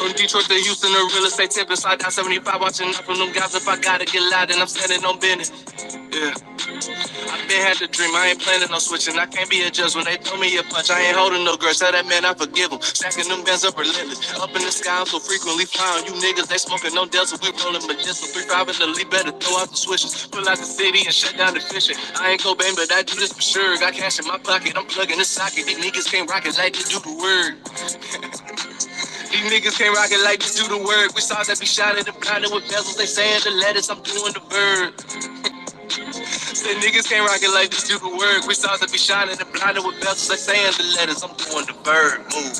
From Detroit to Houston to real estate tipping. Slide down 75, watching out from them guys. If I gotta get loud, then I'm standing on business. Yeah. I been had the dream, I ain't planning on switching. I can't be a judge when they throw me a punch. I ain't holding no grudge. Tell that man I forgive him. Stacking them bands up relentless. Up in the sky, I'm so frequently flying. You niggas, they smoking no Delta. We rolling medicinal. 3-5 in the lead, better throw out the switches. Pull out the city and shut down the fishing. I ain't go bang, but I do this for sure. Got cash in my pocket, I'm plugging the socket. These niggas can't rock it like they do the word. These niggas can't rock it like they do the word. We saw that be shot at and blinded with bezels. They saying the letters, I'm doing the bird. Say niggas can't rock it like this do the work. We saw that be shining and blinded with bezels. They saying the letters, I'm doing the bird move.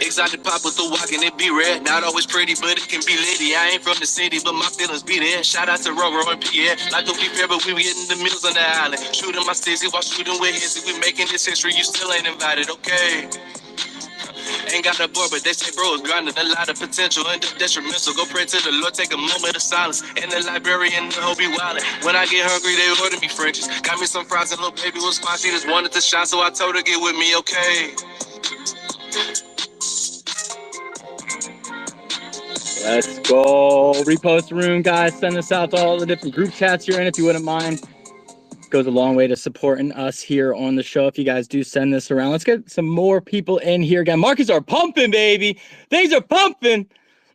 Exotic pop with the walking, it be red. Not always pretty, but it can be litty. I ain't from the city, but my feelings be there. Shout out to Roro and Pierre. Like to be fair, but we hitting the mills on the island. Shooting my stizzy while shooting with hissy. We making this history, you still ain't invited, okay? Ain't got a board, but they say bro is grinding. A lot of potential and detrimental. Go pray to the Lord, take a moment of silence. In the library and the hoe be wildin'. When I get hungry, they order me Frenchies. Got me some fries and little baby was fine. She just wanted to shine, so I told her get with me, okay? Let's go. Repost the room, guys. Send this out to all the different group chats you're in if you wouldn't mind. Goes a long way to supporting us here on the show if you guys do send this around. Let's get some more people in here again. Markets are pumping, baby. Things are pumping.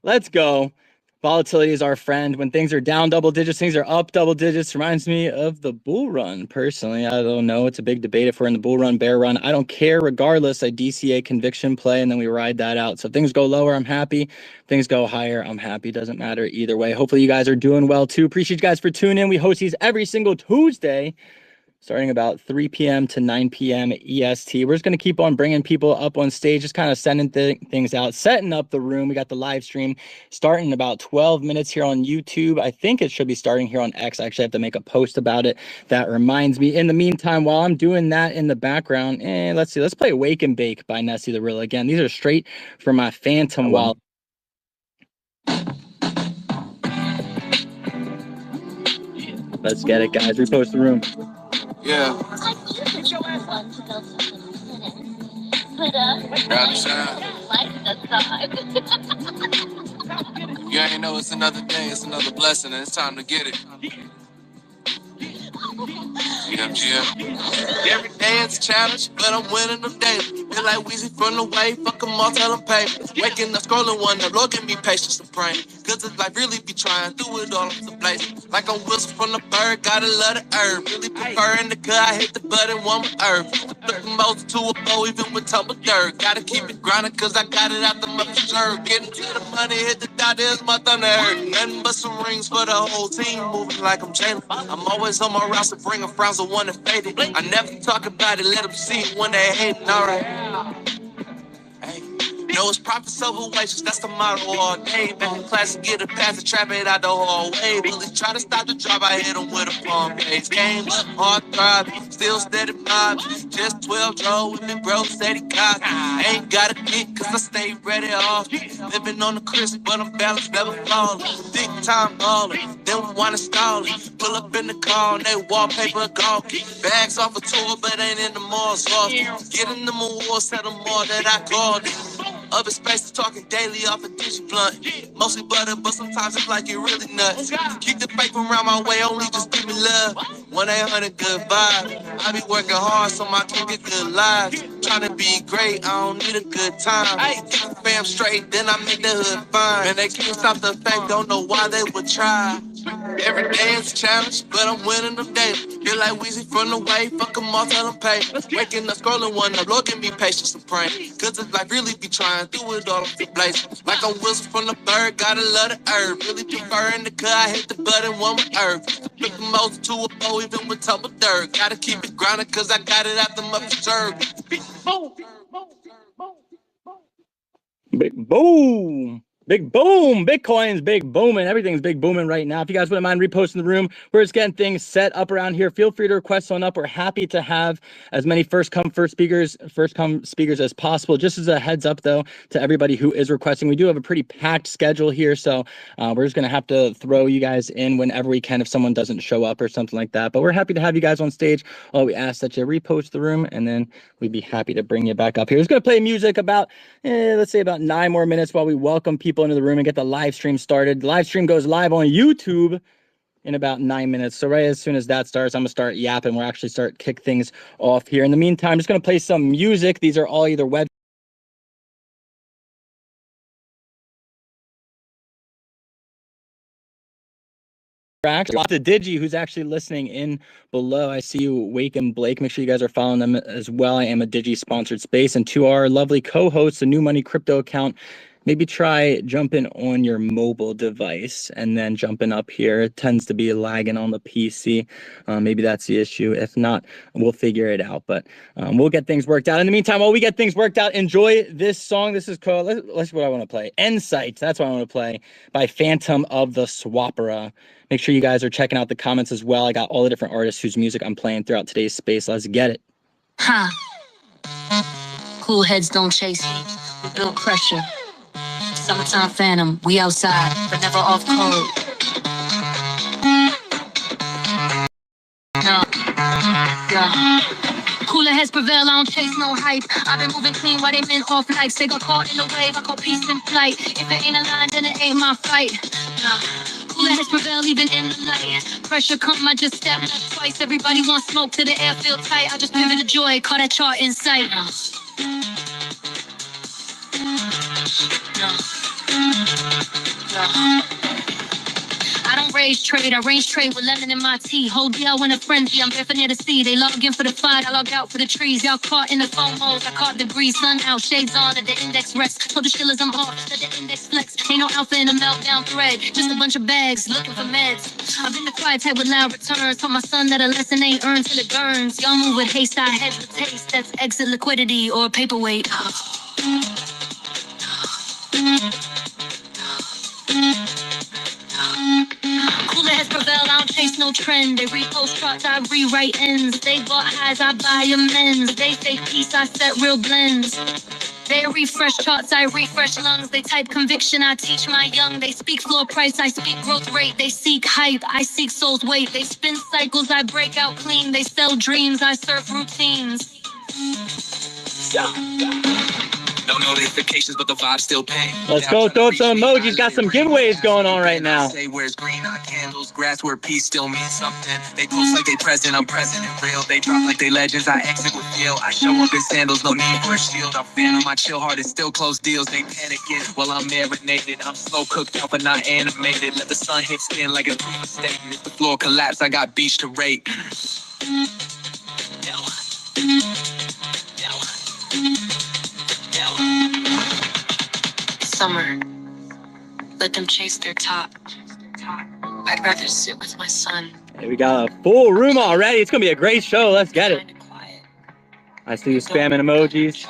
Let's go. Volatility is our friend. When things are down double digits, things are up double digits. Reminds me of the bull run, personally. I don't know. It's a big debate if we're in the bull run, bear run. I don't care. Regardless, I DCA conviction play, and then we ride that out. So if things go lower, I'm happy. If things go higher, I'm happy. Doesn't matter either way. Hopefully you guys are doing well, too. Appreciate you guys for tuning in. We host these every single Tuesday, starting about 3 p.m. to 9 p.m. EST. We're just going to keep on bringing people up on stage, just kind of sending things out, setting up the room. We got the live stream starting in about 12 minutes here on YouTube. I think it should be starting here on X. I actually have to make a post about it. That reminds me. In the meantime, while I'm doing that in the background, let's see. Let's play Wake and Bake by Nessie the Real again. These are straight from my Phantom wallet. Let's get it, guys. Repost the room. Yeah. You ain't know it's another day, it's another blessing, and it's time to get it. Yeah. Every day it's a challenge, but I'm winning them daily. Feel like Weezy from the way, fuck them all, tell them pay. Waking up, scrolling one up, Lord give me patience and praying. Cause it's like really be trying, do it all in the place. Like I'm Wilson from the bird, gotta love the herb. Really preferring the cut, I hit the button, one with herb. Flip the most to a bow, even with tumble dirt. Gotta keep it grinding, cause I got it out the mother shirt. Getting to the money, hit the dot, there's my thunder hurt. Nothing but some rings for the whole team, moving like I'm Jalen. I'm always on my routes to bring a frowns of one that faded. I never talk about it, let them see it when they hating, alright. Hey. Know it's profits over wages, that's the motto all day. Back in class and get a pass and trap it out the hallway. Really try to stop the drop, I hit him with a palm base. Game, hard thrive, still steady vibe. Just 12 draw with me, bro, steady cop. Ain't got a kick, cause I stay ready off. Living on the crisp, but I'm balanced, never falling. Big time ballin', then we wanna stall it. Pull up in the car and they wallpaper gawky. Bags off a tour, but ain't in the malls often. Getting them awards, tell them all that I called it. Other spaces talking daily off a DigiBlunt. Mostly butter, but sometimes it's like it really nuts. Keep the paper around my way, only just give me love. 1-800 good vibe. I be working hard so my kids get good lives. Trying to be great, I don't need a good time. Keep the fam straight, then I make the hood fine. Man, they can't stop the fame, don't know why they would try. Every day it's a challenge, but I'm winning them daily. Feel like Weezy from the way, fuck them all, tell them pay. Waking up, scrolling one up, Lord give me patience and praying. Cause it's like really be trying, do it all in the place. Like I'm Wilson from the bird, gotta love the herb. Really preferring the cut, I hit the button, one with herb. Flip the most to a bow, even with tumble dirt. Gotta keep it grounded, cause I got it out the mother Boom. Big boom. Bitcoin's big booming. Everything's big booming right now. If you guys wouldn't mind reposting the room, we're just getting things set up around here. Feel free to request one up. We're happy to have as many first come speakers as possible. Just as a heads up, though, to everybody who is requesting, we do have a pretty packed schedule here, so we're just gonna have to throw you guys in whenever we can if someone doesn't show up or something like that. But we're happy to have you guys on stage. All we ask that you repost the room, and then we'd be happy to bring you back up here. It's gonna play music about let's say about 9 more minutes while we welcome people into the room and get the live stream started. The live stream goes live on YouTube in about 9 minutes. So right as soon as that starts, I'm gonna start yapping. We'll actually start kick things off here. In the meantime, I'm just gonna play some music. These are all either web tracks. To Digi, who's actually listening in below. I see you, Wake and Blake. Make sure you guys are following them as well. I am a Digi sponsored space. And to our lovely co-hosts, the New Money Crypto account, maybe try jumping on your mobile device and then jumping up here. It tends to be lagging on the PC. Maybe that's the issue. If not, we'll figure it out. But we'll get things worked out. In the meantime, while we get things worked out, enjoy this song. This is called, let's what I want to play. Insights. That's what I want to play by Phantom of the Swapera. Make sure you guys are checking out the comments as well. I got all the different artists whose music I'm playing throughout today's space. Let's get it. Cool heads don't chase me. We build pressure. Summertime phantom, we outside, but never off code. Yeah. Cooler heads prevail, I don't chase no hype. I've been moving clean while they been off nights. They got caught in the wave, I call peace in flight. If it ain't aligned, then it ain't my fight. Cooler heads prevail even in the night. Pressure come, I just step left twice. Everybody wants smoke till the air feel tight. I just pivot to joy, call that chart in sight. I don't rage trade, I range trade with lemon in my tea. Hold deal when a frenzy, I'm barefoot near the sea. They log in for the fight, I log out for the trees. Y'all caught in the phone modes, I caught the breeze. Sun out, shades on, at the index rest. Told the shillers I'm off, let the index flex. Ain't no alpha in a meltdown thread, just a bunch of bags looking for meds. I've been the quiet type with loud returns. Told my son that a lesson ain't earned till it burns. Y'all move with haste, I head with taste. That's exit liquidity or paperweight. Cooler heads prevail, I don't chase no trend. They repost charts, I rewrite ends. They bought highs, I buy amends. They say peace, I set real blends. They refresh charts, I refresh lungs. They type conviction, I teach my young. They speak floor price, I speak growth rate. They seek hype, I seek soul's weight. They spin cycles, I break out clean. They sell dreams, I serve routines. No notifications, but the vibe still paying. Let's go throw up some emojis. Got some giveaways going on right now. Say where's green on candles, grass where peace still means something. They post like they present, I'm present and real. They drop like they legends, I exit with feel. I show up in sandals, no need for a shield. I'm phantom, my chill heart is still closed deals. They panicking while I'm marinated. I'm slow cooked out but not animated. Let the sun hit skin like a proof of statement. If the floor collapse, I got beach to rate. Summer, let them chase their top. I'd rather sit with my son. Hey, we got a full room already. It's gonna be a great show. Let's get it. I see you spamming emojis.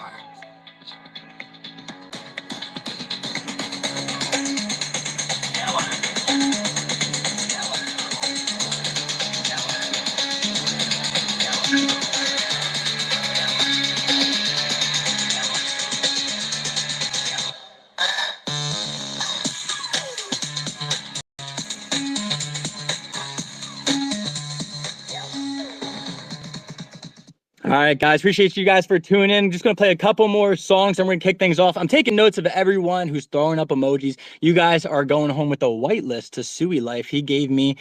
All right, guys, appreciate you guys for tuning in. Just going to play a couple more songs and we're going to kick things off. I'm taking notes of everyone who's throwing up emojis. You guys are going home with a whitelist to Suey Life. He gave me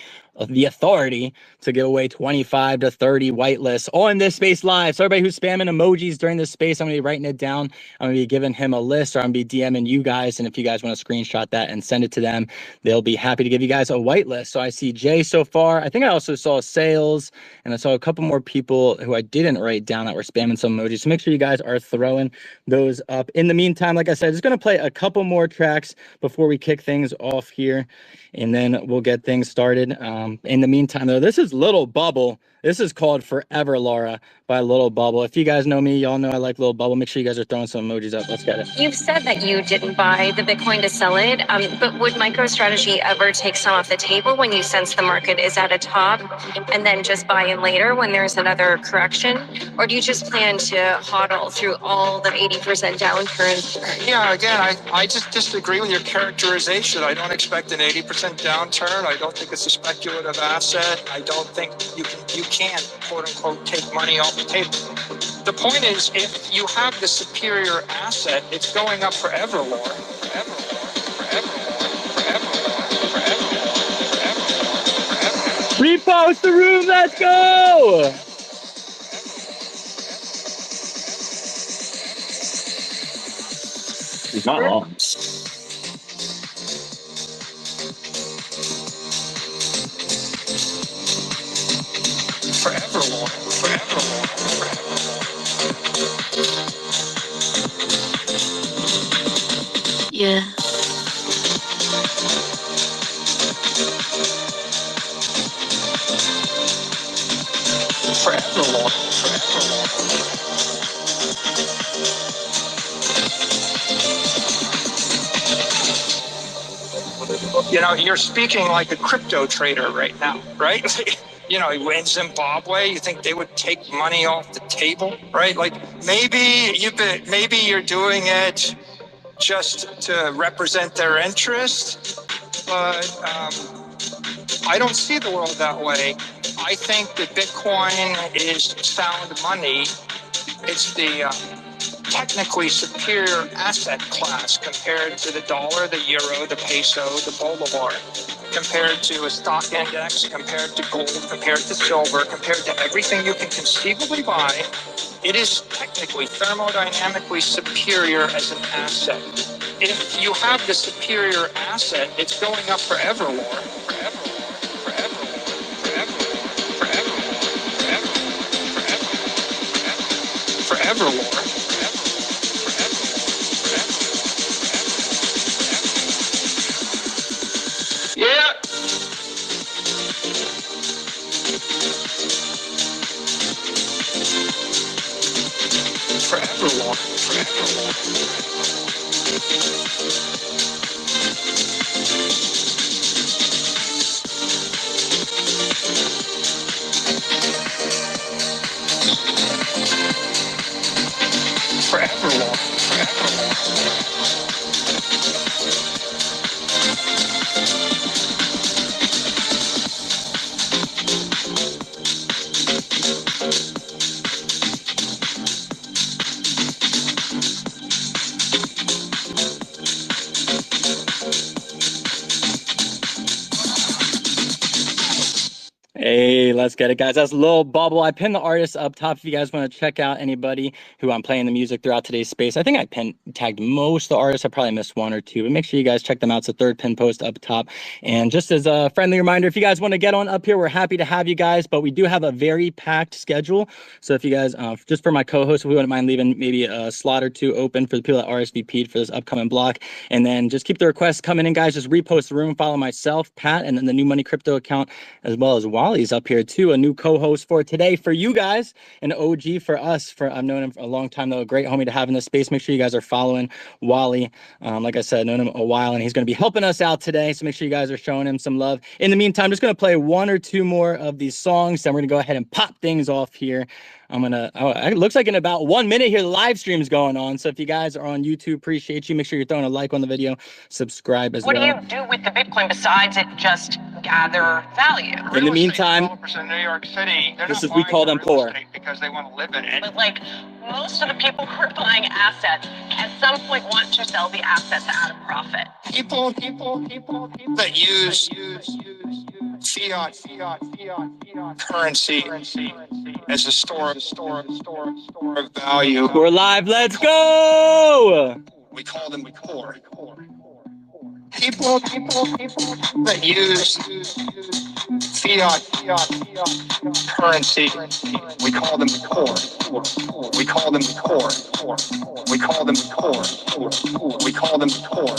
the authority to give away 25 to 30 whitelists on this space live. So everybody who's spamming emojis during this space, I'm going to be writing it down. I'm going to be giving him a list, or I'm going to be DMing you guys. And if you guys want to screenshot that and send it to them, they'll be happy to give you guys a whitelist. So I see Jay so far. I think I also saw Sales, and I saw a couple more people who I didn't write down that were spamming some emojis. So make sure you guys are throwing those up. In the meantime, like I said, just going to play a couple more tracks before we kick things off here, and then we'll get things started. In the meantime, though, this is Little Bubble. This is called Forever Laura by Little Bubble. If you guys know me, y'all know I like Little Bubble. Make sure you guys are throwing some emojis up. Let's get it. You've said that you didn't buy the Bitcoin to sell it, but would MicroStrategy ever take some off the table when you sense the market is at a top and then just buy in later when there's another correction? Or do you just plan to hodl through all the 80% downturn? Yeah, again, I just disagree with your characterization. I don't expect an 80% downturn. I don't think it's a speculative asset. I don't think you can't, quote unquote, take money off the table. The point is, if you have the superior asset, it's going up forever, Laura. Forever, forever, forever, forever, forever. Repost the room, let's go! He's not wrong. Forever, Laura. Forever, Laura. Yeah. Forever, Laura. Forever, Laura. You know, you're speaking like a crypto trader right now, right? You know, in Zimbabwe, you think they would take money off the table, right? Like maybe you're doing it just to represent their interest, but I don't see the world that way. I think that Bitcoin is sound money. It's the technically superior asset class compared to the dollar, the euro, the peso, the bolivar, compared to a stock index, compared to gold, compared to silver, compared to everything you can conceivably buy. It is technically thermodynamically superior as an asset. If you have the superior asset, it's going up forever, Laura. Forever, forever, forever, forever, forever, forever, Laura. Yeah. Forever, Laura. Forever, Laura. Forever, Laura. Forever, Laura. Hey, let's get it, guys. That's Lil Bubble. I pinned the artist up top if you guys want to check out anybody who I'm playing the music throughout today's space. I think I tagged most of the artists. I probably missed one or two, but make sure you guys check them out. It's the third pin post up top. And just as a friendly reminder, if you guys want to get on up here, we're happy to have you guys, but we do have a very packed schedule. So if you guys, just for my co-host, if we wouldn't mind leaving maybe a slot or two open for the people that RSVP'd for this upcoming block. And then just keep the requests coming in, guys. Just repost the room, follow myself, Pat, and then the New Money Crypto account, as well as Wally's up here too, a new co-host for today for you guys, an OG for us. I've known him for a long time though, a great homie to have in this space. Make sure you guys are following Wally. Like I said, known him a while, and he's going to be helping us out today. So make sure you guys are showing him some love. In the meantime, just going to play one or two more of these songs, then we're going to go ahead and pop things off here. It looks like in about 1 minute here, the live stream's going on. So if you guys are on YouTube, appreciate you. Make sure you're throwing a like on the video, subscribe as well. What do you do with the Bitcoin besides it just gather value? In the meantime, in New York City, this is, we call them poor. Because they want to live in it. But like most of the people who are buying assets at some point want to sell the assets at a profit. People that use fiat currency as a store of value. We're live. Let's go. We call them poor. People that use fiat currency, we call them poor. We call them poor. We call them poor. We call them poor.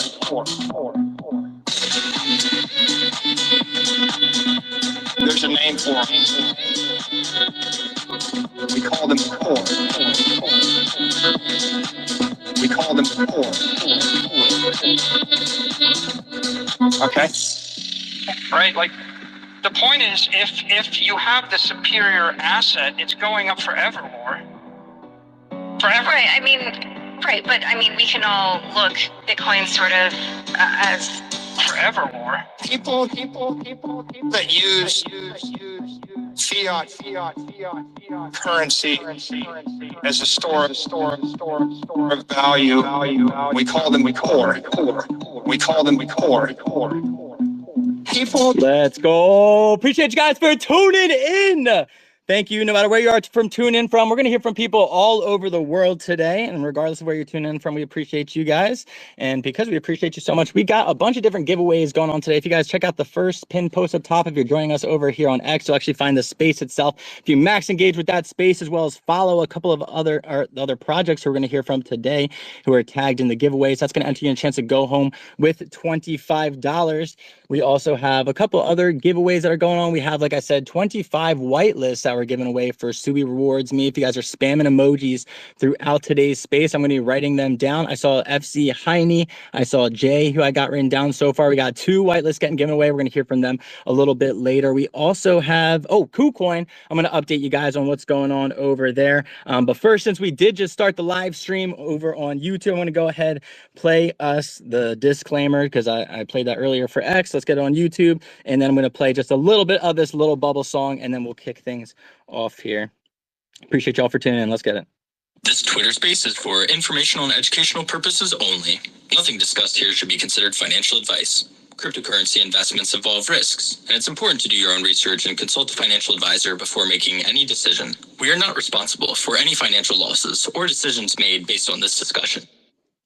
There's a name for them. We call them core. We call them core. Okay. Right? Like, the point is, if you have the superior asset, it's going up forevermore. Forever. Right. I mean, right. But I mean, we can all look Bitcoin sort of as forevermore. People that use fiat currency as a store of value. We call them core. We call them core. People. Let's go. Appreciate you guys for tuning in. Thank you. No matter where you are from tuning in from, we're going to hear from people all over the world today. And regardless of where you're tuning in from, we appreciate you guys. And because we appreciate you so much, we got a bunch of different giveaways going on today. If you guys check out the first pinned post up top, if you're joining us over here on X, you'll actually find the space itself. If you max engage with that space, as well as follow a couple of other projects who we're going to hear from today who are tagged in the giveaways, that's going to enter you a chance to go home with $25. We also have a couple other giveaways that are going on. We have, like I said, 25 whitelists that we're giving away for Sui Rewards Me. If you guys are spamming emojis throughout today's space, I'm going to be writing them down. I saw FC Heine. I saw Jay, who I got written down so far. We got 2 whitelists getting given away. We're going to hear from them a little bit later. We also have, KuCoin. I'm going to update you guys on what's going on over there. But first, since we did just start the live stream over on YouTube, I'm going to go ahead, play us the disclaimer, because I played that earlier for X. Let's get it on YouTube. And then I'm going to play just a little bit of this little bubble song, and then we'll kick things off here. Appreciate y'all for tuning in. Let's get it. This Twitter space is for informational and educational purposes only. Nothing discussed here should be considered financial advice. Cryptocurrency investments involve risks, and it's important to do your own research and consult a financial advisor before making any decision. We are not responsible for any financial losses or decisions made based on this discussion.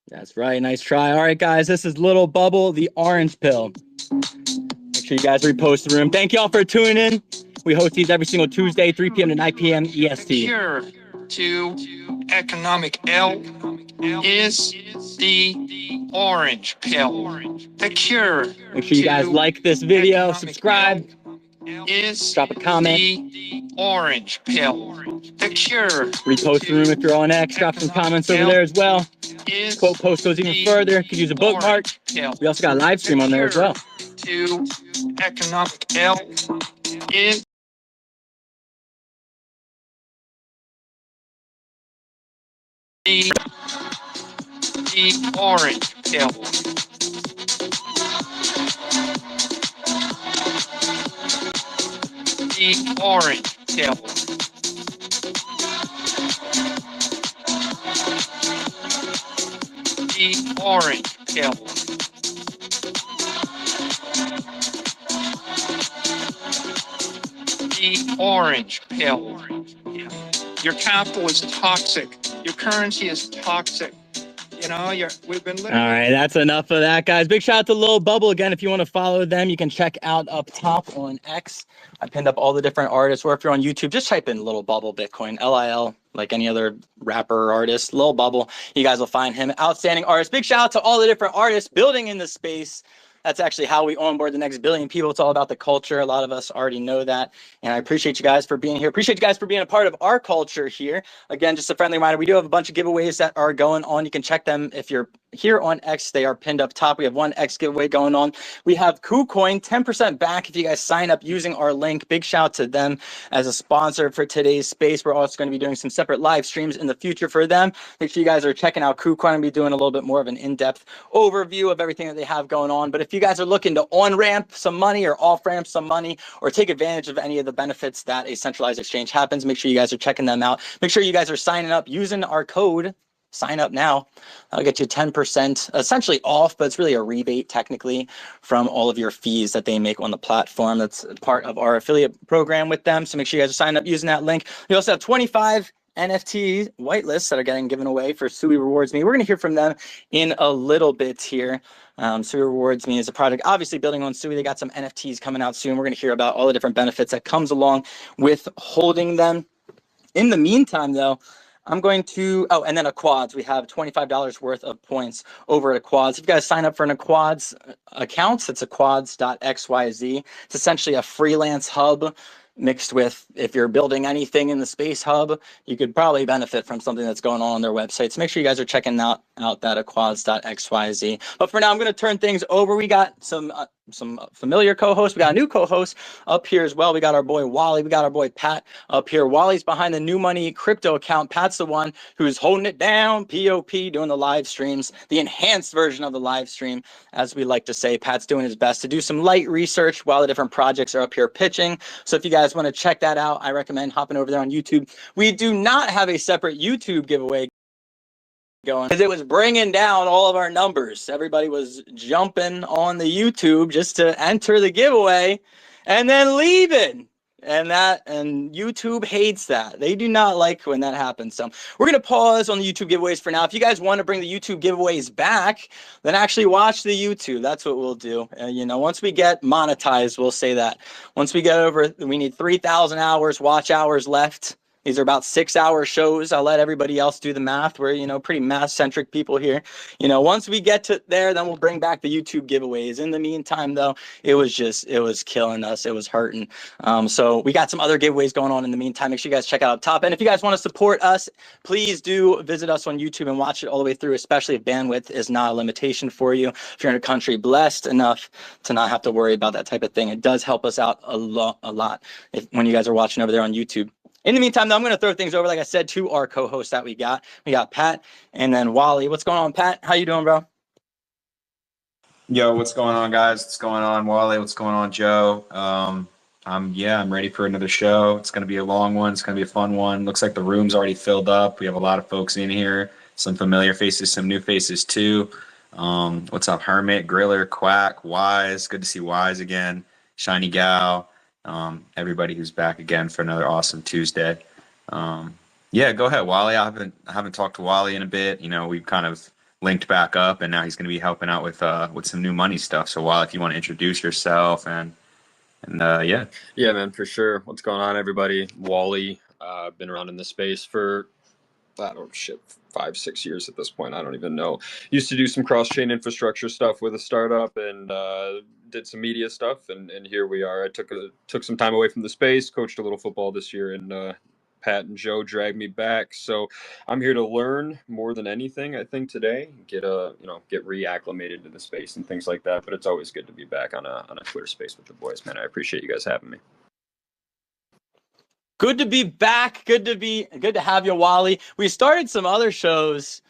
That's right. Nice try. All right, guys, this is Little Bubble, the orange pill. Make sure you guys repost the room. Thank y'all for tuning in. We host these every single Tuesday, 3 p.m. to 9 p.m. EST. The cure to economic ill is the orange pill. The cure. Make sure you guys like this video, subscribe, is drop a comment, the orange pill. The cure. repost the room if you're on X, drop some comments over there as well. Quote post goes even further. Could use a bookmark. We also got a live stream on there as well. To economic ill is the orange pill. The orange pill. The orange pill. The orange pill. Your capital is toxic. Your currency is toxic. You know, we've been living. All right, that's enough of that, guys. Big shout out to Lil Bubble. Again, if you want to follow them, you can check out up top on X. I pinned up all the different artists. Or if you're on YouTube, just type in Little Bubble Bitcoin, LIL, like any other rapper or artist. Lil Bubble, you guys will find him. Outstanding artist. Big shout out to all the different artists building in the space. That's actually how we onboard the next billion people. It's all about the culture. A lot of us already know that. And I appreciate you guys for being here. Appreciate you guys for being a part of our culture here. Again, just a friendly reminder, we do have a bunch of giveaways that are going on. You can check them if you're here on X. They are pinned up top. We have one X giveaway going on. We have KuCoin, 10% back if you guys sign up using our link. Big shout out to them as a sponsor for today's space. We're also going to be doing some separate live streams in the future for them. Make sure you guys are checking out KuCoin. I'll be doing a little bit more of an in-depth overview of everything that they have going on. But if you guys are looking to on-ramp some money or off-ramp some money or take advantage of any of the benefits that a centralized exchange happens, make sure you guys are checking them out. Make sure you guys are signing up using our code. Sign up now. That'll get you 10% essentially off, but it's really a rebate technically from all of your fees that they make on the platform. That's part of our affiliate program with them. So make sure you guys are signing up using that link. We also have 25 NFT whitelists that are getting given away for Sui Rewards Me. We're going to hear from them in a little bit here. Sui Rewards Me is a project obviously building on Sui. They got some NFTs coming out soon. We're going to hear about all the different benefits that comes along with holding them. In the meantime, though, I'm going to, oh, and then a quads. We have $25 worth of points over at quads. If you guys sign up for an quads account, it's a quads.xyz. It's essentially a freelance hub mixed with, if you're building anything in the space hub, you could probably benefit from something that's going on their website. So make sure you guys are checking out that quads.xyz. But for now, I'm going to turn things over. We got some familiar co-hosts. We got a new co-host up here as well. We got our boy Wally. We got our boy Pat up here. Wally's behind the New Money Crypto account. Pat's the one who's holding it down, POP, doing the live streams, the enhanced version of the live stream, as we like to say. Pat's doing his best to do some light research while the different projects are up here pitching. So if you guys want to check that out, I recommend hopping over there on YouTube. We do not have a separate YouTube giveaway going because it was bringing down all of our numbers. Everybody was jumping on the YouTube just to enter the giveaway and then leaving. And YouTube hates that. They do not like when that happens. So we're going to pause on the YouTube giveaways for now. If you guys want to bring the YouTube giveaways back, then actually watch the YouTube. That's what we'll do. Once we get monetized, we'll say that. Once we get over, we need 3,000 hours, watch hours left. These are about 6-hour shows. I'll let everybody else do the math. We're, pretty math-centric people here. Once we get to there, then we'll bring back the YouTube giveaways. In the meantime, though, it was killing us. It was hurting. So we got some other giveaways going on in the meantime. Make sure you guys check out up top. And if you guys want to support us, please do visit us on YouTube and watch it all the way through, especially if bandwidth is not a limitation for you. If you're in a country blessed enough to not have to worry about that type of thing, it does help us out a lot when you guys are watching over there on YouTube. In the meantime, though, I'm going to throw things over, like I said, to our co-hosts that we got. We got Pat and then Wally. What's going on, Pat? How you doing, bro? Yo, what's going on, guys? What's going on, Wally? What's going on, Joe? I'm ready for another show. It's going to be a long one. It's going to be a fun one. Looks like the room's already filled up. We have a lot of folks in here. Some familiar faces, some new faces too. What's up, Hermit, Griller, Quack, Wise? Good to see Wise again. Shiny Gal. Everybody who's back again for another awesome Tuesday. Yeah, go ahead, Wally. I haven't talked to Wally in a bit. We've kind of linked back up, and now he's going to be helping out with some new money stuff. So, Wally, if you want to introduce yourself and yeah, man, for sure. What's going on, everybody? Wally. I've been around in this space for 5-6 years at this point. I don't even know. Used to do some cross-chain infrastructure stuff with a startup and did some media stuff, and here we are. I took some time away from the space, coached a little football this year, and Pat and Joe dragged me back. So I'm here to learn more than anything, I think, today. Get reacclimated to the space and things like that. But it's always good to be back on a Twitter space with the boys, man. I appreciate you guys having me. Good to be back. Good to have you, Wally. We started some other shows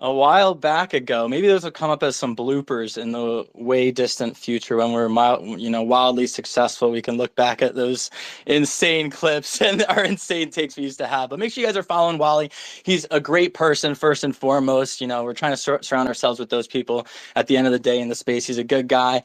a while back ago. Maybe those will come up as some bloopers in the way distant future when we're wildly successful. We can look back at those insane clips and our insane takes we used to have. But make sure you guys are following Wally. He's a great person, first and foremost. We're trying to surround ourselves with those people at the end of the day in the space. He's a good guy.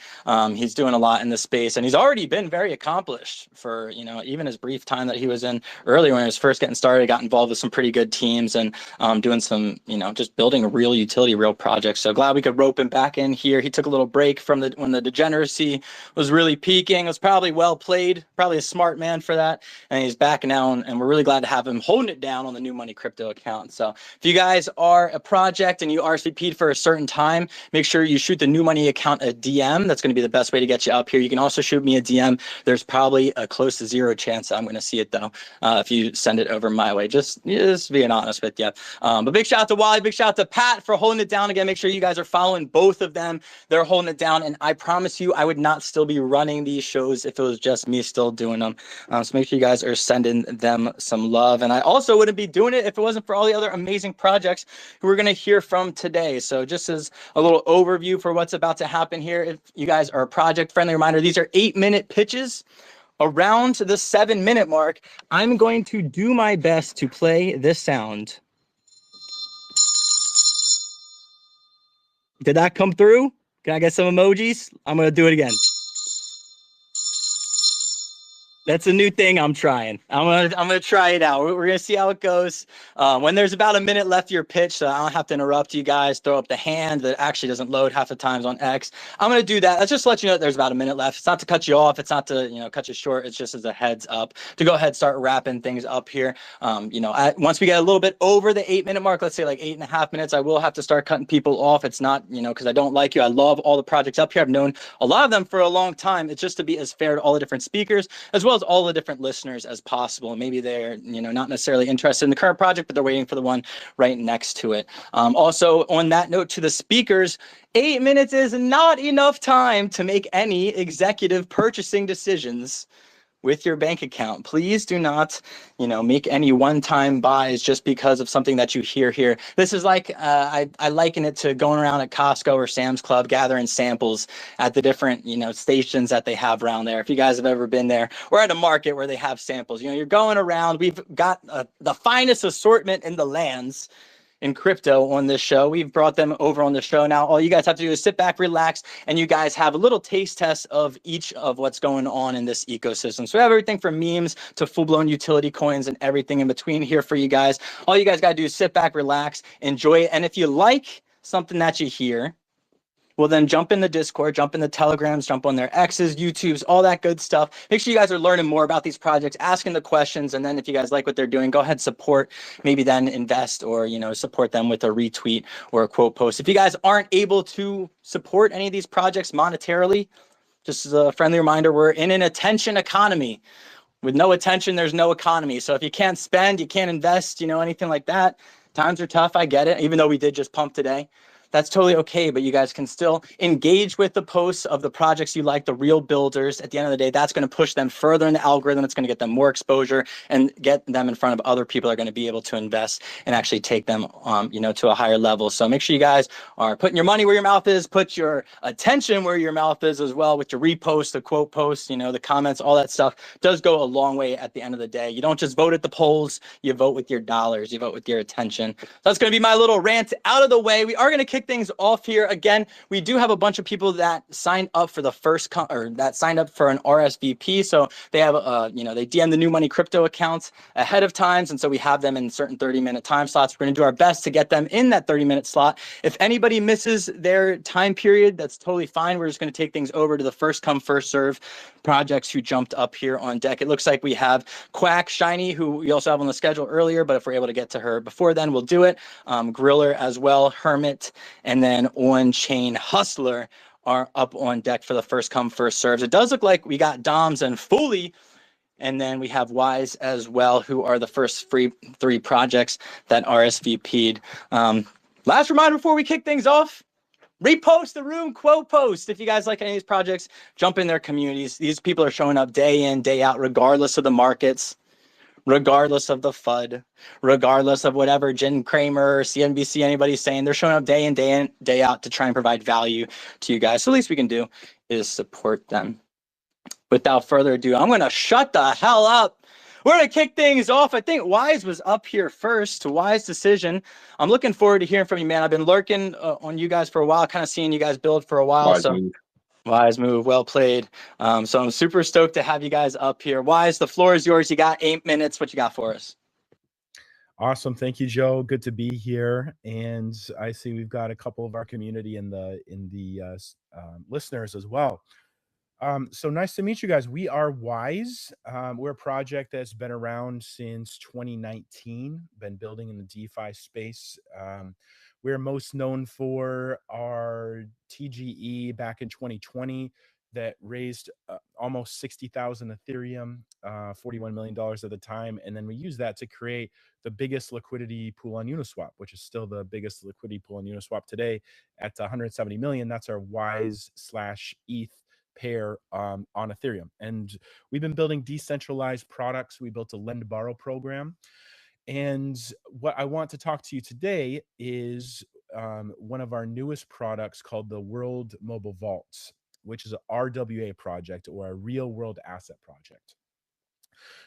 He's doing a lot in the space, and he's already been very accomplished for, even his brief time that he was in earlier when he was first getting started. Got involved with some pretty good teams and doing some, just building a real utility, real project. So glad we could rope him back in here. He took a little break from when the degeneracy was really peaking. It was probably well played, probably a smart man for that. And he's back now, and we're really glad to have him holding it down on the New Money Crypto account. So if you guys are a project and you RSVP'd for a certain time, make sure you shoot the New Money account a DM. That's going to be the best way to get you up here. You can also shoot me a DM. There's probably a close to zero chance that I'm going to see it, though, if you send it over my way. Just being honest with you. But big shout out to Wally, big shout out to Pat for holding it down again. Make sure you guys are following both of them. They're holding it down, and I promise you I would not still be running these shows if it was just me still doing them. So make sure you guys are sending them some love, and I also wouldn't be doing it if it wasn't for all the other amazing projects who we're going to hear from today. So just as a little overview for what's about to happen here, if you guys are a project, friendly reminder, these are 8-minute pitches. Around the 7-minute mark, I'm going to do my best to play this sound. Did that come through? Can I get some emojis? I'm going to do it again. That's a new thing I'm trying. I'm gonna try it out. We're gonna see how it goes. When there's about a minute left of your pitch, so I don't have to interrupt you guys, throw up the hand that actually doesn't load half the times on X. I'm gonna do that. Let's just let you know that there's about a minute left. It's not to cut you off. It's not to cut you short. It's just as a heads up to go ahead and start wrapping things up here. Once we get a little bit over the 8-minute mark, let's say like 8.5 minutes, I will have to start cutting people off. It's not because I don't like you. I love all the projects up here. I've known a lot of them for a long time. It's just to be as fair to all the different speakers as well as all the different listeners as possible. Maybe they're not necessarily interested in the current project, but they're waiting for the one right next to it. Also, on that note, to the speakers, 8 minutes is not enough time to make any executive purchasing decisions with your bank account. Please do not, make any one-time buys just because of something that you hear here. This is like, I liken it to going around at Costco or Sam's Club, gathering samples at the different, stations that they have around there. If you guys have ever been there, or at a market where they have samples, you're going around. We've got the finest assortment in the lands in crypto on this show. We've brought them over on the show now. All you guys have to do is sit back, relax, and you guys have a little taste test of each of what's going on in this ecosystem. So we have everything from memes to full-blown utility coins and everything in between here for you guys. All you guys got to do is sit back, relax, enjoy it. And if you like something that you hear, well, then jump in the Discord, jump in the Telegrams, jump on their X's, YouTubes, all that good stuff. Make sure you guys are learning more about these projects, asking the questions, and then if you guys like what they're doing, go ahead, support, maybe then invest or, support them with a retweet or a quote post. If you guys aren't able to support any of these projects monetarily, just as a friendly reminder, we're in an attention economy. With no attention, there's no economy. So if you can't spend, you can't invest, anything like that, times are tough. I get it, even though we did just pump today. That's totally okay, but you guys can still engage with the posts of the projects you like, the real builders. At the end of the day, that's going to push them further in the algorithm. It's going to get them more exposure and get them in front of other people that are going to be able to invest and actually take them, to a higher level. So make sure you guys are putting your money where your mouth is, put your attention where your mouth is as well with your repost, the quote posts, the comments, all that stuff does go a long way at the end of the day. You don't just vote at the polls, you vote with your dollars, you vote with your attention. So that's going to be my little rant out of the way. We are going to kick things off here. Again, we do have a bunch of people that signed up for the that signed up for an RSVP. So they have, they DM the New Money Crypto accounts ahead of times. And so we have them in certain 30-minute time slots. We're going to do our best to get them in that 30-minute slot. If anybody misses their time period, that's totally fine. We're just going to take things over to the first come, first serve projects who jumped up here on deck. It looks like we have Quack Shiny, who we also have on the schedule earlier, but if we're able to get to her before then, we'll do it. Griller as well, Hermit, and then on-chain Hustler are up on deck for the first come, first serves. It does look like we got Doms and Fully, and then we have Wise as well, who are the first three projects that RSVP'd. Last reminder before we kick things off, repost the room quote post. If you guys like any of these projects, jump in their communities. These people are showing up day in, day out, regardless of the markets, regardless of the FUD, regardless of whatever Jen Kramer or CNBC, anybody's saying. They're showing up day in, day out to try and provide value to you guys. So the least we can do is support them. Without further ado, I'm going to shut the hell up. We're going to kick things off. I think Wise was up here first. Wise decision. I'm looking forward to hearing from you, man. I've been lurking on you guys for a while, kind of seeing you guys build for a while. Wise move, well played. So I'm super stoked to have you guys up here. Wise, the floor is yours. You got 8 minutes. What you got for us? Awesome. Thank you, Joe. Good to be here. And I see we've got a couple of our community in the listeners as well. So nice to meet you guys. We are Wise. We're a project that's been around since 2019, been building in the DeFi space. We're most known for our TGE back in 2020 that raised almost 60,000 Ethereum, $41 million at the time. And then we use that to create the biggest liquidity pool on Uniswap, which is still the biggest liquidity pool on Uniswap today at 170 million. That's our Wise/ETH pair on Ethereum. And we've been building decentralized products. We built a lend borrow program. And what I want to talk to you today is one of our newest products called the World Mobile Vaults, which is a RWA project, or a real world asset project.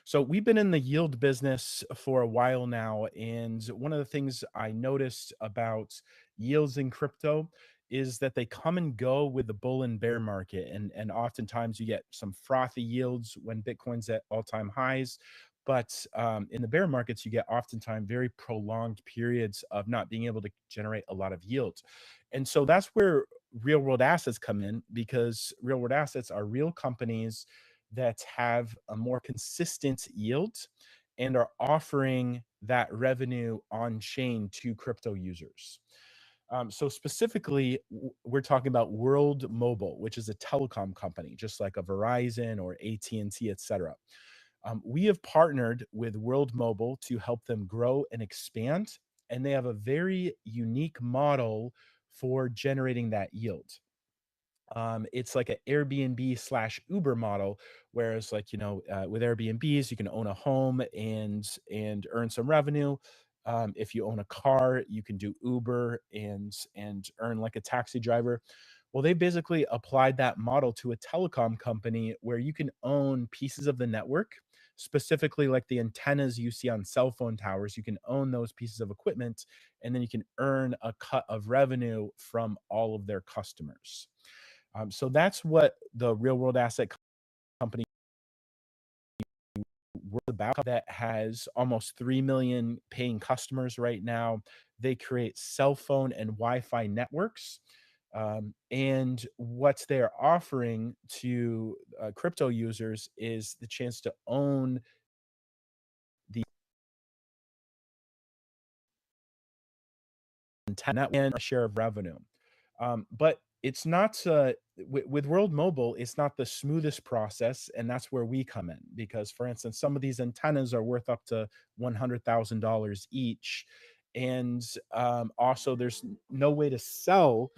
So we've been in the yield business for a while now. And one of the things I noticed about yields in crypto is that they come and go with the bull and bear market. And oftentimes you get some frothy yields when Bitcoin's at all-time highs. But in the bear markets, you get oftentimes very prolonged periods of not being able to generate a lot of yield. And so that's where real world assets come in, because real world assets are real companies that have a more consistent yield and are offering that revenue on chain to crypto users. So specifically, we're talking about World Mobile, which is a telecom company, just like a Verizon or AT&T, etc. We have partnered with World Mobile to help them grow and expand, and they have a very unique model for generating that yield. It's like an Airbnb / Uber model, whereas like, with Airbnbs, you can own a home and earn some revenue. If you own a car, you can do Uber and earn like a taxi driver. Well, they basically applied that model to a telecom company where you can own pieces of the network, specifically like the antennas you see on cell phone towers. You can own those pieces of equipment, and then you can earn a cut of revenue from all of their customers. So that's what the real world asset company was about, that has almost 3 million paying customers right now. They create cell phone and Wi-Fi networks. And what they're offering to crypto users is the chance to own the antenna and a share of revenue. But it's not with World Mobile, it's not the smoothest process, and that's where we come in. Because, for instance, some of these antennas are worth up to $100,000 each, and also there's no way to sell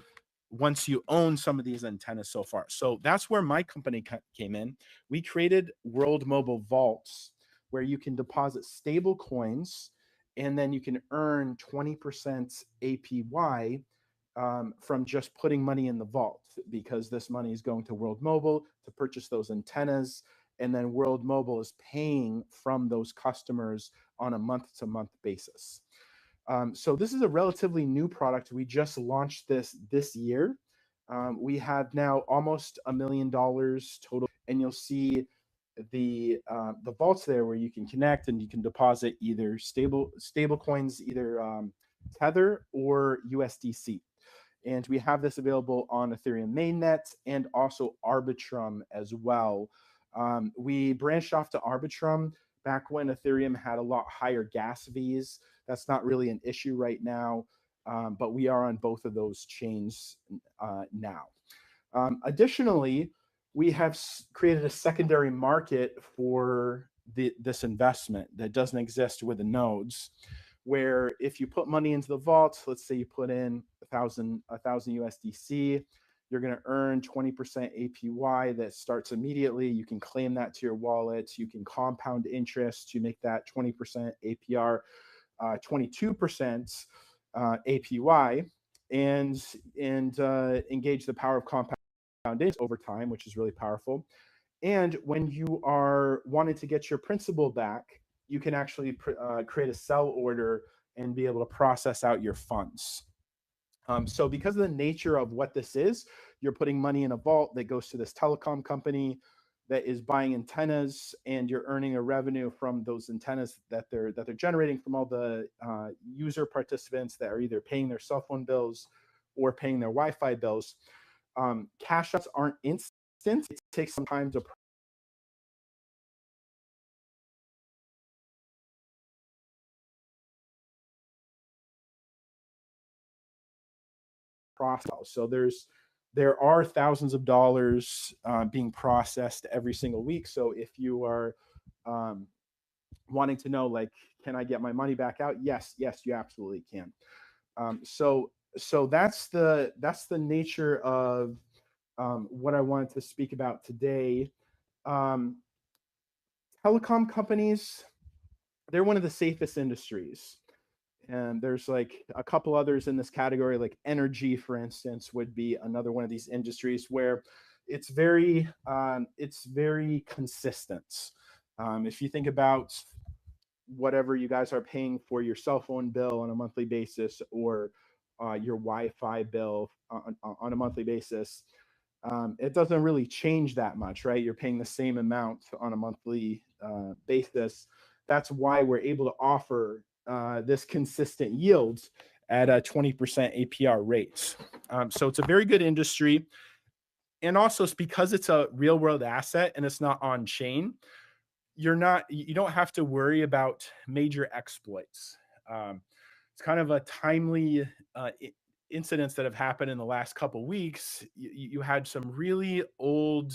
once you own some of these antennas so far. So that's where my company came in. We created World Mobile Vaults, where you can deposit stable coins, and then you can earn 20% APY from just putting money in the vault, because this money is going to World Mobile to purchase those antennas, and then World Mobile is paying from those customers on a month-to-month basis. So this is a relatively new product. We just launched this year. We have now almost $1 million total, and you'll see the vaults there where you can connect and you can deposit either stable coins, either Tether or USDC. And we have this available on Ethereum mainnet and also Arbitrum as well. We branched off to Arbitrum back when Ethereum had a lot higher gas fees. That's not really an issue right now, but we are on both of those chains now. Additionally, we have created a secondary market for this investment that doesn't exist with the nodes, where if you put money into the vault, let's say you put in 1,000 USDC, you're going to earn 20% APY that starts immediately. You can claim that to your wallet. You can compound interest to make that 20% APR 22% APY, and engage the power of compound interest over time, which is really powerful. And when you are wanting to get your principal back, you can actually create a sell order and be able to process out your funds. So because of the nature of what this is, you're putting money in a vault that goes to this telecom company that is buying antennas, and you're earning a revenue from those antennas that they're generating from all the user participants that are either paying their cell phone bills or paying their Wi-Fi bills. Cash outs aren't instant. It takes some time to process. So there are thousands of dollars being processed every single week. So if you are wanting to know, like, can I get my money back out? Yes, you absolutely can. So that's the nature of what I wanted to speak about today. Telecom companies, they're one of the safest industries. And there's like a couple others in this category, like energy, for instance, would be another one of these industries where it's very consistent. If you think about whatever you guys are paying for your cell phone bill on a monthly basis, or your Wi-Fi bill on a monthly basis, it doesn't really change that much, right? You're paying the same amount on a monthly basis. That's why we're able to offer this consistent yields at a 20% APR rates. So it's a very good industry. And also it's because it's a real world asset and it's not on chain, you don't have to worry about major exploits. It's kind of a timely incidents that have happened in the last couple weeks. You had some really old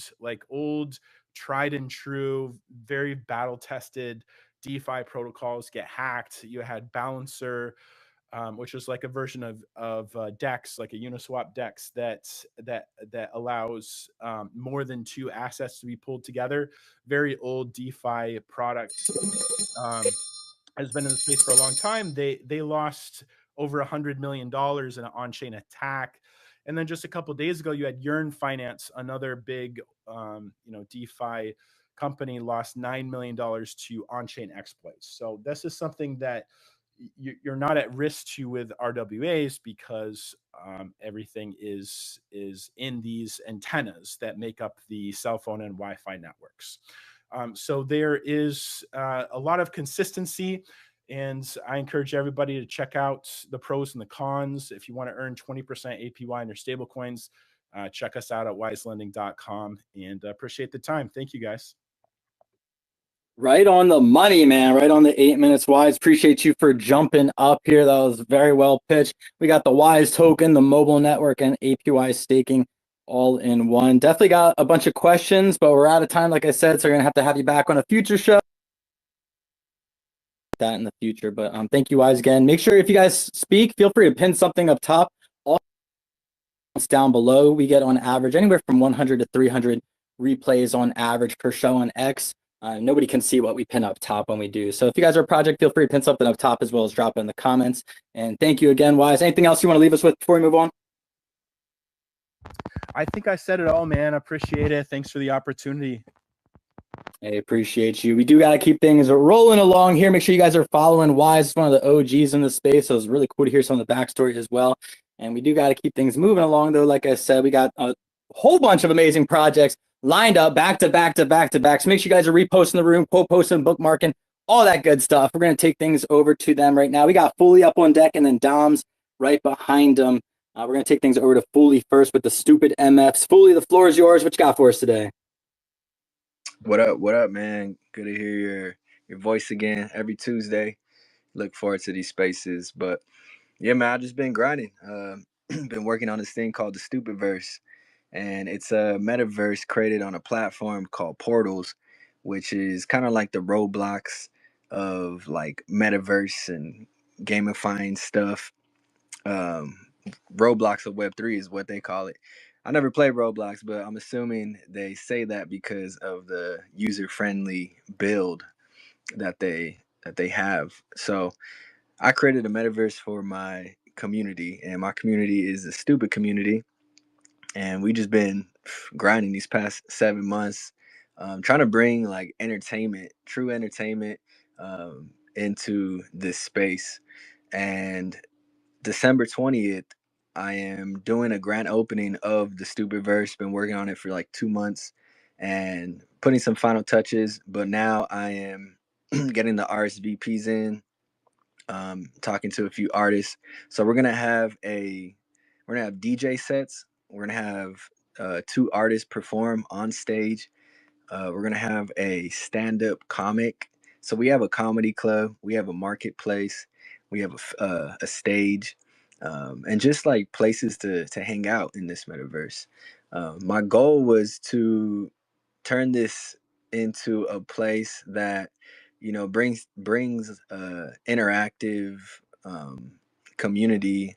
tried and true, very battle tested DeFi protocols get hacked. You had Balancer, which is like a version of DEX, like a Uniswap DEX that allows more than two assets to be pulled together. Very old DeFi product, has been in the space for a long time. They lost over $100 million in an on-chain attack. And then just a couple of days ago, you had Yearn Finance, another big DeFi company, lost $9 million to on-chain exploits. So this is something that you're not at risk to with RWAs because everything is in these antennas that make up the cell phone and Wi-Fi networks. So there is a lot of consistency, and I encourage everybody to check out the pros and the cons. If you want to earn 20% APY in your stable coins, check us out at wiselending.com, and appreciate the time. Thank you, guys. Right on the money, man. Right on the 8 minutes, Wise. Appreciate you for jumping up here. That was very well pitched. We got the Wise token, the mobile network, and APY staking all in one. Definitely got a bunch of questions, but we're out of time, like I said, so we're going to have you back on a future show. That in the future. But thank you, Wise, again. Make sure if you guys speak, feel free to pin something up top. All down below. We get on average anywhere from 100 to 300 replays on average per show on X. Nobody can see what we pin up top when we do. So if you guys are a project, feel free to pin something up top as well as drop it in the comments. And thank you again, Wise. Anything else you want to leave us with before we move on? I think I said it all, man. I appreciate it. Thanks for the opportunity. I appreciate you. We do got to keep things rolling along here. Make sure you guys are following Wise, one of the OGs in the space. So it's really cool to hear some of the backstory as well. And we do got to keep things moving along, though. Like I said, we got a whole bunch of amazing projects lined up back to back to back to back. So make sure you guys are reposting the room, quote posting, bookmarking, all that good stuff. We're going to take things over to them right now. We got Fully up on deck and then Dom's right behind them. We're going to take things over to Fully first with the stupid MFs. Fully, the floor is yours. What you got for us today? What up, man? Good to hear your voice again every Tuesday. Look forward to these spaces. But yeah, man, I've just been grinding. Been working on this thing called the Stupid Verse. And it's a metaverse created on a platform called Portals, which is kind of like the Roblox of like metaverse and gamifying stuff. Roblox of Web3 is what they call it. I never played Roblox, but I'm assuming they say that because of the user-friendly build that they have. So I created a metaverse for my community, and my community is a stupid community. And we just been grinding these past 7 months, trying to bring like entertainment, true entertainment, into this space. And December 20th, I am doing a grand opening of the Stupid Verse. Been working on it for like 2 months and putting some final touches. But now I am getting the RSVPs in, talking to a few artists. So we're gonna have DJ sets. We're gonna have 2 artists perform on stage. We're gonna have a stand-up comic. So we have a comedy club, we have a marketplace, we have a stage, and just like places to hang out in this metaverse. My goal was to turn this into a place that brings interactive community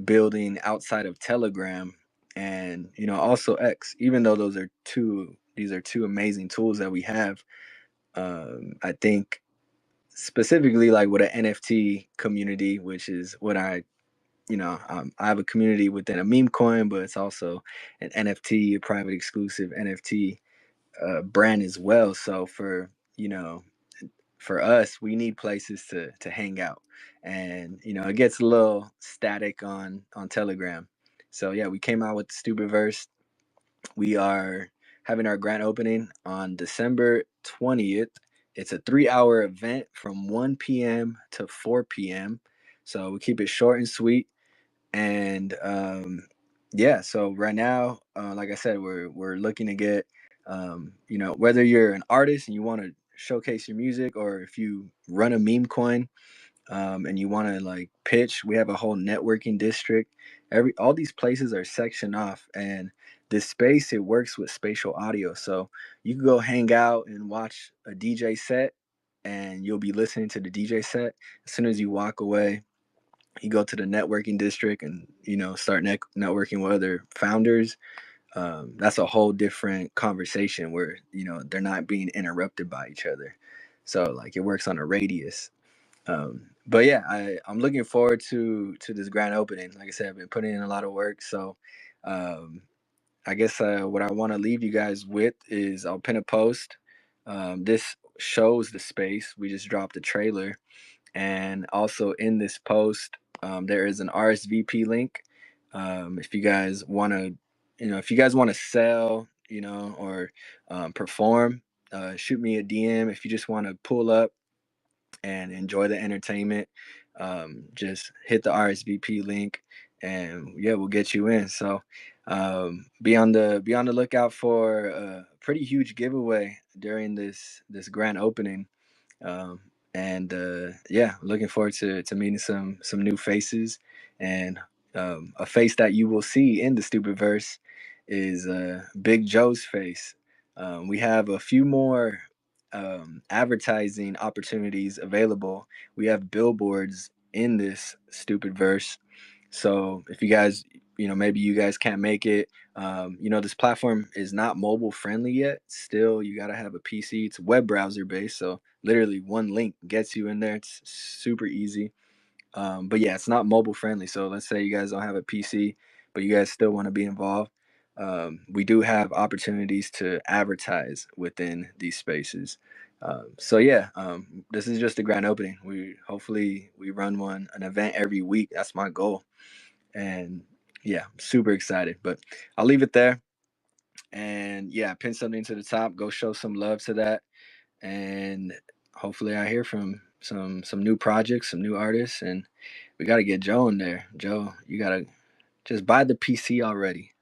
building outside of Telegram and also X. Even though these are two amazing tools that we have, I think specifically like with an NFT community, which is what I have a community within a meme coin, but it's also an NFT, a private exclusive NFT brand as well. So for us, we need places to hang out. and it gets a little static on Telegram. So yeah, we came out with the Stupid Verse. We are having our grand opening on December 20th. It's a 3-hour event from 1 p.m. to 4 p.m. So we keep it short and sweet. And yeah, so right now, like I said, we're looking to get, whether you're an artist and you want to showcase your music, or if you run a meme coin, and you want to like pitch, we have a whole networking district. All these places are sectioned off, and this space, it works with spatial audio, so you can go hang out and watch a DJ set, and you'll be listening to the DJ set. As soon as you walk away, you go to the networking district and start networking with other founders. That's a whole different conversation where they're not being interrupted by each other, so like it works on a radius. But yeah, I'm looking forward to this grand opening. Like I said, I've been putting in a lot of work. So um, I guess what I want to leave you guys with is I'll pin a post. This shows the space. We just dropped a trailer. And also in this post, there is an RSVP link. If you guys want to, sell, or perform, shoot me a DM. If you just want to pull up and enjoy the entertainment, just hit the RSVP link, and yeah, we'll get you in. So be on the lookout for a pretty huge giveaway during this grand opening. um, and yeah, looking forward to meeting some new faces, and a face that you will see in the Stupid Verse is Big Joe's face. We have a few more advertising opportunities available. We have billboards in this Stupid Verse. So if you guys, maybe you guys can't make it, this platform is not mobile friendly yet. Still, you got to have a PC. It's web browser based. So literally one link gets you in there. It's super easy. But yeah, it's not mobile friendly. So let's say you guys don't have a PC, but you guys still want to be involved. We do have opportunities to advertise within these spaces. So yeah, this is just a grand opening. Hopefully we run an event every week. That's my goal, and yeah, super excited. But I'll leave it there, and yeah, pin something to the top. Go show some love to that, and hopefully I hear from some new projects, some new artists, and we got to get Joe in there. Joe, you got to just buy the PC already.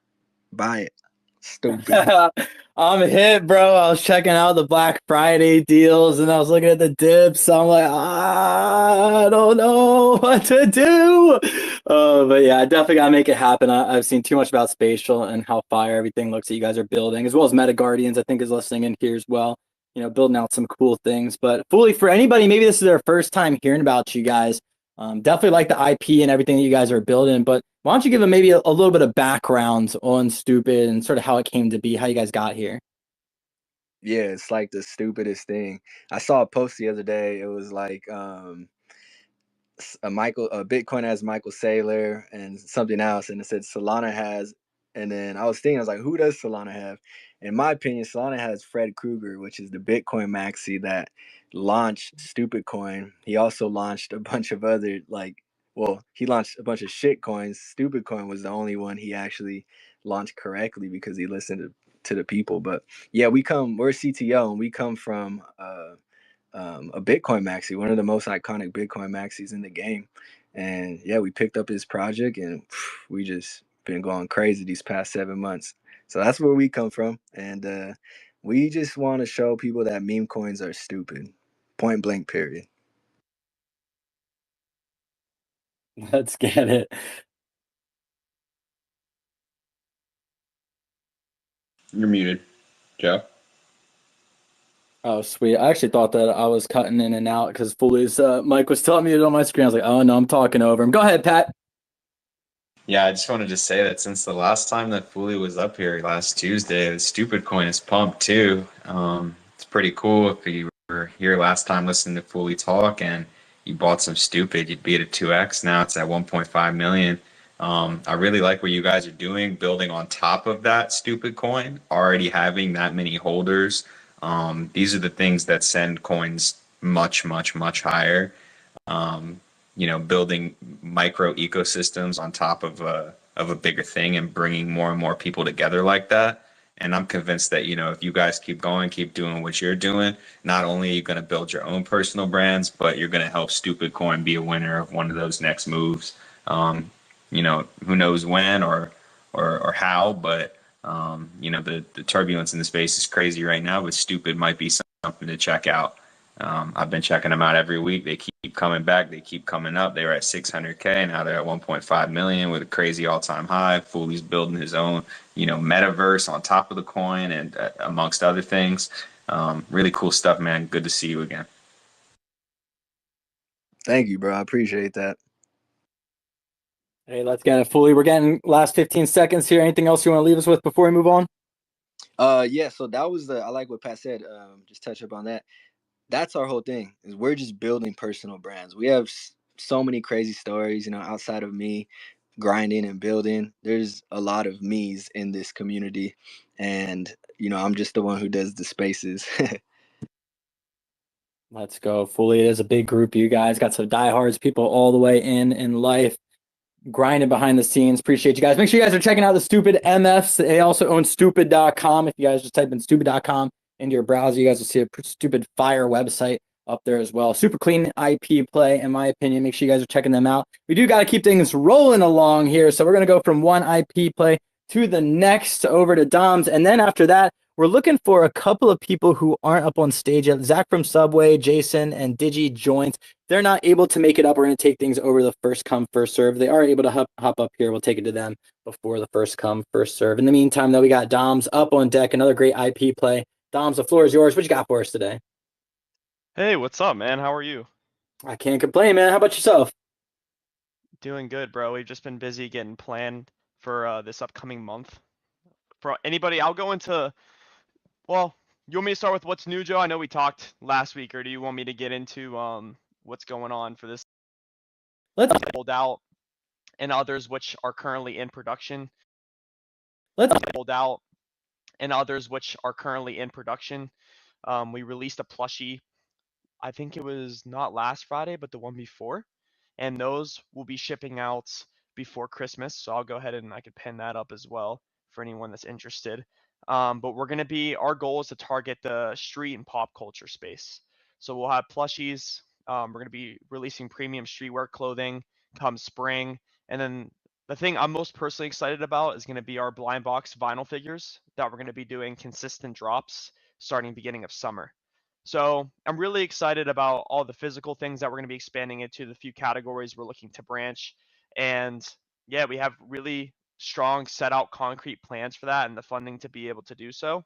Buy it. Stupid. I'm hit, bro. I was checking out the Black Friday deals and I was looking at the dips. I'm like, I don't know what to do. But yeah, I definitely gotta make it happen. I've seen too much about Spatial and how fire everything looks that you guys are building, as well as Meta Guardians, I think, is listening in here as well. Building out some cool things. But fully, for anybody, maybe this is their first time hearing about you guys. Definitely like the IP and everything that you guys are building, but why don't you give them maybe a little bit of background on Stupid and sort of how it came to be, how you guys got here? Yeah, it's like the stupidest thing. I saw a post the other day. It was like a Bitcoin has Michael Saylor and something else, and it said Solana has, and then I was like, who does Solana have? In my opinion, Solana has Fred Krueger, which is the Bitcoin maxi that launched Stupid Coin. He also launched a bunch of other he launched a bunch of shit coins. Stupid Coin was the only one he actually launched correctly because he listened to the people. But yeah, we're CTO, and we come from a Bitcoin maxi, one of the most iconic Bitcoin maxis in the game. And yeah, we picked up his project, and we just been going crazy these past 7 months. So that's where we come from. And we just want to show people that meme coins are stupid. Point blank, period. Let's get it. You're muted, Joe. Oh, sweet. I actually thought that I was cutting in and out because Fully's mic was telling me it on my screen. I was like, oh, no, I'm talking over him. Go ahead, Pat. Yeah, I just wanted to say that since the last time that Fooly was up here last Tuesday, the Stupid Coin is pumped too. It's pretty cool. If you were here last time listening to Fooly talk and you bought some Stupid, you'd be at a 2x. Now it's at 1.5 million. I really like what you guys are doing, building on top of that Stupid Coin, already having that many holders. These are the things that send coins much, much, much higher. building micro ecosystems on top of a bigger thing and bringing more and more people together like that. And I'm convinced that, if you guys keep going, keep doing what you're doing, not only are you going to build your own personal brands, but you're going to help Stupid Coin be a winner of one of those next moves. Who knows when or how, but the turbulence in the space is crazy right now, but Stupid might be something to check out. I've been checking them out every week. They keep coming back. They keep coming up. They were at 600K. Now they're at 1.5 million with a crazy all-time high. Foolie's building his own, metaverse on top of the coin and amongst other things. Really cool stuff, man. Good to see you again. Thank you, bro. I appreciate that. Hey, let's get it fully. We're getting last 15 seconds here. Anything else you want to leave us with before we move on? Yeah, so that was I like what Pat said. Just touch up on that. That's our whole thing, is we're just building personal brands. We have so many crazy stories, outside of me grinding and building. There's a lot of me's in this community, and I'm just the one who does the spaces. Let's go. Fully, it is a big group. You guys got some diehards, people all the way in life, grinding behind the scenes. Appreciate you guys. Make sure you guys are checking out the Stupid MFs. They also own stupid.com. If you guys just type in stupid.com into your browser, you guys will see a stupid fire website up there as well. Super clean IP play, in my opinion. Make sure you guys are checking them out. We do got to keep things rolling along here. So we're going to go from one IP play to the next over to Dom's. And then after that, we're looking for a couple of people who aren't up on stage yet. Zach from Subway, Jason, and Digi joins. They're not able to make it up. We're going to take things over the first come, first serve. They are able to hop up here. We'll take it to them before the first come, first serve. In the meantime, though, we got Dom's up on deck. Another great IP play. Dom's, the floor is yours. What you got for us today? Hey, what's up, man? How are you? I can't complain, man. How about yourself? Doing good, bro. We've just been busy getting planned for this upcoming month. For anybody, I'll go into, well, you want me to start with what's new, Joe? I know we talked last week, or do you want me to get into what's going on for this? Let's hold out, and others which are currently in production. Let's hold out, and others which are currently in production. We released a plushie, I think it was not last Friday, but the one before. And those will be shipping out before Christmas. So I'll go ahead and I could pin that up as well for anyone that's interested. But our goal is to target the street and pop culture space. So we'll have plushies. We're going to be releasing premium streetwear clothing come spring. And then the thing I'm most personally excited about is going to be our blind box vinyl figures that we're going to be doing consistent drops starting beginning of summer. So I'm really excited about all the physical things that we're going to be expanding into, the few categories we're looking to branch. And yeah, we have really strong set out concrete plans for that and the funding to be able to do so.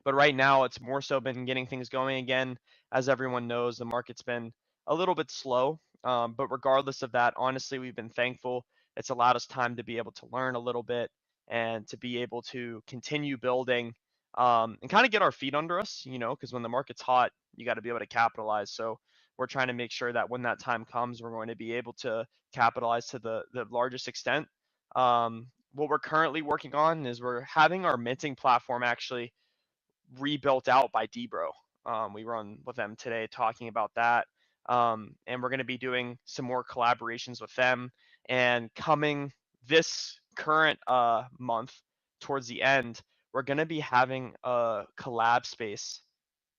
But right now it's more so been getting things going again. As everyone knows, the market's been a little bit slow. But regardless of that, honestly, we've been thankful. It's allowed us time to be able to learn a little bit and to be able to continue building and kind of get our feet under us, because when the market's hot, you got to be able to capitalize. So we're trying to make sure that when that time comes, we're going to be able to capitalize to the largest extent. What we're currently working on is we're having our minting platform actually rebuilt out by Debro. We were on with them today talking about that. And we're going to be doing some more collaborations with them. And coming this current month towards the end, we're going to be having a collab space.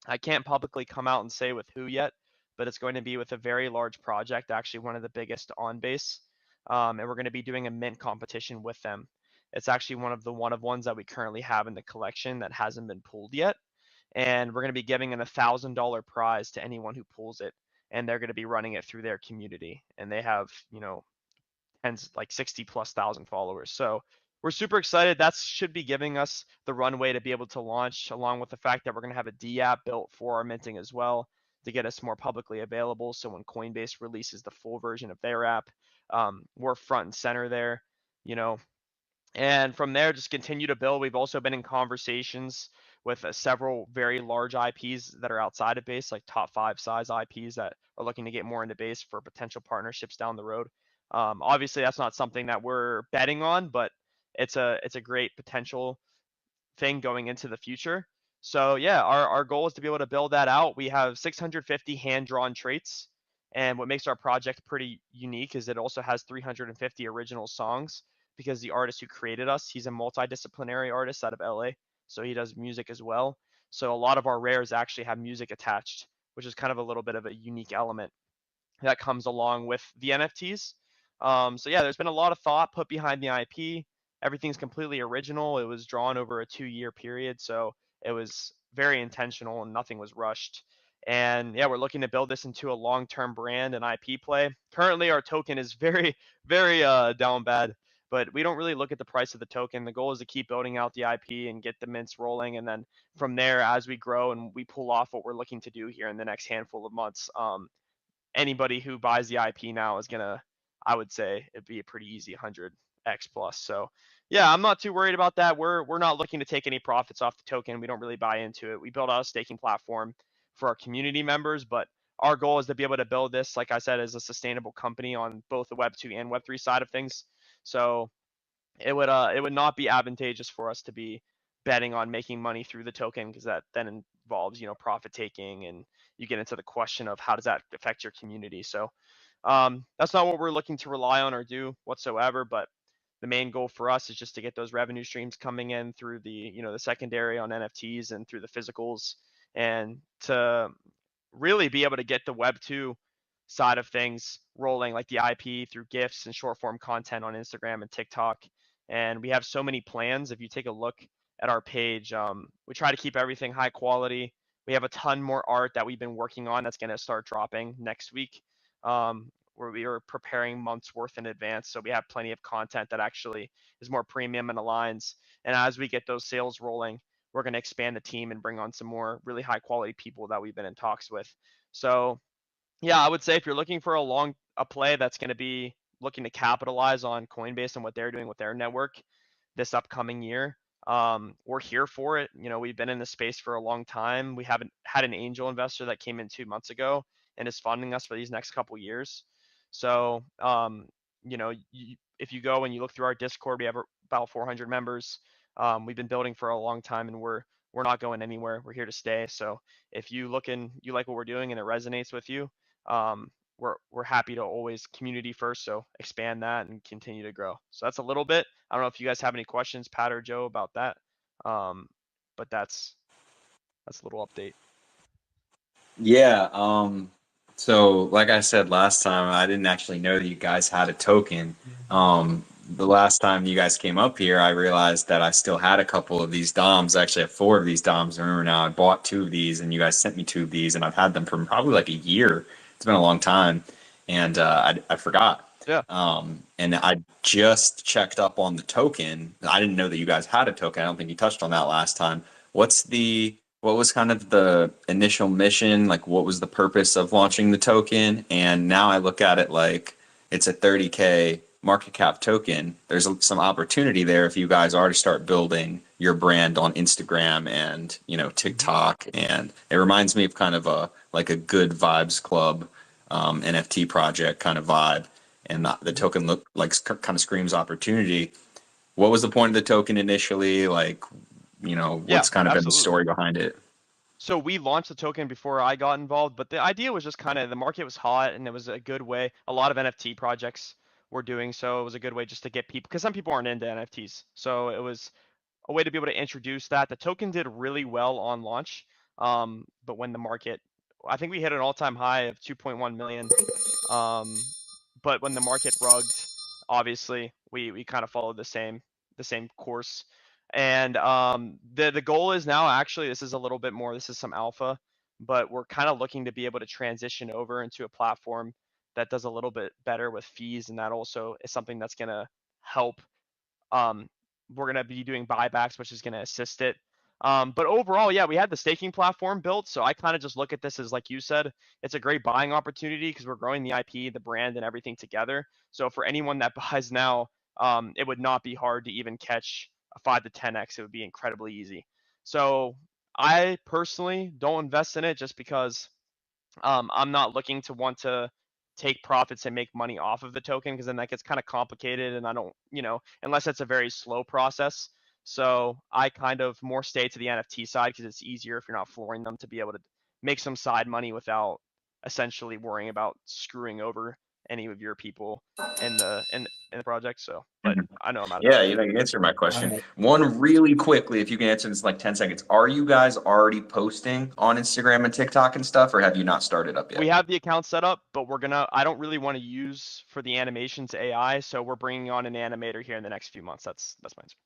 I can't publicly come out and say with who yet, but it's going to be with a very large project, actually one of the biggest on base. And we're going to be doing a mint competition with them. It's actually one of ones that we currently have in the collection that hasn't been pulled yet. And we're going to be giving an $1,000 prize to anyone who pulls it. And they're going to be running it through their community. And they have, tens, like 60,000+ followers. So we're super excited. That should be giving us the runway to be able to launch, along with the fact that we're going to have a D app built for our minting as well to get us more publicly available. So when Coinbase releases the full version of their app, we're front and center there, and from there, just continue to build. We've also been in conversations with several very large IPs that are outside of base, like top 5 size IPs that are looking to get more into base for potential partnerships down the road. Obviously, that's not something that we're betting on, but it's a great potential thing going into the future. So yeah, our goal is to be able to build that out. We have 650 hand-drawn traits And what makes our project pretty unique is it also has 350 original songs, because the artist who created us, he's a multidisciplinary artist out of LA. So he does music as well. So a lot of our rares actually have music attached, which is kind of a little bit of a unique element that comes along with the NFTs. So yeah, there's been a lot of thought put behind the IP. Everything's completely original. It was drawn over a 2-year period, so it was very intentional and nothing was rushed. And yeah, we're looking to build this into a long-term brand and IP play. Currently, our token is very, very down bad, but we don't really look at the price of the token. The goal is to keep building out the IP and get the mints rolling, and then from there, as we grow and we pull off what we're looking to do here in the next handful of months, anybody who buys the IP now is gonna, I would say, it'd be a pretty easy 100x plus. So yeah, I'm not too worried about that. We're not looking to take any profits off the token. We don't really buy into it. We built out a staking platform for our community members, but our goal is to be able to build this, like I said, as a sustainable company on both the Web2 and Web3 side of things. So it would not be advantageous for us to be betting on making money through the token, because that then involves, profit taking, and you get into the question of how does that affect your community. So that's not what we're looking to rely on or do whatsoever. But the main goal for us is just to get those revenue streams coming in through the secondary on NFTs and through the physicals, and to really be able to get the Web2 side of things rolling, like the IP through GIFs and short form content on Instagram and TikTok. And we have so many plans. If you take a look at our page, we try to keep everything high quality. We have a ton more art that we've been working on that's going to start dropping next week, where we are preparing months worth in advance. So we have plenty of content that actually is more premium and aligns. And as we get those sales rolling, we're going to expand the team and bring on some more really high quality people that we've been in talks with. So yeah, I would say if you're looking for a play that's going to be looking to capitalize on Coinbase and what they're doing with their network this upcoming year, we're here for it. We've been in the space for a long time. We haven't had an angel investor that came in 2 months ago and is funding us for these next couple years. So, if you go and you look through our Discord, we have about 400 members. We've been building for a long time, and we're not going anywhere. We're here to stay. So if you look and you like what we're doing and it resonates with you, we're happy to always community first. So expand that and continue to grow. So that's a little bit. I don't know if you guys have any questions, Pat or Joe, about that. But that's a little update. Yeah. So like I said last time, I didn't actually know that you guys had a token. The last time you guys came up here, I realized that I still had a couple of these DOMs. I actually have 4 of these DOMs. I remember now I bought 2 of these, and you guys sent me 2 of these, and I've had them for probably like a year. It's been a long time, and I forgot. Yeah. And I just checked up on the token. I didn't know that you guys had a token. I don't think you touched on that last time. What was kind of the initial mission? Like, what was the purpose of launching the token? And now I look at it like it's a 30K market cap token. There's some opportunity there if you guys are to start building your brand on Instagram and, TikTok. And it reminds me of kind of a Good Vibes Club NFT project kind of vibe. And the token look like kind of screams opportunity. What was the point of the token initially? Like, what's kind of been the story behind it? So we launched the token before I got involved, but the idea was just kind of the market was hot and it was a good way. A lot of NFT projects were doing so. It was a good way just to get people, because some people aren't into NFTs. So it was a way to be able to introduce that. The token did really well on launch. But when the market, I think we hit an all-time high of 2.1 million. But when the market rugged, obviously we kind of followed the same course. And the goal is now, actually, this is a little bit more, this is some alpha, but we're kind of looking to be able to transition over into a platform that does a little bit better with fees, and that also is something that's going to help. We're going to be doing buybacks, which is going to assist it. But overall, yeah, we had the staking platform built. So I kind of just look at this as, like you said, it's a great buying opportunity because we're growing the IP, the brand, and everything together. So for anyone that buys now, it would not be hard to even catch a 5 to 10x. It would be incredibly easy. So I personally don't invest in it just because I'm not looking to want to take profits and make money off of the token, because then that gets kind of complicated, and I don't, unless it's a very slow process. So I kind of more stay to the NFT side because it's easier if you're not flooring them to be able to make some side money without essentially worrying about screwing over any of your people in the project. So, but I know I'm out of Yeah, time. you know, you answered my question. right. One really quickly, if you can answer this in like 10 seconds. Are you guys already posting on Instagram and TikTok and stuff, or have you not started up We yet? have the account set up, but I don't really want to use for the animations AI, so we're bringing on an animator here in the next few months. That's my answer.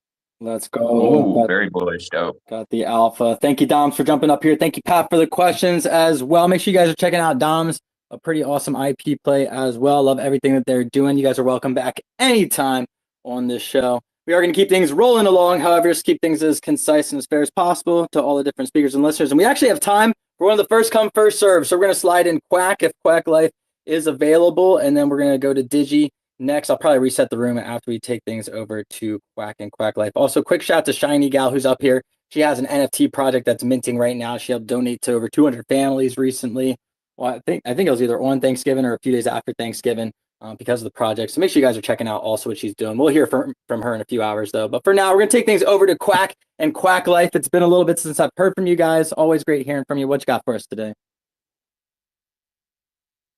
Let's go. Ooh, very bullish. Dope. Got the alpha. Thank you, Doms, for jumping up here. Thank you, Pat, for the questions as well. Make sure you guys are checking out Doms, a pretty awesome IP play as well. Love everything that they're doing. You guys are welcome back anytime on this show. We are going to keep things rolling along. However, just keep things as concise and as fair as possible to all the different speakers and listeners. And we actually have time for one of the first come, first serve. So we're going to slide in Quack if Quack Life is available. And then we're going to go to Digi next. I'll probably reset the room after we take things over to Quack and Quack Life. Also, quick shout out to Shiny Gal, who's up here. She has an NFT project that's minting right now. She helped donate to over 200 families recently. Well, I think it was either on Thanksgiving or a few days after Thanksgiving because of the project. So make sure you guys are checking out also what she's doing. We'll hear from her in a few hours, though. But for now, we're going to take things over to Quack and Quack Life. It's been a little bit since I've heard from you guys. Always great hearing from you. What you got for us today?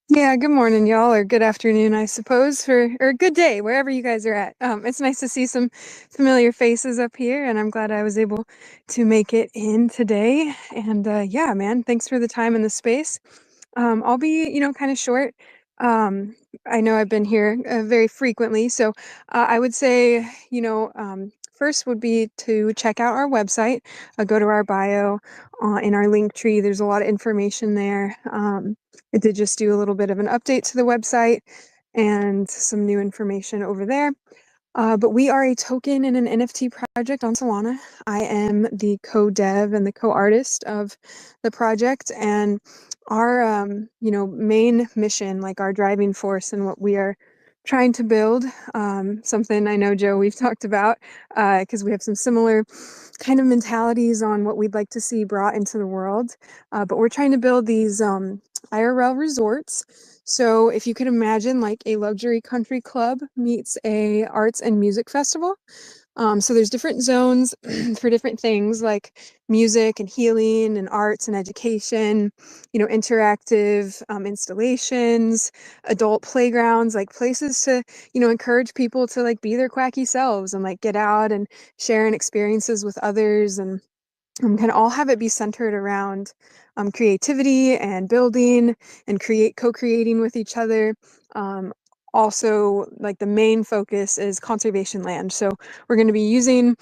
Yeah, good morning, y'all, or good afternoon, I suppose, or good day, wherever you guys are at. It's nice to see some familiar faces up here, and I'm glad I was able to make it in today. And yeah, man, thanks for the time and the space. I'll be, kind of short. I know I've been here very frequently, so I would say, first would be to check out our website. Go to our bio in our link tree. There's a lot of information there. I did just do a little bit of an update to the website and some new information over there. But we are a token and an NFT project on Solana. I am the co-dev and the co-artist of the project, and our main mission, like our driving force and what we are trying to build, something I know, Joe, we've talked about, because we have some similar kind of mentalities on what we'd like to see brought into the world. But we're trying to build these IRL resorts. So if you could imagine like a luxury country club meets a arts and music festival. So there's different zones for different things like music and healing and arts and education, interactive installations, adult playgrounds, like places to, encourage people to like be their quacky selves and like get out and share experiences with others, and kind of all have it be centered around creativity and building and co-creating with each other. Also, like the main focus is conservation land. So we're going to be using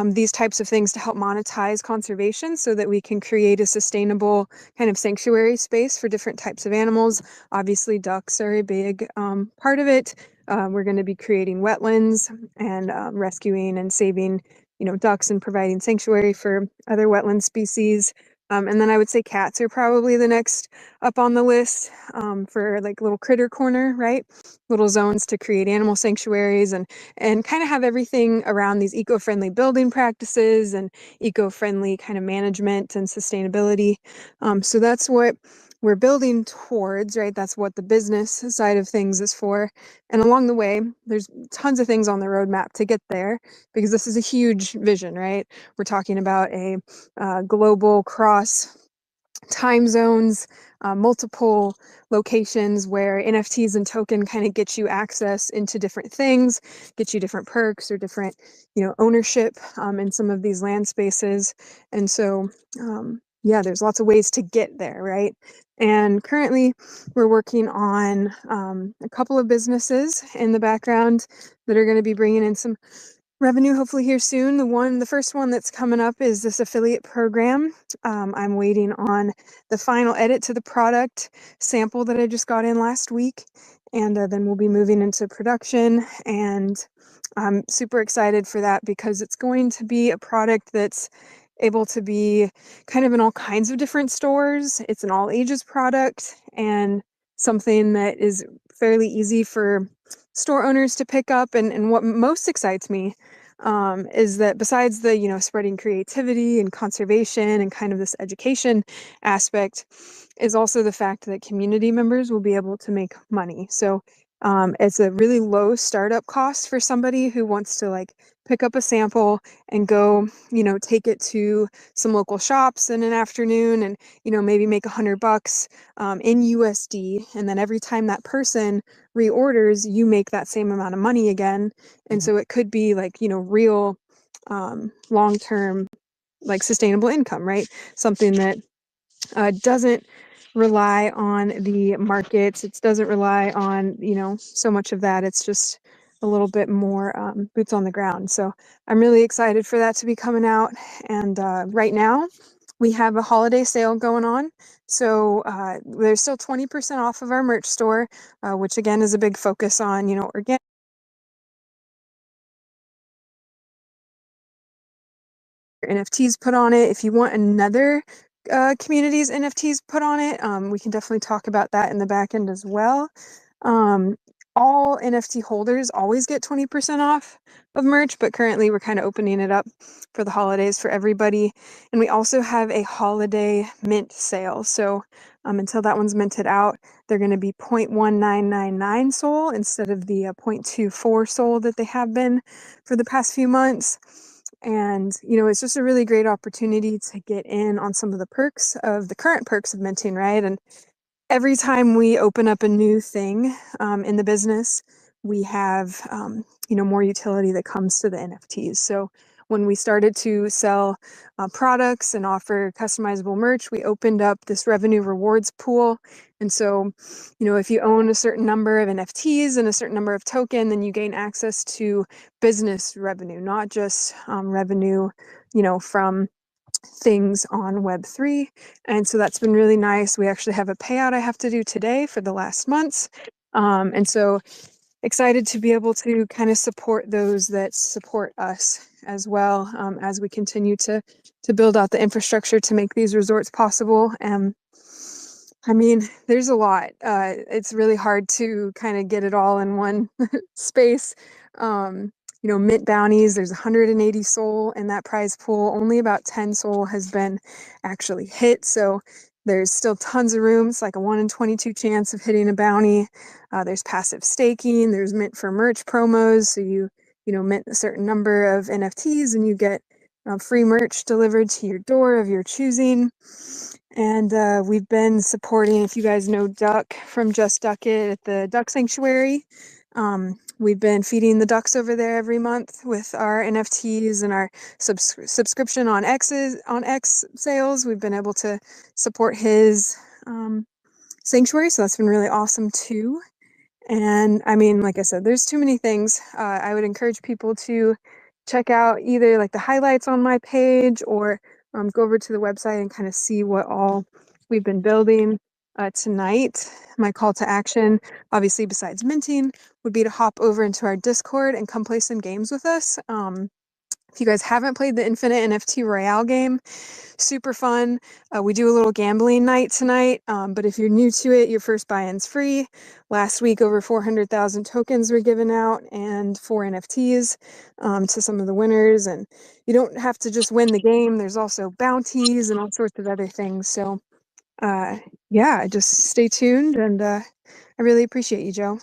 these types of things to help monetize conservation so that we can create a sustainable kind of sanctuary space for different types of animals. Obviously, ducks are a big part of it. We're going to be creating wetlands and rescuing and saving ducks and providing sanctuary for other wetland species. And then I would say cats are probably the next up on the list for like little critter corner, right? Little zones to create animal sanctuaries and kind of have everything around these eco-friendly building practices and eco-friendly kind of management and sustainability. So that's what we're building towards, right? That's what the business side of things is for. And along the way, there's tons of things on the roadmap to get there, because this is a huge vision, right? We're talking about a global cross time zones, multiple locations where NFTs and token kind of get you access into different things, get you different perks or different, ownership in some of these land spaces. And so, yeah, there's lots of ways to get there, right? And currently we're working on a couple of businesses in the background that are going to be bringing in some revenue hopefully here soon. The first one that's coming up is this affiliate program. I'm waiting on the final edit to the product sample that I just got in last week, and then we'll be moving into production. And I'm super excited for that because it's going to be a product that's able to be kind of in all kinds of different stores. It's an all ages product and something that is fairly easy for store owners to pick up. And what most excites me is that besides the, spreading creativity and conservation and kind of this education aspect, is also the fact that community members will be able to make money. So It's a really low startup cost for somebody who wants to like pick up a sample and go, take it to some local shops in an afternoon and, maybe make $100 in USD. And then every time that person reorders, you make that same amount of money again. And so it could be like, real long-term, like sustainable income, right? Something that doesn't rely on the markets. It doesn't rely on, so much of that. It's just a little bit more boots on the ground. So I'm really excited for that to be coming out. And right now we have a holiday sale going on. So there's still 20% off of our merch store, which again is a big focus on, organic NFTs put on it. If you want another community's NFTs put on it, we can definitely talk about that in the back end as well. All NFT holders always get 20% off of merch, but currently we're kind of opening it up for the holidays for everybody. And we also have a holiday mint sale. So until that one's minted out, they're going to be 0.1999 SOL instead of the 0.24 SOL that they have been for the past few months. And, it's just a really great opportunity to get in on some of the perks of the current perks of minting, right? And every time we open up a new thing in the business, we have, more utility that comes to the NFTs. So when we started to sell products and offer customizable merch, we opened up this revenue rewards pool. And so, if you own a certain number of NFTs and a certain number of token, then you gain access to business revenue, not just revenue, from things on Web3. And so that's been really nice. We actually have a payout I have to do today for the last months. And so excited to be able to kind of support those that support us as well, as we continue to build out the infrastructure to make these resorts possible. I mean, there's a lot. It's really hard to kind of get it all in one space. Mint bounties, there's 180 SOL in that prize pool. Only about 10 SOL has been actually hit. So there's still tons of room. It's like a 1 in 22 chance of hitting a bounty. There's passive staking. There's mint for merch promos. So you mint a certain number of NFTs and you get free merch delivered to your door of your choosing. And we've been supporting, if you guys know Duck from Just Duck It at the Duck Sanctuary. We've been feeding the ducks over there every month with our NFTs and our subscription on X sales. We've been able to support his sanctuary, so that's been really awesome too. And I mean, like I said, there's too many things. I would encourage people to check out either like the highlights on my page or go over to the website and kind of see what all we've been building. Tonight, my call to action, obviously besides minting, would be to hop over into our Discord and come play some games with us. If you guys haven't played the Infinite NFT Royale game, super fun. We do a little gambling night tonight, but if you're new to it, your first buy-in's free. Last week, over 400,000 tokens were given out and 4 NFTs to some of the winners. And you don't have to just win the game. There's also bounties and all sorts of other things. So yeah, just stay tuned, and I really appreciate you, Joe.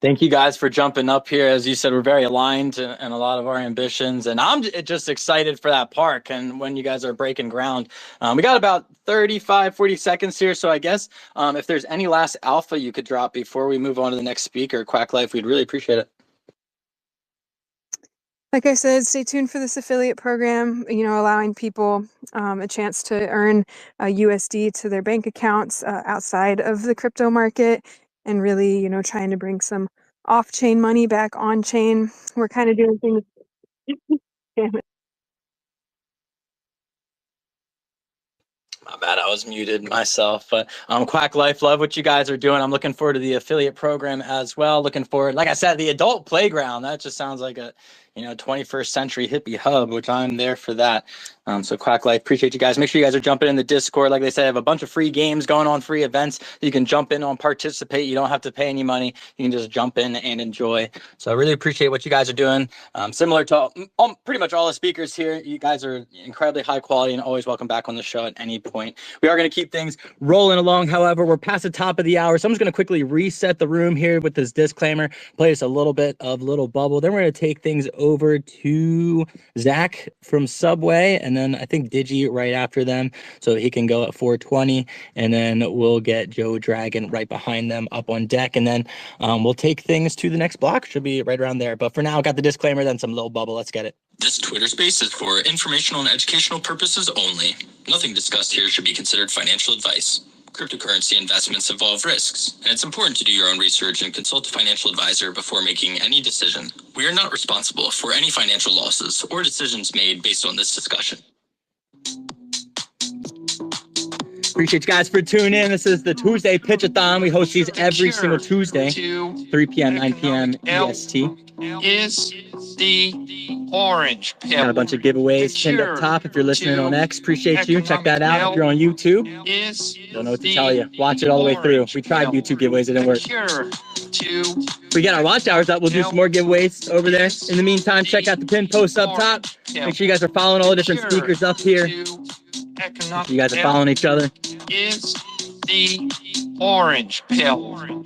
Thank you guys for jumping up here. As you said, we're very aligned in a lot of our ambitions, and I'm just excited for that park and when you guys are breaking ground. We got about 40 seconds here, so I guess if there's any last alpha you could drop before we move on to the next speaker, Quack Life, we'd really appreciate it. Like I said, stay tuned for this affiliate program, allowing people a chance to earn USD to their bank accounts outside of the crypto market, and really, trying to bring some off-chain money back on-chain. We're kind of doing things. Damn it. My bad, I was muted myself. But Quack Life, love what you guys are doing. I'm looking forward to the affiliate program as well. Looking forward, like I said, the adult playground. That just sounds like a 21st century hippie hub, which I'm there for that. So Quack Life, appreciate you guys. Make sure you guys are jumping in the Discord. Like they said, I have a bunch of free games going on, free events. You can jump in on, participate. You don't have to pay any money. You can just jump in and enjoy. So I really appreciate what you guys are doing. Similar to pretty much all the speakers here, you guys are incredibly high quality and always welcome back on the show at any point. We are going to keep things rolling along. However, we're past the top of the hour, so I'm just going to quickly reset the room here with this disclaimer, play us a little bit of Little Bubble. Then we're going to take things over to Zach from Subway, and then I think Digi right after them, so he can go at 4:20, and then we'll get Joe Dragon right behind them up on deck, and then we'll take things to the next block. Should be right around there. But for now, got the disclaimer, then some Little Bubble. Let's get it. This Twitter space is for informational and educational purposes only. Nothing discussed here should be considered financial advice. Cryptocurrency investments involve risks, and it's important to do your own research and consult a financial advisor before making any decision. We are not responsible for any financial losses or decisions made based on this discussion. Appreciate you guys for tuning in. This is the Tuesday Pitch-A-Thon. We host these every single Tuesday, 3 p.m., 9 p.m. EST. Is the orange pill. Got a bunch of giveaways pinned up top. If you're listening on X, appreciate you. Check that out. If you're on YouTube, don't know what to tell you. Watch it all the way through. We tried YouTube giveaways. It didn't work. We get our watch hours up. We'll do some more giveaways over there. In the meantime, check out the pin post up top. Make sure you guys are following all the different speakers up here. You guys are following each other. Is the orange pill.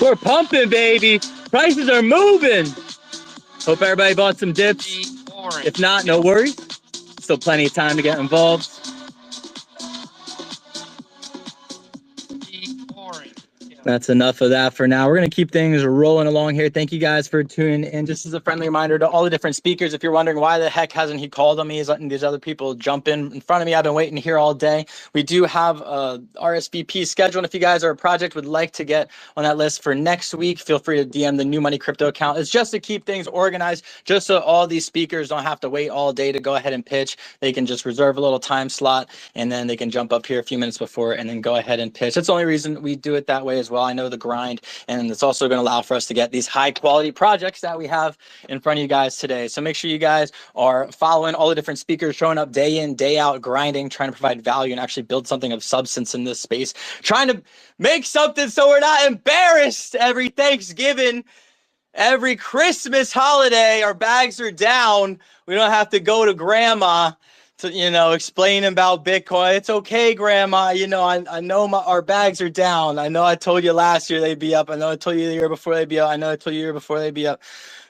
We're pumping, baby. Prices are moving. Hope everybody bought some dips. If not, no worries. Still plenty of time to get involved. That's enough of that for now. We're going to keep things rolling along here. Thank you guys for tuning in. Just as a friendly reminder to all the different speakers, if you're wondering why the heck hasn't he called on me, he's letting these other people jump in front of me. I've been waiting here all day. We do have a RSVP schedule, and if you guys are a project would like to get on that list for next week, feel free to DM the New Money Crypto account. It's just to keep things organized, just so all these speakers don't have to wait all day to go ahead and pitch. They can just reserve a little time slot, and then they can jump up here a few minutes before and then go ahead and pitch. That's the only reason we do it that way as well. I know the grind, and it's also going to allow for us to get these high quality projects that we have in front of you guys today. So make sure you guys are following all the different speakers, showing up day in, day out, grinding, trying to provide value and actually build something of substance in this space, trying to make something so we're not embarrassed every Thanksgiving, every Christmas holiday. Our bags are down. We don't have to go to grandma to, explain about Bitcoin. It's okay, grandma. I know our bags are down. I know I told you last year they'd be up. I know I told you the year before they'd be up. I know I told you the year before they'd be up.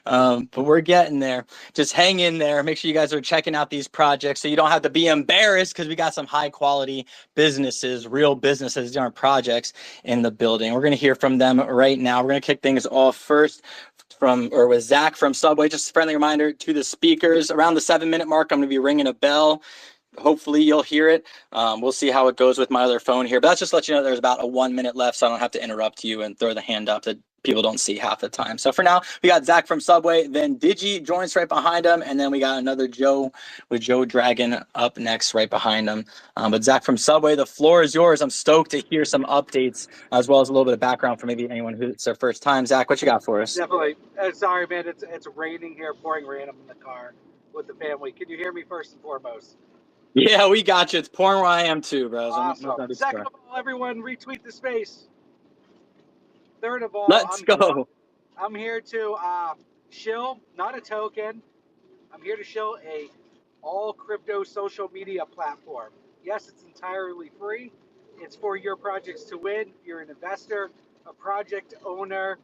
But we're getting there. Just hang in there. Make sure you guys are checking out these projects so you don't have to be embarrassed, because we got some high quality businesses, real businesses, these aren't projects in the building. We're going to hear from them right now. We're going to kick things off first with Zach from Subway. Just a friendly reminder to the speakers, around the 7-minute mark, I'm going to be ringing a bell. Hopefully you'll hear it. We'll see how it goes with my other phone here, but that's just to let you know there's about a 1 minute left, so I don't have to interrupt you and throw the hand up that people don't see half the time. So for now, we got Zach from Subway, then Digi joins right behind him, and then we got another Joe with Joe Dragon up next right behind him. But Zach from Subway, the floor is yours. I'm stoked to hear some updates as well as a little bit of background for maybe anyone who's their first time. Zach, what you got for us? Definitely. Sorry, man. It's raining here, pouring rain. I'm in the car with the family. Can you hear me first and foremost? Yeah, we got you. It's pouring where I am too, bro. Awesome. Second of all, everyone, retweet the space. Third of all, let's go. I'm here to shill, not a token. I'm here to shill a all crypto social media platform. Yes, it's entirely free. It's for your projects to win. You're an investor, a project owner.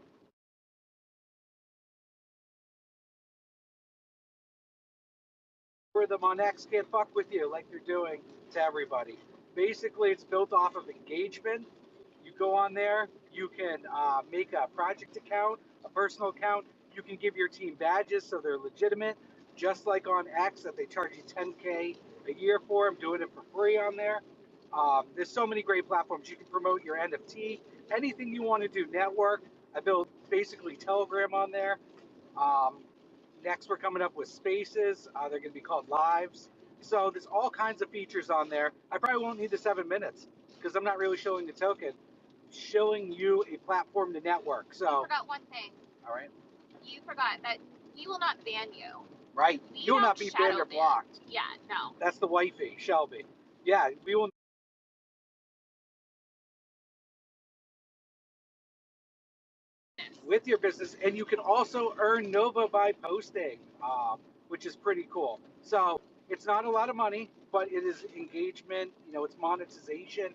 Them on X can't fuck with you like they're doing to everybody. Basically, it's built off of engagement. You go on there, you can make a project account, a personal account. You can give your team badges so they're legitimate, just like on X that they charge you $10K a year for. I'm doing it for free on there. There's so many great platforms. You can promote your NFT, anything you want to do, network. I built basically Telegram on there. Next, we're coming up with spaces. They're going to be called lives. So there's all kinds of features on there. I probably won't need the 7 minutes because I'm not really showing the token. Showing you a platform to network. So you forgot one thing. All right. You forgot that we will not ban you. Right. We You will don't not be shadow banned or ban. blocked. Yeah, no. That's the wifey, Shelby. Yeah, we will with your business, and you can also earn Nova by posting, which is pretty cool. So it's not a lot of money, but it is engagement. You know, it's monetization.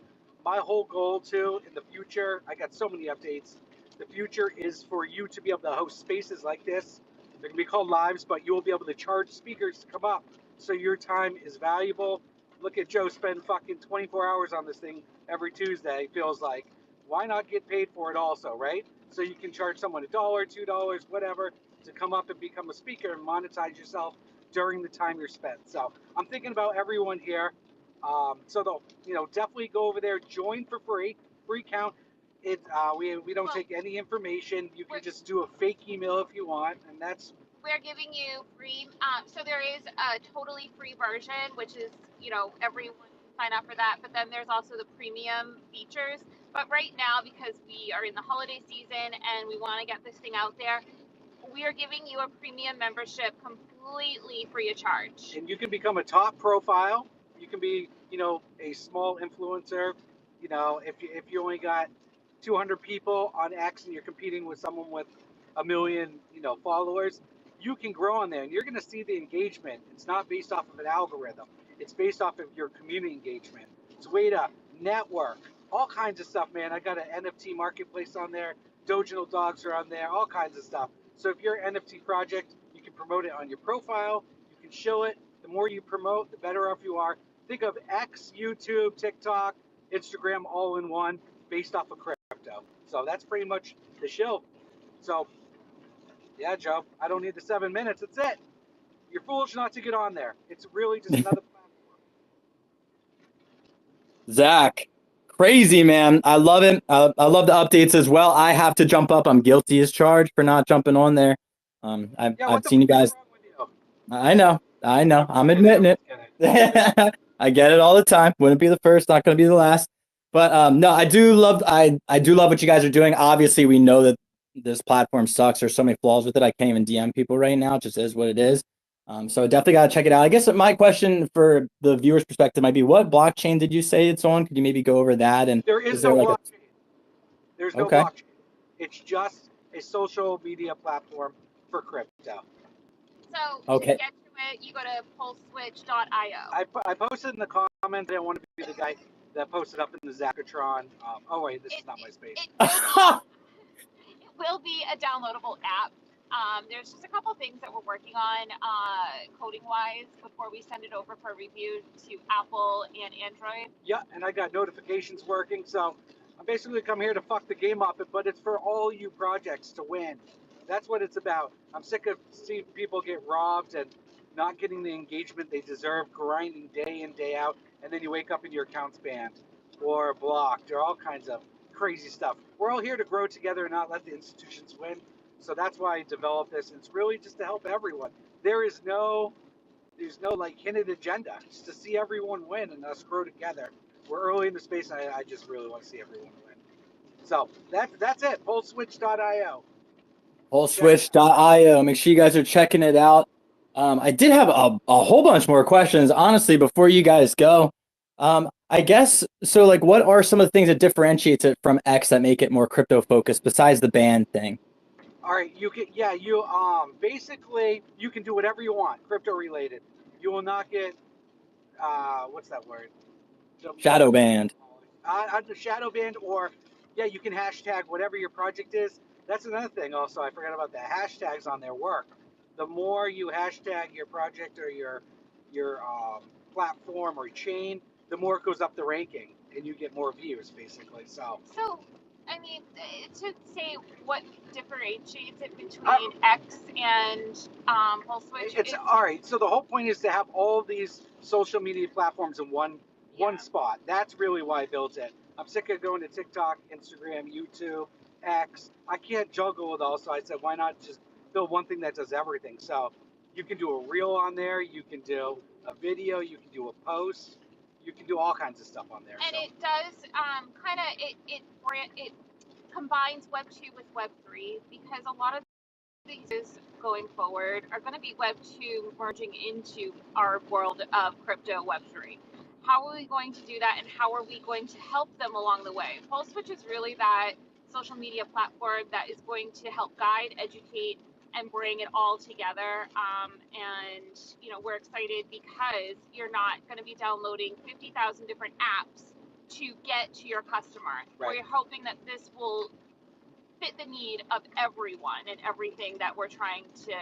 My whole goal too in the future, I got so many updates. The future is for you to be able to host spaces like this. They're gonna be called lives, but you will be able to charge speakers to come up, so your time is valuable. Look at Joe spend fucking 24 hours on this thing every Tuesday. Feels like, why not get paid for it also, right? So you can charge someone $1, $2, whatever, to come up and become a speaker and monetize yourself during the time you're spent. So I'm thinking about everyone here. So they'll, definitely go over there, join for free account. We don't take any information. You can just do a fake email if you want, and that's. We're giving you free. So there is a totally free version, which is, everyone can sign up for that. But then there's also the premium features. But right now, because we are in the holiday season and we want to get this thing out there, we are giving you a premium membership completely free of charge. And you can become a top profile. You can be, a small influencer. If you only got 200 people on X and you're competing with someone with 1 million, followers, you can grow on there, and you're going to see the engagement. It's not based off of an algorithm. It's based off of your community engagement. It's a way to network. All kinds of stuff, man. I got an NFT marketplace on there. Doginal dogs are on there. All kinds of stuff. So if you're an NFT project, you can promote it on your profile. You can show it. The more you promote, the better off you are. Think of X, YouTube, TikTok, Instagram all in one, based off of crypto. So that's pretty much the show. So, yeah, Joe, I don't need the 7 minutes. That's it. You're foolish not to get on there. It's really just another platform. Zach, crazy, man. I love it. I love the updates as well. I have to jump up. I'm guilty as charged for not jumping on there. I've seen you guys. I know. I'm admitting it. I get it all the time. Wouldn't be the first, not going to be the last. But no, I do love what you guys are doing. Obviously, we know that this platform sucks. There's so many flaws with it. I can't even DM people right now. It just is what it is. So definitely got to check it out. I guess my question for the viewer's perspective might be, what blockchain did you say it's on? Could you maybe go over that? And there is no blockchain. There's no blockchain. It's just a social media platform for crypto. So to get to it, you go to pulseswitch.io. I posted in the comments. I don't want to be the guy that posted up in the Zachatron. Oh wait, this is not my space. It will be a downloadable app. There's just a couple things that we're working on coding-wise before we send it over for review to Apple and Android. Yeah, and I got notifications working, so I'm basically come here to fuck the game up, but it's for all you projects to win. That's what it's about. I'm sick of seeing people get robbed and not getting the engagement they deserve, grinding day in, day out, and then you wake up and your account's banned or blocked or all kinds of crazy stuff. We're all here to grow together and not let the institutions win. So that's why I developed this. It's really just to help everyone. There's no like hidden agenda. It's to see everyone win and us grow together. We're early in the space, and I just really want to see everyone win. So that's it. Pulseswitch.io. Pulseswitch.io. Make sure you guys are checking it out. I did have a whole bunch more questions, honestly, before you guys go. I guess, so like, what are some of the things that differentiates it from X that make it more crypto focused besides the ban thing? All right, you basically you can do whatever you want, crypto related. You will not get what's that word? Shadow banned. The shadow banned, or you can hashtag whatever your project is. That's another thing. Also, I forgot about the hashtags on their work. The more you hashtag your project or your platform or chain, the more it goes up the ranking, and you get more views, basically. So I mean, to say what differentiates it between X and Pulseswitch. It's all right. So the whole point is to have all these social media platforms in one spot. That's really why I built it. I'm sick of going to TikTok, Instagram, YouTube, X. I can't juggle it all, so I said, why not just build one thing that does everything? So you can do a reel on there, you can do a video, you can do a post, you can do all kinds of stuff on there. And it does kind of it combines Web 2 with Web 3, because a lot of things going forward are going to be Web 2 merging into our world of crypto Web 3. How are we going to do that, and how are we going to help them along the way? Pulse Switch is really that social media platform that is going to help guide, educate, and bring it all together. And we're excited because you're not going to be downloading 50,000 different apps to get to your customer. Right. We're hoping that this will fit the need of everyone and everything that we're trying to,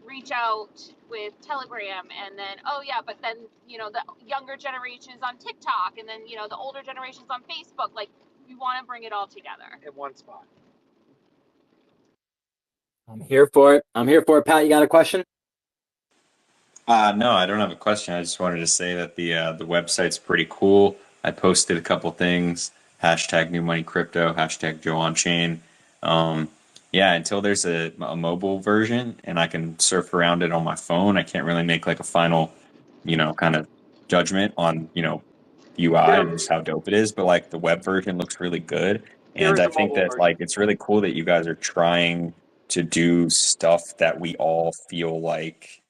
reach out with Telegram, and then, but then, the younger generation is on TikTok, and then, the older generation's on Facebook. Like, we want to bring it all together in one spot. I'm here for it. Pat, you got a question? No, I don't have a question. I just wanted to say that the website's pretty cool. I posted a couple things. Hashtag NewMoneyCrypto, hashtag Joe on Chain. Until there's a mobile version and I can surf around it on my phone, I can't really make like a final, kind of judgment on, UI and just how dope it is. But like the web version looks really good. And I think that like it's really cool that you guys are trying to do stuff that we all feel like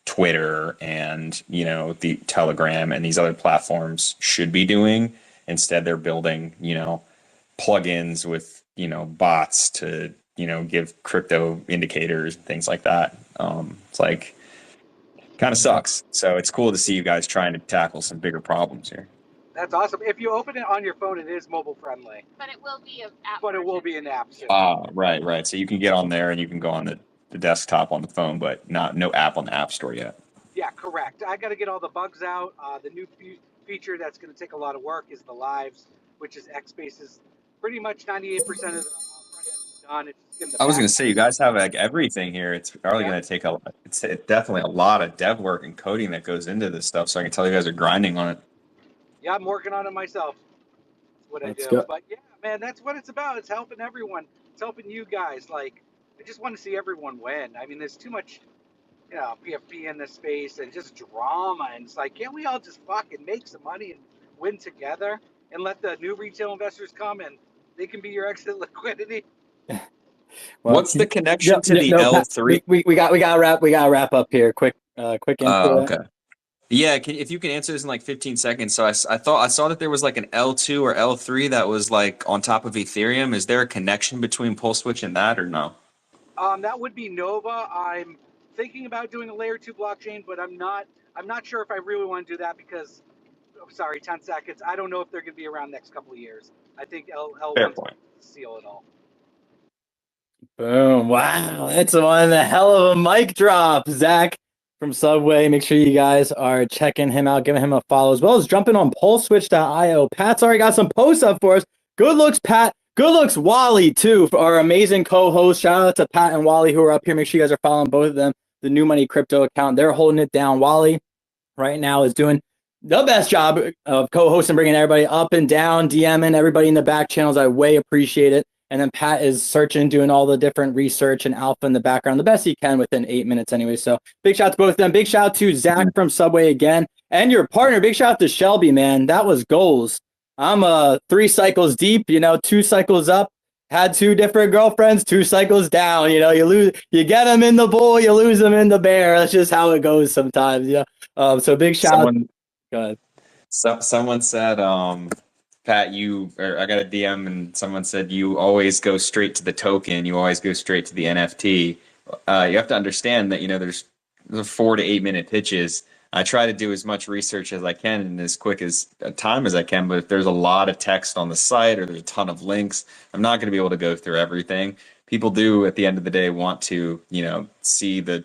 Twitter and, the Telegram and these other platforms should be doing. Instead, they're building, plugins with, bots to, give crypto indicators and things like that. It's like kind of sucks. So it's cool to see you guys trying to tackle some bigger problems here. That's awesome. If you open it on your phone, it is mobile friendly. But it will be an app. But it will be an app soon. Right. So you can get on there and you can go on the desktop on the phone, but no app on the App Store yet. Yeah, correct. I got to get all the bugs out. The new feature that's going to take a lot of work is the lives, which is Xspace's pretty much 98% of the front end is done. I was going to say, you guys have like everything here. It's probably going to take it's definitely a lot of dev work and coding that goes into this stuff. So I can tell you guys are grinding on it. Yeah, I'm working on it myself. That's what I do. Go. But yeah, man, that's what it's about. It's helping everyone. It's helping you guys. Like, I just want to see everyone win. I mean, there's too much, PFP in this space and just drama. And it's like, can't we all just fucking make some money and win together and let the new retail investors come and they can be your exit liquidity? What's the connection to the L3? We gotta wrap up here. Quick intro. Okay. Yeah, if you can answer this in like 15 seconds. So I saw that there was like an L2 or L3 that was like on top of Ethereum. Is there a connection between Pulse Switch and that or no? That would be Nova. I'm thinking about doing a layer 2 blockchain, but I'm not sure if I really want to do that because 10 seconds. I don't know if they're going to be around next couple of years. I think L1 seal it all. Boom. Wow. That's one hell of a mic drop, Zach from Subway. Make sure you guys are checking him out, giving him a follow, as well as jumping on pulseswitch.io. Pat's already got some posts up for us. Good looks, Pat. Good looks, Wally, too, for our amazing co-host. Shout out to Pat and Wally who are up here. Make sure you guys are following both of them. The New Money Crypto account. They're holding it down. Wally right now is doing the best job of co-hosting, bringing everybody up and down, DMing everybody in the back channels. I way appreciate it. And then Pat is searching, doing all the different research and alpha in the background, the best he can within 8 minutes anyway. So big shout out to both of them. Big shout out to Zach from Subway again. And your partner, big shout out to Shelby, man. That was goals. I'm 3 cycles deep, 2 cycles up. Had 2 different girlfriends, 2 cycles down. You get them in the bull, you lose them in the bear. That's just how it goes sometimes. So big shout out. Go ahead. Someone said, Pat, I got a DM and someone said you always go straight to the token. You always go straight to the NFT. You have to understand that, there's 4 to 8 minute pitches. I try to do as much research as I can in as quick as time as I can. But if there's a lot of text on the site or there's a ton of links, I'm not going to be able to go through everything. People do, at the end of the day, want to, see the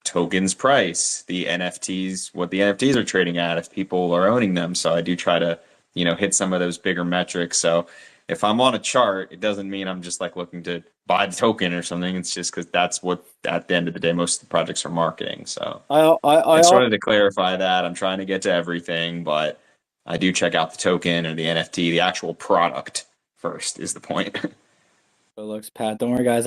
token's price, the NFTs, what the NFTs are trading at if people are owning them. So I do try to hit some of those bigger metrics. So if I'm on a chart, it doesn't mean I'm just like looking to buy the token or something. It's just because that's what, at the end of the day, most of the projects are marketing. So I just wanted to clarify that. I'm trying to get to everything, but I do check out the token or the NFT, the actual product first is the point. Good looks, Pat. Don't worry, guys.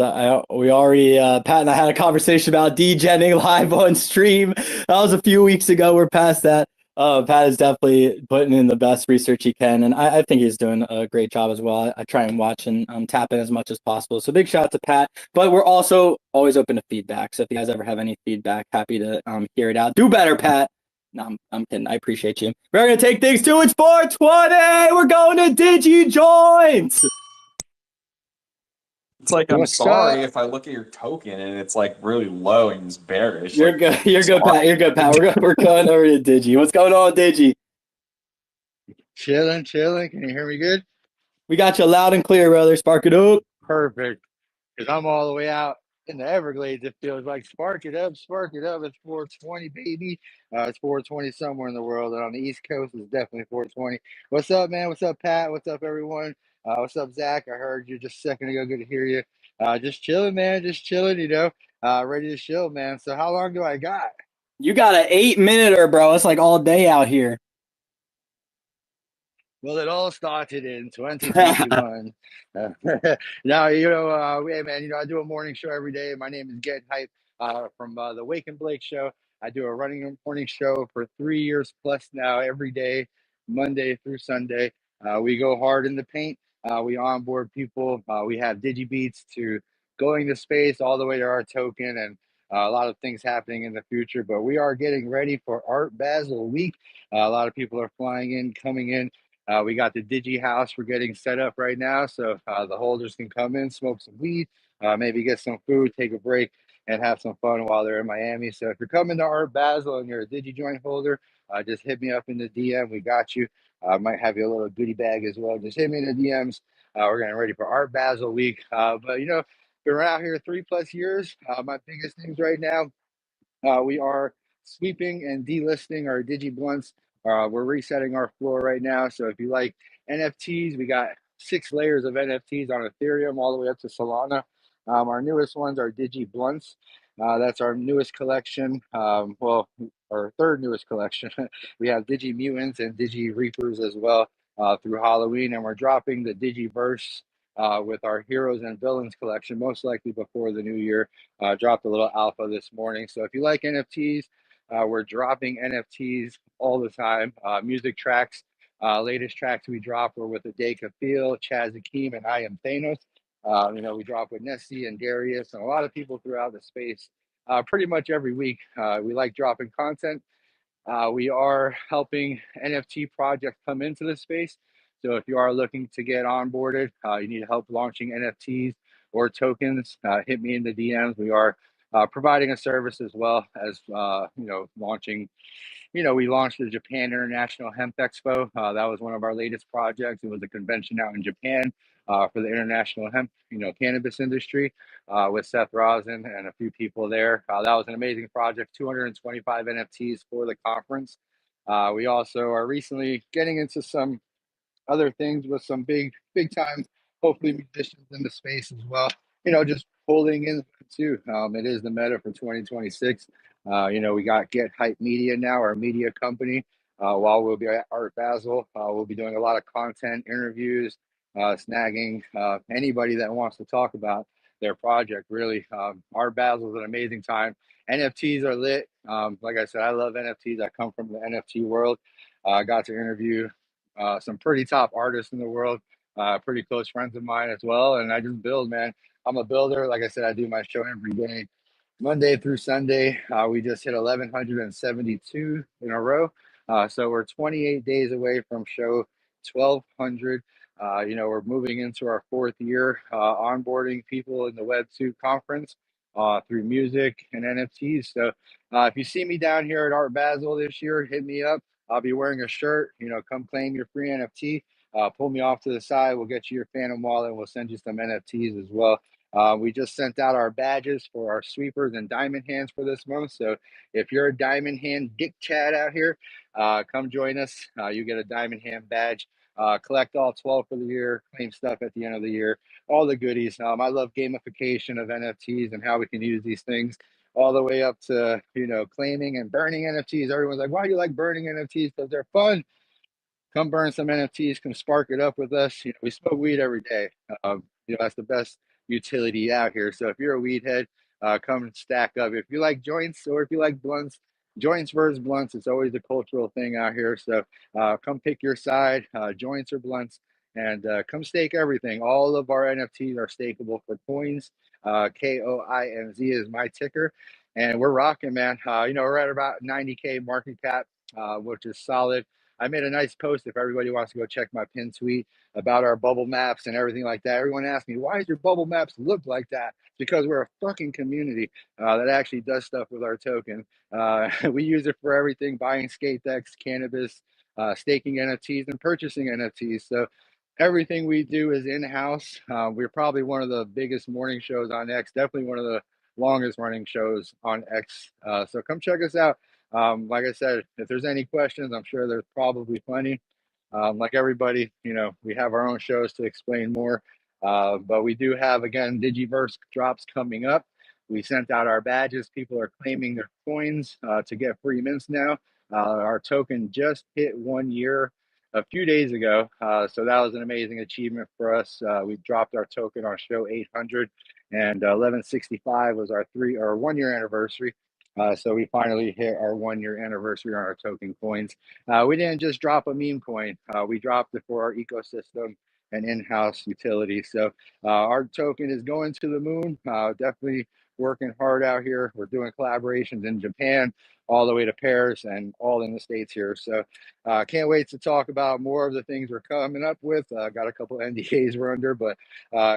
We already, Pat and I had a conversation about degenning live on stream. That was a few weeks ago. We're past that. Pat is definitely putting in the best research he can, and I think he's doing a great job as well. I try and watch and tap in as much as possible. So big shout out to Pat. But we're also always open to feedback. So if you guys ever have any feedback, happy to hear it out. Do better, Pat. No, I'm kidding. I appreciate you. We're gonna take things to it's 420. We're going to Digi Joints. It's like, I'm What's sorry up? if I look at your token and it's like really low and it's bearish. You're Like, good. You're good, sorry. Pat. You're good, Pat. We're going over to Digi. What's going on, Digi? Chilling, chilling. Can you hear me good? We got you loud and clear, brother. Spark it up. Perfect. Because I'm all the way out in the Everglades. It feels like spark it up, spark it up. It's 420, baby. It's 420 somewhere in the world. And on the East Coast, it's definitely 420. What's up, man? What's up, Pat? What's up, everyone? What's up, Zach? I heard you just a second ago. Good to hear you. Just chilling, man. Just chilling, ready to chill, man. So how long do I got? You got an 8-minute, bro. It's like all day out here. Well, it all started in 2021. Now, hey, man, I do a morning show every day. My name is Get Hype from the Wake and Blake show. I do a running morning show for 3 years plus now, every day, Monday through Sunday. We go hard in the paint. We onboard people. We have DigiBeats to going to space all the way to our token and a lot of things happening in the future. But we are getting ready for Art Basel Week. A lot of people are flying in, coming in. We got the Digi House we're getting set up right now, so the holders can come in, smoke some weed, maybe get some food, take a break, and have some fun while they're in Miami. So if you're coming to Art Basel and you're a Digi Joint holder, just hit me up in the DM. We got you. Might have you a little goodie bag as well. Just hit me in the DMs. We're getting ready for Art Basel Week. But been out here 3+ years. My biggest things right now. We are sweeping and delisting our Digi Blunts. We're resetting our floor right now. So if you like NFTs, we got 6 layers of NFTs on Ethereum all the way up to Solana. Our newest ones are Digi Blunts. That's our newest collection. Our third newest collection. We have Digi Mutants and Digi Reapers as well through Halloween. And we're dropping the Digiverse with our Heroes and Villains collection, most likely before the new year. Dropped a little alpha this morning. So if you like NFTs, we're dropping NFTs all the time. Music tracks, latest tracks we drop were with Adeka Feel, Chaz Akeem, and I Am Thanos. We drop with Nessie and Darius and a lot of people throughout the space pretty much every week. We like dropping content. We are helping NFT projects come into the space. So if you are looking to get onboarded, you need help launching NFTs or tokens, hit me in the DMs. We are providing a service as well as, launching. We launched the Japan International Hemp Expo. That was one of our latest projects. It was a convention out in Japan for the international hemp, cannabis industry with Seth Rosen and a few people there. That was an amazing project, 225 NFTs for the conference. We also are recently getting into some other things with some big time, hopefully musicians in the space as well. Just holding in too. It is the meta for 2026. We got Get Hype Media now, our media company. While we'll be at Art Basel, we'll be doing a lot of content, interviews, snagging anybody that wants to talk about their project. Really, Art Basel is an amazing time. NFTs are lit. Like I said, I love NFTs. I come from the NFT world. I got to interview some pretty top artists in the world, pretty close friends of mine as well. And I just build, man. I'm a builder. Like I said, I do my show every day, Monday through Sunday. We just hit 1,172 in a row. So we're 28 days away from show 1,200. We're moving into our 4th year onboarding people in the Web2 conference through music and NFTs. So if you see me down here at Art Basel this year, hit me up. I'll be wearing a shirt. Come claim your free NFT. Pull me off to the side. We'll get you your Phantom wallet. We'll send you some NFTs as well. We just sent out our badges for our sweepers and diamond hands for this month. So if you're a diamond hand dick Chad out here, come join us. You get a diamond hand badge. Collect all 12 for the year. Claim stuff at the end of the year. All the goodies. I love gamification of NFTs and how we can use these things all the way up to, claiming and burning NFTs. Everyone's like, why do you like burning NFTs? Because they're fun. Come burn some NFTs, come spark it up with us. We smoke weed every day. That's the best utility out here. So if you're a weed head, come and stack up. If you like joints or if you like blunts, joints versus blunts. It's always a cultural thing out here. So come pick your side, joints or blunts, and come stake everything. All of our NFTs are stakeable for coins. KOINZ is my ticker, and we're rocking, man. We're at about 90K market cap, which is solid. I made a nice post if everybody wants to go check my pin tweet about our bubble maps and everything like that. Everyone asks me, why does your bubble maps look like that? Because we're a fucking community that actually does stuff with our token. We use it for everything: buying skate decks, cannabis, staking NFTs, and purchasing NFTs. So everything we do is in-house. We're probably one of the biggest morning shows on X, definitely one of the longest running shows on X. So come check us out. Like I said, if there's any questions, I'm sure there's probably plenty. Like everybody, we have our own shows to explain more. But we do have, again, Digiverse drops coming up. We sent out our badges. People are claiming their coins to get free mints now. Our token just hit 1 year a few days ago. So that was an amazing achievement for us. We dropped our token on show 800, and 1165 was our 1 year anniversary. So we finally hit our 1 year anniversary on our token coins. We didn't just drop a meme coin. We dropped it for our ecosystem and in-house utility. So our token is going to the moon. Definitely working hard out here. We're doing collaborations in Japan, all the way to Paris, and all in the States here. So can't wait to talk about more of the things we're coming up with. Got a couple NDAs we're under, but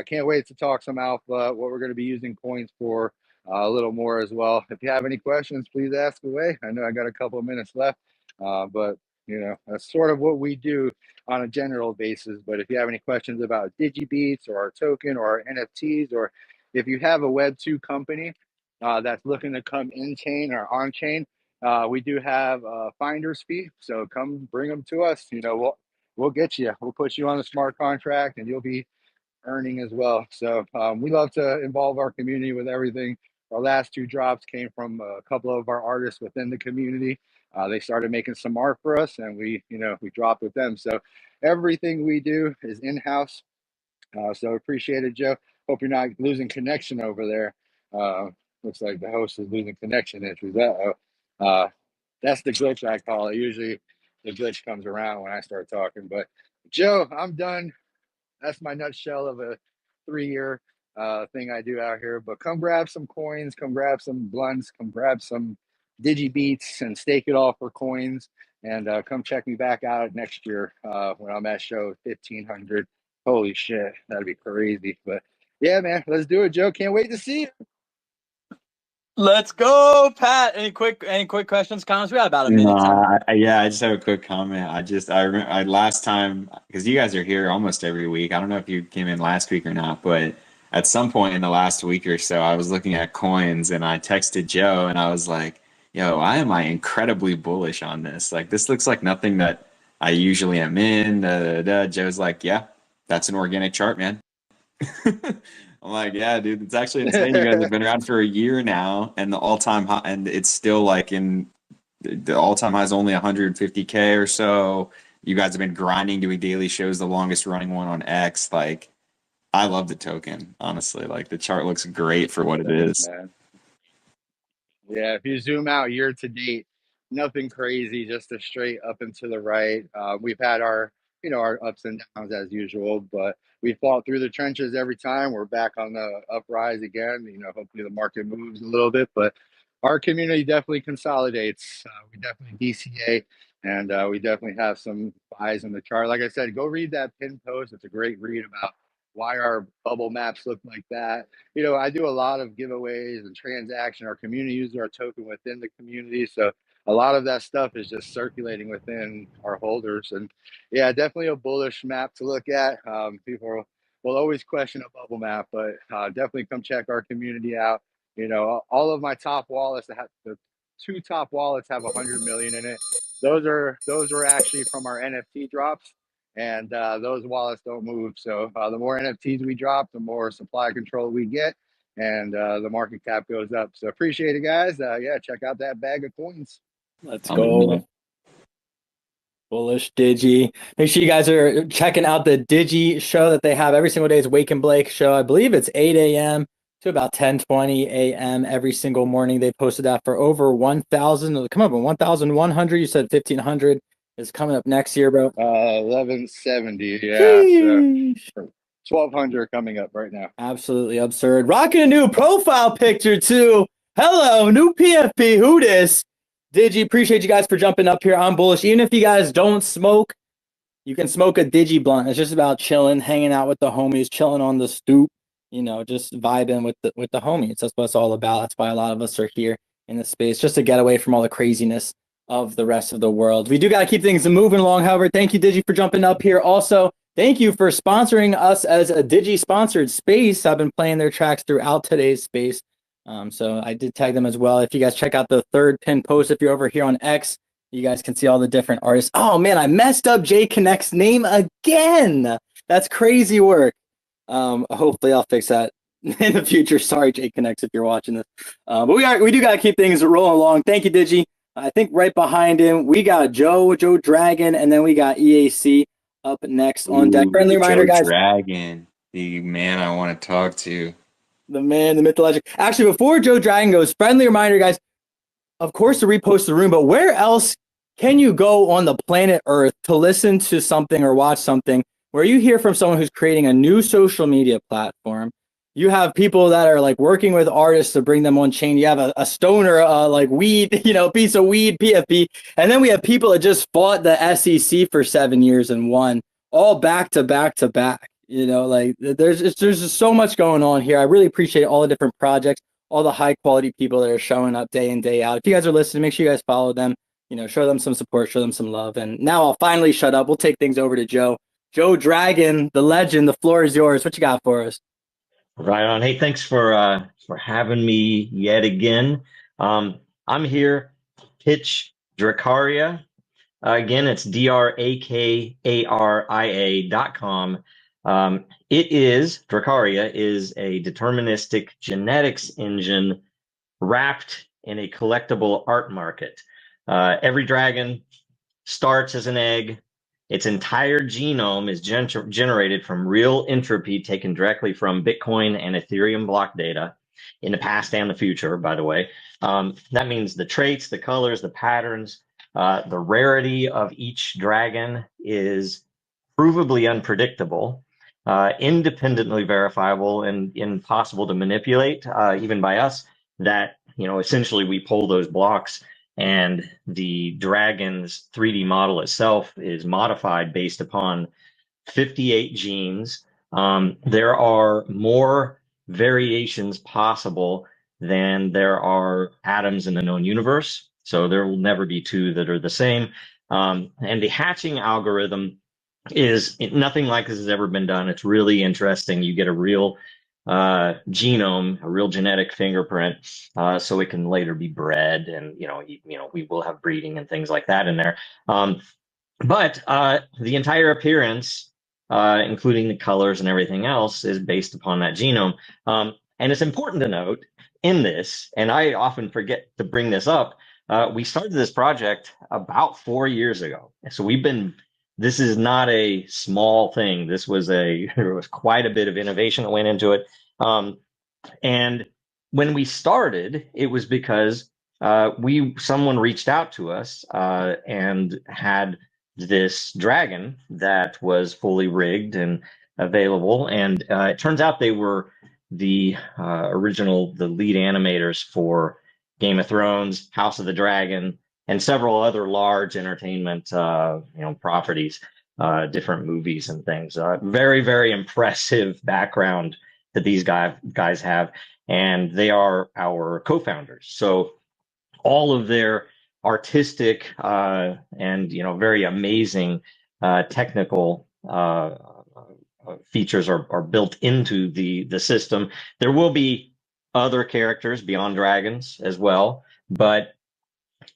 can't wait to talk some alpha, what we're going to be using coins for, a little more as well. If you have any questions, please ask away. I know I got a couple of minutes left, but that's sort of what we do on a general basis. But if you have any questions about DigiBeats or our token or our NFTs, or if you have a Web 2 company that's looking to come in chain or on chain, we do have a finder's fee. So come bring them to us. We'll get you. We'll put you on a smart contract, and you'll be earning as well. So we love to involve our community with everything. Our last 2 drops came from a couple of our artists within the community. They started making some art for us, and we dropped with them. So everything we do is in-house. So appreciate it, Joe. Hope you're not losing connection over there. Looks like the host is losing connection issues. That's the glitch, I call it. Usually the glitch comes around when I start talking. But Joe, I'm done. That's my nutshell of a 3-year thing I do out here. But come grab some coins, come grab some blunts, come grab some DigiBeats, and stake it all for coins. And come check me back out next year when I'm at show 1500. Holy shit, that'd be crazy. But yeah, man, let's do it, Joe. Can't wait to see you. Let's go, Pat. Any quick questions, comments? We got about a minute. I just have a quick comment. I remember last time, because you guys are here almost every week. I don't know if you came in last week or not, but at some point in the last week or so, I was looking at coins and I texted Joe and I was like, yo, why am I incredibly bullish on this? Like, this looks like nothing that I usually am in. Joe's like, yeah, that's an organic chart, man. I'm like, yeah, dude, it's actually insane. You guys have been around for a year now, and the all-time high, and it's still like in the all-time high is only 150K or so. You guys have been grinding, doing daily shows, the longest running one on X. Like, I love the token, honestly. Like, the chart looks great for what it is. Man. Yeah, if you zoom out year to date, nothing crazy, just a straight up and to the right. We've had our ups and downs as usual, but we fought through the trenches every time. We're back on the uprise again. Hopefully the market moves a little bit, but our community definitely consolidates. We definitely DCA, and we definitely have some buys in the chart. Like I said, go read that pin post. It's a great read about why our bubble maps look like that. I do a lot of giveaways and transaction. Our community uses our token within the community. So a lot of that stuff is just circulating within our holders. And yeah, definitely a bullish map to look at. People will always question a bubble map, but definitely come check our community out. All of my top wallets, the 2 top wallets have 100 million in it. Those were actually from our NFT drops. And those wallets don't move. So the more NFTs we drop, the more supply control we get, and the market cap goes up. So appreciate it, guys. Yeah, check out that bag of coins. Let's go. Bullish Digi. Make sure you guys are checking out the Digi show that they have every single day. It's Wake and Blake show. I believe it's 8 a.m. to about 10:20 a.m. every single morning. They posted that for over 1,000. Come up with 1,100. You said 1,500 is coming up next year, bro. 1170. Yeah. Sheesh. So 1,200 coming up right now. Absolutely absurd. Rocking a new profile picture too. Hello, new PFP. Who this? Digi, appreciate you guys for jumping up here. I'm bullish. Even if you guys don't smoke, you can smoke a Digi blunt. It's just about chilling, hanging out with the homies, chilling on the stoop, you know, just vibing with the homies. That's what it's all about. That's why a lot of us are here in this space, just to get away from all the craziness of the rest of the world. We do got to keep things moving along. However, thank you, Digi, for jumping up here. Also, thank you for sponsoring us as a Digi-sponsored space. I've been playing their tracks throughout today's space. So I did tag them as well. If you guys check out the third pin post, if you're over here on X, you guys can see all the different artists. Oh man, I messed up Jay Connect's name again. That's crazy work. Hopefully I'll fix that in the future. Sorry, Jay Connects, if you're watching this. But we do got to keep things rolling along. Thank you, Digi. I think right behind him, we got Joe Dragon, and then we got EAC up next on deck. Friendly reminder, guys. Dragon, the man I want to talk to. The man, the myth, the legend. Actually, before Joe Dragon goes, friendly reminder, guys, of course, to repost the room, but where else can you go on the planet Earth to listen to something or watch something where you hear from someone who's creating a new social media platform? You have people that are like working with artists to bring them on chain. You have a stoner, like weed, you know, piece of weed, PFP. And then we have people that just fought the SEC for 7 years and won, all back to back to back. You know, like there's just so much going on here. I really appreciate all the different projects, all the high quality people that are showing up day in, day out. If you guys are listening, make sure you guys follow them, you know, show them some support, show them some love. And now I'll finally shut up. We'll take things over to Joe. Joe Dragon, the legend, the floor is yours. What you got for us? Right on. Hey, thanks for having me yet again. I'm here, Pitch Dracaria. Again, it's DRAKARIA.com. Dracaria is a deterministic genetics engine wrapped in a collectible art market. Every dragon starts as an egg. Its entire genome is generated from real entropy taken directly from Bitcoin and Ethereum block data in the past and the future, by the way. That means the traits, the colors, the patterns, the rarity of each dragon is provably unpredictable, independently verifiable, and impossible to manipulate, even by us. That, you know, essentially we pull those blocks and the dragon's 3D model itself is modified based upon 58 genes. There are more variations possible than there are atoms in the known universe. So there will never be two that are the same. And the hatching algorithm is nothing like this has ever been done. It's really interesting. You get a real genome, a real genetic fingerprint, so it can later be bred, and we will have breeding and things like that in there. But the entire appearance, including the colors and everything else, is based upon that genome. And it's important to note in this, and I often forget to bring this up, we started this project about 4 years ago. So this is not a small thing. There was quite a bit of innovation that went into it. And when we started, it was because someone reached out to us and had this dragon that was fully rigged and available. And it turns out they were the lead animators for Game of Thrones, House of the Dragon, and several other large entertainment properties, different movies and things. Very, very impressive background that these guys have, and they are our co-founders. So all of their artistic and very amazing technical features are built into the system. There will be other characters beyond dragons as well, but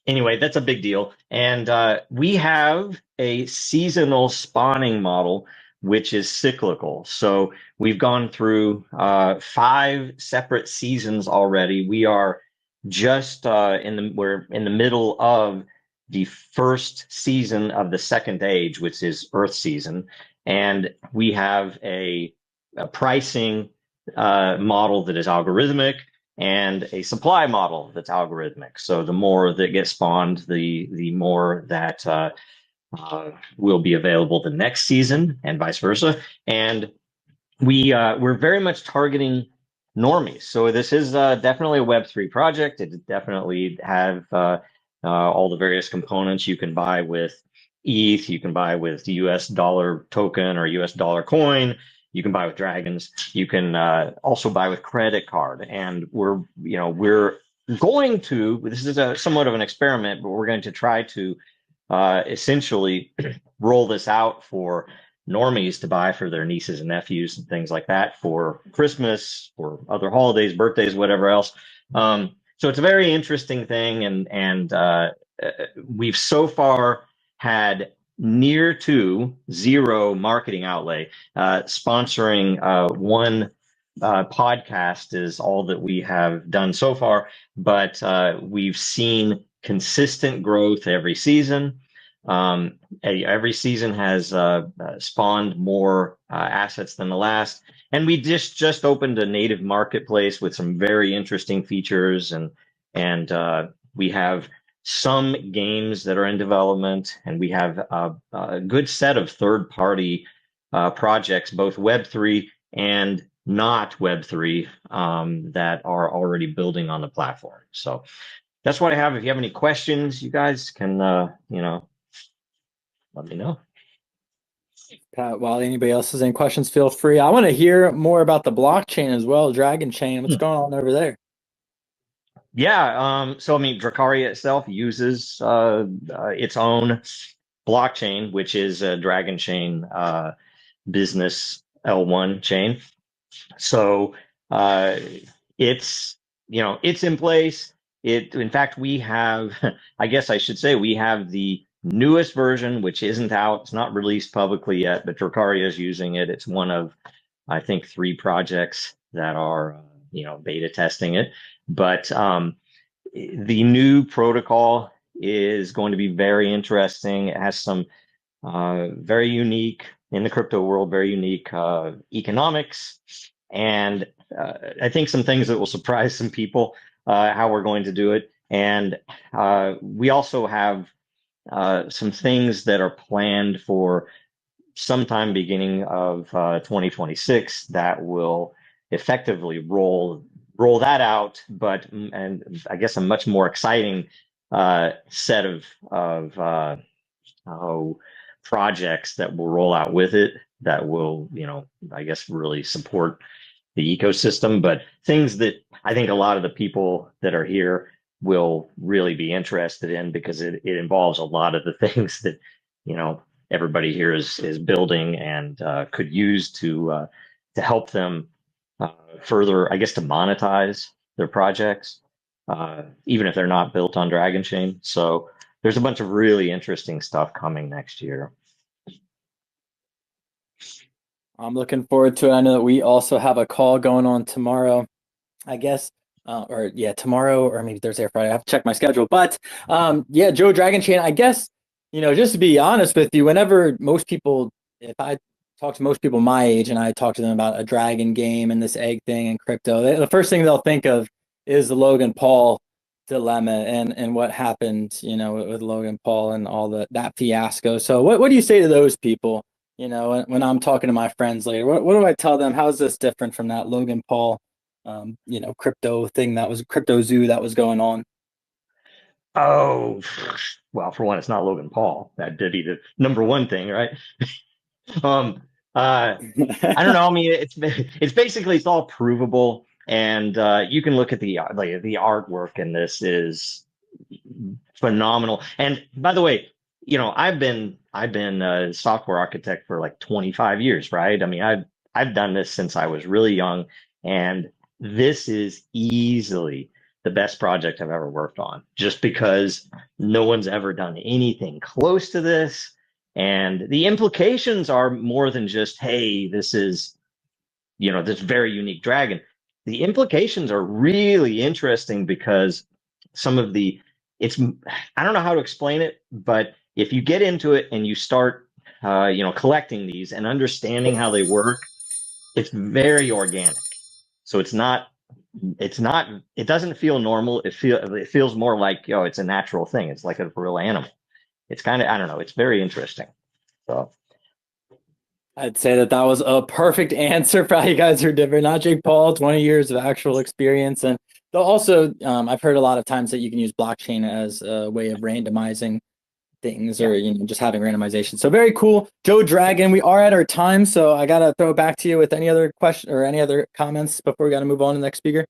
anyway, that's a big deal. And we have a seasonal spawning model, which is cyclical. So we've gone through 5 separate seasons already. We are just we're in the middle of the first season of the second age, which is Earth season. And we have a pricing model that is algorithmic and a supply model that's algorithmic. So the more that gets spawned, the more that will be available the next season, and vice versa. And we're very much targeting normies. So this is definitely a Web3 project. It definitely have all the various components you can buy with ETH, you can buy with the US dollar token or US dollar coin, you can buy with dragons, you can also buy with credit card. And we're going to, this is somewhat of an experiment, but we're going to try to essentially roll this out for normies to buy for their nieces and nephews and things like that for Christmas or other holidays, birthdays, whatever else. So it's a very interesting thing, and we've so far had near to zero marketing outlay. Sponsoring one podcast is all that we have done so far, but we've seen consistent growth every season. Every season has spawned more assets than the last, and we just opened a native marketplace with some very interesting features, and we have some games that are in development, and we have a good set of third-party projects, both Web3 and not Web3, that are already building on the platform. So that's what I have. If you have any questions, you guys can let me know. Pat, while anybody else has any questions, feel free. I want to hear more about the blockchain as well, Dragon Chain. What's going on over there? Yeah, so I mean, Dracaria itself uses its own blockchain, which is a Dragon Chain business L1 chain. So it's in place. In fact, we have, I guess I should say, we have the newest version, which isn't out. It's not released publicly yet, but Dracaria is using it. It's one of, I think, 3 projects that are, beta testing it. But the new protocol is going to be very interesting. It has some very unique, in the crypto world, very unique economics. And I think some things that will surprise some people, how we're going to do it. And we also have some things that are planned for sometime beginning of 2026 that will effectively roll that out, and I guess a much more exciting set of projects that will roll out with it that will, I guess, really support the ecosystem, but things that I think a lot of the people that are here will really be interested in, because it involves a lot of the things that everybody here is building and could use to help them further, I guess, to monetize their projects, even if they're not built on Dragon Chain. So there's a bunch of really interesting stuff coming next year. I'm looking forward to it. I know that we also have a call going on tomorrow, I guess, tomorrow or maybe Thursday or Friday. I have to check my schedule. But yeah, Joe, Dragon Chain, I guess, just to be honest with you, whenever most people, if I talk to most people my age and I talk to them about a dragon game and this egg thing and crypto, the first thing they'll think of is the Logan Paul dilemma and what happened, with Logan Paul and all that fiasco. So what do you say to those people? When I'm talking to my friends later, what do I tell them? How is this different from that Logan Paul, crypto thing that was crypto zoo that was going on? Oh, well, for one, it's not Logan Paul. That did be the number one thing, right? I don't know. I mean, it's basically, it's all provable, and you can look at the artwork, and this is phenomenal. And by the way, I've been a software architect for like 25 years, right? I mean, I've done this since I was really young, and this is easily the best project I've ever worked on, just because no one's ever done anything close to this. And the implications are more than just, hey, this is, this very unique dragon. The implications are really interesting because some of I don't know how to explain it, but if you get into it and you start, collecting these and understanding how they work, it's very organic. So it doesn't feel normal. It feels more like, it's a natural thing. It's like a real animal. It's kind of, I don't know, it's very interesting. So I'd say that was a perfect answer for how you guys are different. Not Jake Paul, 20 years of actual experience. And also, I've heard a lot of times that you can use blockchain as a way of randomizing things, or just having randomization. So very cool. Joe Dragon, we are at our time, so I gotta throw it back to you with any other question or any other comments before we gotta move on to the next speaker.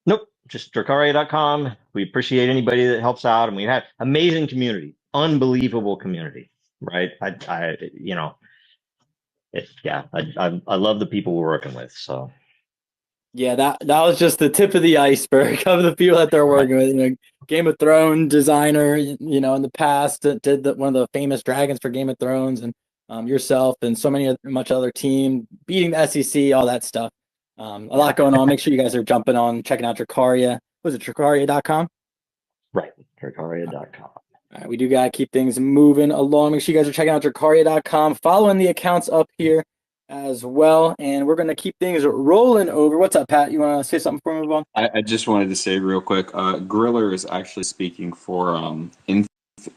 Nope, just Dracaria.com. We appreciate anybody that helps out, and we have amazing community, unbelievable community, right? I love the people we're working with. So yeah, that was just the tip of the iceberg of the people that they're working with. Game of Thrones designer, in the past did one of the famous dragons for Game of Thrones, and yourself and so much other team beating the SEC, all that stuff. A lot going on. Make sure you guys are jumping on, checking out Dracaria. Was it Dracaria.com? Right, Dracaria.com. All right, we do got to keep things moving along. Make sure you guys are checking out Dracaria.com, following the accounts up here as well. And we're going to keep things rolling over. What's up, Pat? You want to say something before we move on? I just wanted to say real quick, Griller is actually speaking for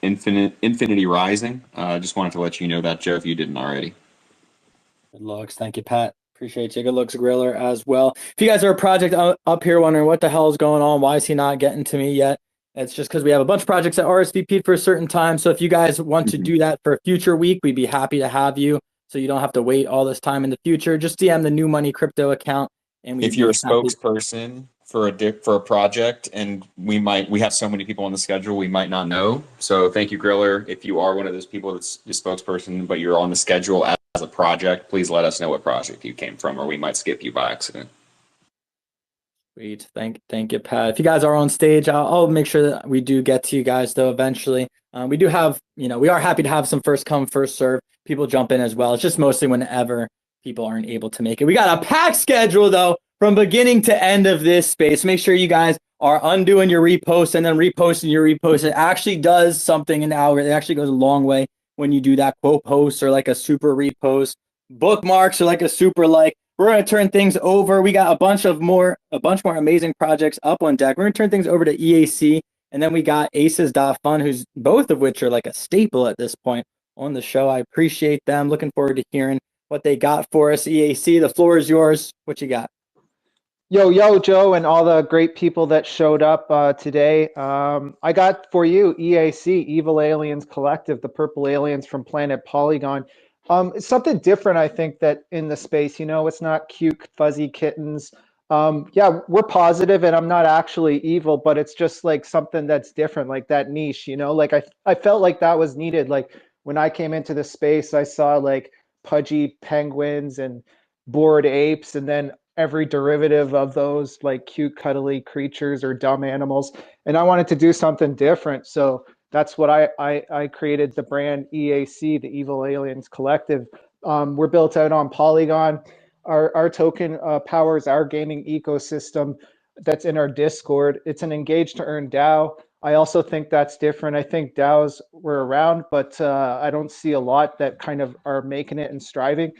Infinity Rising. Just wanted to let you know that, Joe, if you didn't already. Good looks. Thank you, Pat. Appreciate you. Good looks, Griller, as well. If you guys are a project up here wondering what the hell is going on, why is he not getting to me yet? It's just because we have a bunch of projects that RSVP'd for a certain time. So if you guys want to do that for a future week, we'd be happy to have you. So you don't have to wait all this time in the future. Just DM the New Money Crypto account. And if you're a spokesperson for a project, and we have so many people on the schedule, we might not know. So thank you, Griller. If you are one of those people that's a spokesperson, but you're on the schedule as a project, please let us know what project you came from, or we might skip you by accident. Sweet. Thank you, Pat. If you guys are on stage, I'll make sure that we do get to you guys, though, eventually. We do have, we are happy to have some first come, first serve. People jump in as well. It's just mostly whenever people aren't able to make it. We got a packed schedule, though, from beginning to end of this space. Make sure you guys are undoing your repost and then reposting your repost. It actually does something in the algorithm. It actually goes a long way when you do that quote post or like a super repost. Bookmarks or like a super like. We're going to turn things over. We got a bunch more amazing projects up on deck. We're going to turn things over to EAC. And then we got Aces.Fun, who's both of which are like a staple at this point on the show. I appreciate them. Looking forward to hearing what they got for us. EAC, the floor is yours. What you got? Yo, Joe, and all the great people that showed up today. I got for you EAC, Evil Aliens Collective, the purple aliens from Planet Polygon. It's something different, I think, that in the space, it's not cute, fuzzy kittens. Yeah, we're positive, and I'm not actually evil, but it's just like something that's different, like that niche, like I felt like that was needed. Like when I came into the space, I saw like pudgy penguins and bored apes, and then every derivative of those like cute, cuddly creatures or dumb animals. And I wanted to do something different. So that's what I created the brand EAC, the Evil Aliens Collective. We're built out on Polygon. Our token powers our gaming ecosystem that's in our Discord. It's an engage to earn DAO. I also think that's different. I think DAOs were around, but I don't see a lot that kind of are making it and striving.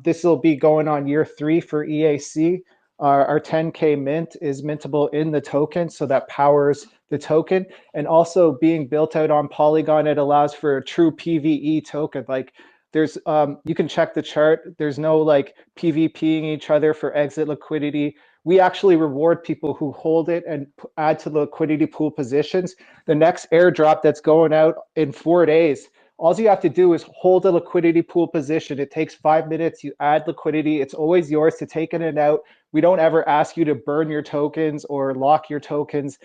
This will be going on year 3 for EAC. Our 10K mint is mintable in the token, so that powers the token. And also being built out on Polygon, it allows for a true PvE token. Like there's, you can check the chart. There's no like PvPing each other for exit liquidity. We actually reward people who hold it and add to the liquidity pool positions. The next airdrop that's going out in 4 days, all you have to do is hold a liquidity pool position. It takes 5 minutes. You add liquidity. It's always yours to take in and out. We don't ever ask you to burn your tokens or lock your tokens.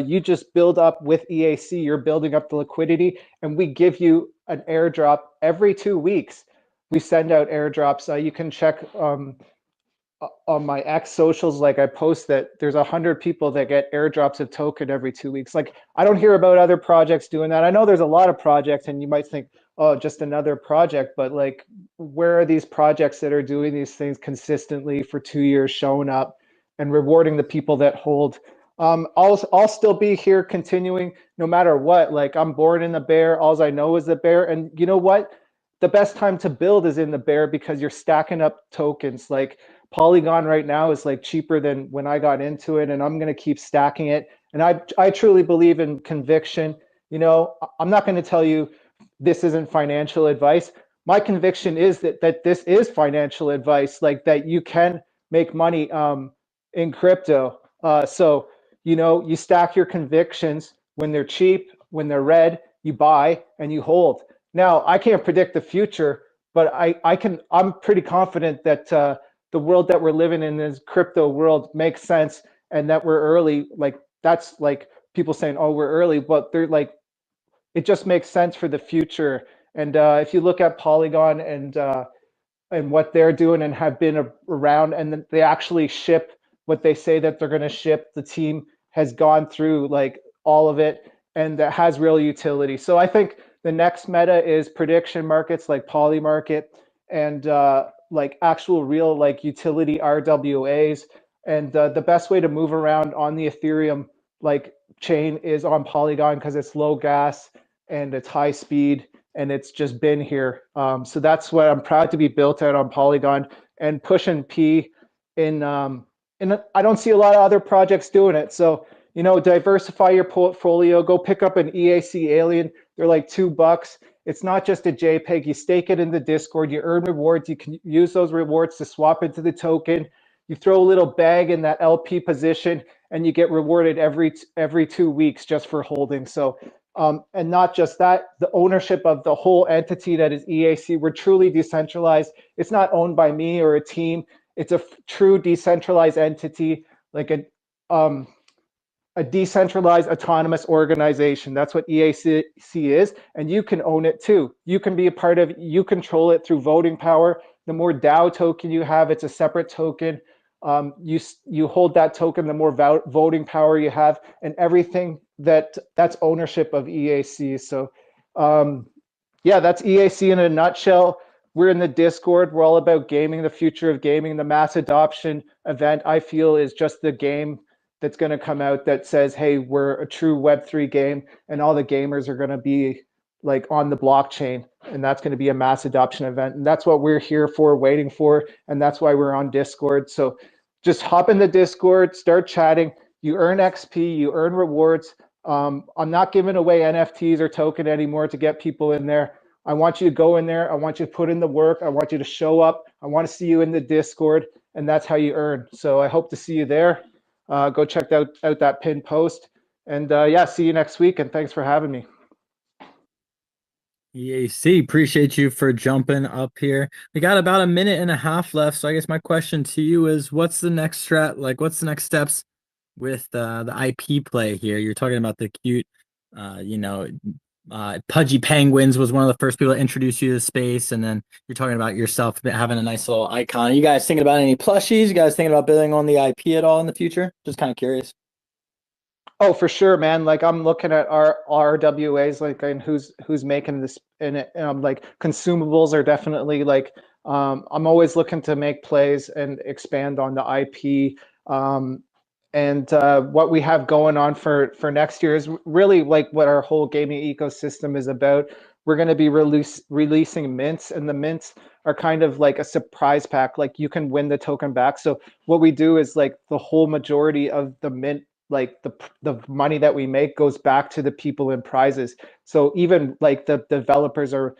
You just build up with EAC. You're building up the liquidity, and we give you an airdrop every 2 weeks. We send out airdrops. You can check on my X socials, like I post that there's 100 people that get airdrops of token every 2 weeks. Like I don't hear about other projects doing that. I know there's a lot of projects, and you might think, oh, just another project, but like, where are these projects that are doing these things consistently for 2 years, showing up and rewarding the people that hold? I'll still be here continuing no matter what. Like I'm born in the bear. All I know is the bear. And you know what? the best time to build is in the bear because you're stacking up tokens. Like Polygon right now is like cheaper than when I got into it, and I'm going to keep stacking it. And I truly believe in conviction. You know, I'm not going to tell you this isn't financial advice. My conviction is that this is financial advice, like that you can make money in crypto. So, you know, you stack your convictions. When they're cheap, when they're red, you buy and you hold. Now, I can't predict the future, but I'm pretty confident that the world that we're living in, this crypto world, makes sense, and that we're early. Like that's like people saying, "Oh, we're early," but they're like, it just makes sense for the future. And if you look at Polygon and what they're doing and have been around, and they actually ship what they say that they're going to ship, the team has gone through like all of it, and that has real utility. So I think the next meta is prediction markets like Poly Market, and like actual real like utility RWAs. And the best way to move around on the Ethereum like chain is on Polygon because it's low gas and it's high speed, and it's just been here. So that's what I'm proud to be built out on Polygon, and pushing P in. And I don't see a lot of other projects doing it. So, you know, diversify your portfolio. Go pick up an EAC Alien. They're like $2. It's not just a JPEG. You stake it in the Discord. You earn rewards. You can use those rewards to swap into the token. You throw a little bag in that LP position, and you get rewarded every 2 weeks just for holding. So, and not just that, the ownership of the whole entity that is EAC. We're truly decentralized. It's not owned by me or a team. It's a true decentralized entity, like a decentralized autonomous organization. That's what EAC is, and you can own it too. You can be a part of it. You control it through voting power. The more DAO token you have, it's a separate token. You hold that token, the more voting power you have, and everything that's ownership of EAC. So yeah, that's EAC in a nutshell. We're in the Discord. We're all about gaming, the future of gaming. The mass adoption event, I feel, is just the game that's going to come out that says, hey, we're a true Web3 game, and all the gamers are going to be like on the blockchain, and that's going to be a mass adoption event. And that's what we're here for, waiting for, and that's why we're on Discord. So just hop in the Discord, start chatting. You earn XP, you earn rewards. I'm not giving away NFTs or token anymore to get people in there. I want you to go in there. I want you to put in the work. I want you to show up. I want to see you in the Discord, and that's how you earn. So I hope to see you there. Go check out that pinned post. And yeah, see you next week, and thanks for having me. EAC, appreciate you for jumping up here. We got about a minute and a half left. So I guess my question to you is, what's the next strat? Like, what's the next steps with the IP play here? You're talking about the cute, you know, Pudgy Penguins was one of the first people to introduce you to the space, and then you're talking about yourself having a nice little icon. Are you guys thinking about any plushies? You guys thinking about building on the IP at all in the future? Just kind of curious. Oh, for sure, man. Like I'm looking at our RWAs, like, and who's making this, and like consumables are definitely like, I'm always looking to make plays and expand on the IP. And what we have going on for next year is really like what our whole gaming ecosystem is about. We're going to be releasing mints, and the mints are kind of like a surprise pack. Like you can win the token back. So what we do is like the whole majority of the mint, like the money that we make, goes back to the people in prizes. So even like the developers are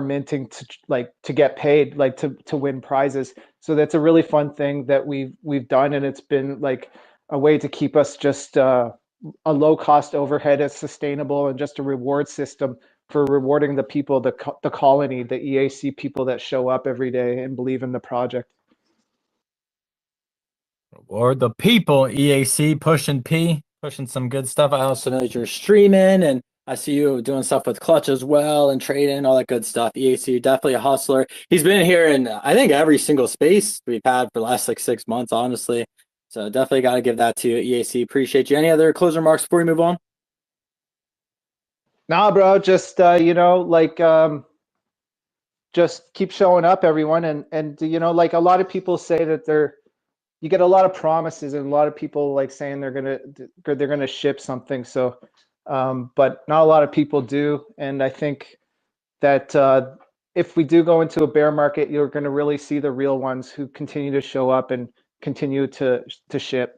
minting to get paid, like to win prizes. So that's a really fun thing that we've done, and it's been like a way to keep us just a low cost overhead as sustainable, and just a reward system for rewarding the people, the colony, the EAC people that show up every day and believe in the project. Reward the people, EAC, pushing some good stuff. I also know that you're streaming, and I see you doing stuff with Clutch as well, and trading, all that good stuff. EAC, definitely a hustler. He's been here in, I think, every single space we've had for the last like 6 months, honestly. So definitely got to give that to you, EAC. Appreciate you. Any other closing remarks before we move on? Nah, bro, just you know, like just keep showing up, everyone, and you know, like a lot of people say that you get a lot of promises, and a lot of people like saying they're gonna ship something. So, but not a lot of people do, and I think that if we do go into a bear market, you're going to really see the real ones who continue to show up and continue to ship.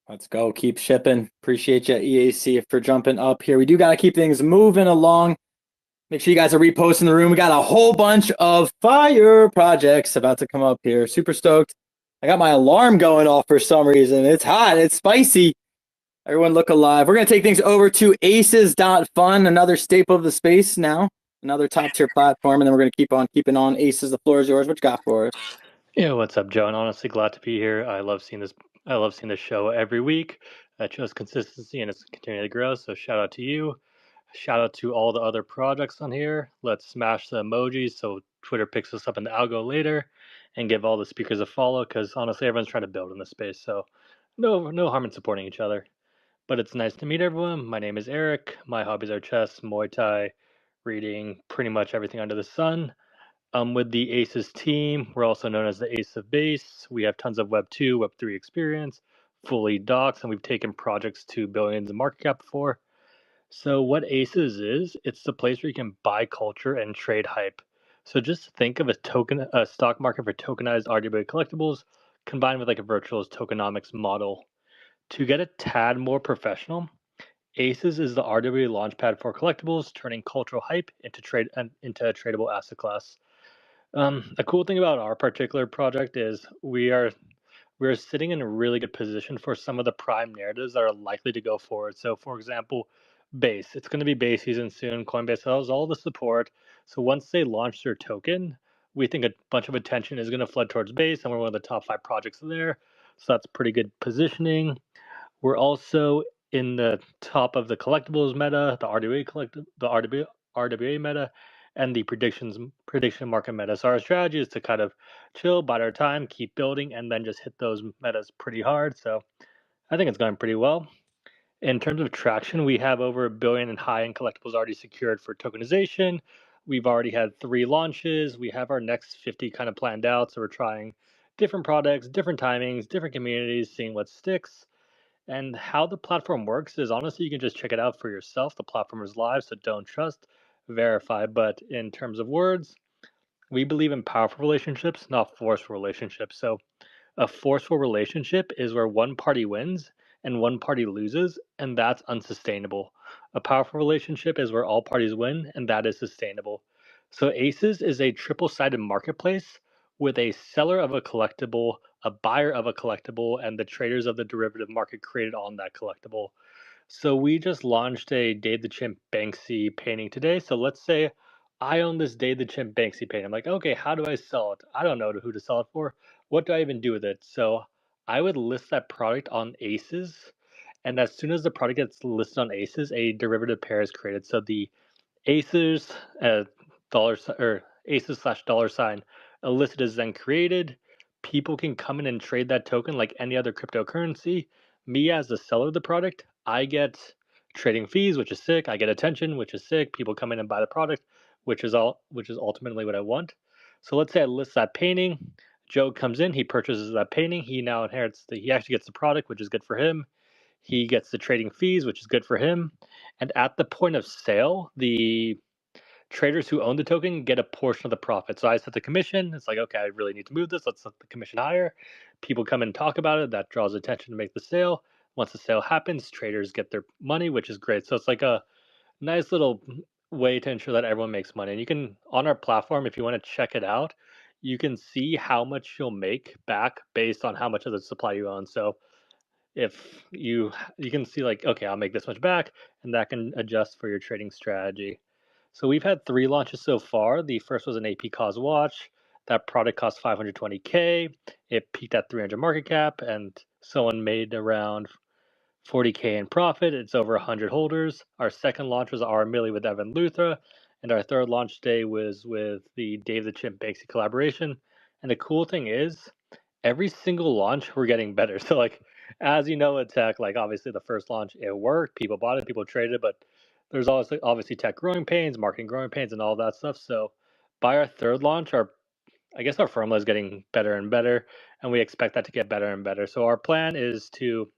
Let's go. Keep shipping. Appreciate you, EAC, for jumping up here. We do got to keep things moving along. Make sure you guys are reposting the room. We got a whole bunch of fire projects about to come up here. Super stoked. I got my alarm going off for some reason. It's hot. It's spicy. Everyone look alive. We're going to take things over to aces.fun, another staple of the space now. Another top tier platform. And then we're going to keep on keeping on. Aces, the floor is yours. What you got for us? Yeah, what's up, Joe? And honestly, glad to be here. I love seeing this. I love seeing this show every week. That shows consistency and it's continuing to grow. So shout out to you. Shout out to all the other projects on here. Let's smash the emojis so Twitter picks us up in the algo later, and give all the speakers a follow. Because honestly, everyone's trying to build in this space. So no harm in supporting each other. But it's nice to meet everyone. My name is Eric. My hobbies are chess, Muay Thai, reading, pretty much everything under the sun. With the ACES team, we're also known as the Ace of Base. We have tons of Web 2, Web 3 experience, fully docs, and we've taken projects to billions in market cap before. So what ACES is, it's the place where you can buy culture and trade hype. So just think of a stock market for tokenized RWA collectibles combined with like a virtual tokenomics model. To get a tad more professional, ACES is the RWA launchpad for collectibles, turning cultural hype into a tradable asset class. A cool thing about our particular project is we're sitting in a really good position for some of the prime narratives that are likely to go forward. So, for example, Base. It's going to be Base season soon. Coinbase has all the support. So once they launch their token, we think a bunch of attention is going to flood towards Base, and we're one of the top 5 projects there. So that's pretty good positioning. We're also in the top of the collectibles meta, the RWA meta, and the prediction market meta. So our strategy is to kind of chill, bide our time, keep building, and then just hit those metas pretty hard. So I think it's going pretty well. In terms of traction, we have over $1 billion in high-end collectibles already secured for tokenization. We've already had 3 launches. We have our next 50 kind of planned out. So we're trying different products, different timings, different communities, seeing what sticks. And how the platform works is honestly, you can just check it out for yourself. The platform is live, so don't trust, verify. But in terms of words, we believe in powerful relationships, not forceful relationships. So a forceful relationship is where one party wins and one party loses, and that's unsustainable. A powerful relationship is where all parties win, and that is sustainable. So ACES is a triple-sided marketplace with a seller of a collectible, a buyer of a collectible, and the traders of the derivative market created on that collectible. So we just launched a Dave the Chimp Banksy painting today. So let's say I own this Dave the Chimp Banksy painting. I'm like, okay, how do I sell it? I don't know who to sell it for. What do I even do with it? So I would list that product on ACES. And as soon as the product gets listed on ACES, a derivative pair is created. So the ACES ACES/$ a list is then created. People can come in and trade that token like any other cryptocurrency. Me as the seller of the product, I get trading fees, which is sick. I get attention, which is sick. People come in and buy the product, which is ultimately what I want. So let's say I list that painting. Joe comes in, he purchases that painting. He now he actually gets the product, which is good for him. He gets the trading fees, which is good for him. And at the point of sale, the traders who own the token get a portion of the profit. So I set the commission. It's like, okay, I really need to move this. Let's set the commission higher. People come in and talk about it. That draws attention to make the sale. Once the sale happens, traders get their money, which is great. So it's like a nice little way to ensure that everyone makes money. And you can, on our platform, if you want to check it out, you can see how much you'll make back based on how much of the supply you own. So if you can see like, okay, I'll make this much back, and that can adjust for your trading strategy. So we've had 3 launches so far. The first was an AP Cause watch. That product cost $520K. It peaked at 300 market cap, and someone made around 40K in profit. It's over 100 holders. Our second launch was our Millie with Evan Luthra, and our third launch day was with the Dave the Chimp Banksy collaboration. And the cool thing is, every single launch we're getting better. So like, as you know, at tech, like obviously the first launch it worked, people bought it, people traded it, but there's also obviously tech growing pains, marketing growing pains, and all that stuff. So by our third launch, our formula is getting better and better, and we expect that to get better and better. So our plan is to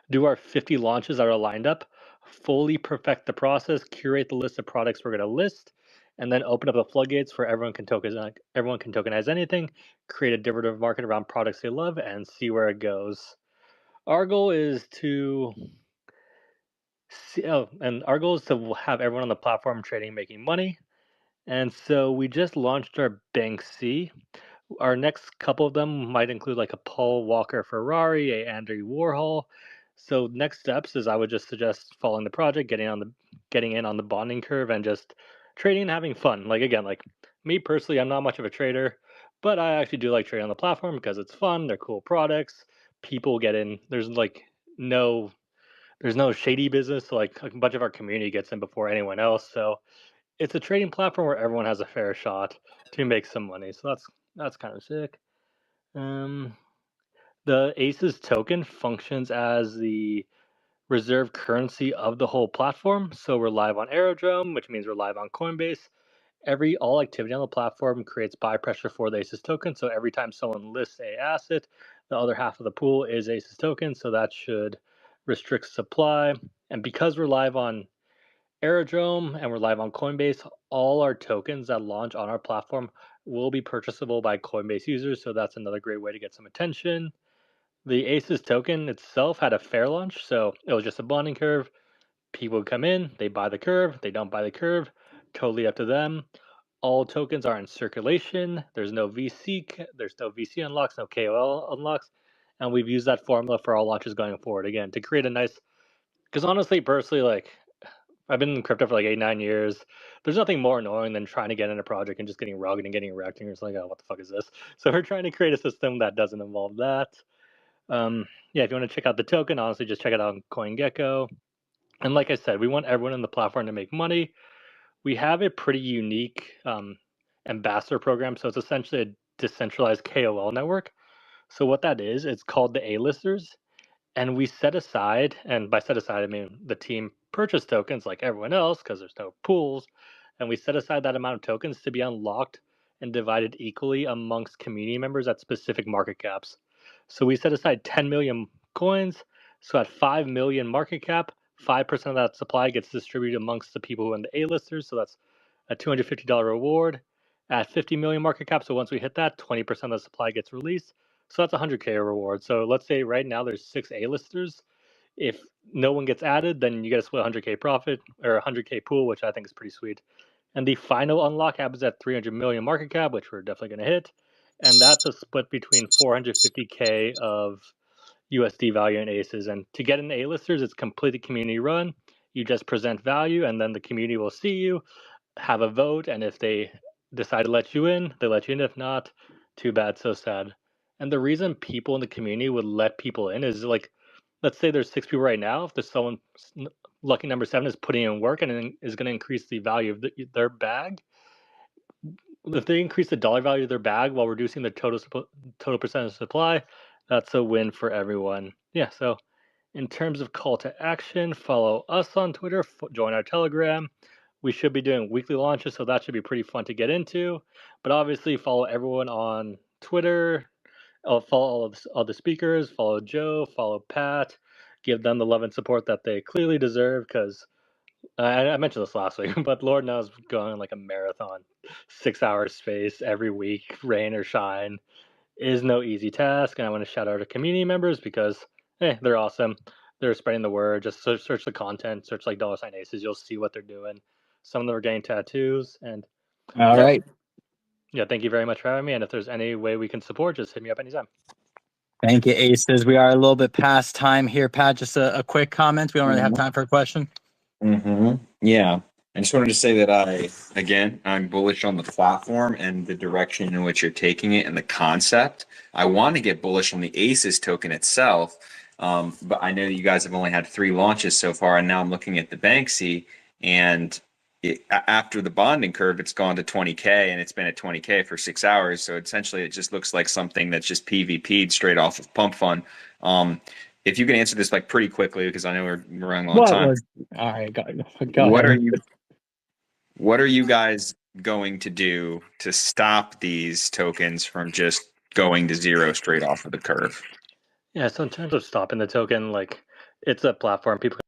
do our 50 launches that are lined up fully perfect the process, curate the list of products we're going to list, and then open up the floodgates for everyone can tokenize anything, create a derivative market around products they love, and see where it goes. Our goal is to have everyone on the platform trading, making money. And so we just launched our Bank C. Our next couple of them might include like a Paul Walker Ferrari, a Andy Warhol. So next steps is I would just suggest following the project, getting in on the bonding curve, and just trading and having fun. Like again, like me personally, I'm not much of a trader, but I actually do like trading on the platform because it's fun. They're cool products. People get in. There's no shady business. So like a bunch of our community gets in before anyone else. So it's a trading platform where everyone has a fair shot to make some money. So that's kind of sick. The ACES token functions as the reserve currency of the whole platform. So we're live on Aerodrome, which means we're live on Coinbase. All activity on the platform creates buy pressure for the ACES token. So every time someone lists a asset, the other half of the pool is ACES token. So that should restrict supply. And because we're live on Aerodrome and we're live on Coinbase, all our tokens that launch on our platform will be purchasable by Coinbase users. So that's another great way to get some attention. The ACES token itself had a fair launch, so it was just a bonding curve. People would come in, they buy the curve, they don't buy the curve, totally up to them. All tokens are in circulation. There's no VC unlocks, no KOL unlocks, and we've used that formula for all launches going forward. Again, to create a nice, because honestly, personally, like I've been in crypto for like 8-9 years. There's nothing more annoying than trying to get in a project and just getting rugged and getting wrecked, and you're just like, oh, what the fuck is this? So we're trying to create a system that doesn't involve that. Yeah, if you want to check out the token, honestly, just check it out on CoinGecko. And like I said, we want everyone in the platform to make money. We have a pretty unique ambassador program. So it's essentially a decentralized KOL network. So what that is, it's called the A-listers. And we set aside, and by set aside, I mean the team purchased tokens like everyone else because there's no pools. And we set aside that amount of tokens to be unlocked and divided equally amongst community members at specific market caps. So we set aside 10 million coins. So at 5 million market cap, 5% of that supply gets distributed amongst the people who are in the A-listers. So that's a $250 reward. At 50 million market cap, so once we hit that, 20% of the supply gets released. So that's a 100K reward. So let's say right now there's 6 A-listers. If no one gets added, then you get a split 100K profit or a 100K pool, which I think is pretty sweet. And the final unlock happens at 300 million market cap, which we're definitely going to hit. And that's a split between 450K of USD value in ACEs. And to get in A-listers, it's completely community run. You just present value, and then the community will see you, have a vote, and if they decide to let you in, they let you in. If not, too bad, so sad. And the reason people in the community would let people in is like, let's say there's 6 people right now. If there's someone, lucky number 7 is putting in work and is going to increase the value of their bag. If they increase the dollar value of their bag while reducing the total percentage of supply, that's a win for everyone. Yeah, so in terms of call to action, follow us on Twitter, join our Telegram. We should be doing weekly launches, so that should be pretty fun to get into. But obviously, follow everyone on Twitter. Follow all the speakers. Follow Joe. Follow Pat. Give them the love and support that they clearly deserve. Because I mentioned this last week, but Lord knows, going like a marathon, 6-hour space every week, rain or shine, is no easy task. And I want to shout out our community members because hey, they're awesome. They're spreading the word. Just search the content, search like $ACEs. You'll see what they're doing. Some of them are getting tattoos. And All right. Yeah, thank you very much for having me. And if there's any way we can support, just hit me up anytime. Thank you, Aces. We are a little bit past time here, Pat. Just a quick comment. We don't really have time for a question. Yeah. I just wanted to say that I'm bullish on the platform and the direction in which you're taking it and the concept. I want to get bullish on the ACES token itself, but I know that you guys have only had 3 launches so far, and now I'm looking at the Banksy, and after the bonding curve, it's gone to 20K, and it's been at 20K for 6 hours. So essentially, it just looks like something that's just PvP'd straight off of Pump Fund. If you can answer this like pretty quickly, because I know we're running a long time. All right, go What ahead. What are you guys going to do to stop these tokens from just going to zero straight off of the curve? Yeah, so in terms of stopping the token, like it's a platform. People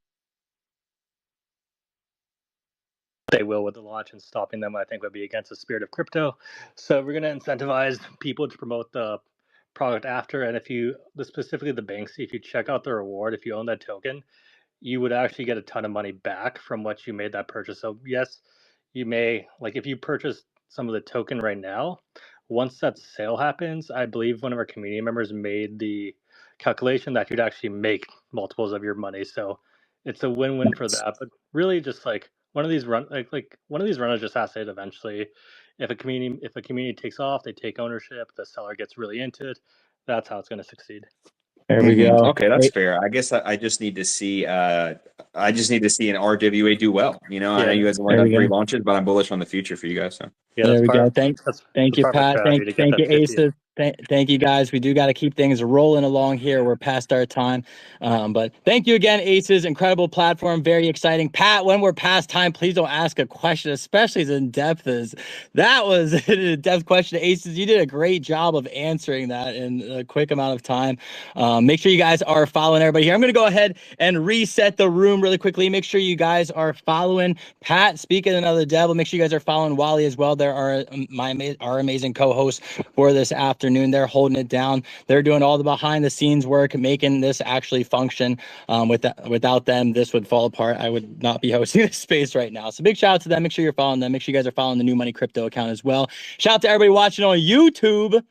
they will with the launch, and stopping them, I think, would be against the spirit of crypto. So we're going to incentivize people to promote the product after. And specifically the banks, if you check out the reward, if you own that token, you would actually get a ton of money back from what you made that purchase. So yes, you may, like if you purchase some of the token right now, once that sale happens, I believe one of our community members made the calculation that you'd actually make multiples of your money. So it's a win-win for that. But really just like one of these one of these runners just has to hit eventually. If a community takes off, they take ownership, the seller gets really into it, that's how it's going to succeed. There we go. Okay, that's fair. I guess I just need to see an RWA do well. You know, I know you guys have only done 3 launches, but I'm bullish on the future for you guys. So yeah, there we go. Thank you, Pat. Thank you, Aces. Thank you, guys. We do got to keep things rolling along here. We're past our time. But thank you again, Aces. Incredible platform. Very exciting. Pat, when we're past time, please don't ask a question, especially as in-depth as that was an in-depth question. Aces, you did a great job of answering that in a quick amount of time. Make sure you guys are following everybody here. I'm going to go ahead and reset the room really quickly. Make sure you guys are following Pat, speaking another devil. Make sure you guys are following Wally as well. There are our amazing co-hosts for this afternoon. They're holding it down. They're doing all the behind the scenes work, making this actually function. Without them, this would fall apart. I would not be hosting this space right now. So big shout out to them. Make sure you're following them. Make sure you guys are following the New Money Crypto account as well. Shout out to everybody watching on YouTube.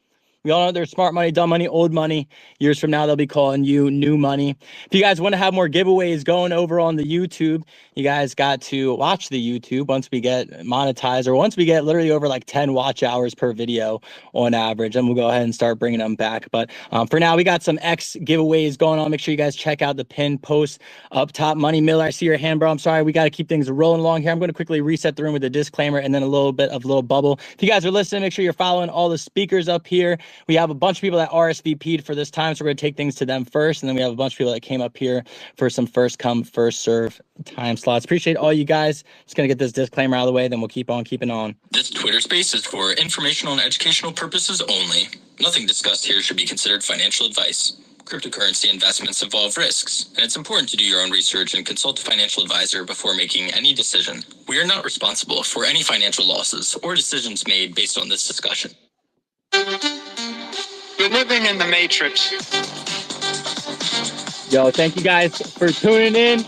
We all know there's smart money, dumb money, old money. Years from now, they'll be calling you new money. If you guys want to have more giveaways going over on the YouTube, you guys got to watch the YouTube once we get monetized, or once we get literally over like 10 watch hours per video on average. And we'll go ahead and start bringing them back. But for now, we got some X giveaways going on. Make sure you guys check out the pin post up top. Money Miller, I see your hand, bro. I'm sorry. We got to keep things rolling along here. I'm going to quickly reset the room with a disclaimer and then a little bit of a little bubble. If you guys are listening, make sure you're following all the speakers up here. We have a bunch of people that RSVP'd for this time, so we're going to take things to them first, and then we have a bunch of people that came up here for some first come, first serve time slots. Appreciate all you guys. Just going to get this disclaimer out of the way, then we'll keep on keeping on. This Twitter space is for informational and educational purposes only. Nothing discussed here should be considered financial advice. Cryptocurrency investments involve risks, and it's important to do your own research and consult a financial advisor before making any decision. We are not responsible for any financial losses or decisions made based on this discussion. You're living in the Matrix. Yo, thank you guys for tuning in.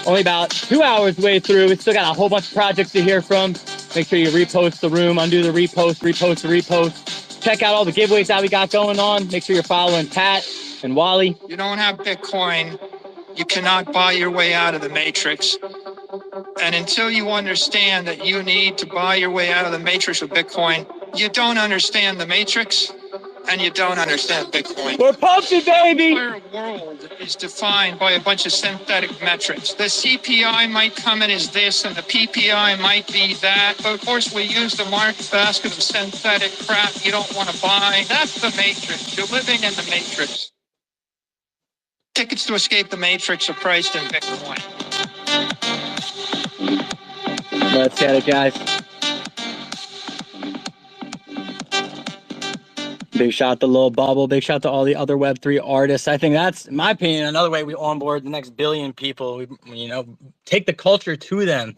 Only about 2 hours way through. We still got a whole bunch of projects to hear from. Make sure you repost the room, undo the repost. Check out all the giveaways that we got going on. Make sure you're following Pat and Wally. You don't have Bitcoin, you cannot buy your way out of the Matrix. And until you understand that you need to buy your way out of the Matrix with Bitcoin, you don't understand the Matrix. And you don't understand Bitcoin. We're pumping, baby! The entire world is defined by a bunch of synthetic metrics. The CPI might come in as this, and the PPI might be that. But of course, we use the market basket of synthetic crap you don't want to buy. That's the Matrix. You're living in the Matrix. Tickets to escape the Matrix are priced in Bitcoin. Let's get it, guys. Big shout out to Lil Bubble. Big shout out to all the other Web3 artists. I think that's, in my opinion, another way we onboard the next billion people. We take the culture to them.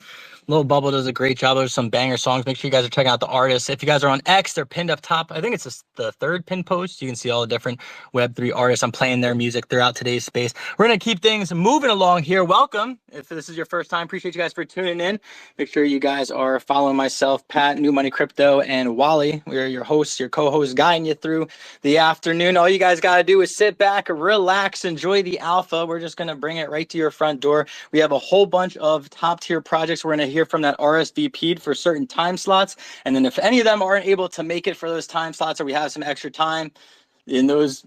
Lil Bubble does a great job. There's some banger songs. Make sure you guys are checking out the artists. If you guys are on X, they're pinned up top. I think it's the third pin post. You can see all the different Web3 artists. I'm playing their music throughout today's space. We're going to keep things moving along here. Welcome. If this is your first time, appreciate you guys for tuning in. Make sure you guys are following myself, Pat, New Money Crypto, and Wally. We're your hosts, your co-hosts, guiding you through the afternoon. All you guys got to do is sit back, relax, enjoy the alpha. We're just going to bring it right to your front door. We have a whole bunch of top tier projects we're going to hear from that RSVP'd for certain time slots. And then if any of them aren't able to make it for those time slots, or we have some extra time in those,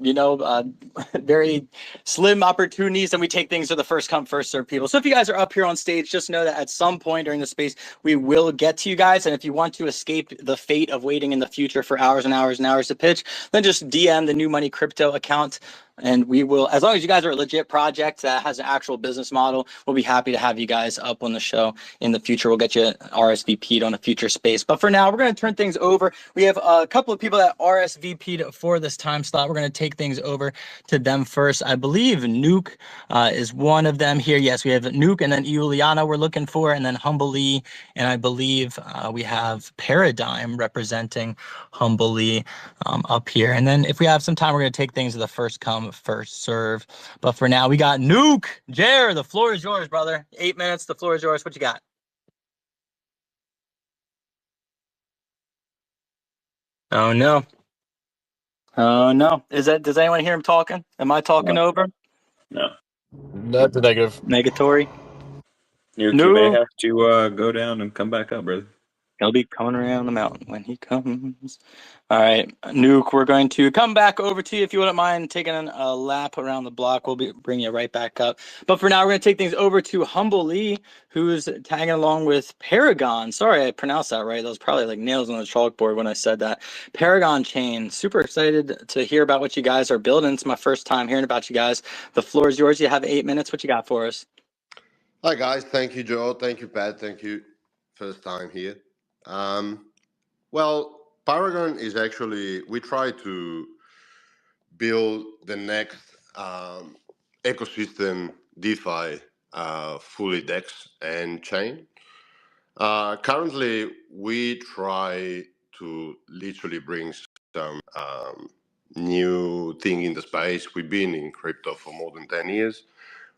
very slim opportunities, then we take things to the first come, first serve people. So if you guys are up here on stage, just know that at some point during the space, we will get to you guys. And if you want to escape the fate of waiting in the future for hours and hours and hours to pitch, then just DM the New Money Crypto account And we will, as long as you guys are a legit project that has an actual business model, we'll be happy to have you guys up on the show in the future. We'll get you RSVP'd on a future space. But for now, we're going to turn things over. We have a couple of people that RSVP'd for this time slot. We're going to take things over to them first. I believe Nuke is one of them here. Yes, we have Nuke and then Iuliana we're looking for, and then Humbly. And I believe we have Paradigm representing Humbly up here. And then if we have some time, we're going to take things to the first come, first serve. But for now, we got Nuke. Jer, the floor is yours, brother. 8 minutes. The floor is yours. What you got? Oh, no. Oh, no. Does anyone hear him talking? Am I talking over? No. That's a negative. Negatory. You may have to go down and come back up, brother. He'll be coming around the mountain when he comes. All right, Nuke, we're going to come back over to you if you wouldn't mind taking a lap around the block. We'll bring you right back up. But for now, we're going to take things over to Humble Lee, who's tagging along with Paragon. Sorry, I pronounced that right. That was probably like nails on the chalkboard when I said that. Paragon Chain. Super excited to hear about what you guys are building. It's my first time hearing about you guys. The floor is yours. You have 8 minutes. What you got for us? Hi, guys. Thank you, Joe. Thank you, Pat. Thank you. First time here. Well, Paragon is actually, we try to build the next ecosystem DeFi fully DEX and chain. Currently, we try to literally bring some new thing in the space. We've been in crypto for more than 10 years.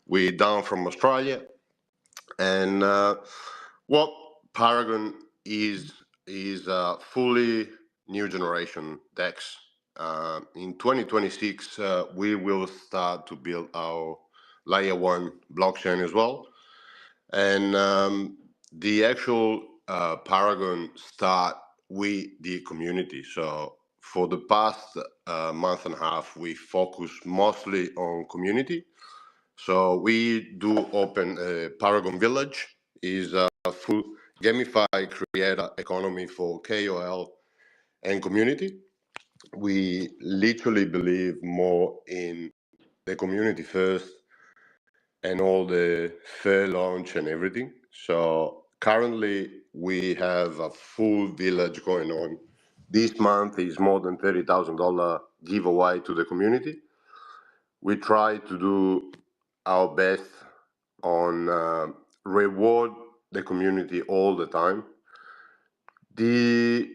We're down from Australia. And what Paragon is fully new generation DEX. In 2026, we will start to build our layer 1 blockchain as well. And the actual Paragon start with the community. So for the past month and a half, we focus mostly on community. So we do open a Paragon Village, is a full gamified creator economy for KOL and community. We literally believe more in the community first and all the fair launch and everything. So currently we have a full village going on. This month is more than $30,000 giveaway to the community. We try to do our best on reward the community all the time. The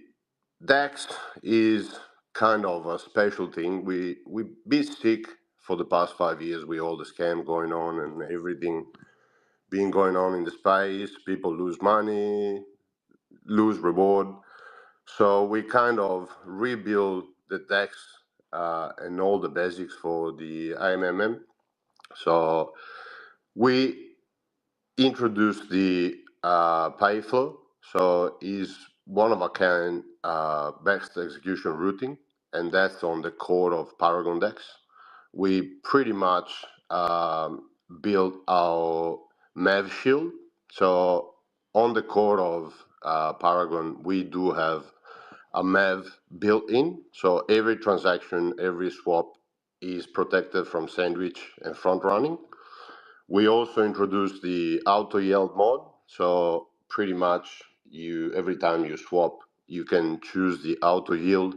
DEX is kind of a special thing. We been sick for the past 5 years with all the scam going on and everything being going on in the space. People lose money, lose reward. So we kind of rebuild the DEX and all the basics for the AMMM. So we introduced the pay flow. So is one of a kind best execution routing, and that's on the core of Paragon DEX. We pretty much built our MEV shield. So on the core of Paragon, we do have a MEV built in. So every transaction, every swap is protected from sandwich and front running. We also introduced the auto yield mode. So pretty much every time you swap, you can choose the auto yield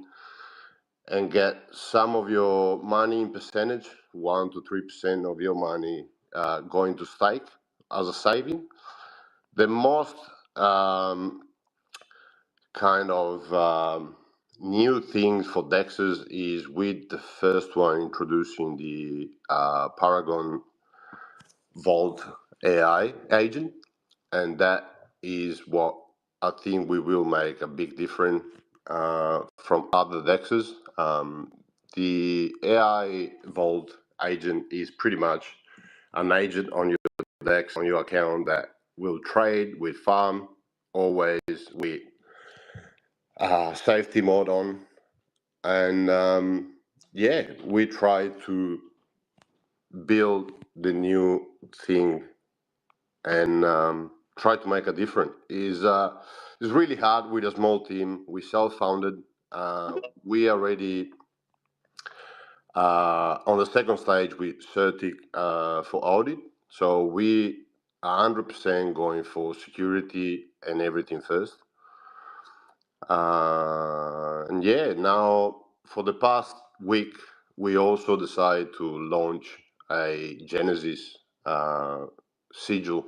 and get some of your money in percentage, 1 to 3% of your money going to stake as a saving. The most kind of new things for DEXs is with the first one introducing the Paragon Vault AI agent, and that is what I think we will make a big difference from other DEXs. The AI Vault agent is pretty much an agent on your DEX, on your account, that will trade with farm, always with safety mode on. And yeah, we try to build the new thing and try to make a difference. It's really hard with a small team. We self-founded. We already On the second stage, we certic for audit. So we are 100% going for security and everything first. And yeah, now for the past week, we also decided to launch a Genesis sigil,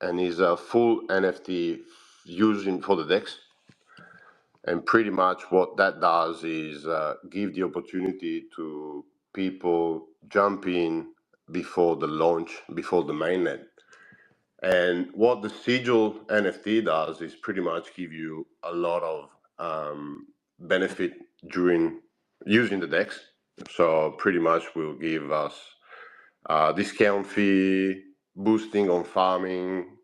and is a full NFT using for the DEX. And pretty much what that does is give the opportunity to people jump in before the launch, before the mainnet. And what the sigil NFT does is pretty much give you a lot of benefit during using the DEX. So pretty much will give us discount fee, boosting on farming,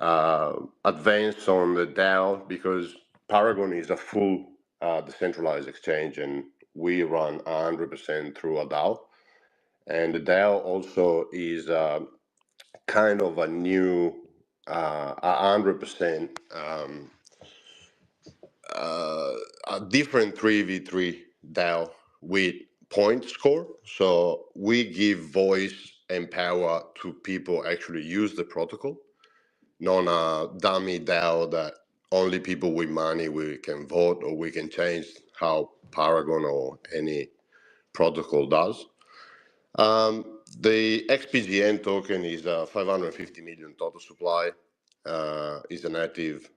advance on the DAO, because Paragon is a full decentralized exchange and we run 100% through a DAO. And the DAO also is kind of a new 100% a different 3v3 DAO with point score. So we give voice and power to people actually use the protocol, not a dummy DAO that only people with money we can vote, or we can change how Paragon or any protocol does. The XPGN token is a 550 million total supply. Is a native,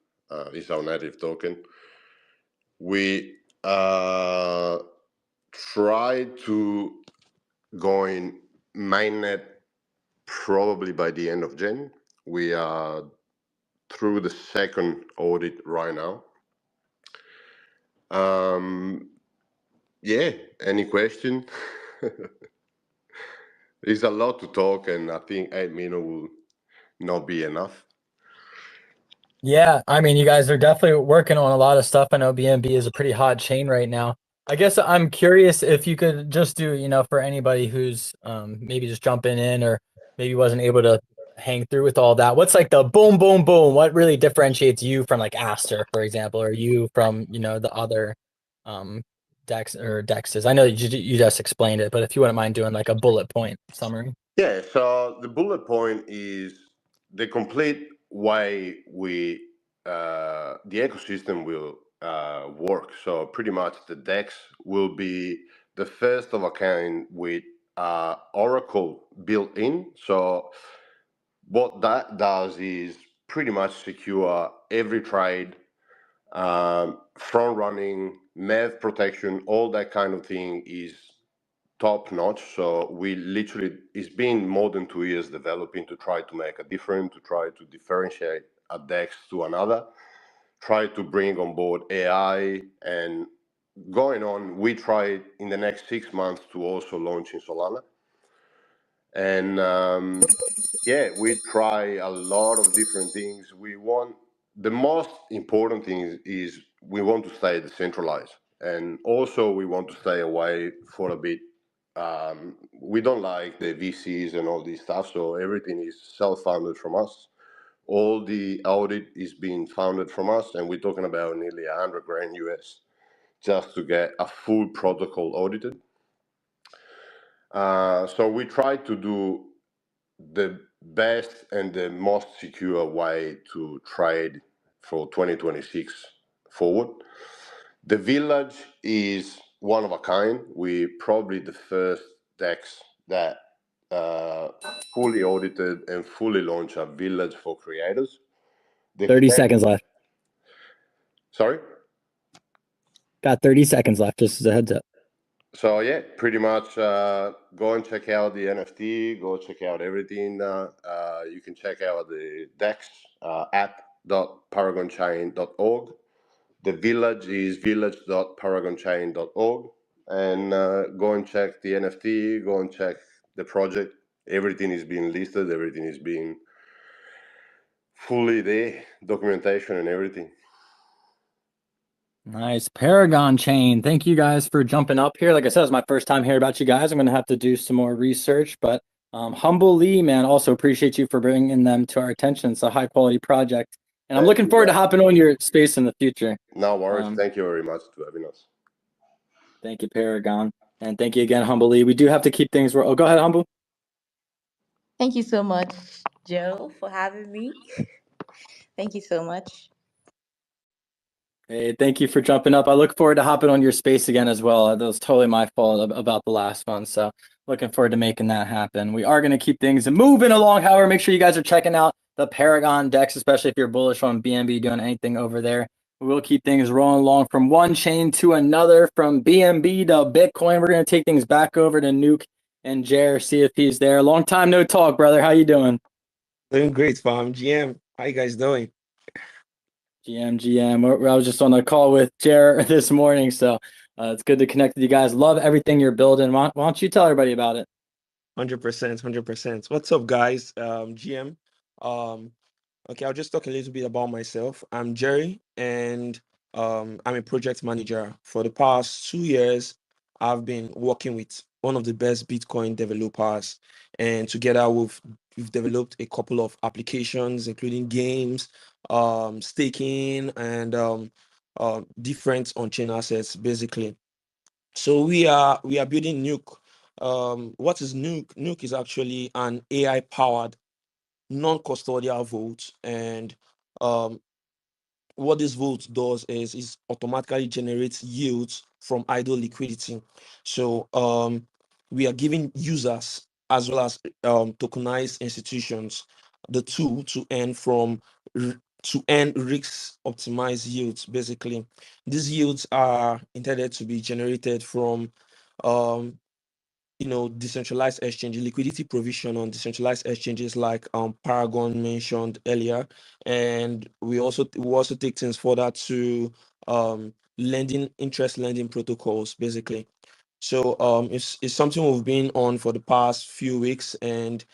is our native token. We try to go in mainnet probably by the end of Jan. We are through the second audit right now. Yeah, any question? There's a lot to talk, and I think 8 minutes will not be enough. Yeah, I mean, you guys are definitely working on a lot of stuff. I know BNB is a pretty hot chain right now. I guess I'm curious if you could just do, you know, for anybody who's maybe just jumping in or maybe wasn't able to hang through with all that. What's like the boom, boom, boom? What really differentiates you from like Aster, for example, or you from, you know, the other DEX or DEXs? I know you just explained it, but if you wouldn't mind doing like a bullet point summary. Yeah, so the bullet point is the complete way we the ecosystem will work. So pretty much the DEX will be the first of a kind with Oracle built in. So what that does is pretty much secure every trade, front running, MEV protection, all that kind of thing is top notch. So we literally, it's been more than 2 years developing to try to make a difference, to try to differentiate a DEX to another, try to bring on board AI, and going on, we try in the next 6 months to also launch in Solana. And yeah, we try a lot of different things. We want, the most important thing is we want to stay decentralized, and also we want to stay away for a bit. We don't like the VCs and all this stuff, so everything is self-funded from us. All the audit is being funded from us, and we're talking about nearly $100,000 US just to get a full protocol audited. So we try to do the best and the most secure way to trade for 2026 forward. The village is one of a kind. We probably the first DEX that fully audited and fully launched a village for creators. 30 seconds left. Sorry? Got 30 seconds left, just as a heads up. So yeah, pretty much go and check out the NFT, go check out everything. You can check out the DEX app.paragonchain.org. The village is village.paragonchain.org. And go and check the NFT, go and check the project. Everything is being listed, everything is being fully there, documentation and everything. Nice. Paragon Chain. Thank you guys for jumping up here. Like I said, it's my first time hearing about you guys. I'm going to have to do some more research, but humbly, man, also appreciate you for bringing them to our attention. It's a high quality project, and I'm looking forward to hopping on your space in the future. No worries. Thank you very much for having us. Thank you, Paragon. And thank you again, Humbly. We do have to keep things. Oh, go ahead, Humble. Thank you so much, Joe, for having me. Thank you so much. Hey, thank you for jumping up. I look forward to hopping on your space again as well. That was totally my fault about the last one. So looking forward to making that happen. We are going to keep things moving along. However, make sure you guys are checking out the Paragon decks, especially if you're bullish on BNB doing anything over there. We will keep things rolling along from one chain to another, from BNB to Bitcoin. We're going to take things back over to Nuke and Jer, see if he's there. Long time no talk, brother. How you doing? Doing great, fam. GM, how you guys doing? GM. I was just on a call with Jer this morning, so it's good to connect with you guys. Love everything you're building. Why don't you tell everybody about it? 100%, 100%. What's up, guys? GM. Okay, I'll just talk a little bit about myself. I'm Jerry, and I'm a project manager. For the past 2 years, I've been working with one of the best Bitcoin developers, and together we've developed a couple of applications, including games, staking, and different on-chain assets, basically. So we are building Nuke. What is Nuke? Nuke is actually an AI-powered non-custodial vote, and um, what this vote does is automatically generates yields from idle liquidity. So we are giving users as well as tokenized institutions the tool to earn risk optimized yields. Basically, these yields are intended to be generated from um, decentralized exchange, liquidity provision on decentralized exchanges like Paragon mentioned earlier, and we also take things further to interest lending protocols, basically. So it's something we've been on for the past few weeks, and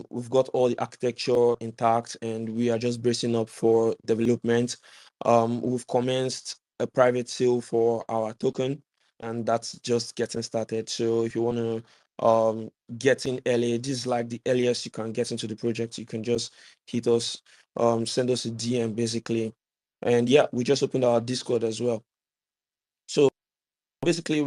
we've got all the architecture intact, and we are just bracing up for development. We've commenced a private sale for our token, and that's just getting started. So if you want to get in early, this is like the earliest you can get into the project. You can just hit us, send us a DM, basically. And yeah, we just opened our Discord as well. So basically,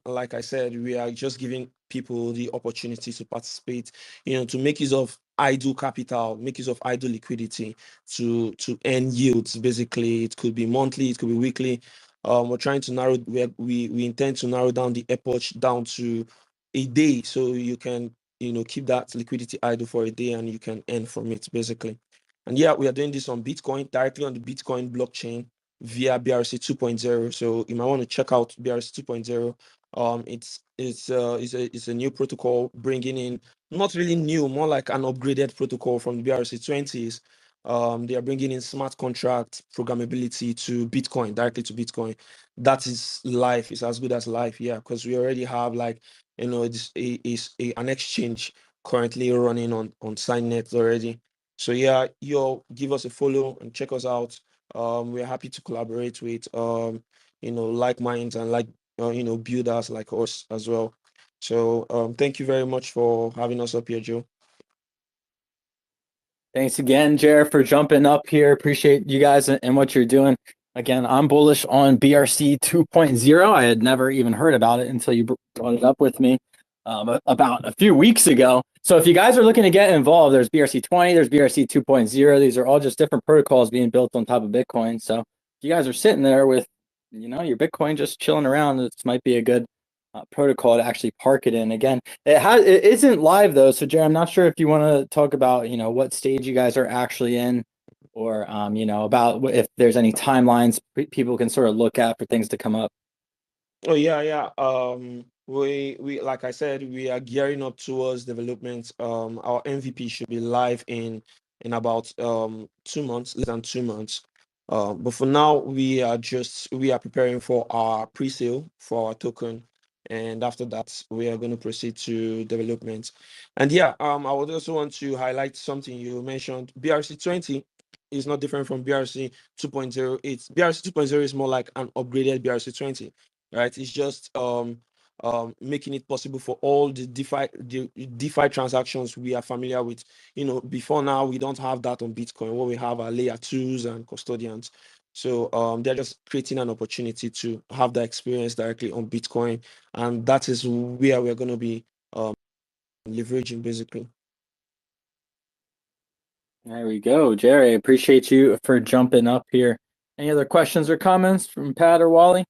like I said, we are just giving people the opportunity to participate, to make use of idle capital, make use of idle liquidity to earn yields. Basically, it could be monthly, it could be weekly. We're trying to we intend to narrow down the epoch down to a day, so you can keep that liquidity idle for a day and you can earn from it, basically. And yeah, we are doing this on Bitcoin, directly on the Bitcoin blockchain via BRC 2.0. So you might want to check out BRC 2.0. It's a new protocol, bringing in, not really new, more like an upgraded protocol from the BRC 20s. They are bringing in smart contract programmability to Bitcoin, directly to Bitcoin. That is life. It's as good as life, yeah, because we already have an exchange currently running on SignNet already. So yeah, you'll give us a follow and check us out. We're happy to collaborate with like minds and builders like us as well. So thank you very much for having us up here, Joe. Thanks again, Jer, for jumping up here. Appreciate you guys and what you're doing. Again, I'm bullish on BRC 2.0. I had never even heard about it until you brought it up with me about a few weeks ago. So if you guys are looking to get involved, there's BRC 20, there's BRC 2.0. These are all just different protocols being built on top of Bitcoin. So if you guys are sitting there with, your Bitcoin just chilling around, this might be a good protocol to actually park it in. Again, it isn't live though. So Jerry, I'm not sure if you want to talk about, what stage you guys are actually in, or, about if there's any timelines people can sort of look at for things to come up. Oh yeah. We like I said, we are gearing up towards development. Our MVP should be live in about 2 months, less than 2 months. But for now, we are preparing for our pre-sale for our token, and after that, we are going to proceed to development. And yeah, I would also want to highlight something you mentioned. BRC 20 is not different from BRC 2.0. BRC 2.0 is more like an upgraded BRC 20. Right, it's just making it possible for all the DeFi transactions we are familiar with. Before now, we don't have that on Bitcoin. What we have are layer 2s and custodians. So they're just creating an opportunity to have that experience directly on Bitcoin. And that is where we're going to be leveraging, basically. There we go, Jerry. I appreciate you for jumping up here. Any other questions or comments from Pat or Wally?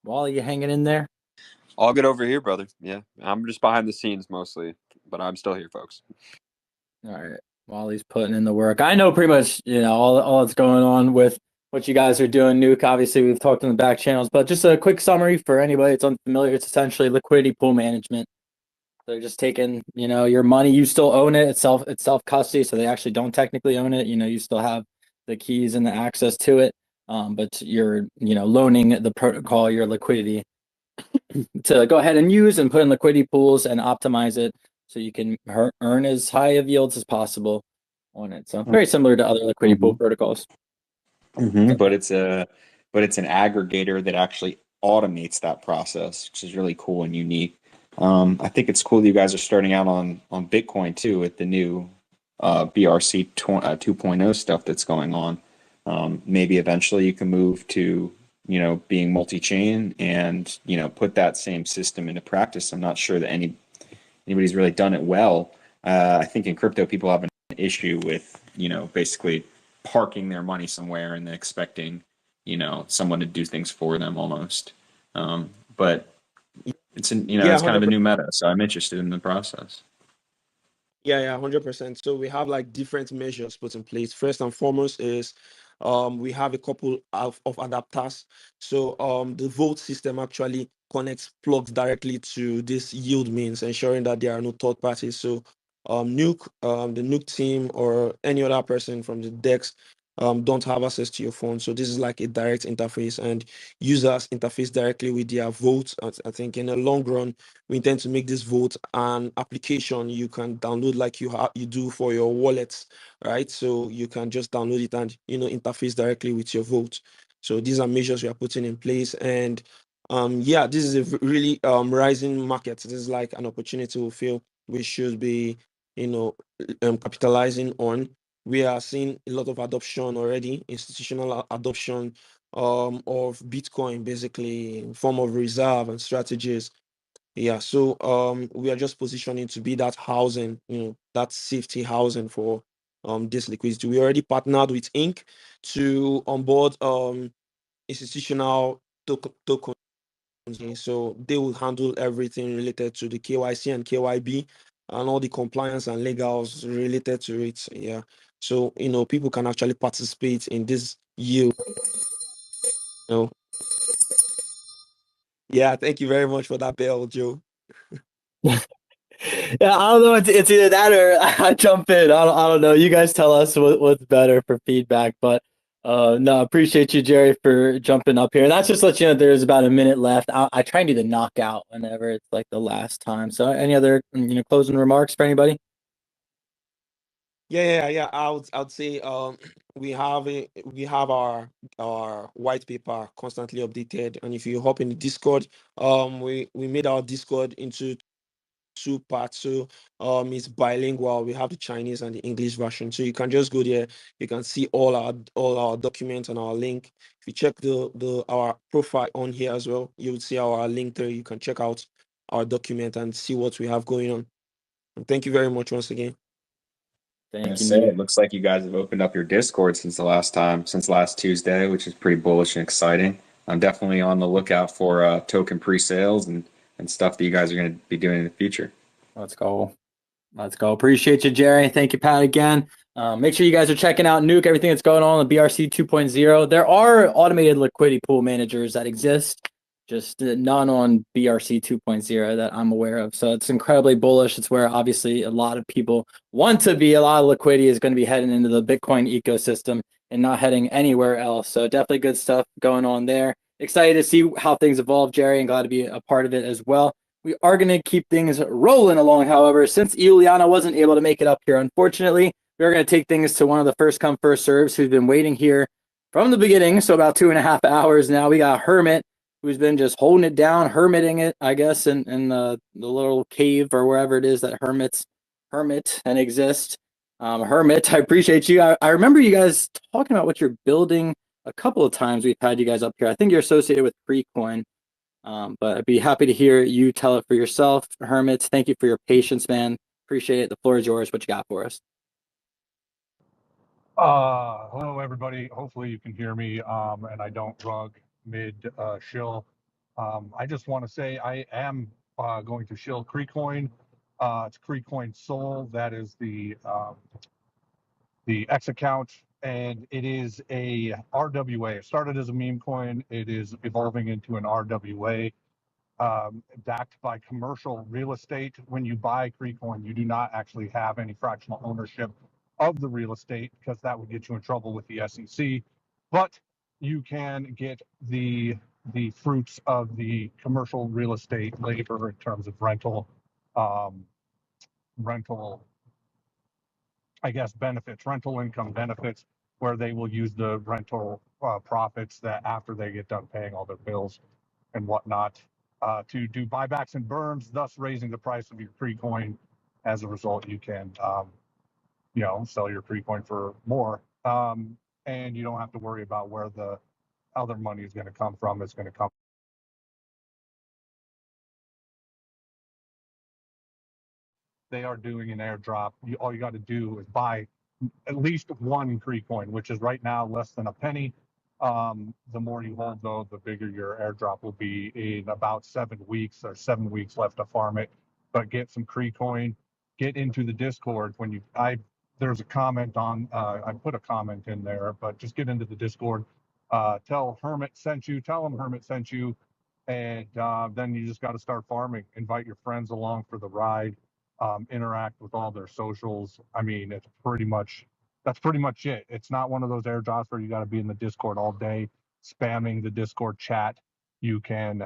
Wally, you hanging in there? All good over here, brother. Yeah, I'm just behind the scenes mostly, but I'm still here, folks. All right. Wally's putting in the work. I know pretty much, all that's going on with what you guys are doing. Nuke, obviously, we've talked in the back channels, but just a quick summary for anybody that's unfamiliar. It's essentially liquidity pool management. They're just taking, your money. You still own it. It's self custody, so they actually don't technically own it. You still have the keys and the access to it, but you're, loaning the protocol your liquidity to go ahead and use and put in liquidity pools and optimize it so you can earn as high of yields as possible on it. So very similar to other liquidity pool protocols. But it's an aggregator that actually automates that process, which is really cool and unique. I think it's cool that you guys are starting out on Bitcoin too with the new BRC 2.0 stuff that's going on. Maybe eventually you can move to being multi-chain and put that same system into practice. I'm not sure that anybody's really done it well. I think in crypto people have an issue with basically parking their money somewhere and then expecting someone to do things for them almost. But it's kind of a new meta, so I'm interested in the process. Yeah, 100%. So we have like different measures put in place. First and foremost is we have a couple of adapters. So the vote system actually plugs directly to this yield means, ensuring that there are no third parties. So Nuke, the Nuke team, or any other person from the DEX don't have access to your phone. So this is like a direct interface, and users interface directly with their votes. I think in the long run, we intend to make this vote an application you can download like you do for your wallets, right? So you can just download it and interface directly with your vote. So these are measures we are putting in place, and this is a really rising market. This is like an opportunity we feel we should be capitalizing on. We are seeing a lot of adoption already, institutional adoption of Bitcoin, basically in form of reserve and strategies. Yeah, so we are just positioning to be that housing, that safety housing for this liquidity. We already partnered with Inc. to onboard institutional tokens. So they will handle everything related to the KYC and KYB and all the compliance and legals related to it. Yeah. So people can actually participate in this yield. Yeah, thank you very much for that bell, Joe. Yeah, I don't know. It's either that or I jump in. I don't know. You guys tell us what's better for feedback. But no, appreciate you, Jerry, for jumping up here. And that's just let you know there's about a minute left. I try and do the knockout whenever it's like the last time. So any other closing remarks for anybody? Yeah. I would say we have our white paper constantly updated, and if you hop in the Discord, we made our Discord into two parts. So it's bilingual. We have the Chinese and the English version. So you can just go there. You can see all our documents and our link. If you check our profile on here as well, you will see our link there. You can check out our document and see what we have going on. And thank you very much once again. Thank you. It looks like you guys have opened up your Discord since last Tuesday, which is pretty bullish and exciting. I'm definitely on the lookout for token pre-sales and stuff that you guys are going to be doing in the future. Let's go. Appreciate you, Jerry. Thank you, Pat, again. Make sure you guys are checking out Nuke, everything that's going on with BRC 2.0. There are automated liquidity pool managers that exist, just none on BRC 2.0 that I'm aware of. So it's incredibly bullish. It's where obviously a lot of people want to be. A lot of liquidity is going to be heading into the Bitcoin ecosystem and not heading anywhere else. So definitely good stuff going on there. Excited to see how things evolve, Jerry, and glad to be a part of it as well. We are going to keep things rolling along, however, since Iuliana wasn't able to make it up here, unfortunately. We're going to take things to one of the first come, first serves who's been waiting here from the beginning, so about 2.5 hours now. We got Hermit who's been just holding it down, hermiting it, I guess, in the little cave or wherever it is that hermit and exist. Hermit, I appreciate you. I remember you guys talking about what you're building a couple of times. We've had you guys up here. I think you're associated with KuCoin, but I'd be happy to hear you tell it for yourself. Hermit, thank you for your patience, man. Appreciate it. The floor is yours. What you got for us? Hello everybody. Hopefully you can hear me and I don't drug mid shill. I just want to say I am going to shill KuCoin. It's KuCoin Soul. That is the X account, and it is a RWA. It started as a meme coin. It is evolving into an RWA. Backed by commercial real estate. When you buy KuCoin, you do not actually have any fractional ownership of the real estate because that would get you in trouble with the SEC. But you can get the fruits of the commercial real estate labor in terms of rental, I guess, benefits, rental income benefits, where they will use the rental profits that after they get done paying all their bills and whatnot to do buybacks and burns, thus raising the price of your KuCoin. As a result, you can, sell your KuCoin for more, and you don't have to worry about where the other money is going to come from. It's going to come. They are doing an airdrop. All you got to do is buy at least one KuCoin, which is right now less than a penny. The more you hold, though, the bigger your airdrop will be in about 7 weeks. There's 7 weeks left to farm it, but get some KuCoin, get into the Discord. There's a comment on, I put a comment in there, but just get into the Discord. Tell Hermit sent you, tell him Hermit sent you, and then you just got to start farming. Invite your friends along for the ride. Interact with all their socials. I mean, that's pretty much it. It's not one of those airdrops where you got to be in the Discord all day spamming the Discord chat. You can,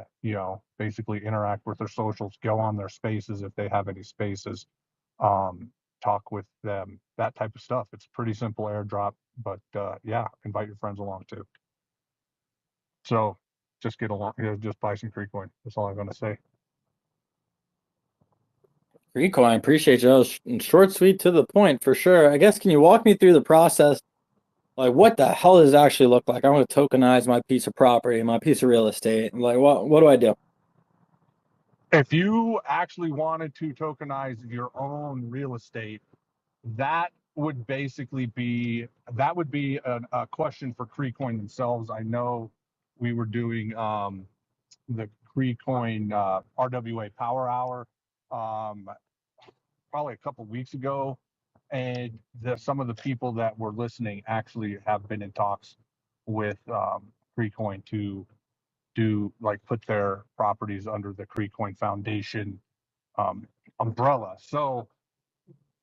basically interact with their socials, go on their spaces if they have any spaces, talk with them, that type of stuff. It's a pretty simple airdrop, but yeah, invite your friends along too. So just get along, just buy some KuCoin. That's all I'm going to say. KuCoin, appreciate you. That was short, sweet, to the point for sure. I guess, can you walk me through the process? Like, what the hell does it actually look like? I want to tokenize my piece of property, my piece of real estate. Like, what do I do? If you actually wanted to tokenize your own real estate, that would basically be a question for KuCoin themselves. I know we were doing the KuCoin RWA Power Hour probably a couple weeks ago, and some of the people that were listening actually have been in talks with KuCoin to put their properties under the KuCoin Foundation umbrella. So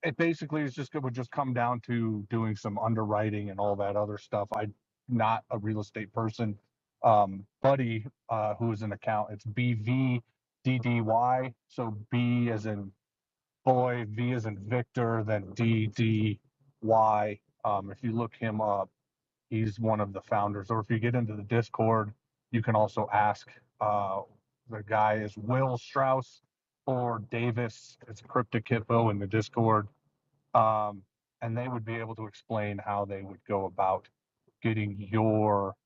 it basically would just come down to doing some underwriting and all that other stuff. I'm not a real estate person. Buddy, who is an account, it's BVDDY. So B as in boy, V as in Victor, then DDY. If you look him up, he's one of the founders. Or if you get into the Discord, you can also ask. The guy is Will Strauss or Davis. It's Cryptic Hippo in the Discord. And they would be able to explain how they would go about getting your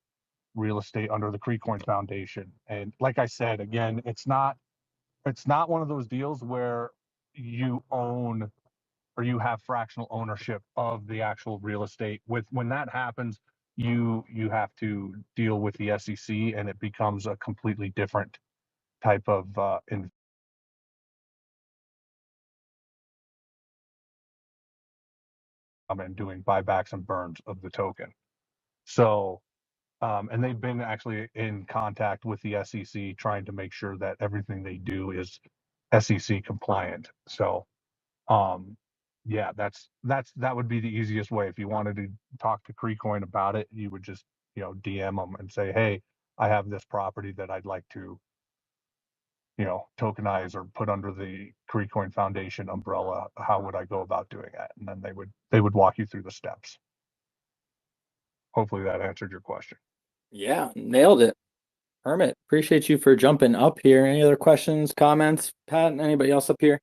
real estate under the KuCoin Foundation. And like I said, again, it's not one of those deals where you own or you have fractional ownership of the actual real estate. When that happens, you have to deal with the SEC, and it becomes a completely different type of and doing buybacks and burns of the token. So, and they've been actually in contact with the SEC, trying to make sure that everything they do is SEC compliant. So, yeah, that would be the easiest way. If you wanted to talk to KuCoin about it, you would just, DM them and say, hey, I have this property that I'd like to, tokenize or put under the KuCoin Foundation umbrella. How would I go about doing that? And then they would walk you through the steps. Hopefully that answered your question. Yeah, nailed it. Hermit, appreciate you for jumping up here. Any other questions, comments? Pat, anybody else up here?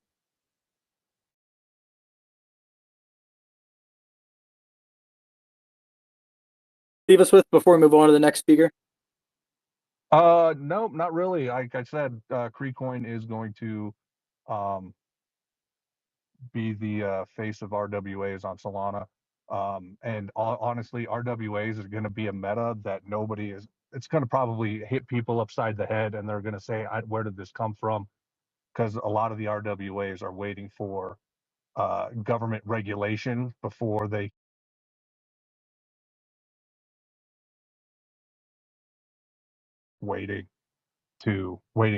Leave us with before we move on to the next speaker. No, not really. Like I said, KuCoin is going to be the face of RWAs on Solana. And honestly, RWAs is going to be a meta that nobody is. It's going to probably hit people upside the head, and they're going to say, "Where did this come from?" Because a lot of the RWAs are waiting for government regulation before they waiting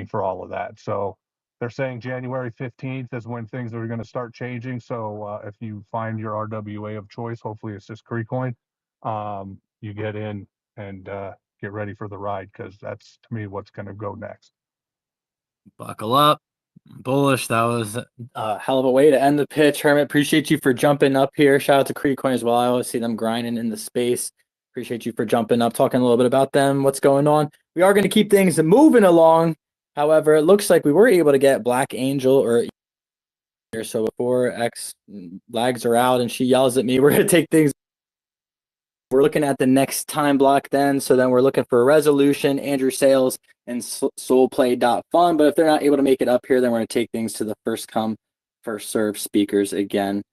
for all of that. So they're saying January 15th is when things are going to start changing. So if you find your RWA of choice, hopefully it's just KuCoin, you get in and get ready for the ride, because that's, to me, what's going to go next. Buckle up. Bullish. That was a hell of a way to end the pitch. Hermit, appreciate you for jumping up here. Shout out to KuCoin as well. I always see them grinding in the space. Appreciate you for jumping up, talking a little bit about them, what's going on. We are going to keep things moving along. However, it looks like we were able to get Black Angel or so before X lags are out and she yells at me. We're going to take things. We're looking at the next time block then. So then we're looking for Resolution, Andrew Sales, and soulplay.fun. But if they're not able to make it up here, then we're going to take things to the first come, first serve speakers again.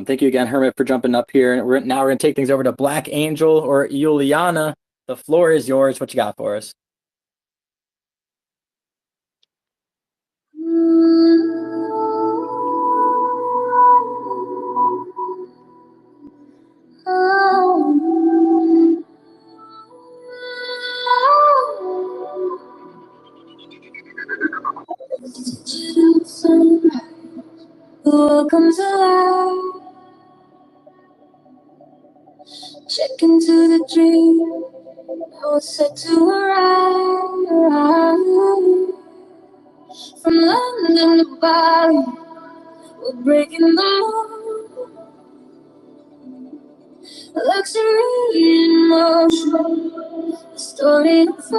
Thank you again, Hermit, for jumping up here. And now we're going to take things over to Black Angel or Juliana. The floor is yours. What you got for us? Welcome to life. Check into the dream. I was set to arrive. From London to Bali, we're breaking the mold. Luxury in motion, the story unfolds.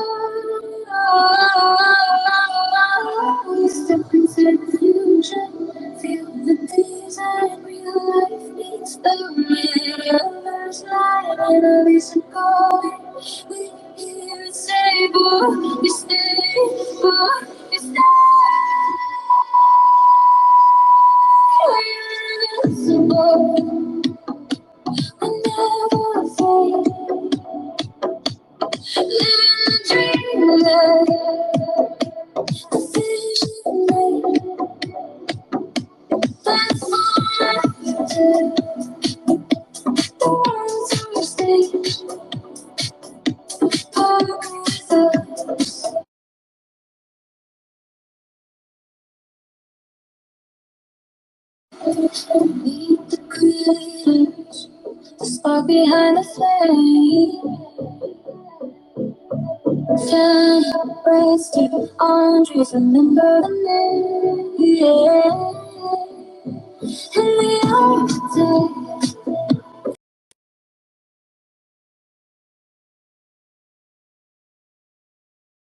We step into the future, feel the design, real life meets the metaverse light, and a listen going. We hear it say, boy, you stay, boy, you stay. We're invincible. We never fade. Living the dream, the vision made. Transformative. The world's on stage. Park with us. Meet the creators, the spark behind the flame. Celebrate deep Andres, remember the name. Yeah. And we all take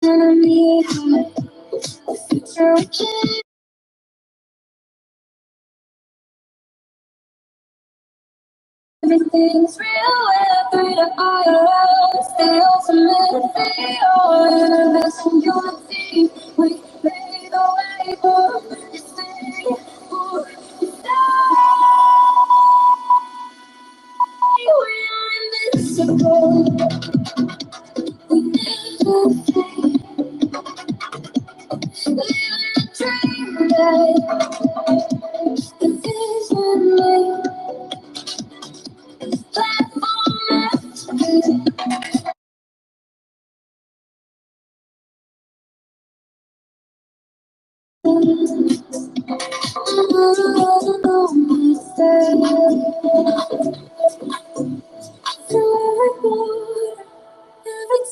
enemy high. The future we can. Everything's real, we're free to fire. Stay ultimate, they are invest in unity. We pave the way for this day, for this day. We are invincible. We never fade. Living a dream that the vision made.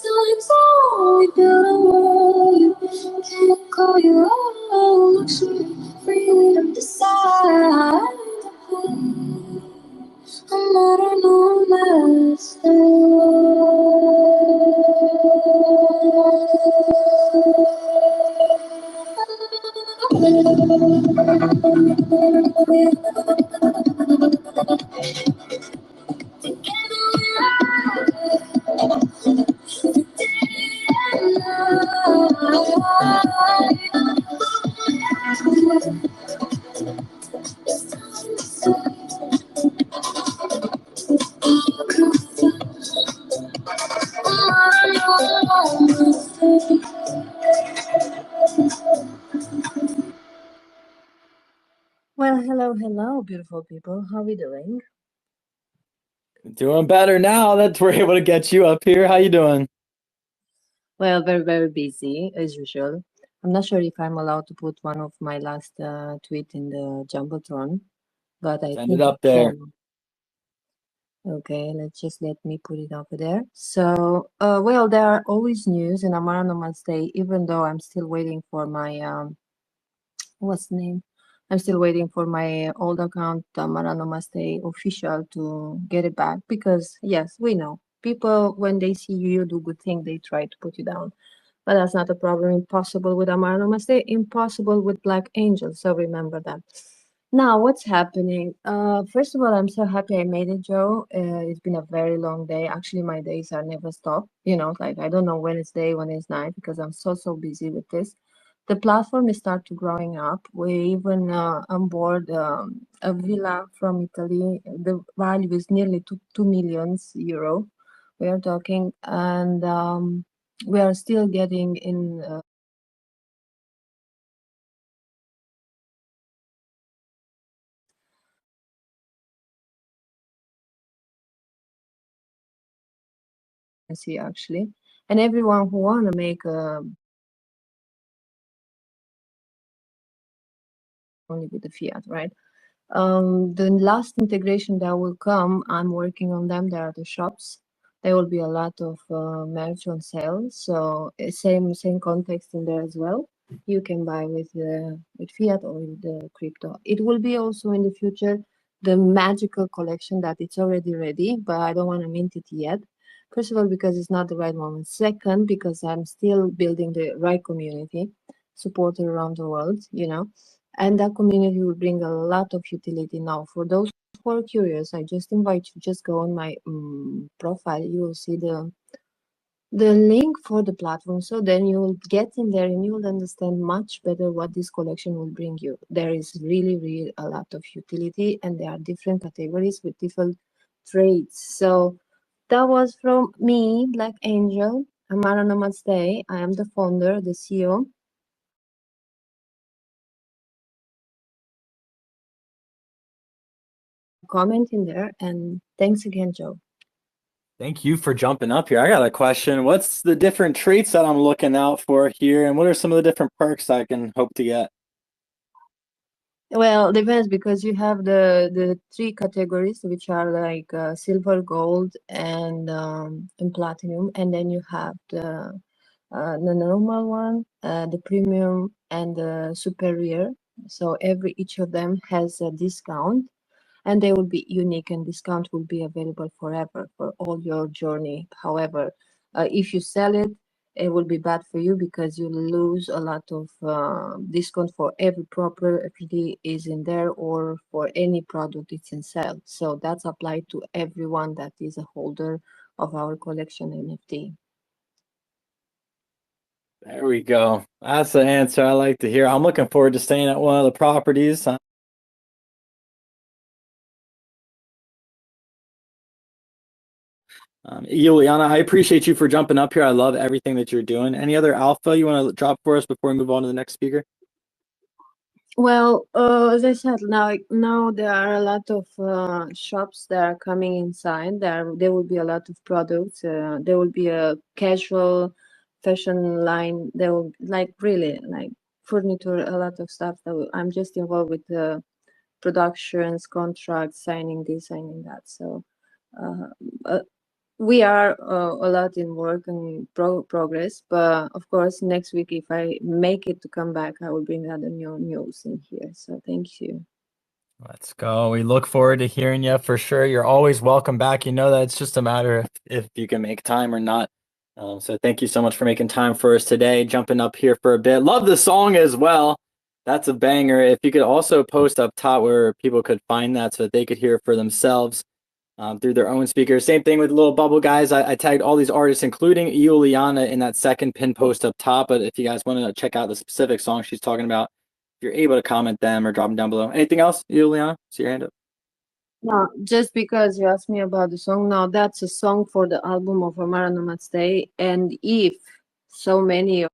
Every time we build a wall, you can't call your own. Luxury, freedom, decide to play. I'm not a nomad. Well, hello, beautiful people. How are we doing? Doing better now that we're able to get you up here. How you doing? Well, very busy as usual. I'm not sure if I'm allowed to put one of my last tweet in the Jumbotron, but I Send it think I up there. can. Okay, let me put it over there. So, well, there are always news in Amara Namaste, even though I'm still waiting for my what's the name? I'm still waiting for my old account, Amara Namaste official, to get it back because yes, we know people when they see you do good thing, they try to put you down. But that's not a problem. Impossible with Amara Namaste, impossible with Black Angel. So remember that. Now, what's happening? First of all, I'm so happy I made it, Joe. It's been a very long day. Actually, my days are never stop. You know, like I don't know when it's day, when it's night, because I'm so busy with this. The platform is start to growing up. We even on board a villa from Italy. The value is nearly 2 million euro. We are talking, and we are still getting in. See actually, and everyone who want to make only with the fiat, right? The last integration that will come, I'm working on them. There are the shops. There will be a lot of merch on sale. So same context in there as well. You can buy with fiat or with the crypto. It will be also in the future the magical collection that it's already ready, but I don't want to mint it yet. First of all, because it's not the right moment. Second, because I'm still building the right community, supporter around the world, you know. And that community will bring a lot of utility. Now for those who are curious, I just invite you, just go on my profile. You will see the link for the platform, so then you will get in there and you will understand much better what this collection will bring you. There is really a lot of utility, and there are different categories with different trades. So that was from me, Black Angel. Amara Namaste. I am the founder, the CEO. Comment in there, and thanks again, Joe. Thank you for jumping up here. I got a question. What's the different traits that I'm looking out for here, and what are some of the different perks I can hope to get? Well, depends because you have the three categories, which are like silver, gold, and platinum, and then you have the normal one, the premium, and the superior. So each of them has a discount, and they will be unique, and discount will be available forever for all your journey. However, if you sell it, it will be bad for you because you lose a lot of discount for every property is in there or for any product it's in sale. So that's applied to everyone that is a holder of our collection NFT. There we go. That's the answer I like to hear. I'm looking forward to staying at one of the properties. Juliana, I appreciate you for jumping up here. I love everything that you're doing. Any other alpha you want to drop for us before we move on to the next speaker? Well, as I said, now there are a lot of shops that are coming inside. There will be a lot of products. There will be a casual fashion line. There will really like furniture, a lot of stuff I'm just involved with the productions, contracts, signing this, signing that. So we are a lot in work and progress, but of course next week if I make it to come back, I will bring other new news in here. So thank you. Let's go. We look forward to hearing you for sure. You're always welcome back. You know that it's just a matter if you can make time or not. So thank you so much for making time for us today, jumping up here for a bit. Love the song as well. That's a banger. If you could also post up top where people could find that so that they could hear it for themselves through their own speakers. Same thing with Little Bubble, guys. I tagged all these artists, including Juliana, in that second pin post up top. But if you guys want to check out the specific song she's talking about, you're able to comment them or drop them down below. Anything else, Juliana? See your hand up. No, just because you asked me about the song, no, that's a song for the album of Amara Namaste. And if so many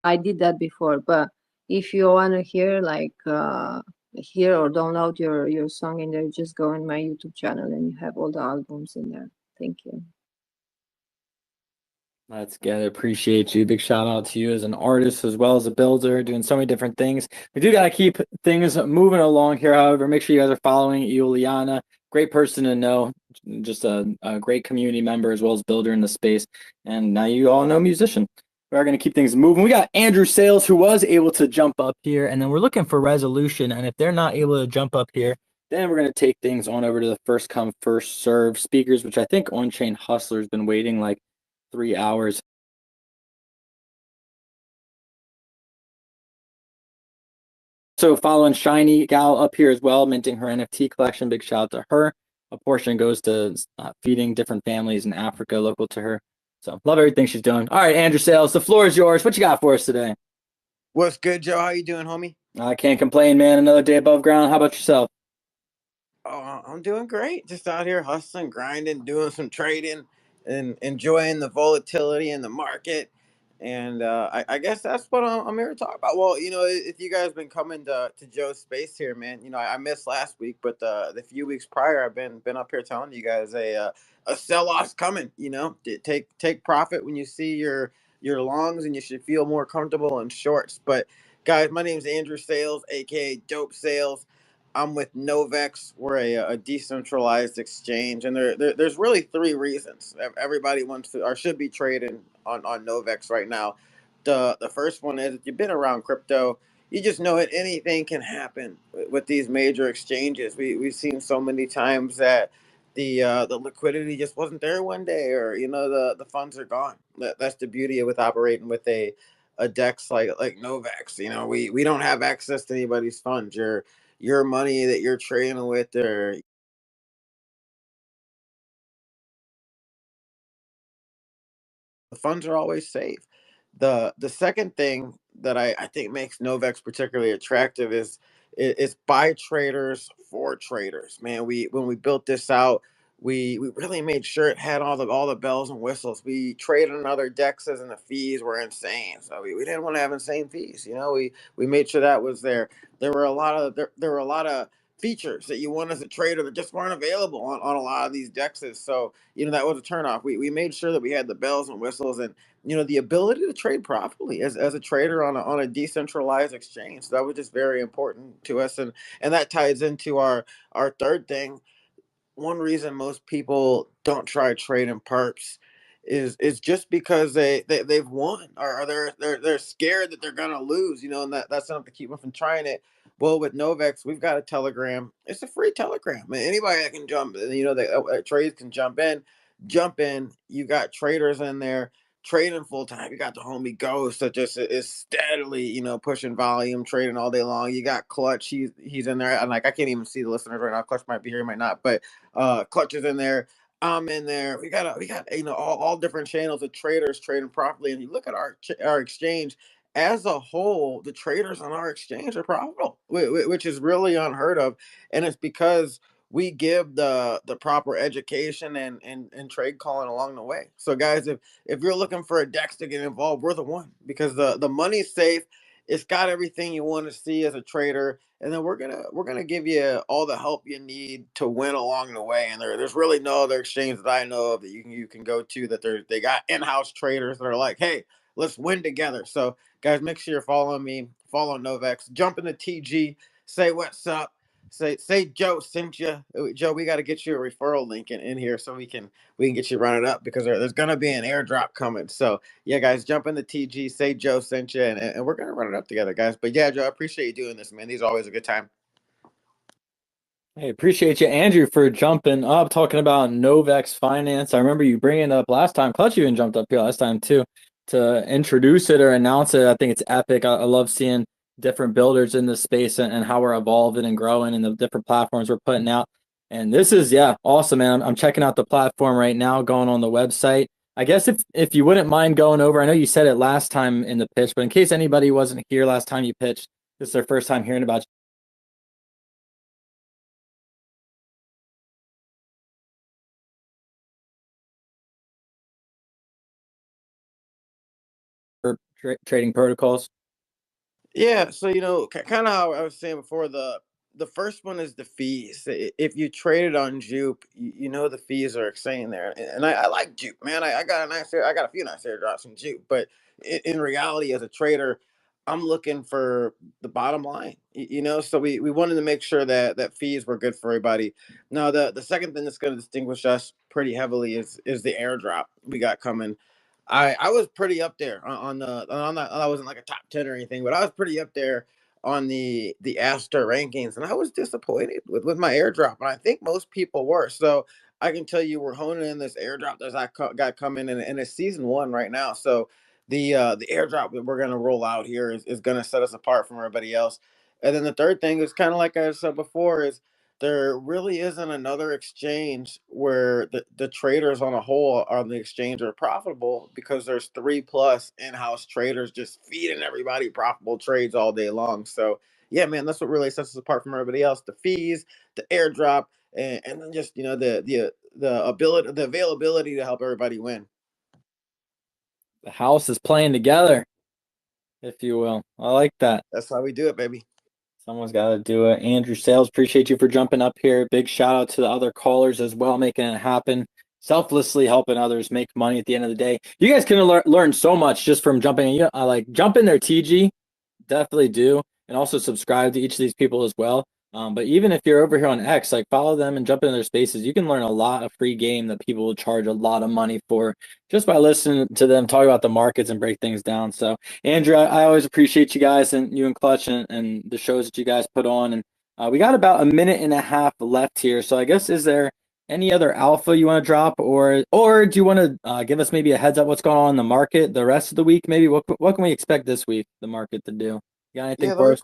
I did that before, but if you want to hear hear or download your song in there, just go in my YouTube channel and you have all the albums in there. Thank you. Let's get it. Appreciate you. Big shout out to you as an artist as well as a builder, doing so many different things. We do got to keep things moving along here. However, make sure you guys are following Juliana. Great person to know, just a great community member as well as builder in the space. And now you all know musician. We are going to keep things moving. We got Andrew Sales, who was able to jump up here, and then we're looking for Resolution. And if they're not able to jump up here, then we're going to take things on over to the first come, first serve speakers, which I think On-Chain Hustler's been waiting like 3 hours. So following Shiny Gal up here as well, minting her NFT collection. Big shout out to her. A portion goes to feeding different families in Africa local to her. So love everything she's doing. All right, Andrew Sales, the floor is yours. What you got for us today? What's good, Joe? How you doing, homie? I can't complain, man. Another day above ground. How about yourself? Oh, I'm doing great. Just out here hustling, grinding, doing some trading, and enjoying the volatility in the market. And I guess that's what I'm here to talk about. Well, if you guys been coming to Joe's space here, man, I missed last week, but the few weeks prior, I've been up here telling you guys a sell-off's coming. Take profit when you see your longs, and you should feel more comfortable in shorts. But guys, my name is Andrew Sales, aka Dope Sales. I'm with Novex. We're a decentralized exchange, and there's really three reasons everybody wants to or should be trading on Novex right now. The first one is if you've been around crypto, you just know that anything can happen with these major exchanges. We've seen so many times that the liquidity just wasn't there one day, or the funds are gone. That's the beauty with operating with a DEX like Novex. We don't have access to anybody's funds. Your money that you're trading with, or the funds are always safe. The second thing that I think makes Novex particularly attractive is by traders for traders. Man, when we built this out, we really made sure it had all the bells and whistles. We traded on other dexes and the fees were insane. So we didn't want to have insane fees. We made sure that was there. There were a lot of features that you want as a trader that just weren't available on a lot of these dexes. So that was a turnoff. We made sure that we had the bells and whistles and the ability to trade properly as a trader on a decentralized exchange. So that was just very important to us, and that ties into our third thing. One reason most people don't try trading perps is just because they've won, or they're scared that they're gonna lose, and that's enough to keep them from trying it. Well, with Novex, we've got a Telegram. It's a free Telegram. Man, anybody that can jump, trades can jump in. You got traders in there trading full time. You got the homie Ghost that just is steadily, pushing volume, trading all day long. You got Clutch. He's in there. And I can't even see the listeners right now. Clutch might be here, he might not. But Clutch is in there. I'm in there. We got all different channels of traders trading properly. And you look at our exchange as a whole, the traders on our exchange are profitable, which is really unheard of. And it's because we give the proper education and trade calling along the way. So guys, if you're looking for a DEX to get involved, we're the one, because the money's safe. It's got everything you want to see as a trader, and then we're gonna give you all the help you need to win along the way. And there's really no other exchange that I know of that you can go to that they got in-house traders that are like, hey, let's win together. So guys, make sure you're following me, follow Novex, jump into TG, say what's up. Say Joe sent you. Joe, we got to get you a referral link in here so we can get you running up, because there's gonna be an airdrop coming. So yeah, guys, jump in the TG, say Joe sent you, and we're gonna run it up together, guys. But yeah, Joe, I appreciate you doing this, man. These are always a good time. Hey, appreciate you, Andrew, for jumping up, talking about Novex Finance. I remember you bringing it up last time. Clutch even jumped up here last time too to introduce it or announce it. I think it's epic. I love seeing different builders in this space and how we're evolving and growing and the different platforms we're putting out. And this is, yeah, awesome, man. I'm checking out the platform right now, going on the website. I guess if you wouldn't mind going over, I know you said it last time in the pitch, but in case anybody wasn't here last time you pitched, this is their first time hearing about trading protocols. Yeah, so kind of how I was saying before, the first one is the fees. If you traded on Jupe, you know the fees are insane there, and I like Jupe, man. I got I got a few nice airdrops from Jupe, but in reality, as a trader, I'm looking for the bottom line. So we wanted to make sure that fees were good for everybody. Now, the second thing that's going to distinguish us pretty heavily is the airdrop we got coming. I was pretty up there on that. I wasn't like a top 10 or anything, but I was pretty up there on the Aster rankings, and I was disappointed with my airdrop, and I think most people were. So I can tell you, we're honing in this airdrop that got coming in, and it's season one right now. So the airdrop that we're gonna roll out here is gonna set us apart from everybody else. And then the third thing is kind of like I said before, is there really isn't another exchange where the traders on a whole on the exchange are profitable, because there's 3+ in-house traders just feeding everybody profitable trades all day long. So yeah, man, that's what really sets us apart from everybody else: the fees, the airdrop, and then just the availability to help everybody win. The house is playing together, if you will. I like that. That's how we do it, baby. Someone's got to do it. Andrew Sales, appreciate you for jumping up here. Big shout out to the other callers as well, making it happen, selflessly helping others make money at the end of the day. You guys can learn so much just from jumping in. I like jump in there, TG. Definitely do. And also subscribe to each of these people as well. But even if you're over here on X, like follow them and jump into their spaces. You can learn a lot of free game that people will charge a lot of money for just by listening to them talk about the markets and break things down. So Andrew, I always appreciate you guys and you and Clutch and the shows that you guys put on. And we got about a minute and a half left here. So I guess, is there any other alpha you want to drop, or do you want to give us maybe a heads up what's going on in the market the rest of the week? Maybe what can we expect this week, the market to do? You got anything Yeah, for us?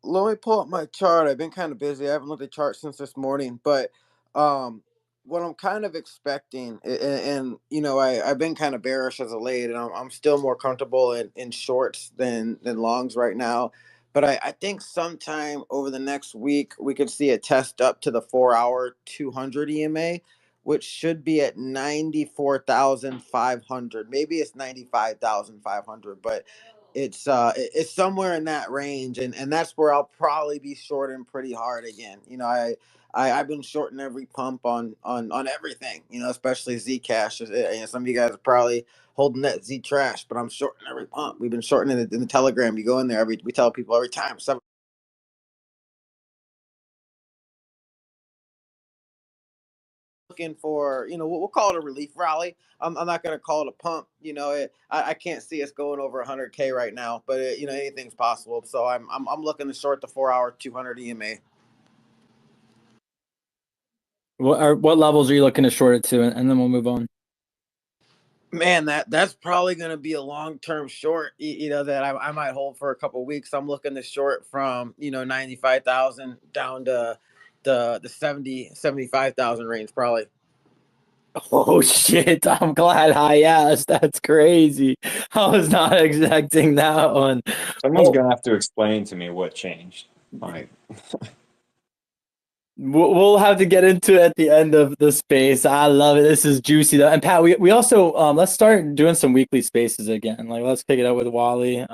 let me pull up my chart. I've been kind of busy. I haven't looked at the chart since this morning, but um, what I'm kind of expecting, and I've been kind of bearish as of late, and I'm still more comfortable in shorts than longs right now. But I think sometime over the next week we could see a test up to the 4-hour 200 EMA, which should be at 94,500. Maybe it's 95,500, but it's somewhere in that range, and that's where I'll probably be shorting pretty hard again. I've been shorting every pump on everything, especially Zcash. Some of you guys are probably holding that Z trash, but I'm shorting every pump. We've been shorting in the Telegram. You go in there, we tell people every time. Looking for, we'll call it a relief rally. I'm not going to call it a pump. I can't see us going over 100K right now, but anything's possible. So I'm looking to short the 4-hour 200 EMA. What levels are you looking to short it to, and then we'll move on? Man, that's probably going to be a long-term short, that I might hold for a couple of weeks. I'm looking to short from 95,000 down to the 75,000 range, probably. Oh shit! I'm glad I asked. That's crazy. I was not expecting that one. Someone's gonna have to explain to me what changed. Like, we'll have to get into it at the end of the space. I love it. This is juicy though. And Pat, we also let's start doing some weekly spaces again. Like, let's pick it up with Wally.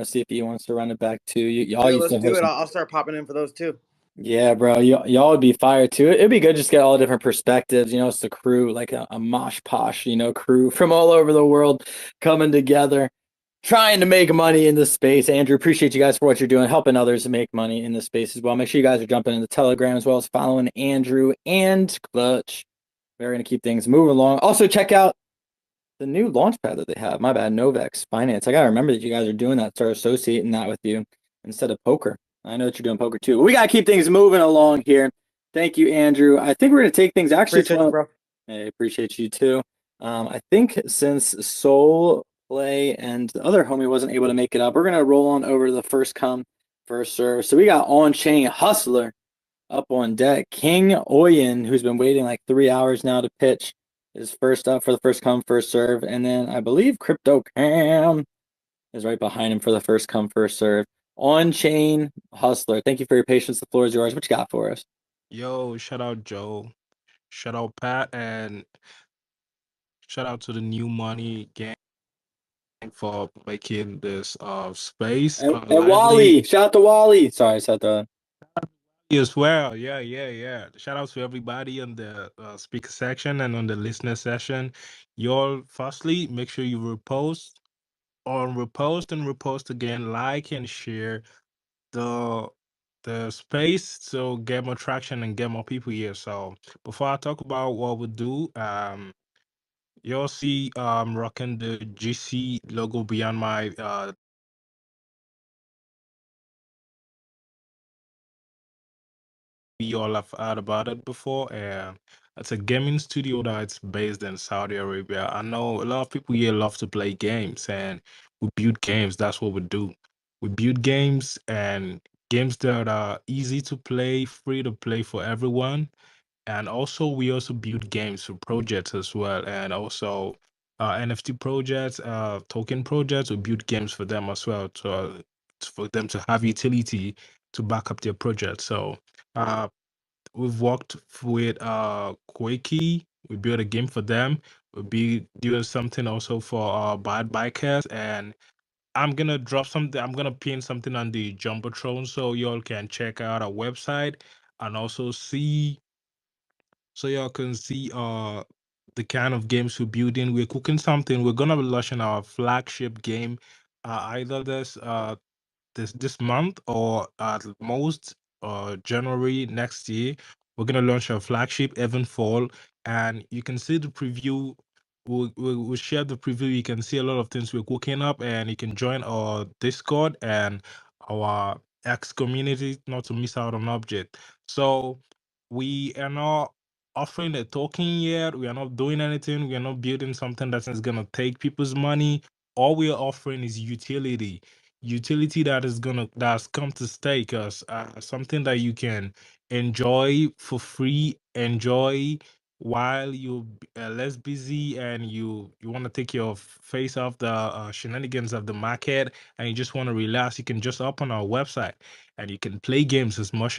See if he wants to run it back too. Y'all used Let's to do host it. I'll start popping in for those too. Yeah, bro, y'all would be fired too. It'd be good just get all the different perspectives. It's the crew, like a mosh posh, crew from all over the world coming together, trying to make money in this space. Andrew, appreciate you guys for what you're doing, helping others to make money in this space as well. Make sure you guys are jumping in the Telegram as well as following Andrew and Clutch. We're gonna keep things moving along. Also, check out the new launchpad that they have. My bad, Novex Finance. I gotta remember that you guys are doing that, start associating that with you instead of poker. I know that you're doing poker too. We gotta keep things moving along here. Thank you, Andrew. I think we're gonna take things actually. Appreciate you, bro. Hey, appreciate you too. I think since Soul Play and the other homie wasn't able to make it up, we're gonna roll on over to the first come, first serve. So we got On Chain Hustler Up on deck, King Oyen, who's been waiting like 3 hours now to pitch, is first up for the first come, first serve. And then I believe Crypto Cam is right behind him for the first come, first serve. On Chain Hustler, thank you for your patience. The floor is yours. What you got for us? Yo, shout out Joe, shout out Pat, and shout out to the New Money gang for making this space And lively Wally, shout out to Wally. Sorry, I said that. as well. Yeah. Shout out to everybody on the speaker section and on the listener session. Y'all, firstly, make sure you repost and repost again, like and share the space so get more traction and get more people here. So before I talk about what we do, you'll see rocking the GC logo beyond my you all have heard about it before, and it's a gaming studio that's based in Saudi Arabia. I know a lot of people here love to play games, and we build games. That's what we do. We build games and games that are easy to play, free to play for everyone. And also, we also build games for projects as well, and also NFT projects, token projects. We build games for them as well, for them to have utility to back up their project. So. Uh, we've worked with Quakey. We built a game for them. We'll be doing something also for bad bikers, and I'm gonna drop something. I'm gonna pin something on the jumbotron so y'all can check out our website and also see so y'all can see the kind of games we're building. We're cooking something. We're gonna be launching our flagship game either this month or at most January next year. We're gonna launch our flagship Evanfall, and you can see the preview. We'll share the preview. You can see a lot of things we're cooking up, and you can join our Discord and our X community not to miss out on object. So we are not offering a token yet. We are not doing anything. We are not building something that is gonna take people's money. All we are offering is utility that's come to stay, because something that you can enjoy for free, enjoy while you're less busy, and you want to take your face off the shenanigans of the market, and you just want to relax. You can just up on our website and you can play games as much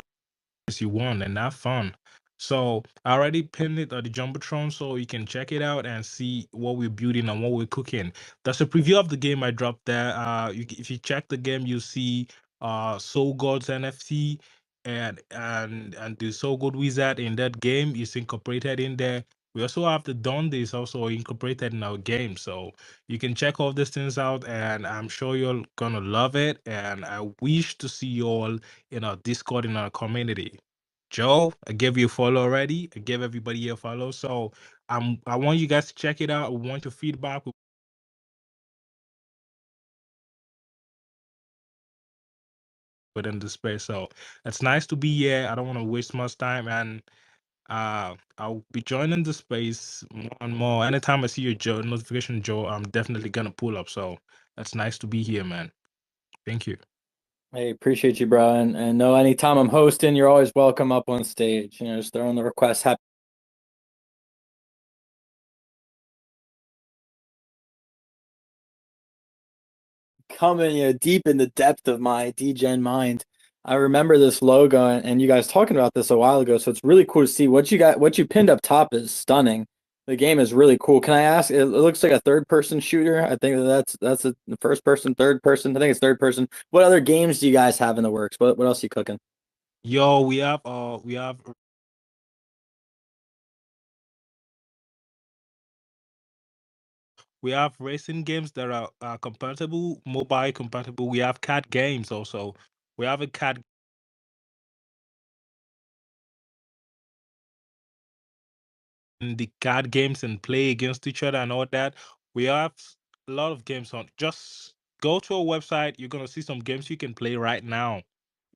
as you want and have fun. So I already pinned it on the Jumbotron so you can check it out and see what we're building and what we're cooking. That's a preview of the game I dropped there. If you check the game, you'll see Soul God's NFT and the Soul God Wizard in that game is incorporated in there. We also have the Dawn Days also incorporated in our game. So you can check all these things out, and I'm sure you're gonna love it. And I wish to see you all in our Discord, in our community. Joe, I gave you a follow already. I gave everybody a follow. So I want you guys to check it out. We want your feedback within the space. So it's nice to be here. I don't want to waste much time, and I'll be joining the space more and more. Anytime I see your Joe notification, Joe, I'm definitely gonna pull up. So it's nice to be here, man. Thank you. Hey, appreciate you, bro. And no, anytime I'm hosting, you're always welcome up on stage. Just throwing the request. Happy coming, deep in the depth of my DGen mind. I remember this logo and you guys talking about this a while ago. So it's really cool to see what you got. What you pinned up top is stunning. The game is really cool. Can I ask? It looks like a third-person shooter. I think that's a first person, third person. I think it's third person. What other games do you guys have in the works? What else are you cooking? Yo, we have racing games that are compatible, mobile compatible. We have card games also. We have a card in the card games and play against each other and all that. We have a lot of games on. Just go to our website. You're gonna see some games you can play right now.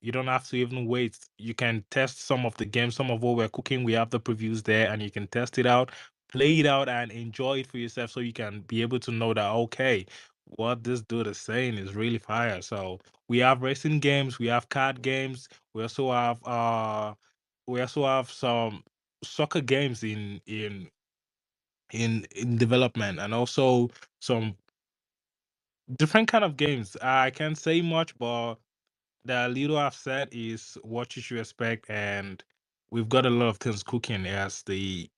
You don't have to even wait. You can test some of the games, some of what we're cooking. We have the previews there, and you can test it out, play it out, and enjoy it for yourself, so you can be able to know that okay, what this dude is saying is really fire. So we have racing games, we have card games, we also have we also have some soccer games in development, and also some different kind of games. I can't say much, but the little I've said is what you should expect, and we've got a lot of things cooking as the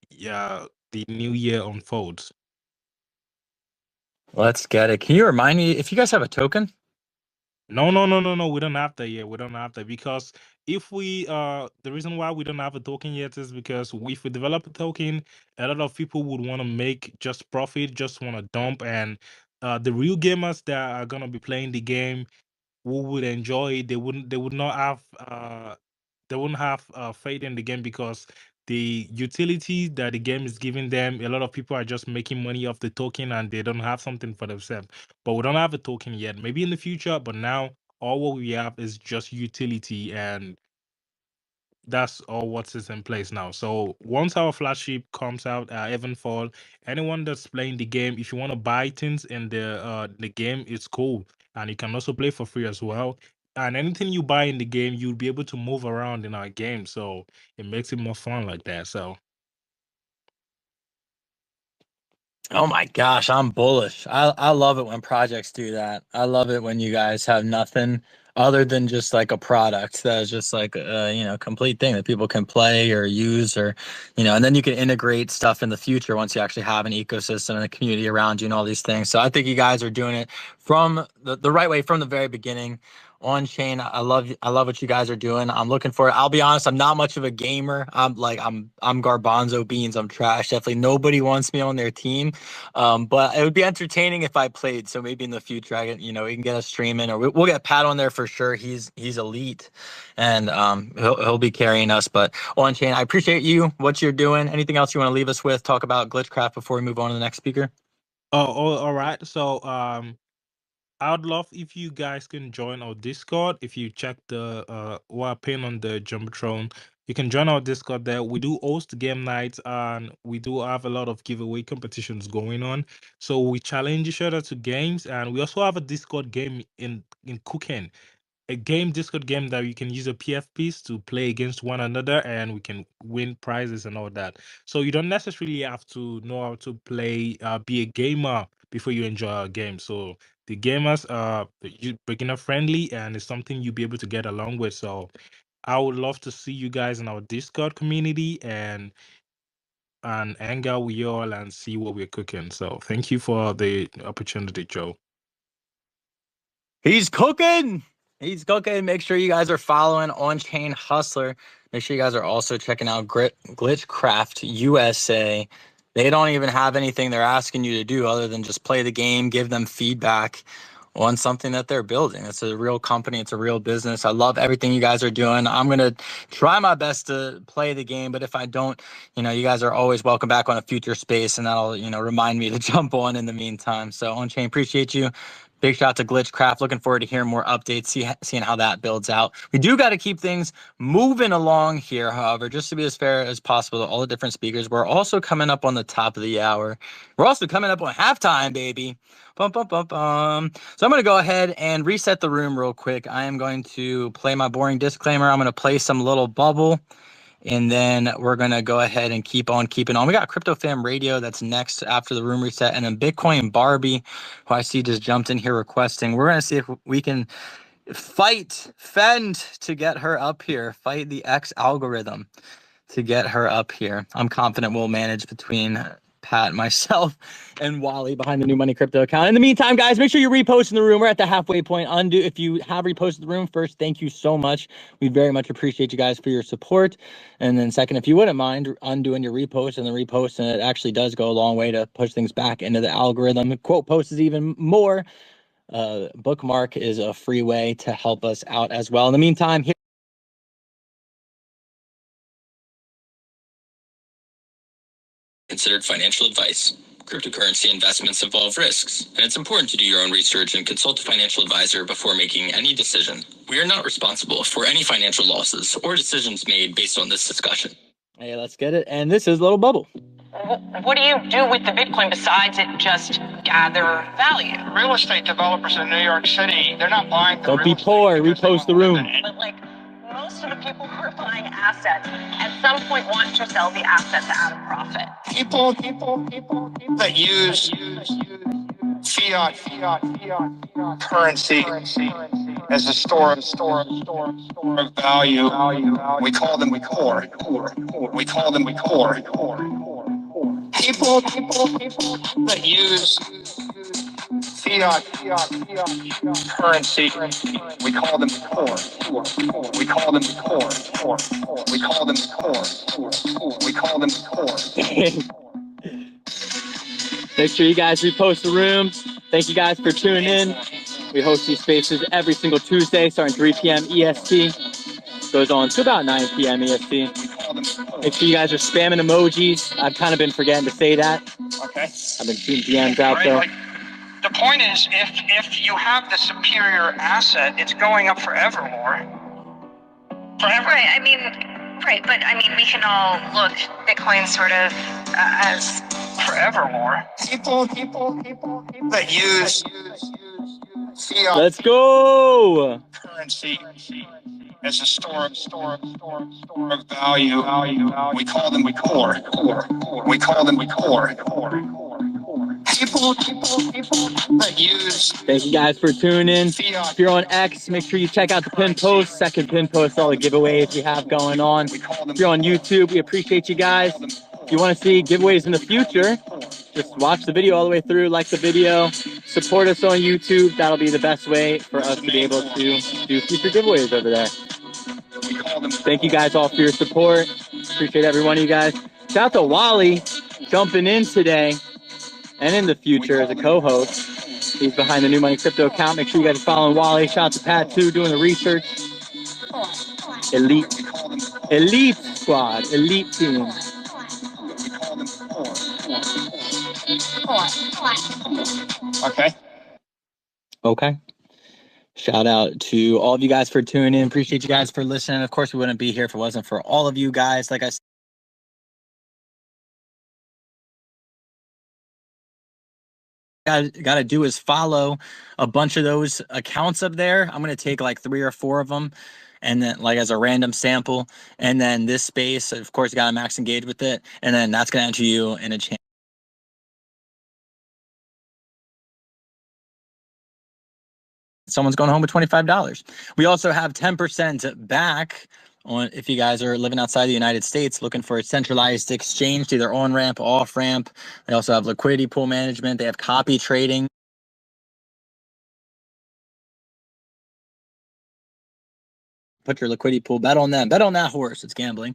new year unfolds. Let's get it. Can you remind me if you guys have a token? No. We don't have that yet. We don't have that because if we the reason why we don't have a token yet is because if we develop a token, a lot of people would want to make just profit, just want to dump, and the real gamers that are gonna be playing the game who would enjoy it, they would not have they wouldn't have faith in the game because the utility that the game is giving them, a lot of people are just making money off the token and they don't have something for themselves. But we don't have a token yet. Maybe in the future, but now all what we have is just utility, and that's all what is in place now. So once our flagship comes out, Evenfall, anyone that's playing the game, if you want to buy things in the game, it's cool, and you can also play for free as well. And anything you buy in the game, you'll be able to move around in our game, so it makes it more fun like that. So Oh my gosh, I'm bullish. I love it when projects do that. I love it when you guys have nothing other than just like a product that is just like a complete thing that people can play or use, or and then you can integrate stuff in the future once you actually have an ecosystem and a community around you and all these things. So I think you guys are doing it from the right way from the very beginning. On chain, I love what you guys are doing. I'm looking for it. I'll be honest, I'm not much of a gamer. I'm garbanzo beans. I'm trash. Definitely nobody wants me on their team. But it would be entertaining if I played. So maybe in the future, we can get a stream in, or we'll get Pat on there for sure. He's elite, and he'll be carrying us. But on chain, I appreciate you, what you're doing. Anything else you want to leave us with? Talk about Glitchcraft before we move on to the next speaker. oh, all right. So I'd love if you guys can join our Discord. If you check the what pin on the Jumbotron, you can join our Discord there. We do host game nights and we do have a lot of giveaway competitions going on. So we challenge each other to games, and we also have a Discord game in KuCoin, a Discord game that you can use a PFPs to play against one another, and we can win prizes and all that. So you don't necessarily have to know how to play, be a gamer before you enjoy our game. So the gamers are beginner friendly, and it's something you'll be able to get along with. So I would love to see you guys in our Discord community and hang out with you all and see what we're cooking. So thank you for the opportunity, Joe. He's cooking. He's cooking. Make sure you guys are following On Chain Hustler. Make sure you guys are also checking out Glitchcraft USA. They don't even have anything they're asking you to do other than just play the game, give them feedback on something that they're building. It's a real company. It's a real business. I love everything you guys are doing. I'm going to try my best to play the game, but if I don't, you guys are always welcome back on a future space, and that'll, remind me to jump on in the meantime. So On Chain, appreciate you. Big shout out to Glitchcraft. Looking forward to hearing more updates, seeing how that builds out. We do got to keep things moving along here, however, just to be as fair as possible to all the different speakers. We're also coming up on the top of the hour. We're also coming up on halftime, baby. Bum, bum, bum, bum. So I'm going to go ahead and reset the room real quick. I am going to play my boring disclaimer. I'm going to play some little bubble. And then we're going to go ahead and keep on keeping on. We got Crypto Fam Radio that's next after the room reset. And then Bitcoin Barbie, who I see just jumped in here requesting. We're going to see if we can fend to get her up here. Fight the X algorithm to get her up here. I'm confident we'll manage between Pat, myself, and Wally behind the New Money Crypto account. In the meantime, guys, make sure you repost in the room. We're at the halfway point. If you have reposted the room first, thank you so much. We very much appreciate you guys for your support. And then second, if you wouldn't mind undoing your repost and it actually does go a long way to push things back into the algorithm. Quote post is even more. Bookmark is a free way to help us out as well. In the meantime, here Considered financial advice. Cryptocurrency investments involve risks, and it's important to do your own research and consult a financial advisor before making any decision. We are not responsible for any financial losses or decisions made based on this discussion. Hey, let's get it. And this is Little Bubble. What do you do with the Bitcoin besides it just gather value? Real estate developers in New York City, they're not buying the Don't real be estate poor. because they Repost want the to live room. in it. But most of the people who are buying assets at some point want to sell the assets at a profit. People that use fiat currency as a store of value. We call them core. We call them core. People that use fiat currency, we call them core. We call them core. We call them core. We call them core. Make sure you guys repost the room. Thank you guys for tuning in. We host these spaces every single Tuesday starting 3 p.m. EST. Goes on to about 9 p.m. EST. Make sure you guys are spamming emojis. I've kind of been forgetting to say that. Okay. I've been shooting DMs out there. Like, the point is, if you have the superior asset, it's going up forevermore. Forever. Right, I mean, but I mean, we can all look Bitcoin sort of as forevermore. People that use fiat. Let's go. Currency as a store of value. We call them core. We call them core. People that use. Thank you guys for tuning in. If you're on X, make sure you check out the pin post. Second pin post, all the giveaways we have going on. If you're on YouTube, we appreciate you guys. If you want to see giveaways in the future, just watch the video all the way through, like the video, support us on YouTube. That'll be the best way for us to be able to do future giveaways over there. Thank you guys all for your support. Appreciate every one of you guys. Shout out to Wally jumping in today and in the future as a co-host. He's behind the New Money Crypto account. Make sure you guys are following Wally. Shout out to Pat too, doing the research. Elite squad, elite team. Okay. Shout out to all of you guys for tuning in. Appreciate you guys for listening. Of course, we wouldn't be here if it wasn't for all of you guys. Like I said, got to do is follow a bunch of those accounts up there. I'm going to take like 3 or 4 of them and then like as a random sample. And then this space, of course, you got to max engage with it. And then that's going to enter you in a chance. Someone's going home with $25. We also have 10% back on if you guys are living outside the United States looking for a centralized exchange, either on ramp, off ramp. They also have liquidity pool management. They have copy trading. Put your liquidity pool, bet on them, bet on that horse. It's gambling.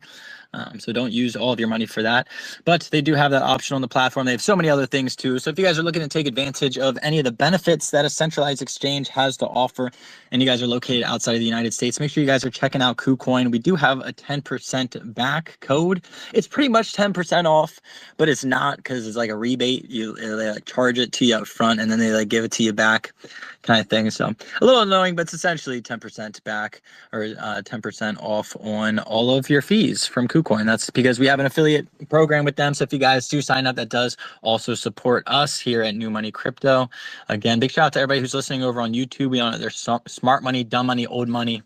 So don't use all of your money for that. But they do have that option on the platform. They have so many other things too. So if you guys are looking to take advantage of any of the benefits that a centralized exchange has to offer, and you guys are located outside of the United States, make sure you guys are checking out KuCoin. We do have a 10% back code. It's pretty much 10% off, but it's not because it's like a rebate. They like charge it to you up front and then they like give it to you back kind of thing. So a little annoying, but it's essentially 10% back or 10% off on all of your fees from KuCoin. That's because we have an affiliate program with them. So if you guys do sign up, that does also support us here at New Money Crypto. Again, big shout out to everybody who's listening over on YouTube. We own it. There's smart money, dumb money, old money.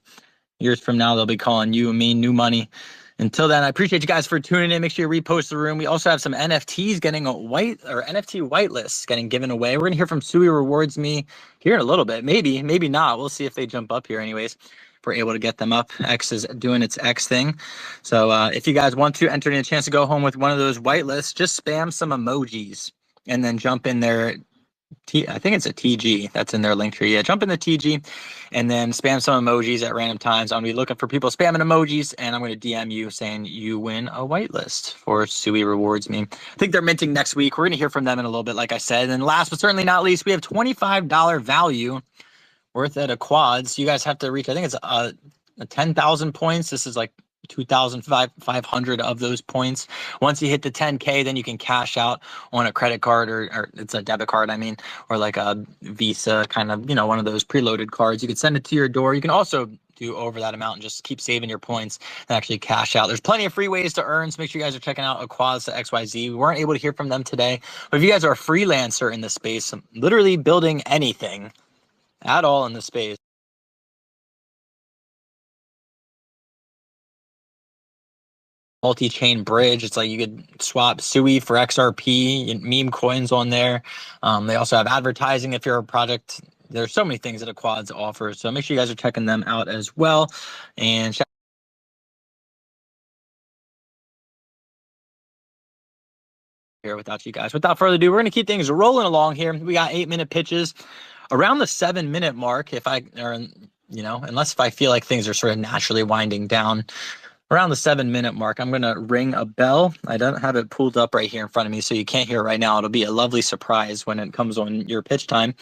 Years from now, they'll be calling you and me new money. Until then, I appreciate you guys for tuning in. Make sure you repost the room. We also have some NFTs getting NFT whitelists getting given away. We're going to hear from Sui Rewards Me here in a little bit. Maybe not. We'll see if they jump up here anyways. If we're able to get them up. X is doing its X thing. So if you guys want to enter in a chance to go home with one of those whitelists, just spam some emojis and then jump in there. I think it's a TG that's in their link tree. Yeah, jump in the TG and then spam some emojis at random times. I'm going to be looking for people spamming emojis, and I'm going to DM you saying you win a whitelist for Sui Rewards Me. I think they're minting next week. We're going to hear from them in a little bit, like I said. And last but certainly not least, we have $25 value worth at a quads. You guys have to reach, I think it's a 10,000 points. This is like 2,500 of those points. Once you hit the 10K, then you can cash out on a credit card or it's a debit card, I mean, or like a Visa kind of, one of those preloaded cards. You can send it to your door. You can also do over that amount and just keep saving your points and actually cash out. There's plenty of free ways to earn, so make sure you guys are checking out Aquaz XYZ. We weren't able to hear from them today, but if you guys are a freelancer in this space, literally building anything at all in the space, multi-chain bridge. It's like you could swap SUI for XRP and Memecoins on there. They also have advertising if you're a project. There's so many things that a Quads offers. So make sure you guys are checking them out as well. And here without you guys. Without further ado, we're going to keep things rolling along here. We got 8-minute pitches around the 7-minute mark. Unless if I feel like things are sort of naturally winding down around the 7-minute mark, I'm going to ring a bell. I don't have it pulled up right here in front of me, so you can't hear it right now. It'll be a lovely surprise when it comes on your pitch time.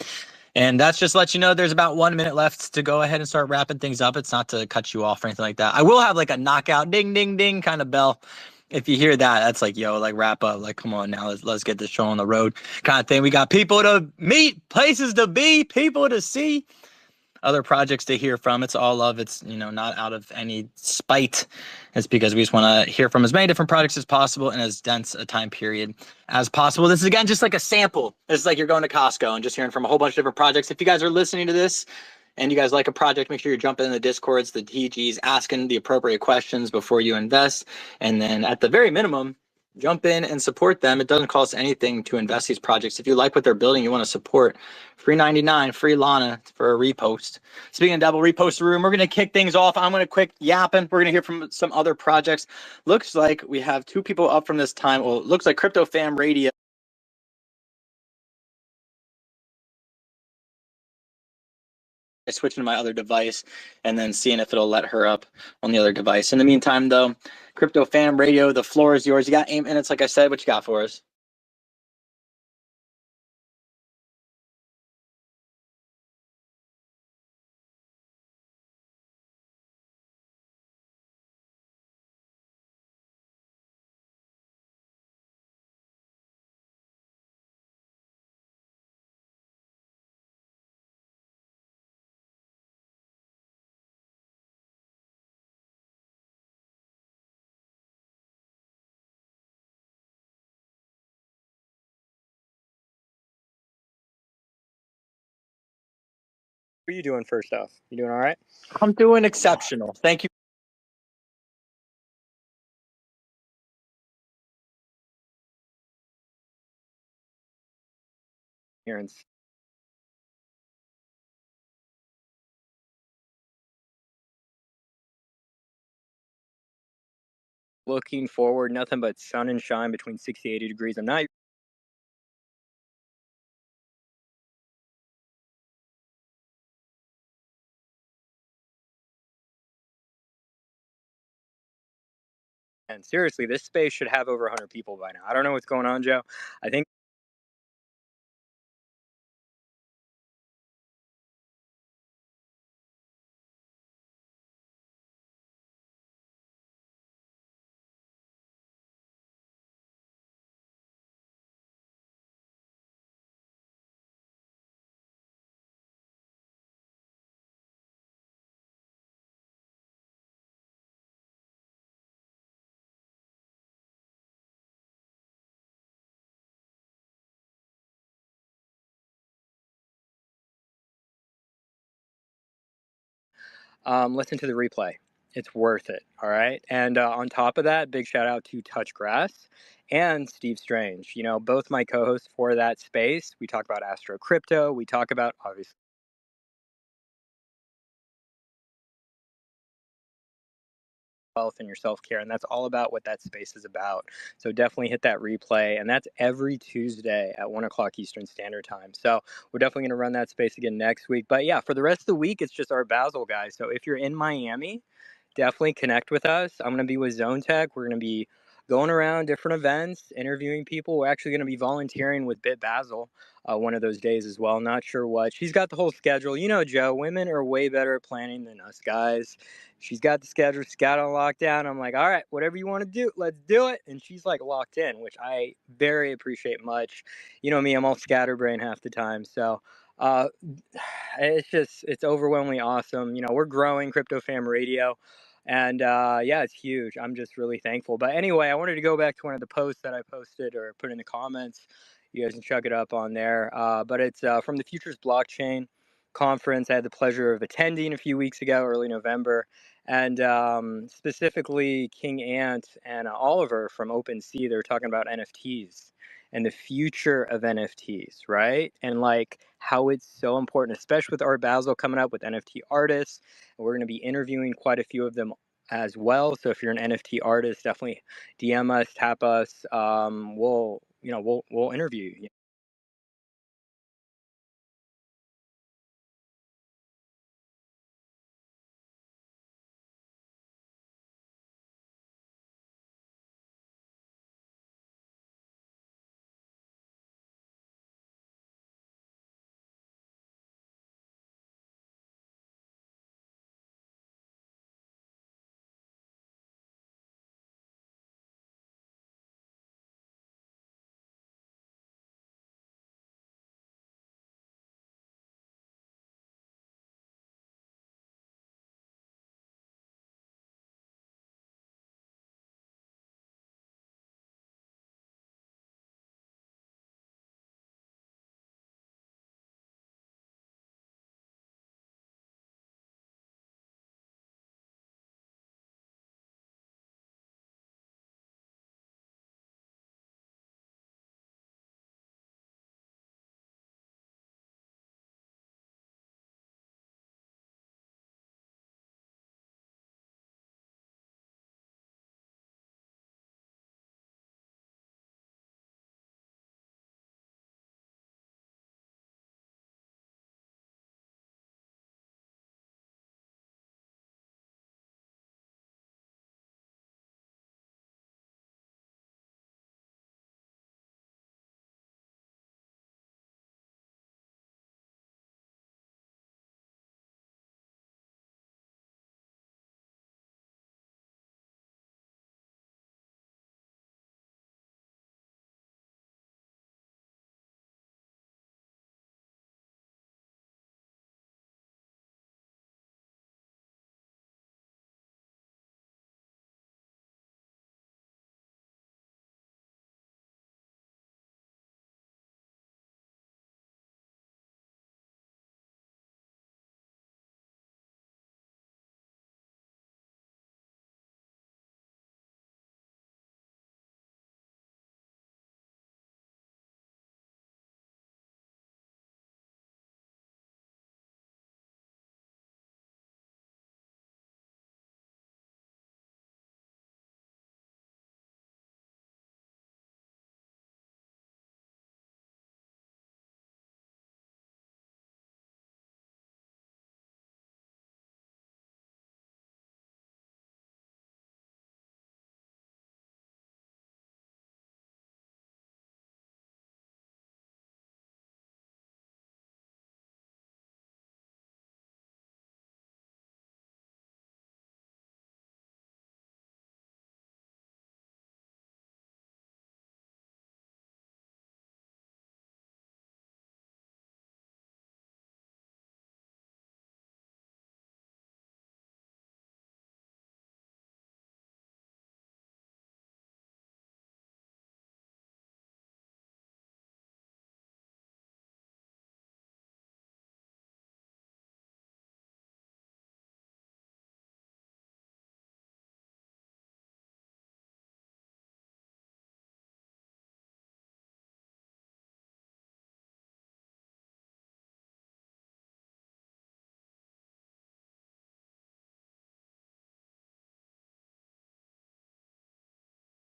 And that's just to let you know there's about 1 minute left to go ahead and start wrapping things up. It's not to cut you off or anything like that. I will have like a knockout ding, ding, ding kind of bell. If you hear that, that's like, yo, like wrap up, like, come on now, let's get this show on the road kind of thing. We got people to meet, places to be, people to see, other projects to hear from. It's all love. It's, not out of any spite. It's because we just want to hear from as many different projects as possible in as dense a time period as possible. This is, again, just like a sample. It's like you're going to Costco and just hearing from a whole bunch of different projects. If you guys are listening to this and you guys like a project, make sure you're jumping in the Discords, the TGs, asking the appropriate questions before you invest. And then at the very minimum, jump in and support them. It doesn't cost anything to invest these projects. If you like what they're building, you want to support, free 99, free Lana for a repost. Speaking of double repost room, we're going to kick things off. I'm going to quick yapping. We're going to hear from some other projects. Looks like we have 2 people up from this time. Well, it looks like Crypto Fam Radio. Switching to my other device and then seeing if it'll let her up on the other device. In the meantime, though, Crypto Fam Radio, the floor is yours. You got 8 minutes, like I said. What you got for us? How are you doing first off? You doing all right? I'm doing exceptional. Thank you. Looking forward, nothing but sun and shine between 60 to 80 degrees. I'm not and seriously, this space should have over 100 people by now. I don't know what's going on, Joe. I think listen to the replay. It's worth it. All right. And on top of that, big shout out to Touchgrass and Steve Strange. Both my co-hosts for that space. We talk about Astro Crypto. We talk about, obviously, health and your self-care, and that's all about what that space is about. So definitely hit that replay, and that's every Tuesday at 1 o'clock Eastern Standard Time. So we're definitely going to run that space again next week. But yeah, for the rest of the week, it's just our Basel guys. So if you're in Miami, definitely connect with us. I'm going to be with Zone Tech. We're going to be going around different events, interviewing people. We're actually going to be volunteering with Bit Basel one of those days as well. Not sure what. She's got the whole schedule. Joe, women are way better at planning than us guys. She's got the schedule. She's got it on lockdown. I'm like, all right, whatever you want to do, let's do it. And she's like locked in, which I very appreciate much. You know me, I'm all scatterbrained half the time. So it's overwhelmingly awesome. We're growing Crypto Fam Radio. And yeah, it's huge. I'm just really thankful. But anyway, I wanted to go back to one of the posts that I posted or put in the comments. You guys can check it up on there. But it's from the Futures Blockchain Conference. I had the pleasure of attending a few weeks ago, early November. And specifically King Ant and Oliver from OpenSea, they're talking about NFTs and the future of NFTs, right? And like how it's so important, especially with Art Basel coming up with NFT artists. And we're going to be interviewing quite a few of them as well. So if you're an NFT artist, definitely DM us, tap us. We'll interview you.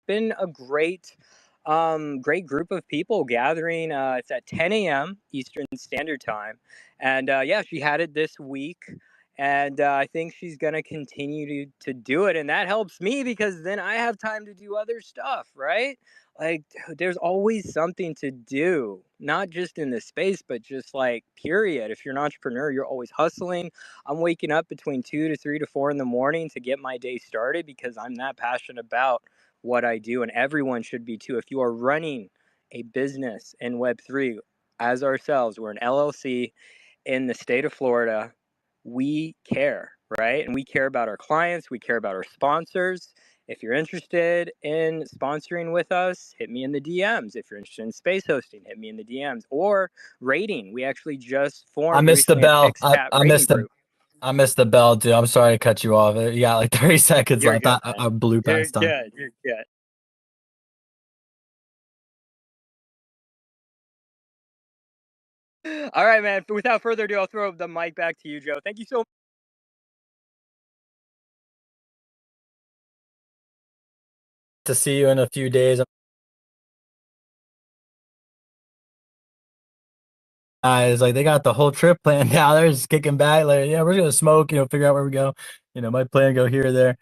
Been a great group of people gathering. It's at 10 a.m. Eastern Standard Time, and yeah, she had it this week, and I think she's gonna continue to do it, and that helps me because then I have time to do other stuff, right? Like, there's always something to do, not just in this space, but just like period. If you're an entrepreneur, you're always hustling. I'm waking up between 2 to 3 to 4 in the morning to get my day started because I'm that passionate about what I do, and everyone should be too. If you are running a business in Web3, as ourselves, we're an LLC in the state of Florida, we care, right? And we care about our clients, we care about our sponsors. If you're interested in sponsoring with us, hit me in the DMs. If you're interested in space hosting, hit me in the DMs. Or rating. We actually just formed I missed the recently a bell. PixCat I rating missed the group. I missed the bell, dude. I'm sorry to cut you off. You got like 30 seconds You're left. good, I blew You're past time. good. You're good. All right, man. Without further ado, I'll throw the mic back to you, Joe. Thank you so much. To see you in a few days. Guys, like they got the whole trip planned now. They're just kicking back, like, yeah, we're gonna smoke, figure out where we go. Might plan to go here or there.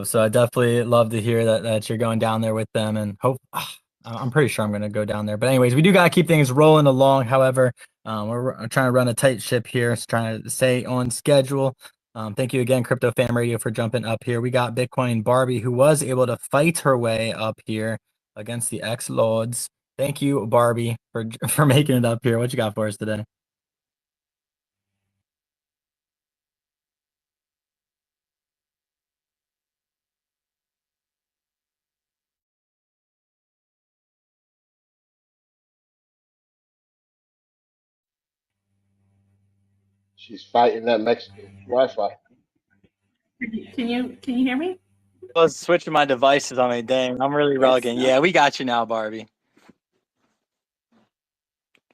So I definitely love to hear that you're going down there with them, and hope I'm pretty sure I'm gonna go down there. But anyways, we do gotta keep things rolling along. However, we're trying to run a tight ship here, so trying to stay on schedule. Thank you again, Crypto Fam Radio, for jumping up here. We got Bitcoin Barbie, who was able to fight her way up here against the X-Lords. Thank you, Barbie, for making it up here. What you got for us today? She's fighting that Mexican Wi-Fi. Can you hear me? I was switching my devices on me. Dang, I'm really rugging. Yeah, we got you now, Barbie.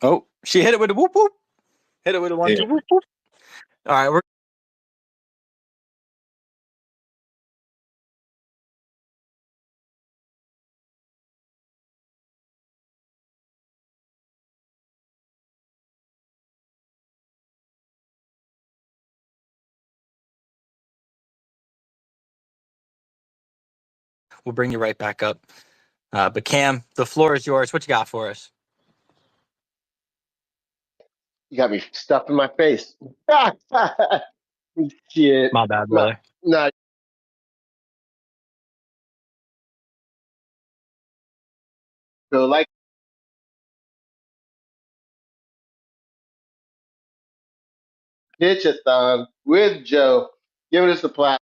Oh, she hit it with a whoop whoop. Hit it with a 1-2 whoop whoop. All right, we're we'll bring you right back up. But Cam, the floor is yours. What you got for us? You got me stuffing my face. Shit. My bad, brother. No. So like Pitch-A-Thon with Joe, giving us the platform.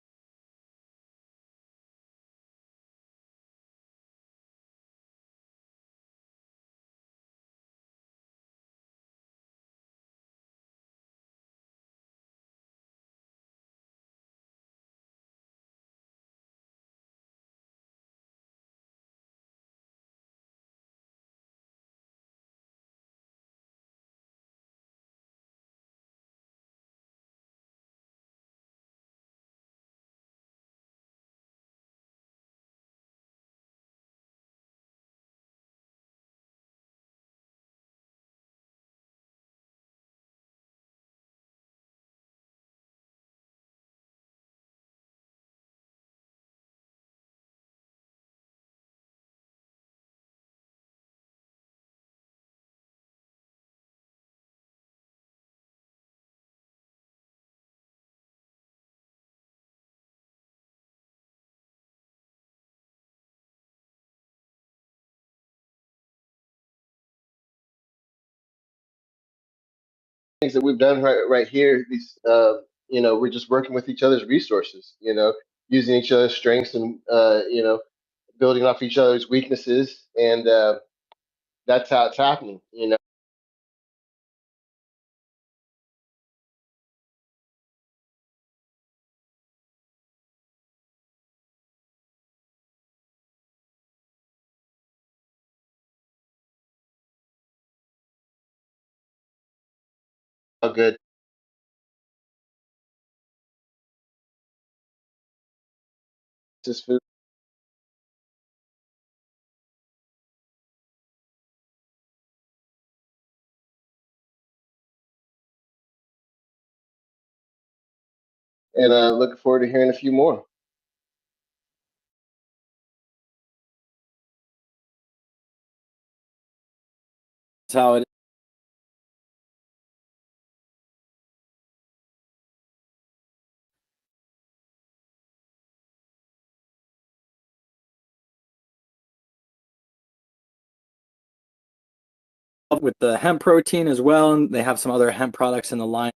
Things that we've done right here. These we're just working with each other's resources. Using each other's strengths and building off each other's weaknesses, and that's how it's happening. How good. This food. And looking forward to hearing a few more. That's how it is with the hemp protein as well, and they have some other hemp products in the line.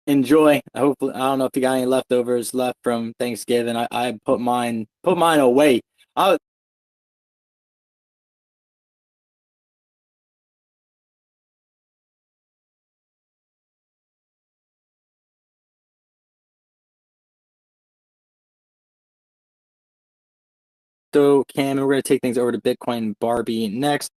Enjoy. Hopefully, I don't know if you got any leftovers left from Thanksgiving. I put mine away. I Crypto Cam, and we're going to take things over to Bitcoin Barbie next.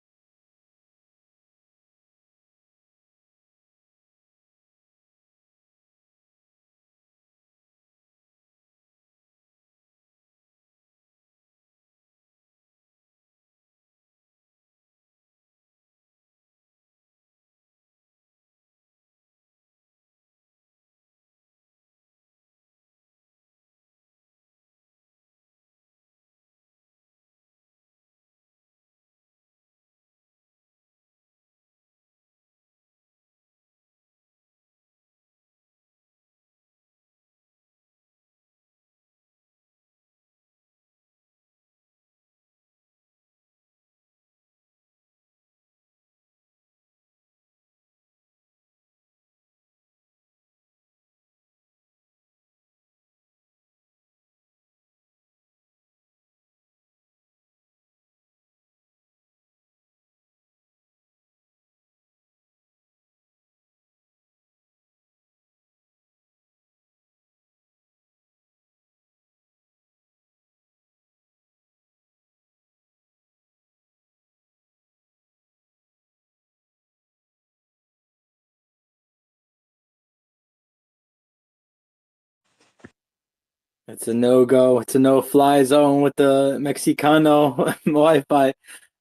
It's a no-go. It's a no-fly zone with the Mexicano Wi-Fi.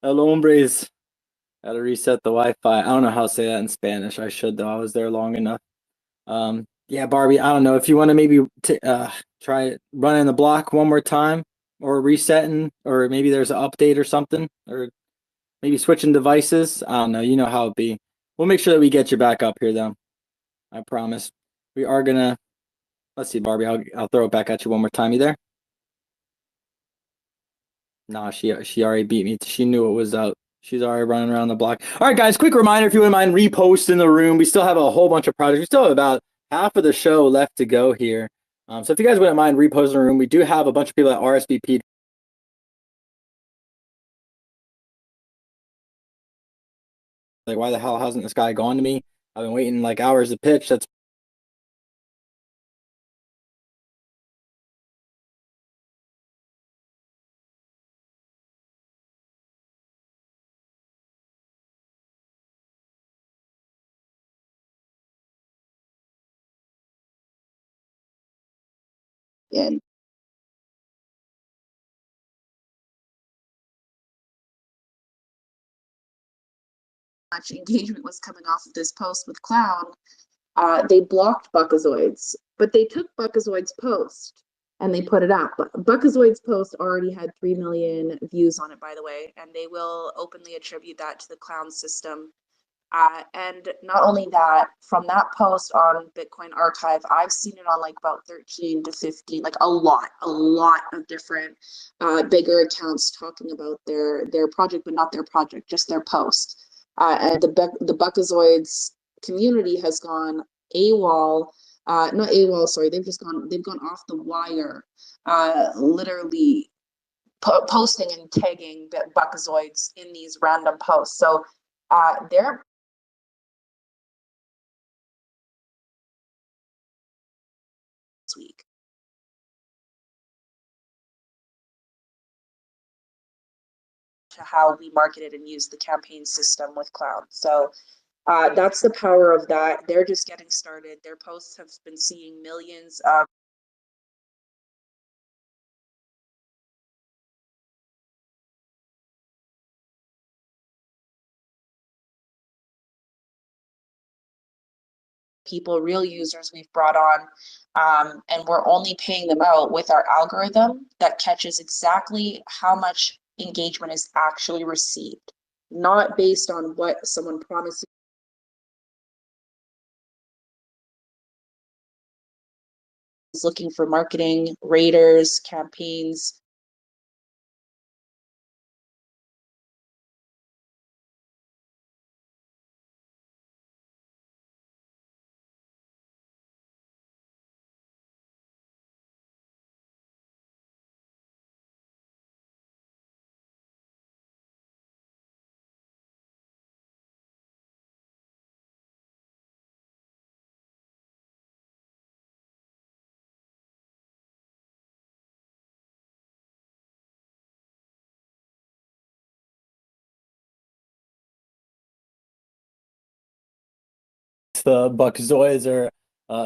El hombres. Gotta reset the Wi-Fi. I don't know how to say that in Spanish. I should, though. I was there long enough. Yeah, Barbie, I don't know. If you want to maybe try running the block one more time or resetting, or maybe there's an update or something, or maybe switching devices. I don't know. You know how it be. We'll make sure that we get you back up here, though. I promise. We are going to... Let's see, Barbie. I'll throw it back at you one more time. You there? Nah, she already beat me. She knew it was out. She's already running around the block. All right, guys, quick reminder, if you wouldn't mind reposting the room. We still have a whole bunch of projects. We still have about half of the show left to go here. So if you guys wouldn't mind reposting the room, we do have a bunch of people that RSVP'd. Like, why the hell hasn't this guy gone to me? I've been waiting like hours to pitch. That's And much engagement was coming off of this post with Clown, they blocked Buckazoids, but they took Buckazoid's post and they put it up. But Buckazoid's post already had 3 million views on it, by the way, and they will openly attribute that to the Clown system. And not only that, from that post on Bitcoin Archive, I've seen it on like about 13 to 15, like a lot of different bigger accounts talking about their project, but not their project, just their post. And the Buckazoids community has gone AWOL, not AWOL, sorry, they've gone off the wire, literally posting and tagging Buckazoids in these random posts. So they're week. To how we marketed and used the campaign system with Cloud. So that's the power of that. They're just getting started. Their posts have been seeing millions of people, real users we've brought on, and we're only paying them out with our algorithm that catches exactly how much engagement is actually received, not based on what someone promises. Is looking for marketing, raters, campaigns. the Buckazoids or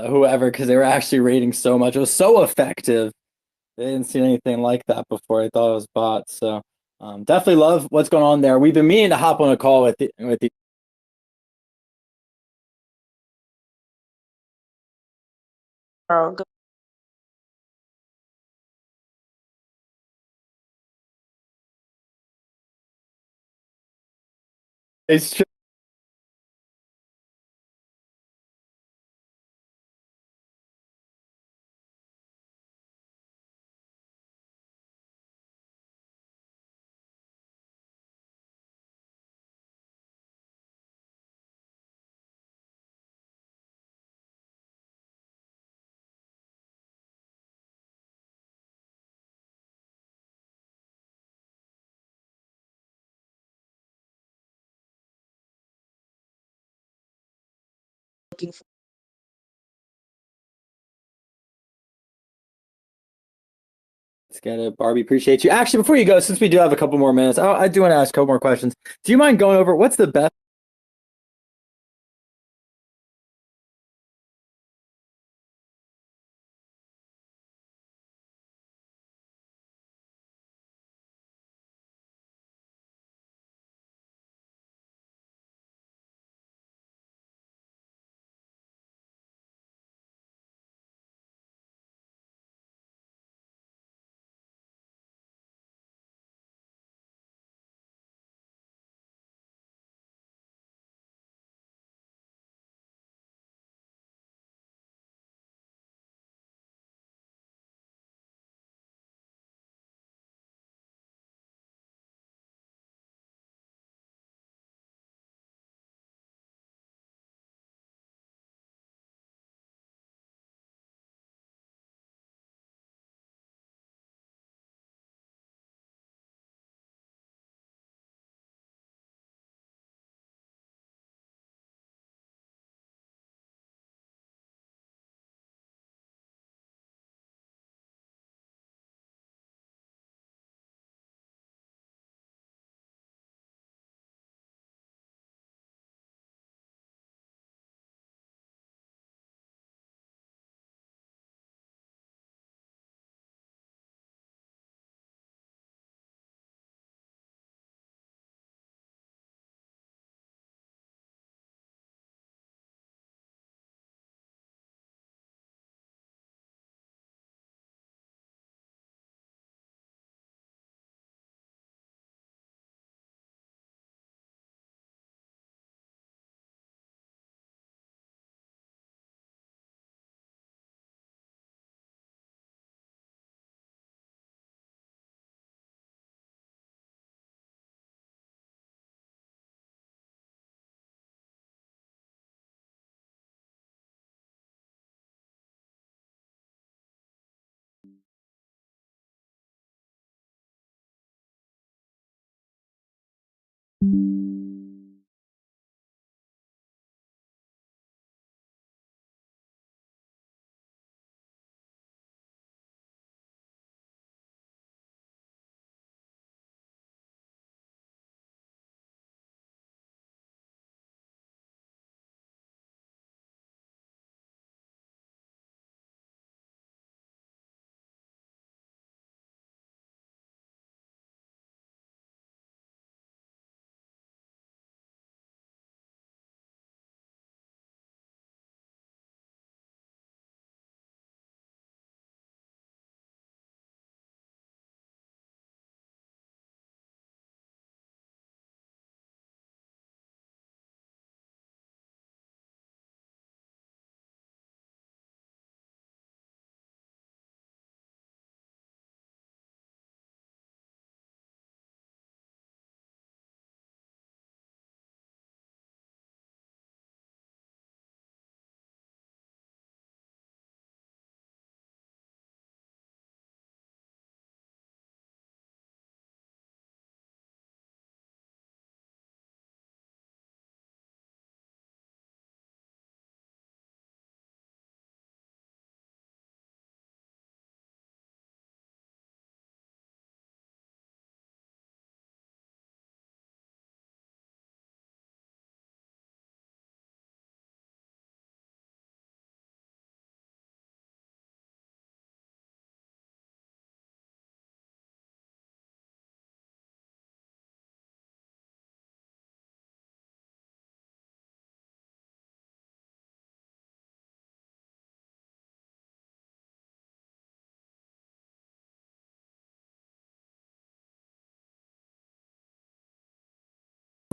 whoever, because they were actually rating so much. It was so effective. They didn't see anything like that before. I thought it was bots. So definitely love what's going on there. We've been meaning to hop on a call with the It's true. Let's get it. Barbie, appreciate you. Actually, before you go, since we do have a couple more minutes, I do want to ask a couple more questions. Do you mind going over what's the best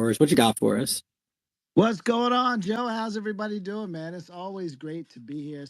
hours. What you got for us? What's going on, Joe? How's everybody doing, man? It's always great to be here.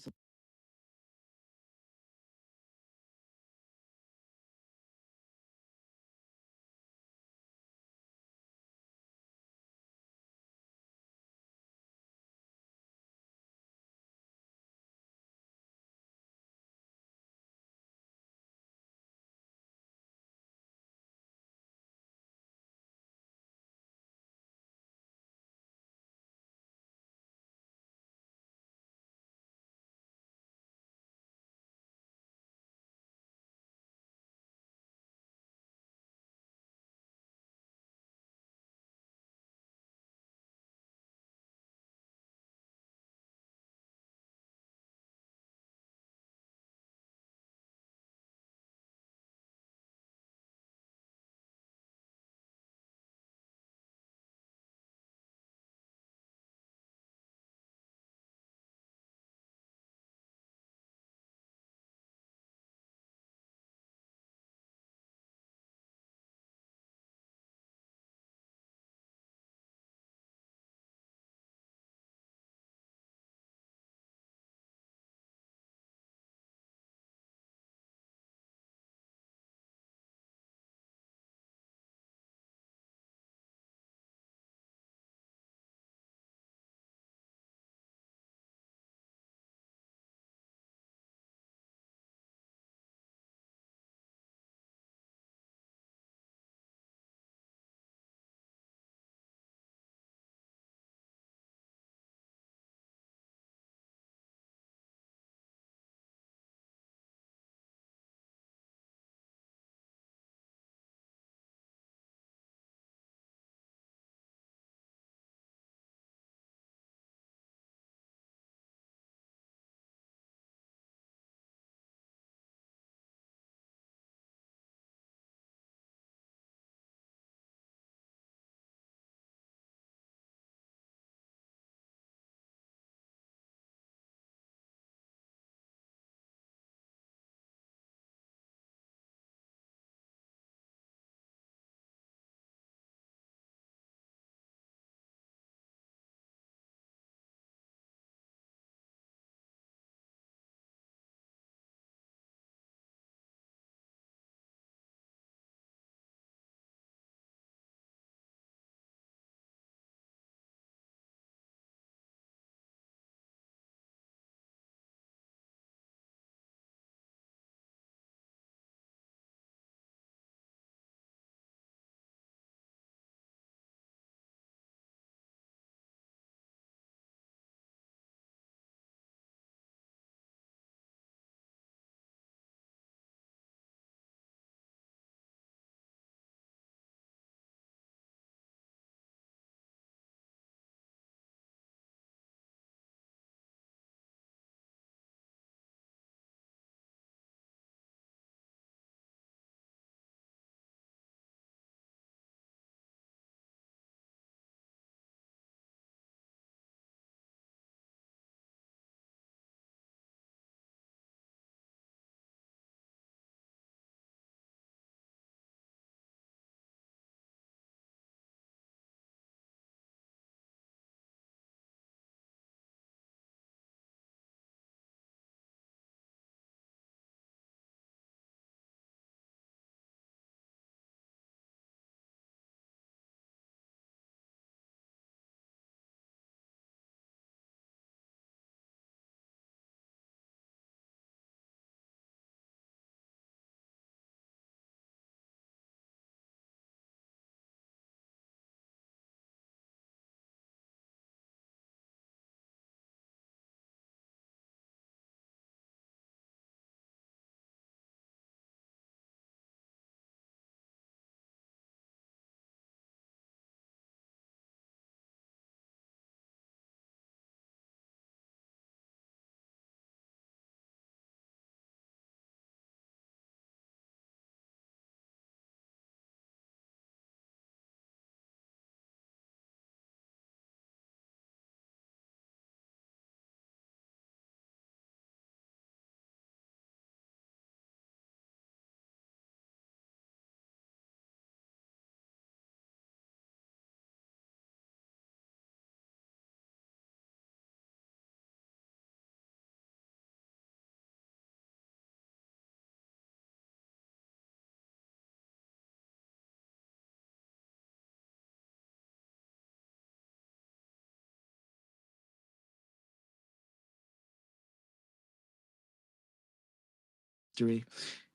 history.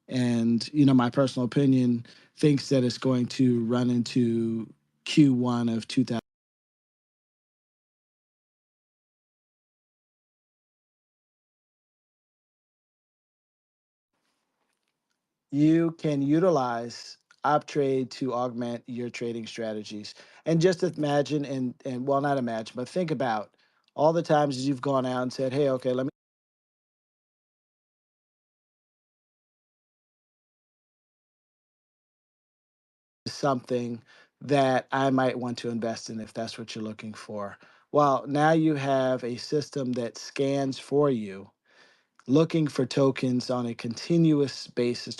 And, my personal opinion thinks that it's going to run into Q1 of 2000. You can utilize OpTrade to augment your trading strategies. And just imagine, and well, not imagine, but think about all the times you've gone out and said, hey, okay, let me something that I might want to invest in if that's what you're looking for. Well, now you have a system that scans for you, looking for tokens on a continuous basis,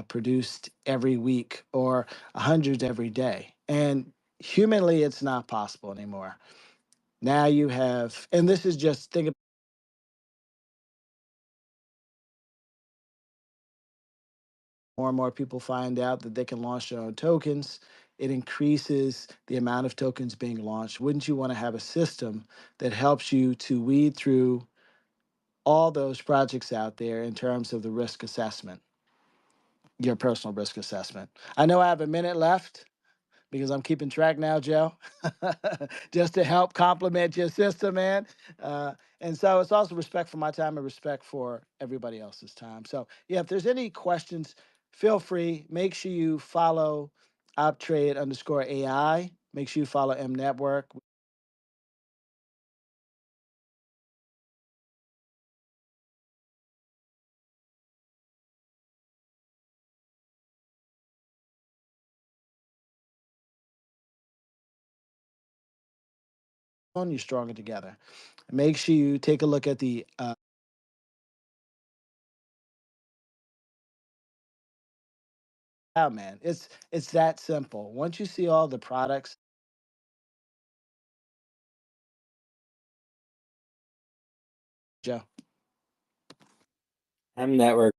produced every week or 100 every day. And humanly, it's not possible anymore. Now you have, and this is just think more and more people find out that they can launch their own tokens. It increases the amount of tokens being launched. Wouldn't you want to have a system that helps you to weed through all those projects out there in terms of the risk assessment, your personal risk assessment? I know I have a minute left because I'm keeping track now, Joe, just to help complement your system, man. And so it's also respect for my time and respect for everybody else's time. So, yeah, if there's any questions, feel free. Make sure you follow optrade_AI. Make sure you follow M Network. You're stronger together. Make sure you take a look at the man. It's that simple. Once you see all the products, Joe. M Network.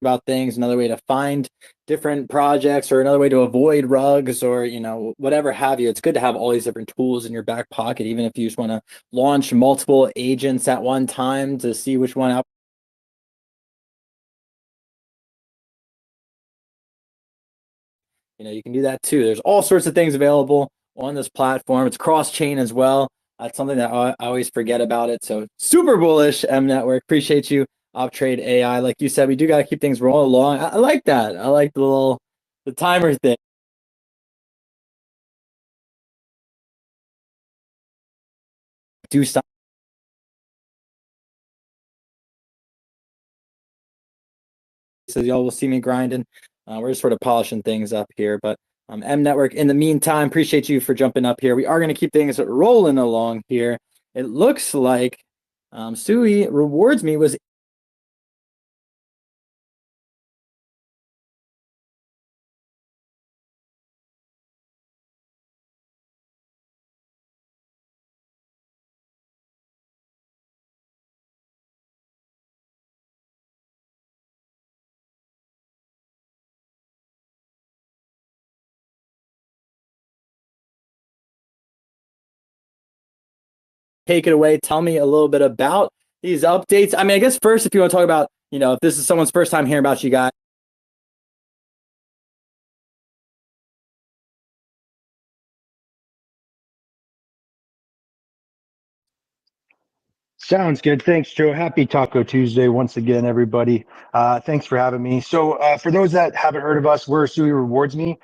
About things, another way to find different projects, or another way to avoid rugs, or whatever have you. It's good to have all these different tools in your back pocket, even if you just want to launch multiple agents at one time to see which one out. You can do that too. There's all sorts of things available on this platform. It's cross-chain as well. That's something that I always forget about it. So super bullish, M Network. Appreciate you, OpTrade AI. Like you said, we do got to keep things rolling along. I like that. I like the timer thing. Do something. So y'all will see me grinding. We're just sort of polishing things up here, but M Network, in the meantime, appreciate you for jumping up here. We are going to keep things rolling along here. It looks like Sui rewards me was take it away. Tell me a little bit about these updates. I mean, I guess first, if you want to talk about, if this is someone's first time hearing about you guys. Sounds good. Thanks, Joe. Happy Taco Tuesday once again, everybody. Thanks for having me. So for those that haven't heard of us, we're Sui Rewards Me.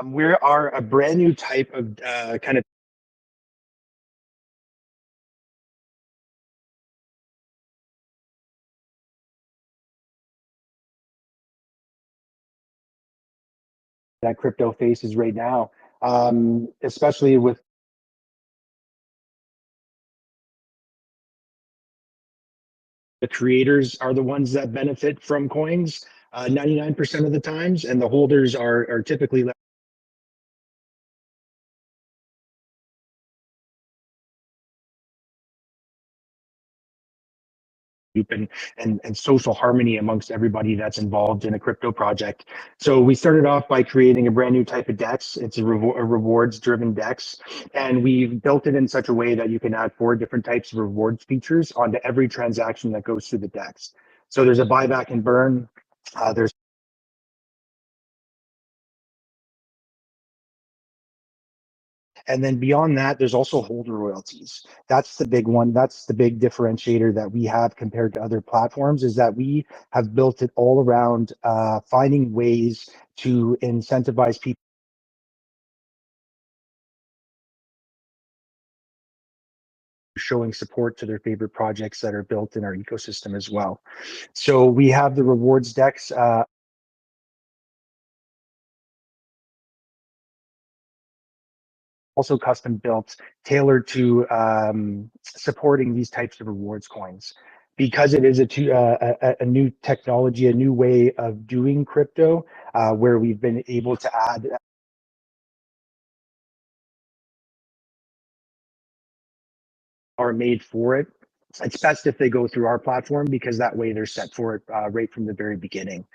We are a brand new type of kind of that crypto faces right now, especially with the creators are the ones that benefit from coins 99% of the times, and the holders are typically and social harmony amongst everybody that's involved in a crypto project. So we started off by creating a brand new type of DEX. It's a rewards driven DEX, and we've built it in such a way that you can add 4 different types of rewards features onto every transaction that goes through the DEX. So there's a buyback and burn. There's And then beyond that, there's also holder royalties. That's the big one. That's the big differentiator that we have compared to other platforms, is that we have built it all around finding ways to incentivize people showing support to their favorite projects that are built in our ecosystem as well. So we have the rewards decks. Also custom built, tailored to supporting these types of rewards coins. Because it is a new technology, a new way of doing crypto, where we've been able to add are made for it. It's best if they go through our platform, because that way they're set for it right from the very beginning.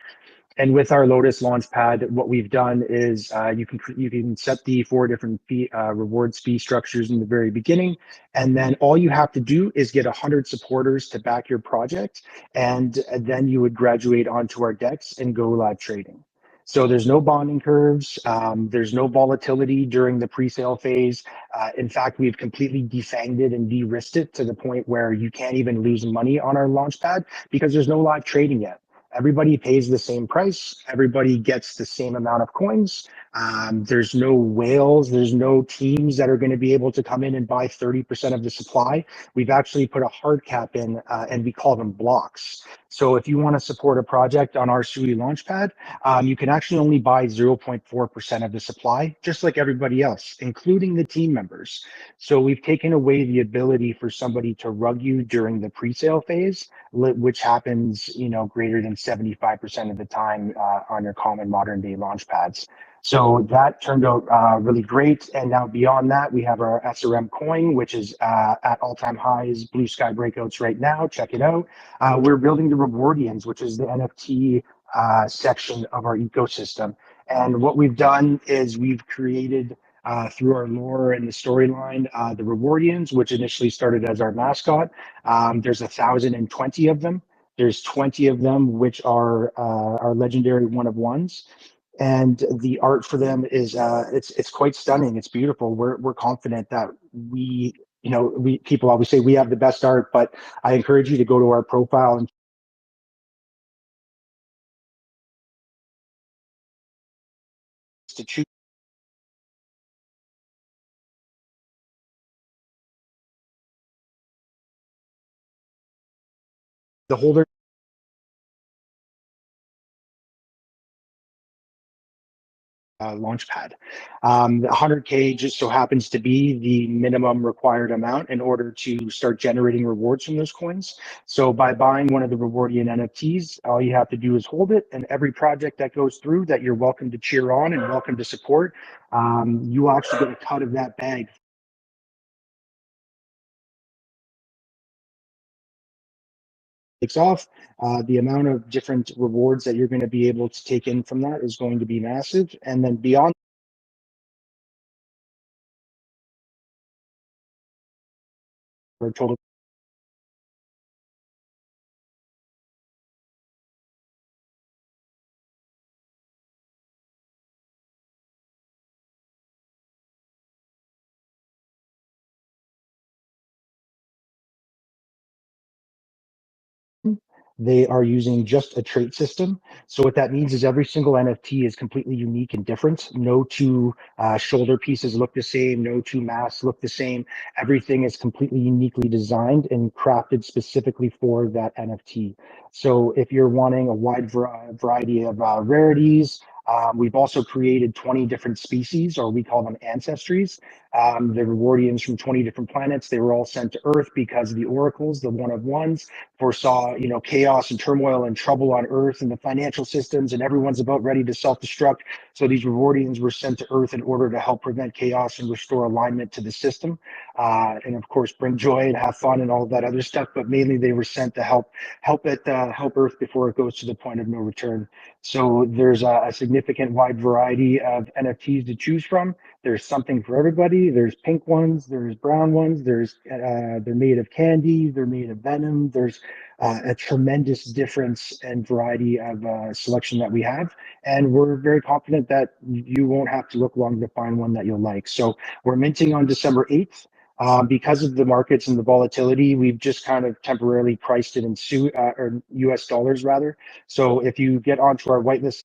And with our Lotus Launchpad, what we've done is you can set the 4 different rewards fee structures in the very beginning, and then all you have to do is get 100 supporters to back your project, and then you would graduate onto our DEX and go live trading. So there's no bonding curves, there's no volatility during the pre-sale phase. In fact, we've completely defanged it and de-risked it to the point where you can't even lose money on our Launchpad, because there's no live trading yet. Everybody pays the same price. Everybody gets the same amount of coins. There's no whales. There's no teams that are going to be able to come in and buy 30% of the supply. We've actually put a hard cap in, and we call them blocks. So if you want to support a project on our SUI Launchpad, you can actually only buy 0.4% of the supply, just like everybody else, including the team members. So we've taken away the ability for somebody to rug you during the pre-sale phase, which happens, greater than 75% of the time on your common modern day launch pads. So that turned out really great. And now beyond that, we have our SRM coin, which is at all-time highs, blue sky breakouts right now. Check it out. We're building the Rewardians, which is the NFT section of our ecosystem. And what we've done is we've created through our lore and the storyline, the Rewardians, which initially started as our mascot. There's 1,020 of them. There's 20 of them, which are our legendary one-of-ones. And the art for them is it's quite stunning. It's beautiful. We're confident that people always say we have the best art, but I encourage you to go to our profile and to choose the holder. Launchpad. The 100K just so happens to be the minimum required amount in order to start generating rewards from those coins. So by buying one of the Rewardian NFTs, all you have to do is hold it, and every project that goes through that you're welcome to cheer on and welcome to support, you will actually get a cut of that bag. Takes off, the amount of different rewards that you're going to be able to take in from that is going to be massive. And then beyond our total they are using just a trait system. So what that means is every single NFT is completely unique and different. No 2 shoulder pieces look the same. No 2 masks look the same. Everything is completely uniquely designed and crafted specifically for that NFT. So if you're wanting a wide variety of rarities, We've also created 20 different species, or we call them ancestries. The Rewardians from 20 different planets. They were all sent to Earth because the oracles, the one of ones, foresaw, chaos and turmoil and trouble on Earth and the financial systems, and everyone's about ready to self-destruct. So these Rewardians were sent to Earth in order to help prevent chaos and restore alignment to the system, and of course bring joy and have fun and all of that other stuff. But mainly they were sent to help Earth before it goes to the point of no return. So there's a significant wide variety of NFTs to choose from. There's something for everybody. There's pink ones, there's brown ones, they're made of candy, they're made of venom. There's a tremendous difference and variety of selection that we have, and we're very confident that you won't have to look long to find one that you'll like. So we're minting on December 8th. Because of the markets and the volatility, we've just kind of temporarily priced it in or US dollars rather. So if you get onto our whitelist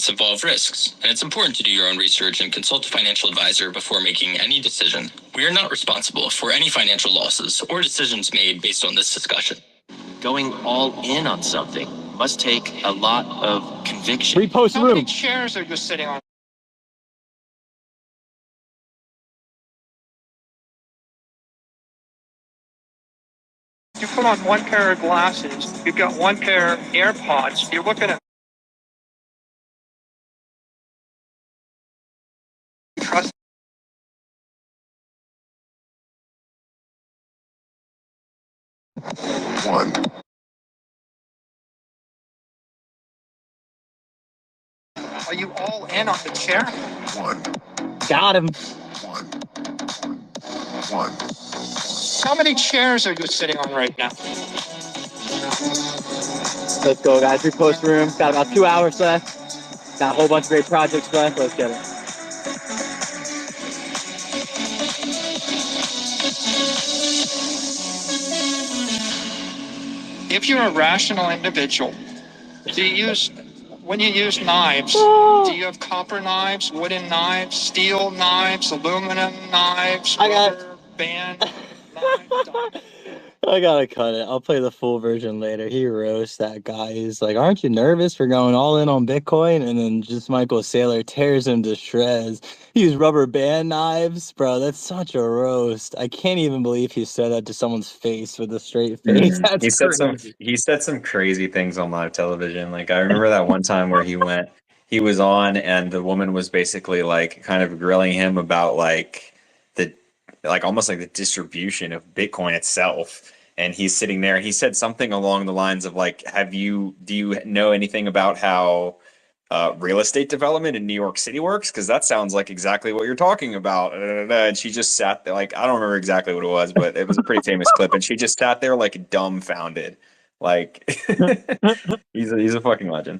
involve risks, and it's important to do your own research and consult a financial advisor before making any decision. We are not responsible for any financial losses or decisions made based on this discussion. Going all in on something must take a lot of conviction. Repost How many room. chairs are you sitting on? You put on one pair of glasses, you've got one pair of AirPods, you're looking at trust. One. Are you all in on the chair? One. Got him. One. How many chairs are you sitting on right now? Let's go, guys. Repost room. Got about 2 hours left. Got a whole bunch of great projects left. Let's get it. If you're a rational individual, do you use, when you use knives, do you have copper knives, wooden knives, steel knives, aluminum knives, rubber band knives? I gotta cut it. I'll play the full version later. He roasts that guy. He's like, "Aren't you nervous for going all in on Bitcoin?" And then just Michael Saylor tears him to shreds. He used rubber band knives, bro. That's such a roast. I can't even believe he said that to someone's face with a straight face. That's crazy. He said some crazy things on live television. Like I remember that one time where he was on and the woman was basically like kind of grilling him about like almost like the distribution of Bitcoin itself. And he's sitting there. He said something along the lines of like, do you know anything about how real estate development in New York City works? Because that sounds like exactly what you're talking about. And she just sat there, like, I don't remember exactly what it was, but it was a pretty famous clip. And she just sat there like dumbfounded. Like, he's a fucking legend.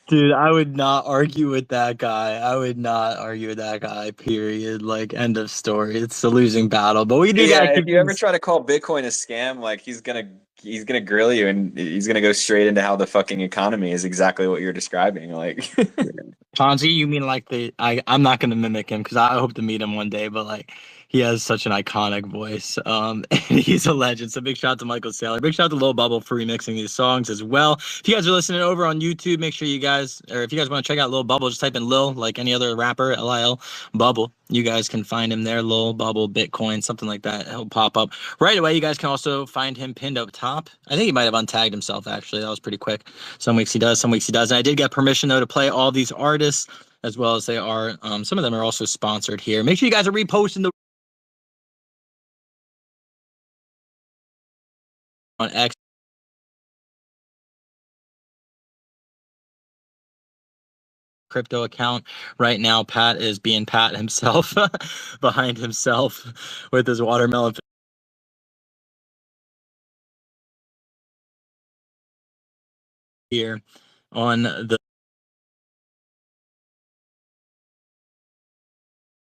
Dude, I would not argue with that guy. I would not argue with that guy, period. Like, end of story. It's a losing battle. But we do gotta If keep you ever things- try to call Bitcoin a scam, like he's gonna grill you and he's gonna go straight into how the fucking economy is exactly what you're describing. Like Ponzi, you mean like I'm not gonna mimic him because I hope to meet him one day, but like he has such an iconic voice. And he's a legend. So big shout out to Michael Saylor. Big shout out to Lil Bubble for remixing these songs as well. If you guys are listening over on YouTube, make sure you guys, or if you guys want to check out Lil Bubble, just type in Lil, like any other rapper, Lil Bubble. You guys can find him there, Lil Bubble, Bitcoin, something like that. He'll pop up right away. You guys can also find him pinned up top. I think he might have untagged himself, actually. That was pretty quick. Some weeks he does, some weeks he doesn't. I did get permission, though, to play all these artists, as well as they are, some of them are also sponsored here. Make sure you guys are reposting the on X. Crypto account right now. Pat is being Pat himself behind himself with his watermelon here on the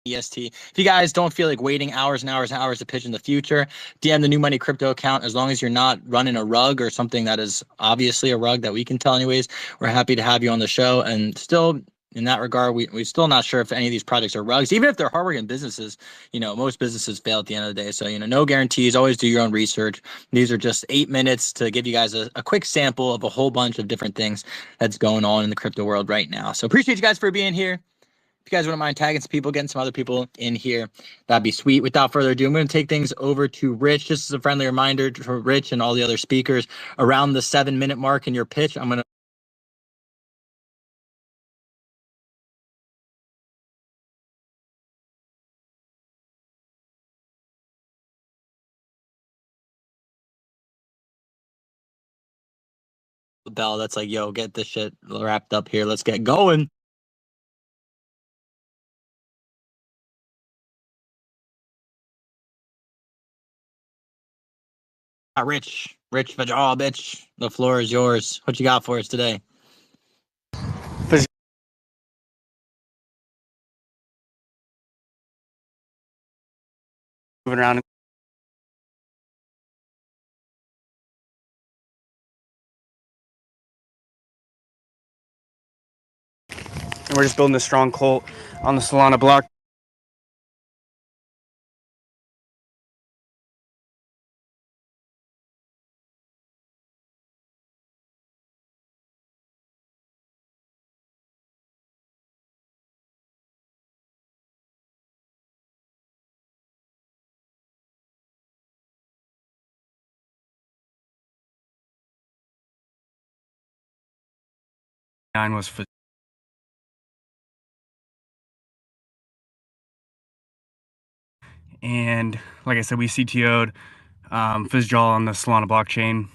EST. If you guys don't feel like waiting hours and hours and hours to pitch in the future, DM the New Money Crypto account. As long as you're not running a rug or something that is obviously a rug that we can tell anyways, we're happy to have you on the show. And still, in that regard, we're still not sure if any of these projects are rugs. Even if they're hardworking businesses, most businesses fail at the end of the day. So, no guarantees. Always do your own research. These are just 8 minutes to give you guys a quick sample of a whole bunch of different things that's going on in the crypto world right now. So appreciate you guys for being here. If you guys wouldn't mind tagging some people, getting some other people in here, that'd be sweet. Without further ado, I'm going to take things over to Rich. Just as a friendly reminder to Rich and all the other speakers, around the 7-minute mark in your pitch, I'm going to bell that's like, yo, get this shit wrapped up here. Let's get going. Rich Vajal, bitch. The floor is yours. What you got for us today? Moving around. and we're just building a strong cult on the Solana block. Was for and like I said, we CTO'd Fizzjaw on the Solana blockchain,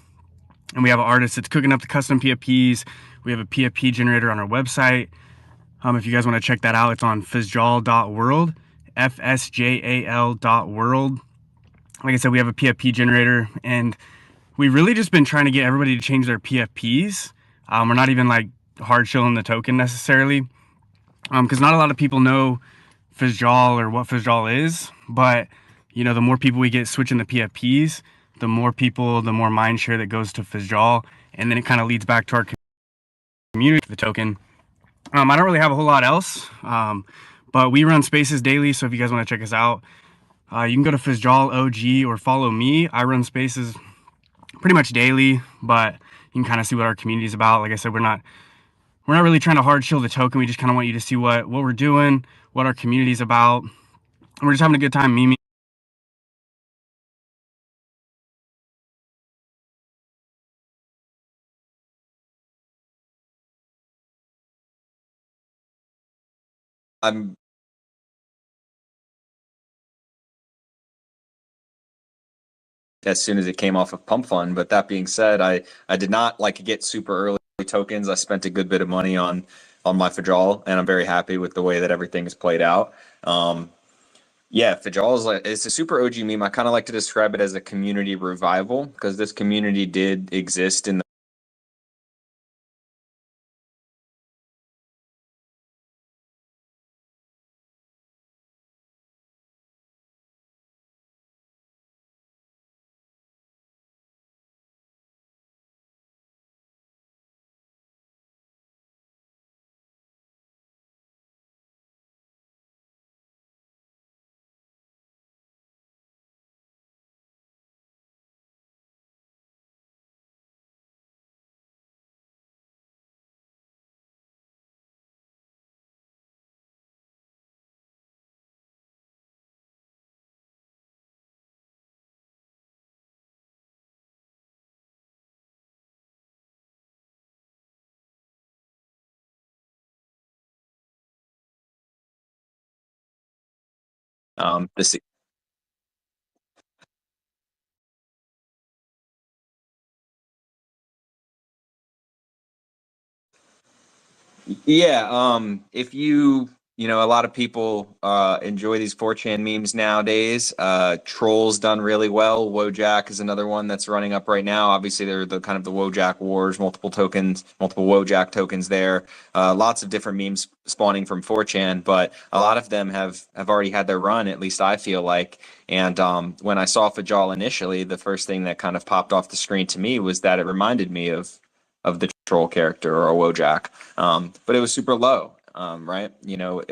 and we have an artist that's cooking up the custom PFPs. We have a PFP generator on our website. If you guys want to check that out, it's on fizzjal.world, FSJAL.world. Like I said, we have a PFP generator, and we've really just been trying to get everybody to change their PFPs. We're not even like hard shilling the token necessarily, because not a lot of people know Fizzjaw or what Fizzjaw is. But you know, the more people we get switching the PFPs, the more people, the more mind share that goes to Fizzjaw, and then it kind of leads back to our community, the token. I don't really have a whole lot else, but we run spaces daily, so if you guys want to check us out, you can go to Fizzjaw OG or follow me. I run spaces pretty much daily, but you can kind of see what our community is about. Like I said, we're not really trying to hard shill the token. We just kind of want you to see what we're doing, what our community is about, and we're just having a good time memeing. I'm as soon as it came off of Pump Fund. But that being said, I did not like get super early tokens. I spent a good bit of money on my Fajal, and I'm very happy with the way that everything has played out. Yeah, Fajal is like, it's a super OG meme. I kind of like to describe it as a community revival because this community did exist in the this. Yeah, if you know, a lot of people enjoy these 4chan memes nowadays. Trolls done really well. Wojak is another one that's running up right now. Obviously, they're the kind of the Wojak wars, multiple tokens, multiple Wojak tokens there. Lots of different memes spawning from 4chan, but a lot of them have already had their run, at least I feel like. And when I saw Fajal initially, the first thing that kind of popped off the screen to me was that it reminded me of the troll character or a Wojak, but it was super low, right? You know,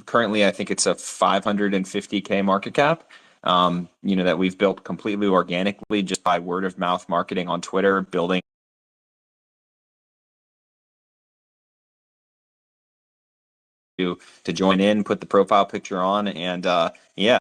currently I think it's a 550K market cap. You know, that we've built completely organically just by word of mouth marketing on Twitter, building to join in, put the profile picture on, and yeah.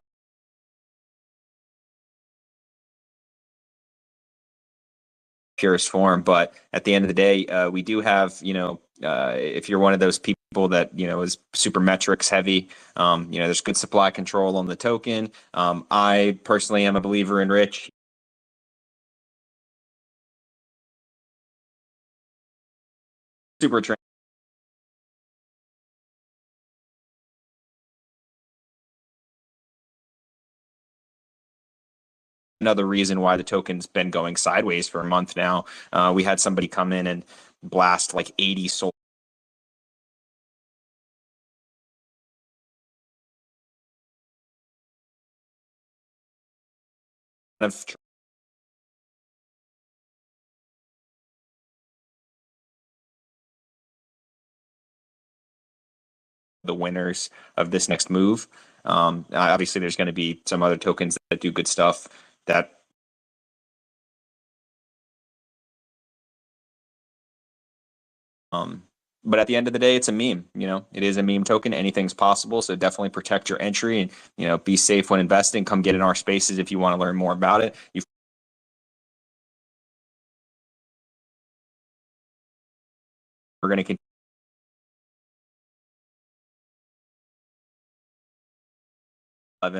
Purest form, but at the end of the day, we do have, you know, if you're one of those people that, you know, is super metrics heavy, you know, there's good supply control on the token. I personally am a believer in Rich. Super another reason why the token's been going sideways for a month now. We had somebody come in and blast like 80 sold of the winners of this next move. Obviously, there's going to be some other tokens that do good stuff that but at the end of the day, it's a meme. It is a meme token. Anything's possible. So definitely protect your entry and be safe when investing. Come get in our spaces if you want to learn more about it. We're going to continue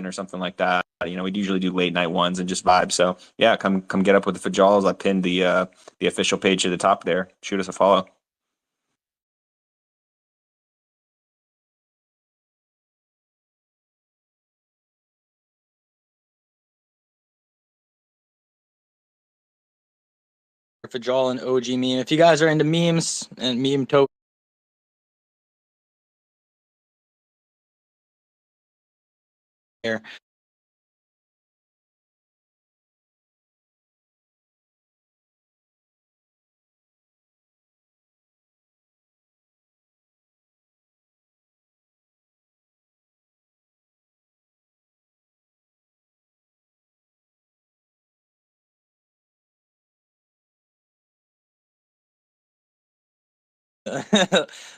or something like that. We usually do late night ones and just vibe. So yeah, come get up with the Fajalas. I pinned the official page at the top there. Shoot us a follow. Fajal and OG meme. If you guys are into memes and meme tokens, here.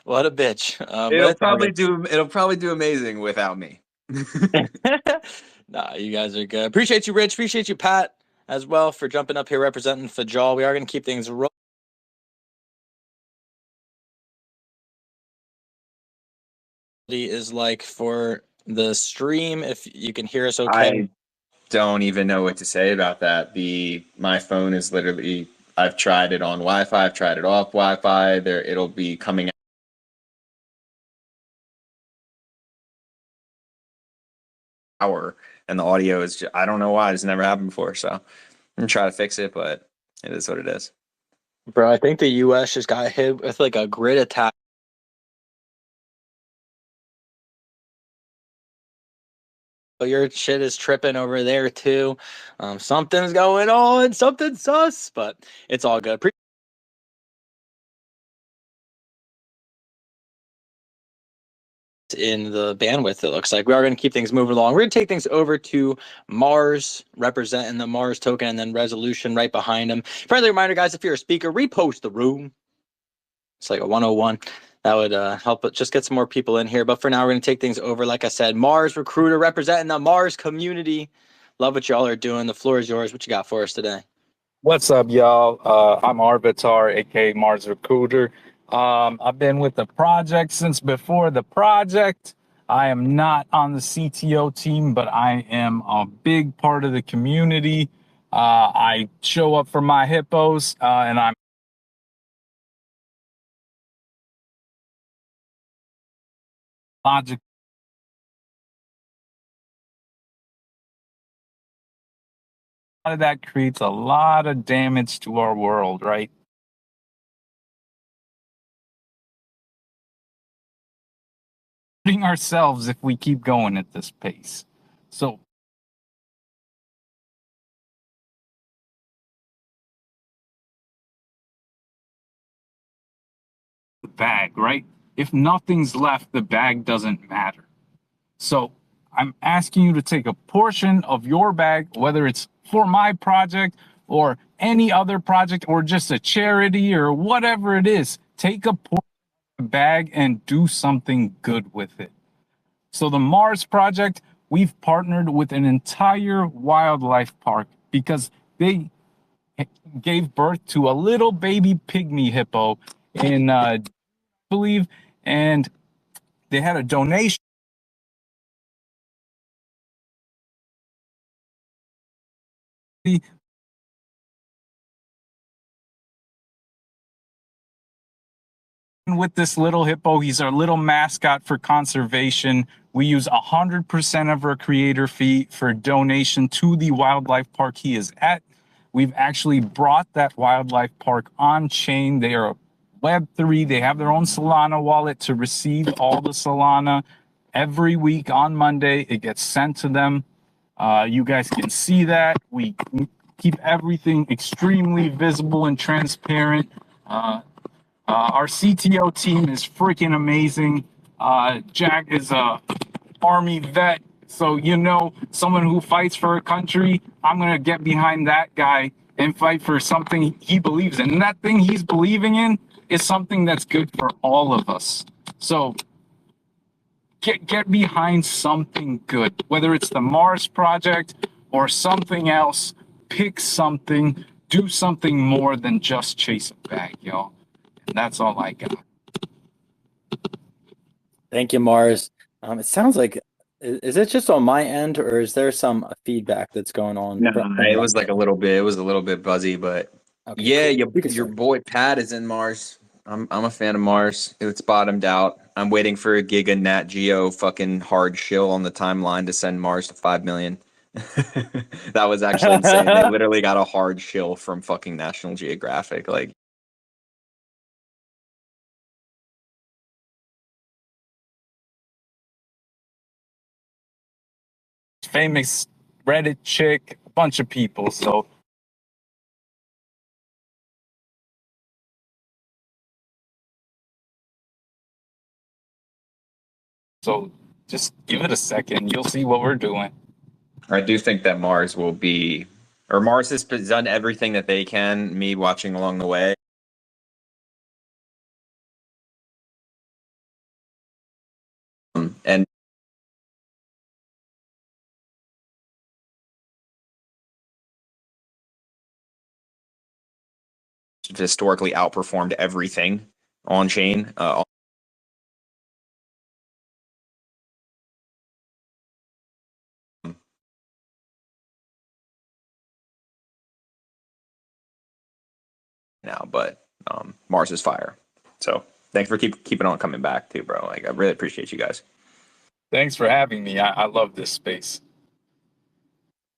What a bitch. It'll probably do amazing without me. Nah, you guys are good. Appreciate you, Rich. Appreciate you, Pat, as well, for jumping up here representing Fajal. We are going to keep things rolling. Is like for the stream, if you can hear us okay. I don't even know what to say about that. My phone is literally, I've tried it on Wi-Fi, I've tried it off Wi-Fi. It'll be coming hour, and the audio is just, I don't know why. It's never happened before. So I'm gonna try to fix it, but it is what it is. Bro, I think the US just got hit with like a grid attack. Your shit is tripping over there too. Something's going on, something sus, but it's all good. In the bandwidth, it looks like we are going to keep things moving along. We're going to take things over to Mars, representing the Mars token, and then Resolution right behind him. Friendly reminder, guys, if you're a speaker, repost the room. It's like a 101. That would help just get some more people in here. But for now, we're going to take things over. Like I said, Mars Recruiter representing the Mars community. Love what y'all are doing. The floor is yours. What you got for us today? What's up, y'all? I'm Arbitar, aka Mars Recruiter. I've been with the project since before the project. I am not on the CTO team, but I am a big part of the community. I show up for my hippos, and I'm logic. That creates a lot of damage to our world, right? Ourselves if we keep going at this pace. So the bag, right? If nothing's left, the bag doesn't matter. So I'm asking you to take a portion of your bag, whether it's for my project or any other project or just a charity or whatever it is. Take a portion of the bag and do something good with it. So the Mars project, we've partnered with an entire wildlife park because they gave birth to a little baby pygmy hippo in, I believe, and they had a donation with this little hippo. He's our little mascot for conservation. We use 100% of our creator fee for donation to the wildlife park he is at. We've actually brought that wildlife park on chain. They are Web3. They have their own Solana wallet to receive all the Solana every week on Monday. It gets sent to them. You guys can see that. We keep everything extremely visible and transparent. Our CTO team is freaking amazing. Jack is a army vet, so someone who fights for a country. I'm gonna get behind that guy and fight for something he believes in, and that thing he's believing in is something that's good for all of us. So get behind something good, whether it's the Mars project or something else. Pick something, do something more than just chase a bag, y'all. And that's all I got. Thank you, Mars. It sounds like, is it just on my end, or is there some feedback that's going on? No, from it your was like end? a little bit. It was a little bit buzzy, but Okay, yeah, cool. We can your start. boy Pat is in Mars. I'm a fan of Mars. It's bottomed out. I'm waiting for a Giga Nat Geo fucking hard shill on the timeline to send Mars to 5 million. That was actually insane. They literally got a hard shill from fucking National Geographic. Like, Famous Reddit chick, a bunch of people. So just give it a second. You'll see what we're doing. I do think that Mars will be, or Mars has done everything that they can. Me watching along the way. And historically outperformed everything on chain. Now, but Mars is fire. So thanks for keeping on coming back too, bro. Like, I really appreciate you guys. Thanks for having me. I love this space.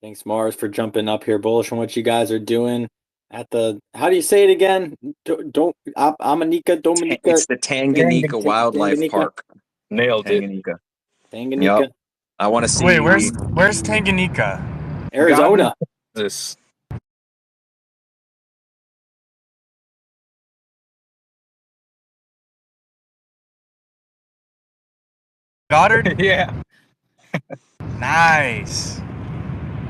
Thanks, Mars, for jumping up here, bullish on what you guys are doing at the. How do you say it again? Dominica. It's the Tanganyika Wildlife Tanganyika. Park. Nailed it. Tanganyika. Tanganyika. Yep. I want to Wait, see. where's Tanganyika? Arizona. This. Goddard? Yeah. Nice.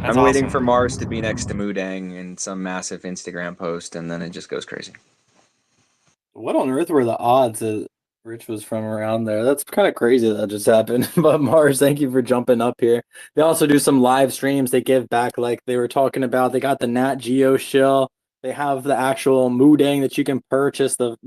That's I'm waiting awesome. for Mars to be next to Mudang in some massive Instagram post, and then it just goes crazy. What on earth were the odds that Rich was from around there? That's kind of crazy that just happened. But Mars, thank you for jumping up here. They also do some live streams. They give back, like they were talking about. They got the Nat Geo shill. They have the actual Moodang that you can purchase, the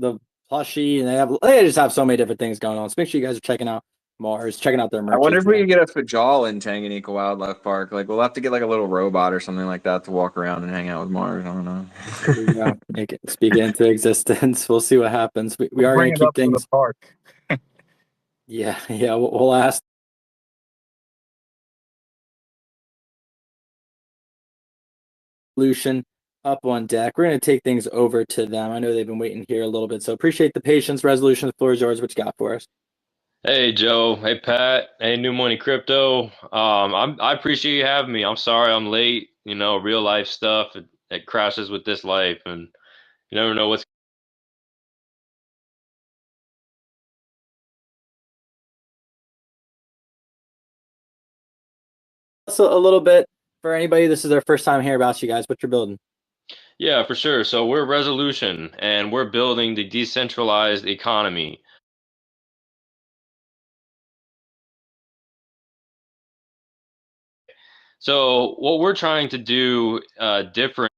plushie, and they just have so many different things going on. So make sure you guys are checking out Mars, checking out their I merch wonder as if we well. could get a Fajal in Tanganyika Wildlife Park. Like, we'll have to get like a little robot or something like that to walk around and hang out with Mars. I don't know. There you go. Make it speak it into existence. We'll see what happens. We are Bring going it to keep up to the things. park. Yeah. We'll ask. Solution up on deck. We're going to take things over to them. I know they've been waiting here a little bit, so appreciate the patience. Resolution, the floor is yours. What you got for us? Hey Joe, hey Pat, hey New Money Crypto. I appreciate you having me. I'm sorry I'm late. You know, real life stuff it crashes with this life, and you never know what's. Also, a little bit for anybody, this is their first time hearing about you guys. What you're building? Yeah, for sure. So we're Resolution, and we're building the decentralized economy. So what we're trying to do different.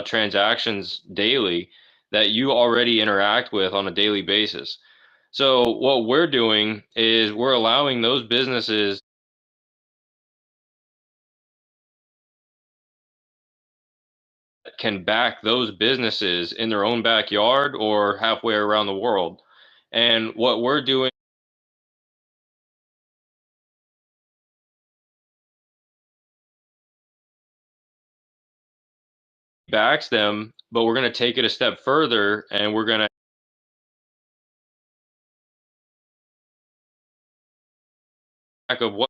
Transactions daily that you already interact with on a daily basis. So what we're doing is we're allowing those businesses can back those businesses in their own backyard or halfway around the world. And what we're doing backs them, but we're going to take it a step further and we're going to of what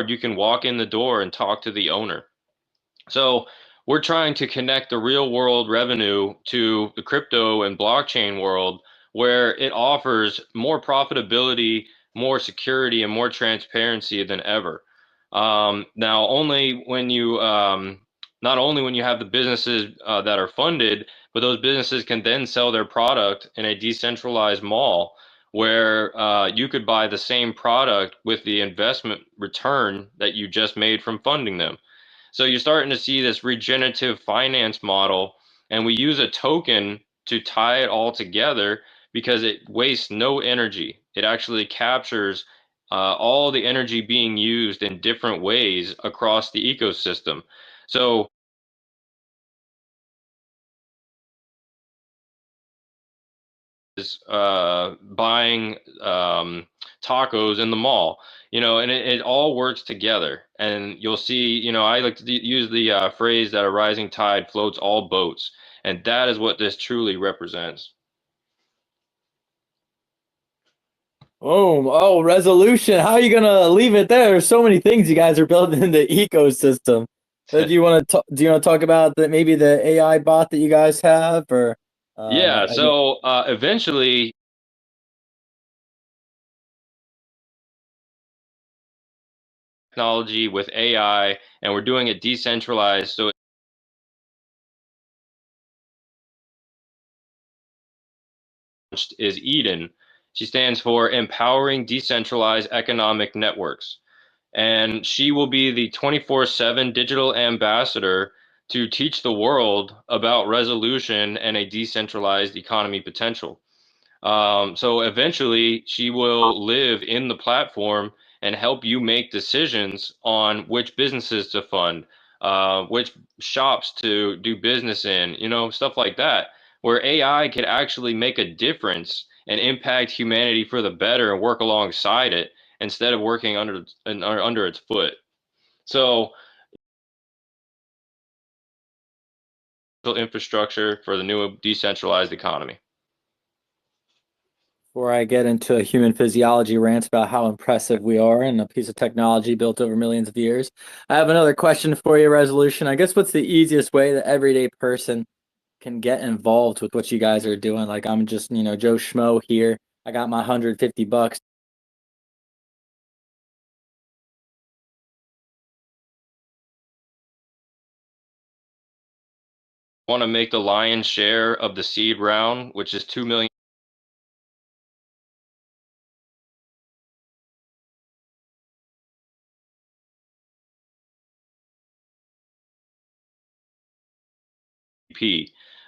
you can walk in the door and talk to the owner. So we're trying to connect the real world revenue to the crypto and blockchain world, where it offers more profitability, more security, and more transparency than ever. Now, only when you not only when you have the businesses that are funded, but those businesses can then sell their product in a decentralized mall where you could buy the same product with the investment return that you just made from funding them. So you're starting to see this regenerative finance model, and we use a token to tie it all together because it wastes no energy. It actually captures all the energy being used in different ways across the ecosystem. So is buying tacos in the mall, and it all works together. And you'll see, I like to use the phrase that a rising tide floats all boats, and that is what this truly represents. Boom. Oh, resolution. How are you gonna leave it there? There's so many things you guys are building in the ecosystem. Do you want to talk about maybe the AI bot that you guys have, or Yeah, so eventually technology with AI, and we're doing it decentralized, so is Eden. She stands for Empowering Decentralized Economic Networks. And she will be the 24/7 digital ambassador to teach the world about resolution and a decentralized economy potential. So eventually, she will live in the platform and help you make decisions on which businesses to fund, which shops to do business in, stuff like that, where AI could actually make a difference and impact humanity for the better and work alongside it instead of working under its foot. So infrastructure for the new decentralized economy. Before I get into a human physiology rant about how impressive we are and a piece of technology built over millions of years, I have another question for you, Resolution. I guess what's the easiest way that everyday person can get involved with what you guys are doing? Like, I'm just, Joe Schmo here. I got my $150. Want to make the lion's share of the seed round, which is 2 million.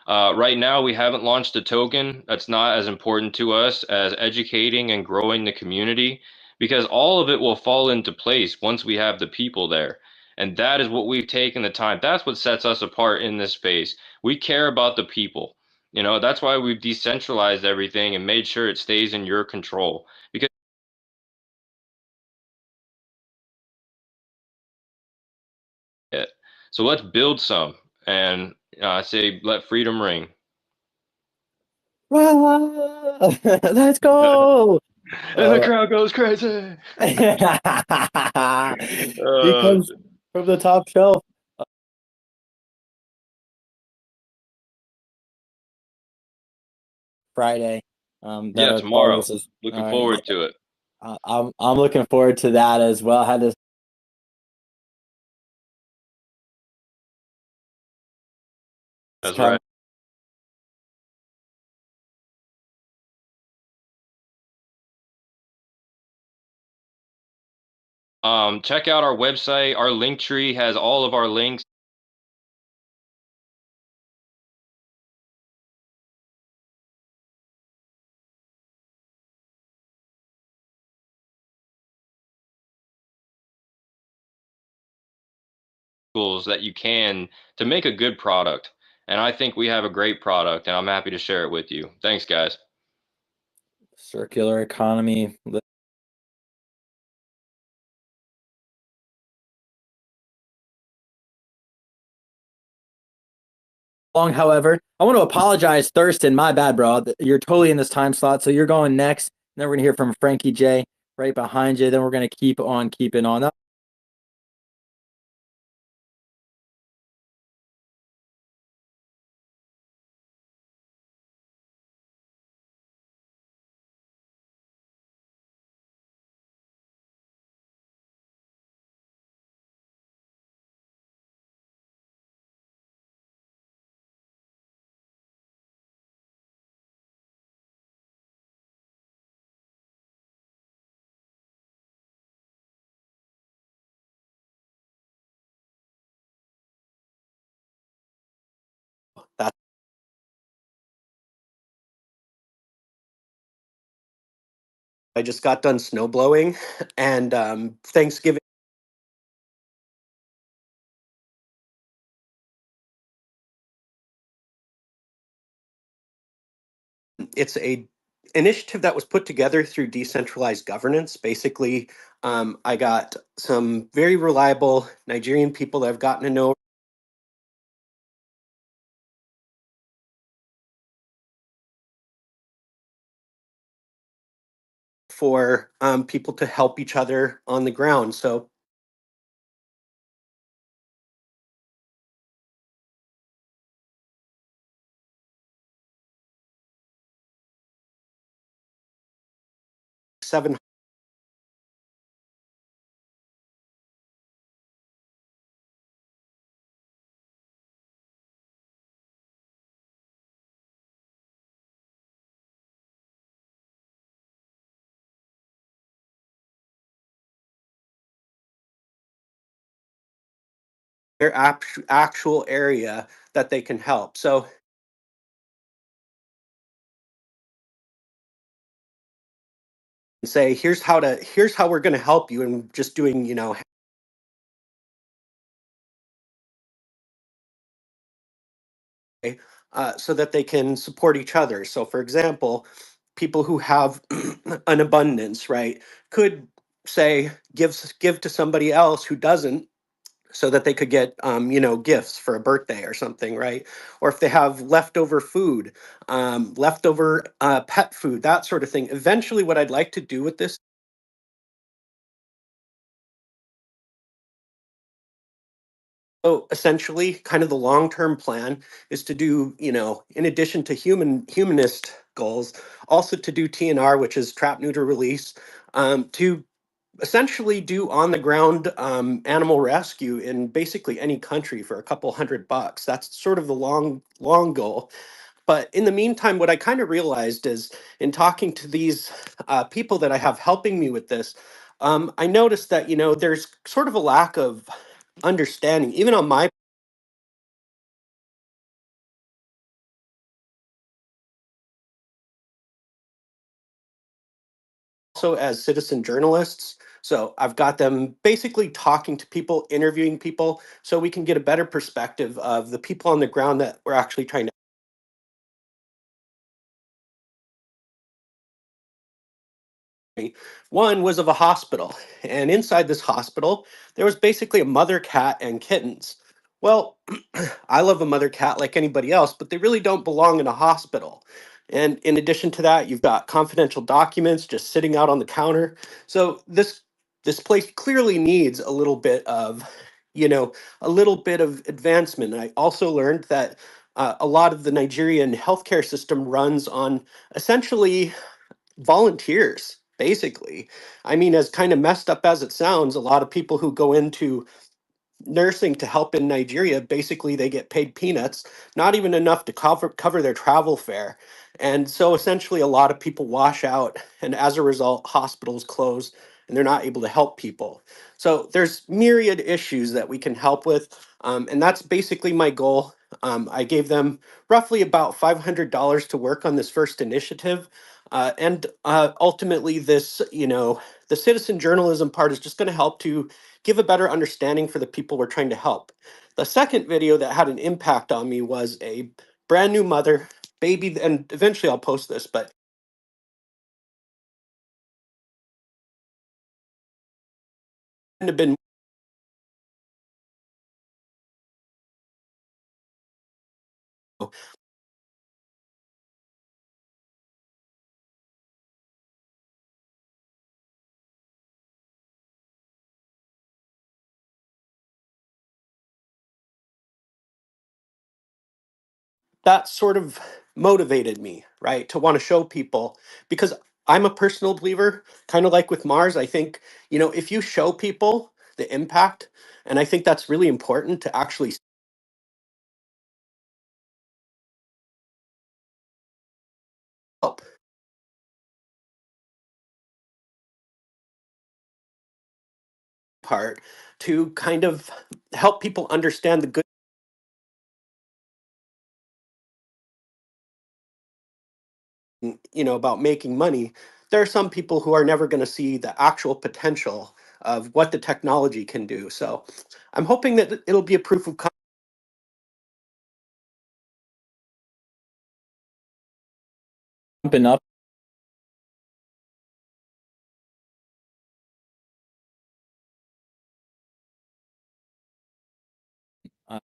Right now, we haven't launched a token. That's not as important to us as educating and growing the community, because all of it will fall into place once we have the people there. And that is what we've taken the time. That's what sets us apart in this space. We care about the people. That's why we've decentralized everything and made sure it stays in your control. Because so let's build some, and I say let freedom ring. Let's go. And the crowd goes crazy. He comes from the top shelf. Friday. Yeah, tomorrow. Looking forward to it. I'm looking forward to that as well. Had this. That's right. Check out our website. Our link tree has all of our links. Tools that you can to make a good product. And I think we have a great product, and I'm happy to share it with you. Thanks, guys. Circular economy. However, I want to apologize, Thurston. My bad, bro. You're totally in this time slot, so you're going next. Then we're gonna hear from Frankie J right behind you. Then we're gonna keep on keeping on. I just got done snow blowing, and Thanksgiving. It's a initiative that was put together through decentralized governance. Basically, I got some very reliable Nigerian people that I've gotten to know for people to help each other on the ground. So seven. Their actual area that they can help. So say, here's how we're going to help you, and just doing, so that they can support each other. So, for example, people who have an abundance, right, could say give to somebody else who doesn't, so that they could get gifts for a birthday or something, right? Or if they have leftover food, leftover pet food, that sort of thing. Eventually, what I'd like to do with this, so essentially, kind of the long-term plan is to do, in addition to humanist goals, also to do TNR, which is trap, neuter, release, to essentially do on the ground animal rescue in basically any country for a couple $100. That's sort of the long goal. But in the meantime, what I kind of realized is, in talking to these people that I have helping me with this, I noticed that there's sort of a lack of understanding, even on my, also as citizen journalists. So I've got them basically talking to people, interviewing people, so we can get a better perspective of the people on the ground that we're actually trying to. One was of a hospital, and inside this hospital, there was basically a mother cat and kittens. Well, I love a mother cat like anybody else, but they really don't belong in a hospital. And in addition to that, you've got confidential documents just sitting out on the counter. So this place clearly needs a little bit of, a little bit of advancement. I also learned that a lot of the Nigerian healthcare system runs on essentially volunteers, basically. I mean, as kind of messed up as it sounds, a lot of people who go into nursing to help in Nigeria, basically they get paid peanuts, not even enough to cover their travel fare. And so essentially a lot of people wash out, and as a result, hospitals close and they're not able to help people. So there's myriad issues that we can help with. And that's basically my goal. I gave them roughly about $500 to work on this first initiative. And ultimately, the citizen journalism part is just going to help to give a better understanding for the people we're trying to help. The second video that had an impact on me was a brand new mother, baby, and eventually I'll post this, but have been that sort of motivated me, right, to want to show people, because I'm a personal believer, kind of like with Mars. I think, if you show people the impact, and I think that's really important to actually help part, to kind of help people understand the good, about making money. there are some people who are never going to see the actual potential of what the technology can do. So I'm hoping that it'll be a proof of concept. Jumping up. Uh,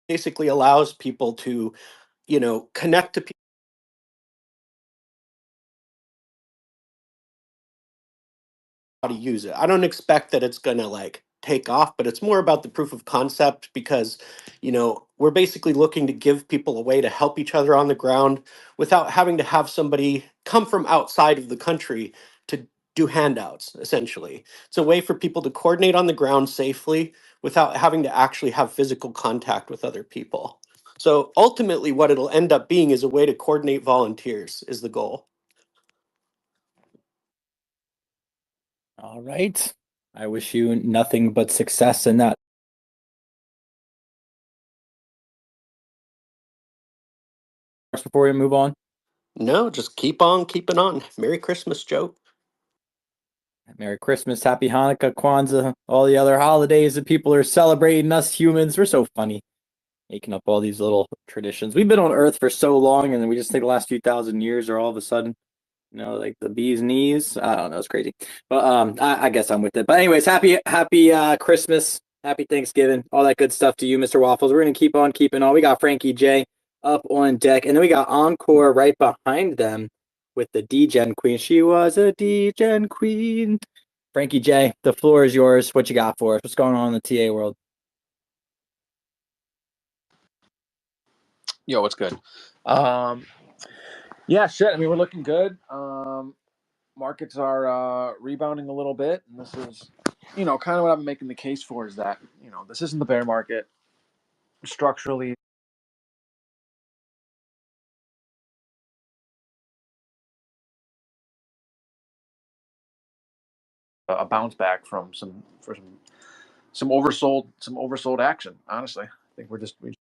Basically allows people to, connect to people how to use it. I don't expect that it's going to like take off, but it's more about the proof of concept because, we're basically looking to give people a way to help each other on the ground without having to have somebody come from outside of the country to do handouts, essentially. It's a way for people to coordinate on the ground safely without having to actually have physical contact with other people. So ultimately, what it'll end up being is a way to coordinate volunteers, is the goal. all right. I wish you nothing but success in that. Before we move on. No, just keep on keeping on. Merry Christmas, Joe. Merry Christmas, Happy Hanukkah, Kwanzaa, all the other holidays that people are celebrating. Us humans, we're so funny, making up all these little traditions. We've been on Earth for so long, and then we just think the last few thousand years are all of a sudden, like the bee's knees. I don't know, it's crazy. But I guess I'm with it. But anyways, happy Christmas, happy Thanksgiving, all that good stuff to you, Mr. Waffles. We're gonna keep on keeping on. We got Frankie J up on deck, and then we got Encore right behind them with the D-Gen Queen. She was a D-Gen Queen. Frankie J, the floor is yours. What you got for us? What's going on in the TA world? Yo, what's good? Yeah, shit. I mean, we're looking good. Markets are rebounding a little bit, and this is, kind of what I'm making the case for is that, this isn't the bear market. Structurally, a bounce back from some oversold action. Honestly, I think we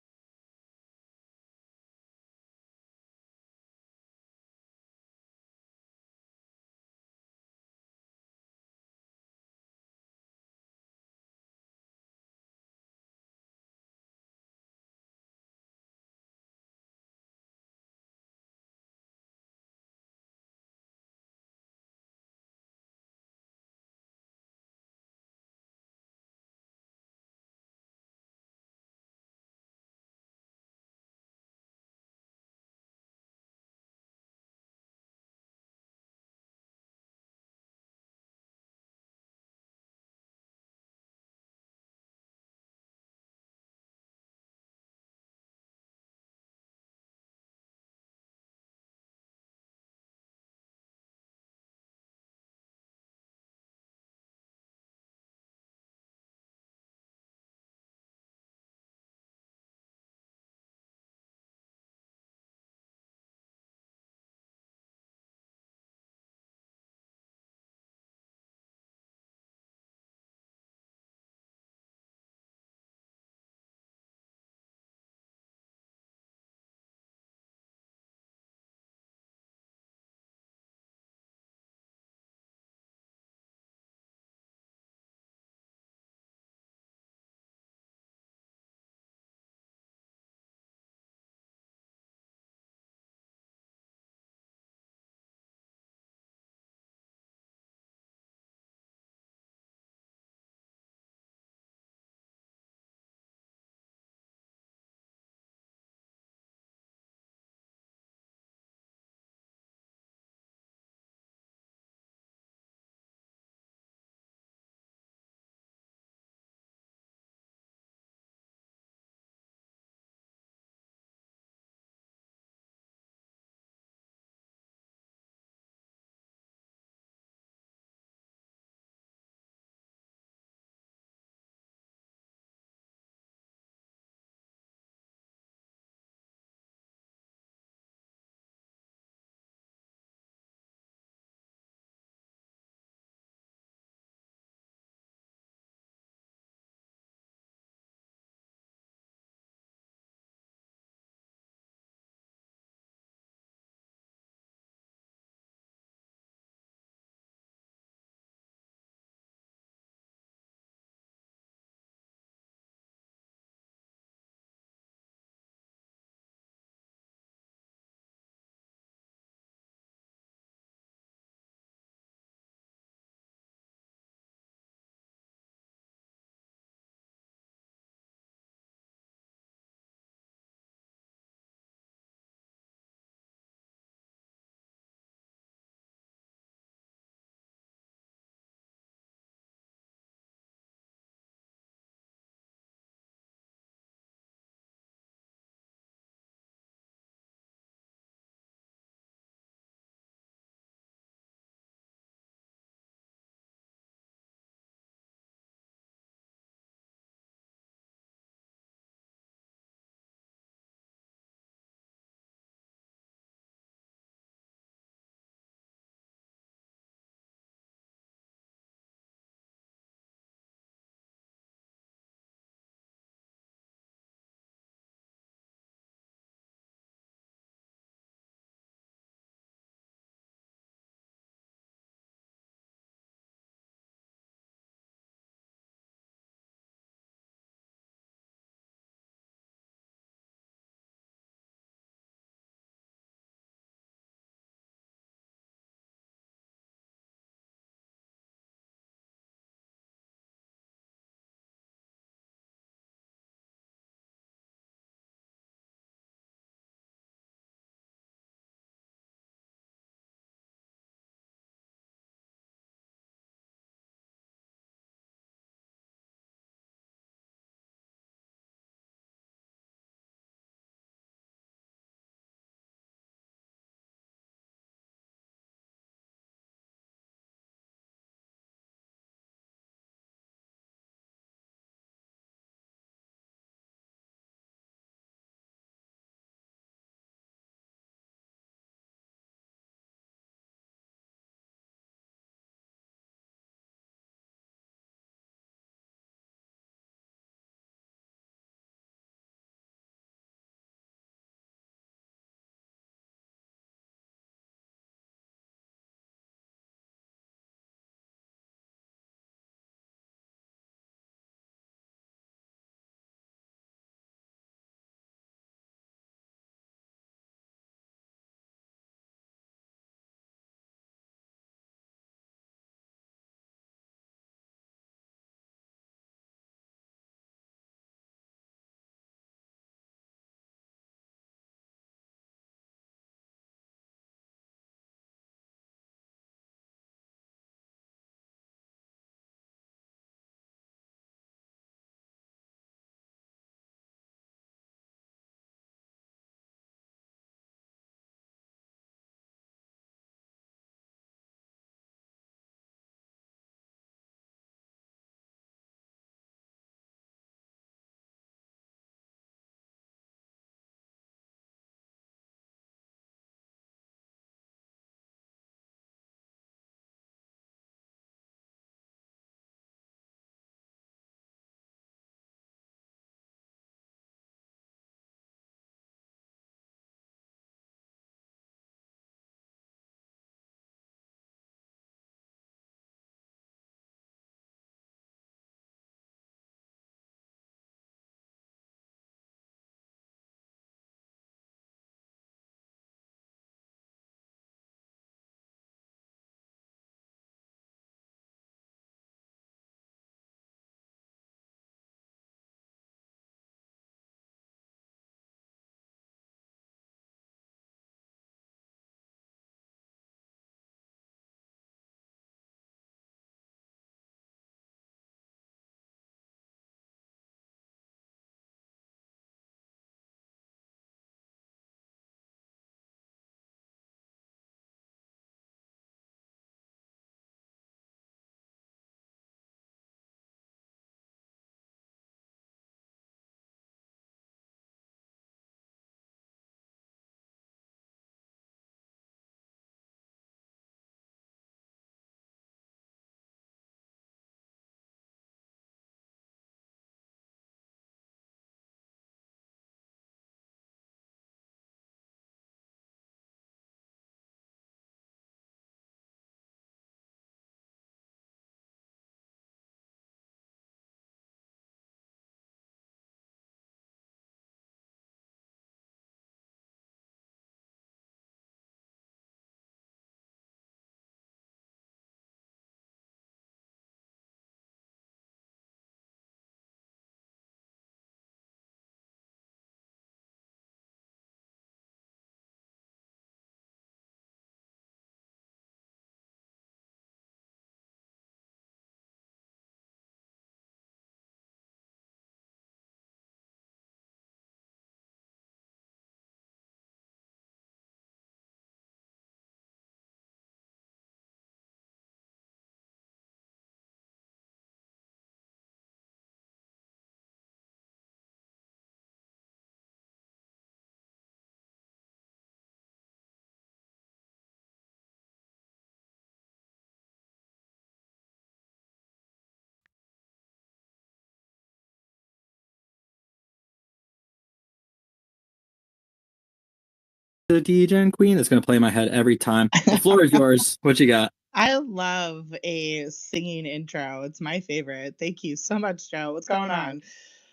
The DJ Queen that's gonna play in my head every time. The floor is yours. What you got? I love a singing intro. It's my favorite. Thank you so much, Joe. What's going on?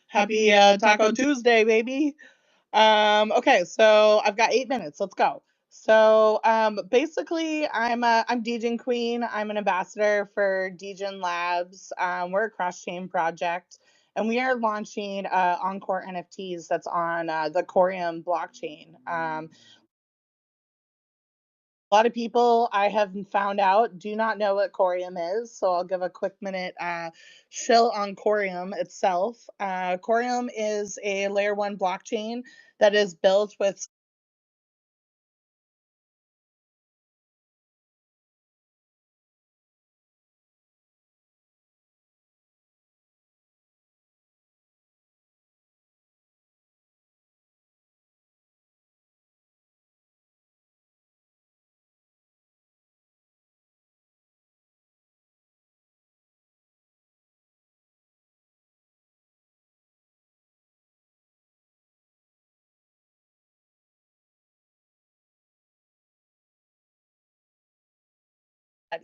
Happy Taco Tuesday, baby. Okay, so I've got 8 minutes. Let's go. So basically, I'm DJing Queen. I'm an ambassador for DJing Labs. We're a cross-chain project, and we are launching Encore NFTs that's on the Corium blockchain. A lot of people I have found out do not know what Corium is, so I'll give a quick minute shill on Corium itself. Corium is a layer 1 blockchain that is built with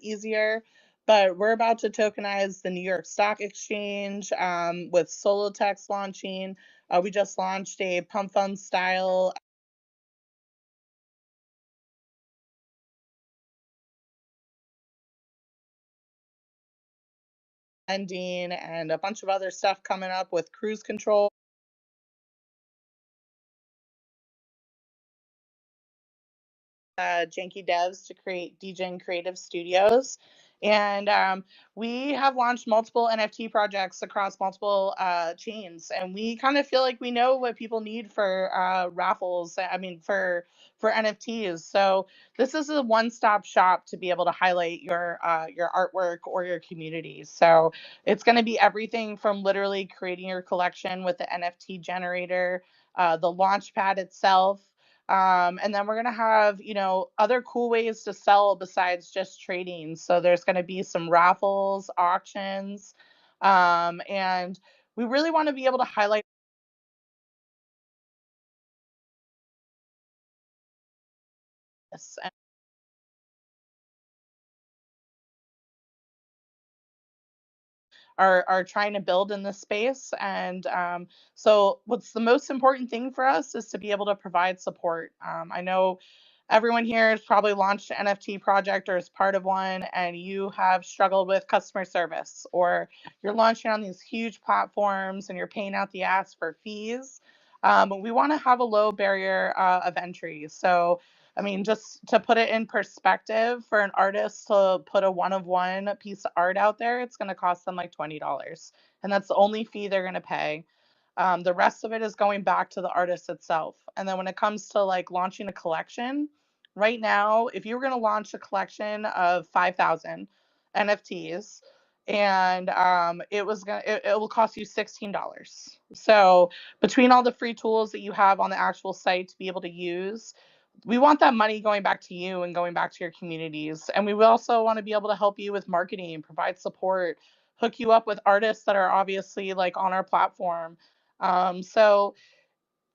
easier, but we're about to tokenize the New York Stock Exchange with Solotex launching. We just launched a pump fund style ending and a bunch of other stuff coming up with cruise control. Janky devs to create DJing creative studios. And we have launched multiple NFT projects across multiple chains, and we kind of feel like we know what people need for raffles. I mean, for NFTs. So this is a one-stop shop to be able to highlight your artwork or your community. So it's going to be everything from literally creating your collection with the NFT generator, the launch pad itself, and then we're going to have, other cool ways to sell besides just trading. So there's going to be some raffles, auctions, and we really want to be able to highlight this. Are trying to build in this space. And so, what's the most important thing for us is to be able to provide support. I know everyone here has probably launched an NFT project or is part of one, and you have struggled with customer service, or you're launching on these huge platforms and you're paying out the ass for fees. We want to have a low barrier of entry. So, I mean, just to put it in perspective, for an artist to put a one of one piece of art out there, it's going to cost them like $20. And that's the only fee they're going to pay. The rest of it is going back to the artist itself. And then when it comes to like launching a collection, right now, if you were going to launch a collection of 5,000 NFTs, and it will cost you $16. So between all the free tools that you have on the actual site to be able to use, we want that money going back to you and going back to your communities. And we will also want to be able to help you with marketing, provide support, hook you up with artists that are obviously like on our platform. So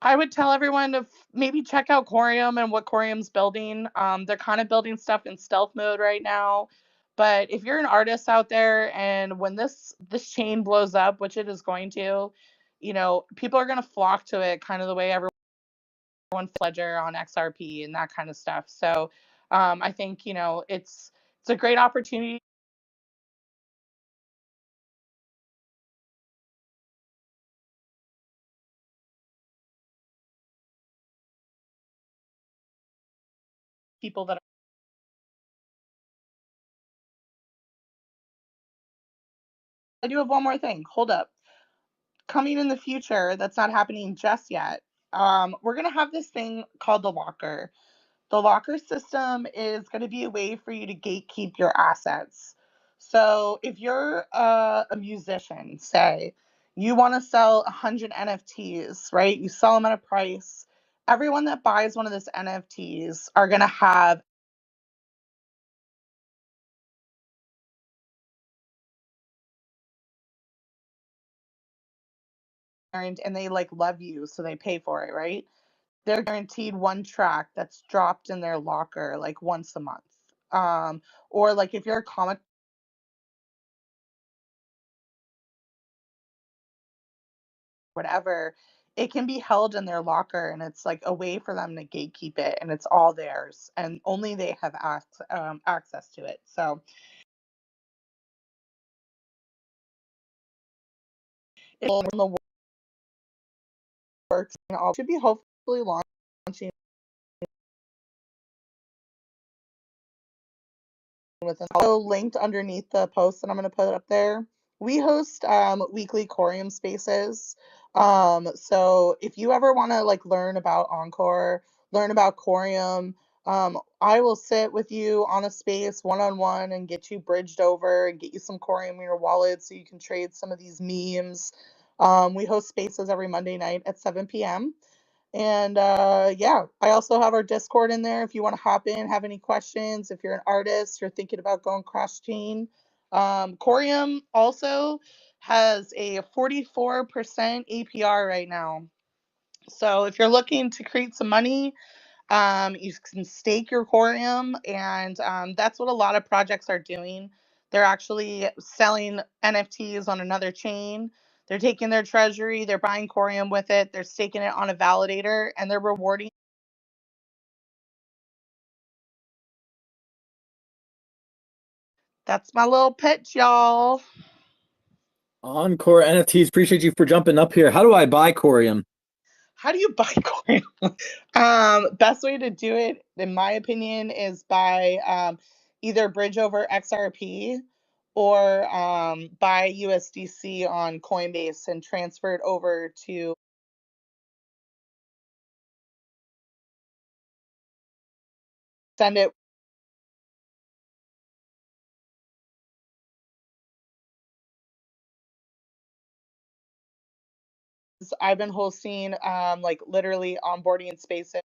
I would tell everyone to maybe check out Corium and what Corium's building. They're kind of building stuff in stealth mode right now. But if you're an artist out there, and when this chain blows up, which it is going to, people are going to flock to it, kind of the way everyone Ledger on XRP and that kind of stuff. So I think it's a great opportunity. People that I do have one more thing. Hold up. Coming in the future, that's not happening just yet. We're gonna have this thing called the locker. The locker system is going to be a way for you to gatekeep your assets. So if you're a musician, say, you want to sell 100 NFTs, right? You sell them at a price. Everyone that buys one of those NFTs are going to have, and they like love you, so they pay for it, right? they're guaranteed one track that's dropped in their locker like once a month. Or like if you're a comic whatever, it can be held in their locker and it's like a way for them to gatekeep it and it's all theirs and only they have access to it. So it's in the works and all should be hopefully launching with also linked underneath the post that I'm going to put up there. We host weekly Corium spaces. So if you ever want to like learn about Encore, learn about Corium, I will sit with you on a space one-on-one and get you bridged over and get you some Corium in your wallet so you can trade some of these memes. We host spaces every Monday night at 7 p.m. And yeah, I also have our Discord in there if you want to hop in, have any questions. If you're an artist, you're thinking about going cross chain. Corium also has a 44% APR right now. So if you're looking to create some money, you can stake your Corium, and that's what a lot of projects are doing. They're actually selling NFTs on another chain. They're taking their treasury, they're buying Corium with it, they're staking it on a validator, and they're rewarding. That's my little pitch, y'all. Encore NFTs, appreciate you for jumping up here. How do I buy Corium? How do you buy Corium? Best way to do it, in my opinion, is by either bridge over XRP or buy USDC on Coinbase and transfer it over to send it. I've been hosting like literally onboarding spaces.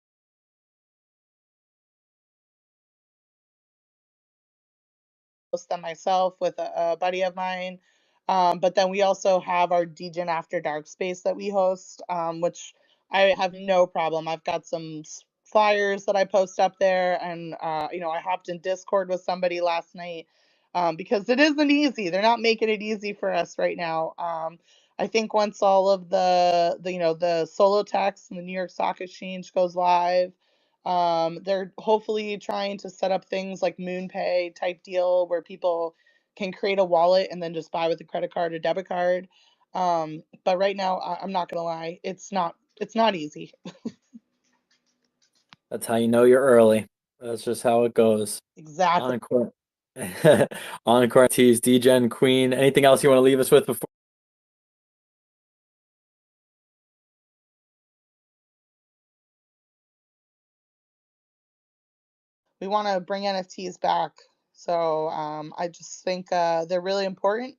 Host them myself with a buddy of mine. But then we also have our DGen After Dark space that we host, which I have no problem. I've got some flyers that I post up there, and I hopped in Discord with somebody last night because it isn't easy. They're not making it easy for us right now. I think once all of the solo text and the New York Stock Exchange goes live, they're hopefully trying to set up things like MoonPay type deal where people can create a wallet and then just buy with a credit card or debit card. But right now, I'm not gonna lie, it's not easy. That's how you know you're early. That's just how it goes. Exactly. Encore. Encore NFTs, DGen, Queen. Anything else you want to leave us with before? We want to bring NFTs back. So I just think they're really important,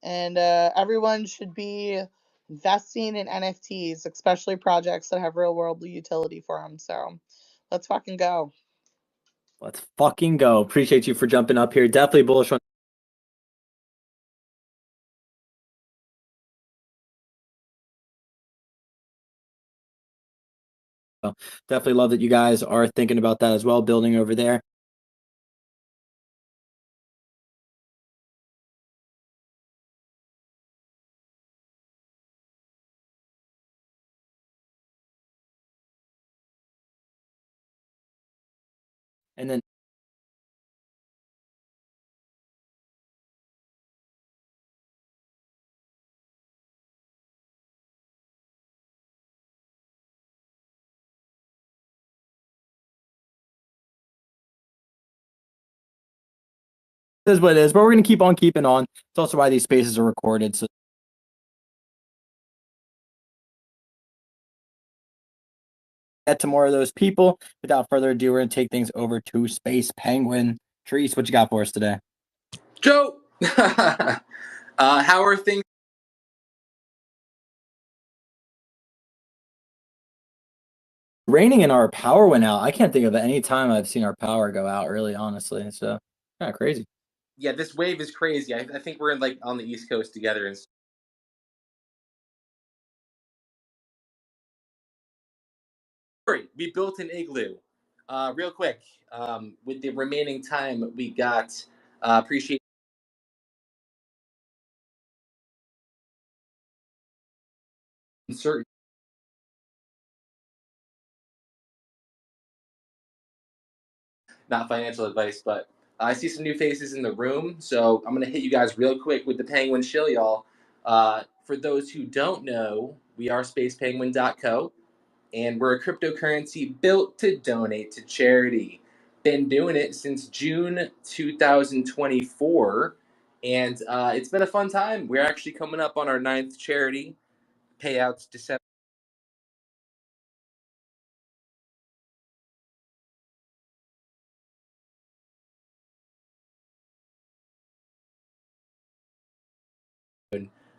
and everyone should be investing in NFTs, especially projects that have real world utility for them. So let's fucking go. Let's fucking go. Appreciate you for jumping up here. Definitely bullish on. Definitely love that you guys are thinking about that as well, building over there. And then it is what it is, but we're going to keep on keeping on. It's also why these spaces are recorded. So get to more of those people. Without further ado, we're going to take things over to Space Penguin. Treese, what you got for us today? Joe, how are things? Raining and our power went out. I can't think of any time I've seen our power go out, really, honestly. So, kind of crazy. Yeah, this wave is crazy. I think we're like on the East Coast together and Sorry, we built an igloo. Real quick, with the remaining time we got, appreciate certain not financial advice, but I see some new faces in the room, so I'm gonna hit you guys real quick with the Penguin Shill, y'all. For those who don't know, we are SpacePenguin.co, and we're a cryptocurrency built to donate to charity. Been doing it since June 2024, and it's been a fun time. We're actually coming up on our 9th charity payouts December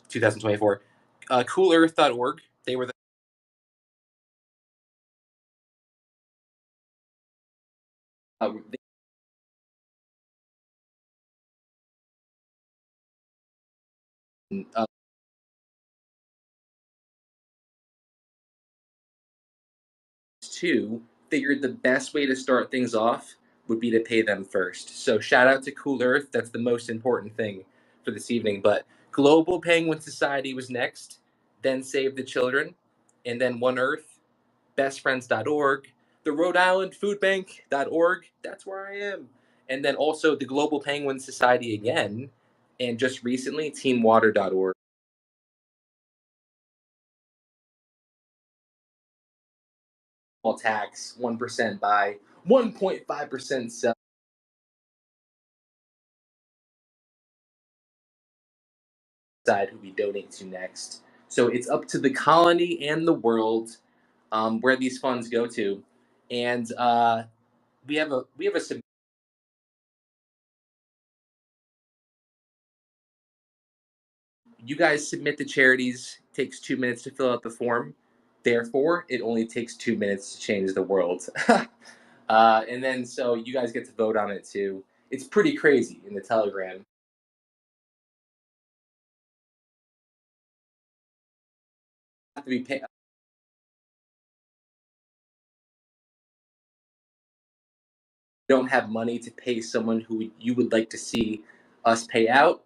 2024. CoolEarth.org. They were the uh, uh, two figured the best way to start things off would be to pay them first. So shout out to Cool Earth. That's the most important thing for this evening. But Global Penguin Society was next, then Save the Children, and then One Earth, bestfriends.org, the Rhode Island Food Bank.org. That's where I am. And then also the Global Penguin Society again, and just recently teamwater.org. Tax 1% buy, 1.5% sell. Decide who we donate to next. So it's up to the colony and the world where these funds go to, and we have a you guys submit the charities. Takes 2 minutes to fill out the form. Therefore, it only takes 2 minutes to change the world. And then so you guys get to vote on it too. It's pretty crazy in the Telegram. Have to be pay- don't have money to pay someone who you would like to see us pay out,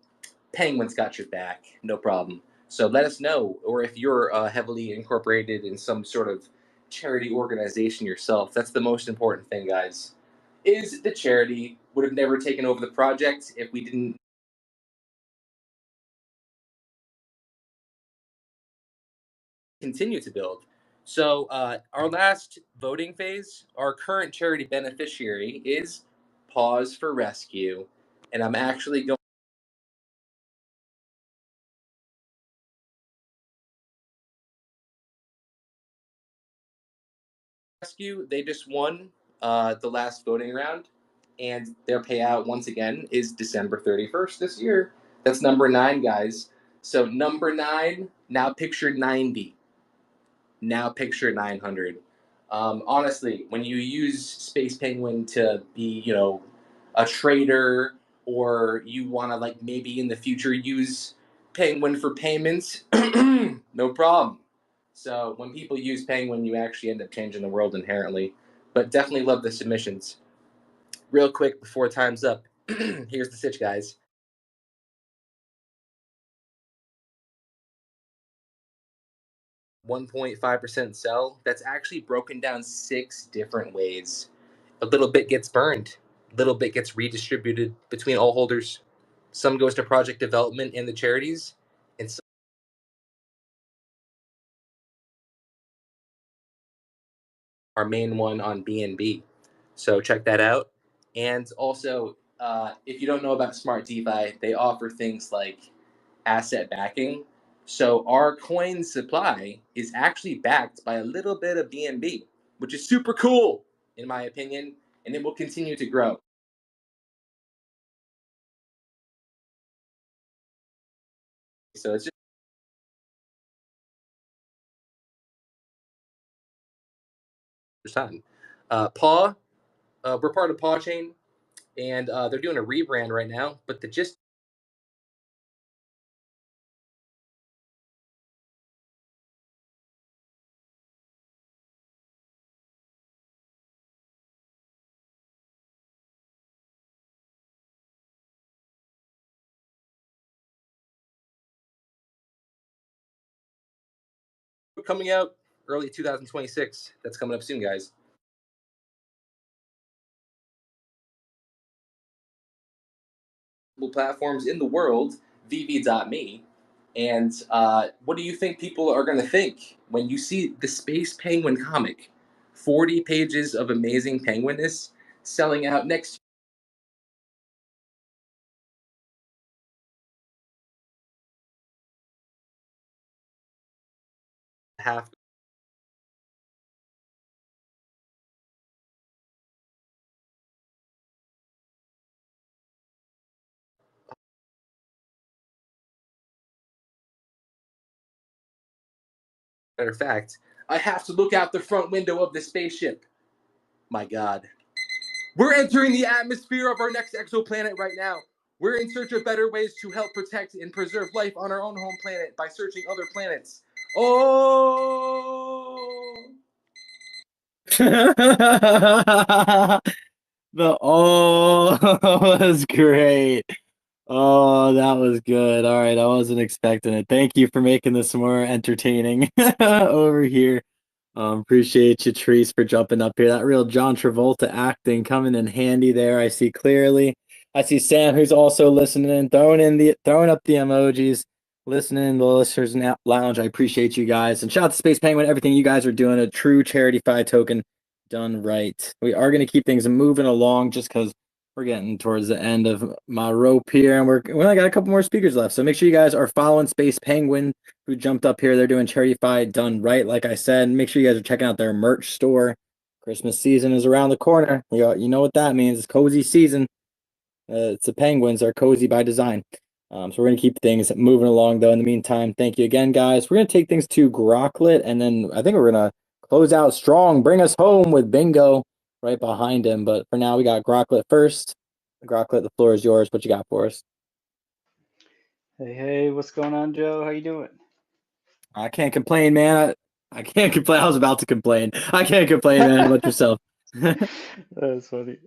Penguin's got your back, no problem. So let us know, or if you're heavily incorporated in some sort of charity organization yourself, that's the most important thing, guys. Is the charity would have never taken over the project if we didn't continue to build. So our last voting phase, our current charity beneficiary is Pause for Rescue, and I'm actually going. Rescue, they just won the last voting round, and their payout once again is December 31st this year. That's number 9, guys. So number 9, now picture 90. Now picture 900. Honestly, when you use Space Penguin to be, a trader, or you want to like maybe in the future use Penguin for payments, no problem. So when people use Penguin, you actually end up changing the world inherently. But definitely love the submissions. Real quick before time's up, here's the sitch, guys. 1.5% sell. That's actually broken down 6 different ways. A little bit gets burned, a little bit gets redistributed between all holders. Some goes to project development and the charities, and some our main one on BNB. So check that out. And also, if you don't know about Smart DeFi, they offer things like asset backing. So our coin supply is actually backed by a little bit of BNB, which is super cool, in my opinion, and it will continue to grow. So it's just time. Paw, we're part of Paw Chain, and they're doing a rebrand right now. But the gist coming out early 2026. That's coming up soon, guys. Platforms in the world, VV.me. And what do you think people are going to think when you see the Space Penguin comic? 40 pages of amazing penguinness selling out next half. Matter of fact, I have to look out the front window of the spaceship. My God. We're entering the atmosphere of our next exoplanet right now. We're in search of better ways to help protect and preserve life on our own home planet by searching other planets. Oh! The was great. Oh, that was good. All right, I wasn't expecting it. Thank you for making this more entertaining over here. Appreciate you, Treese, for jumping up here. That real John Travolta acting coming in handy there. I see clearly. I see Sam, who's also listening, throwing up the emojis, listening in the listeners lounge. I appreciate you guys, and shout out to Space Penguin. Everything you guys are doing, a true charity fi token done right. We are going to keep things moving along just because we're getting towards the end of my rope here, and we only got a couple more speakers left. So make sure you guys are following Space Penguin, who jumped up here. They're doing charity fi done right, like I said. Make sure you guys are checking out their merch store. Christmas season is around the corner. You know what that means. It's cozy season. It's the Penguins are cozy by design. So we're going to keep things moving along, though. In the meantime, thank you again, guys. We're going to take things to Groklet, and then I think we're going to close out strong, bring us home with Bingo right behind him. But for now, we got Groklet first. Groklet, the floor is yours. What you got for us? Hey, what's going on, Joe? How you doing? I can't complain, man. I can't complain. I was about to complain. I can't complain, man. How about yourself? That's funny.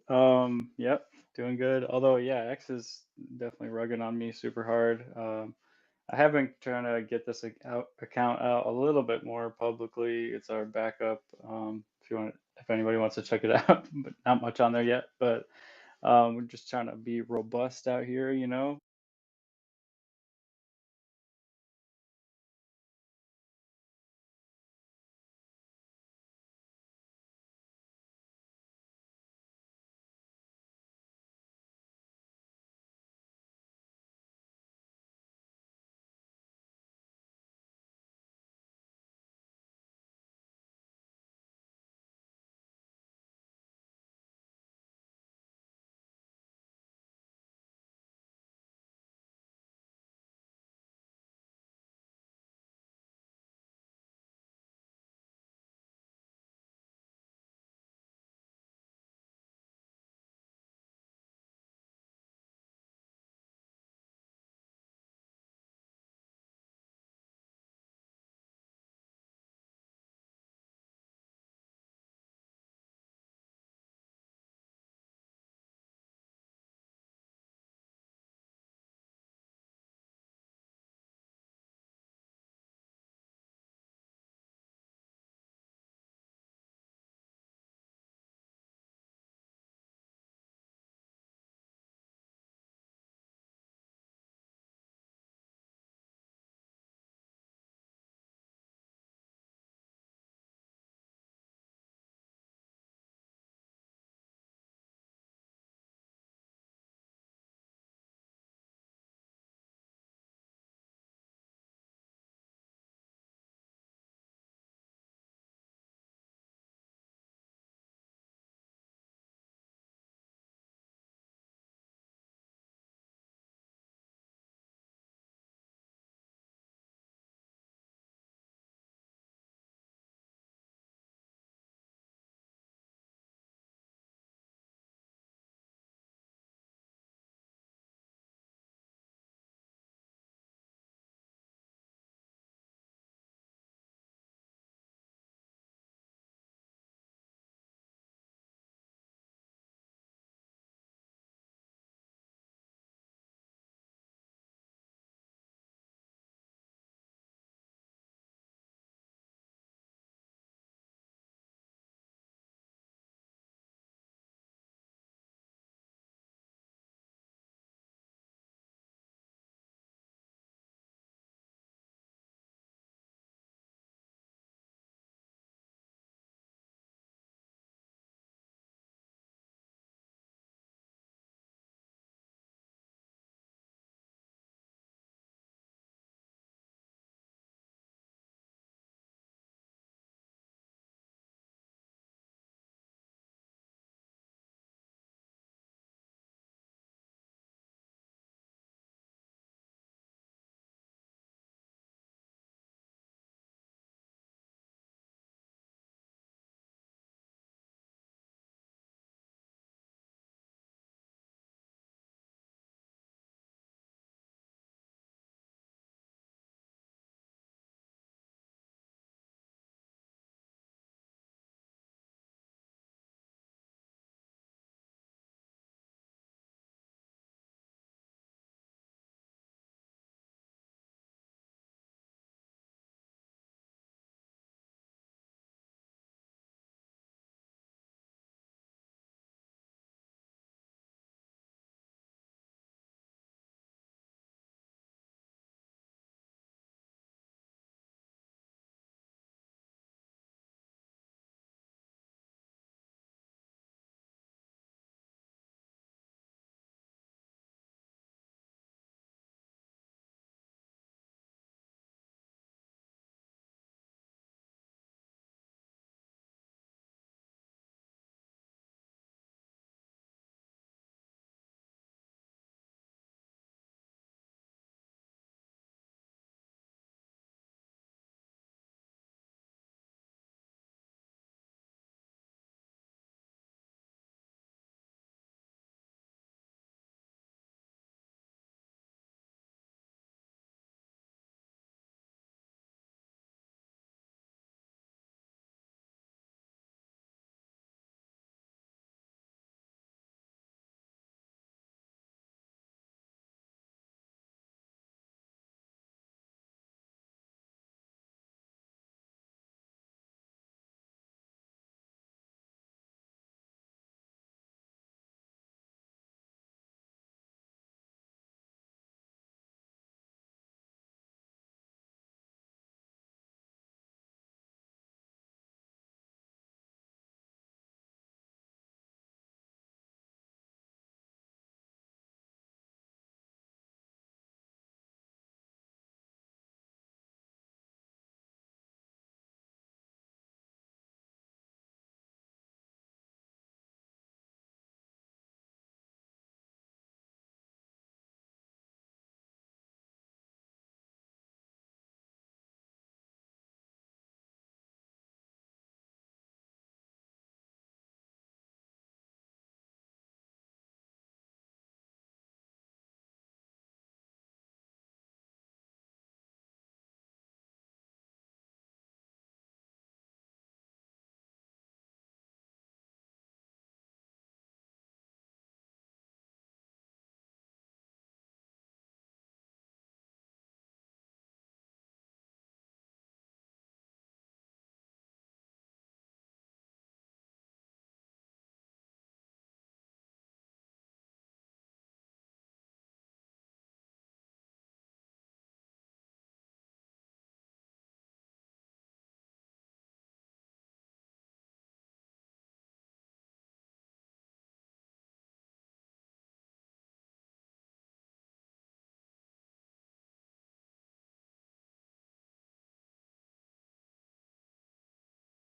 Yep, doing good. Although, yeah, X is definitely rugging on me super hard. I have been trying to get this account out a little bit more publicly. It's our backup. If anybody wants to check it out, but not much on there yet. But we're just trying to be robust out here,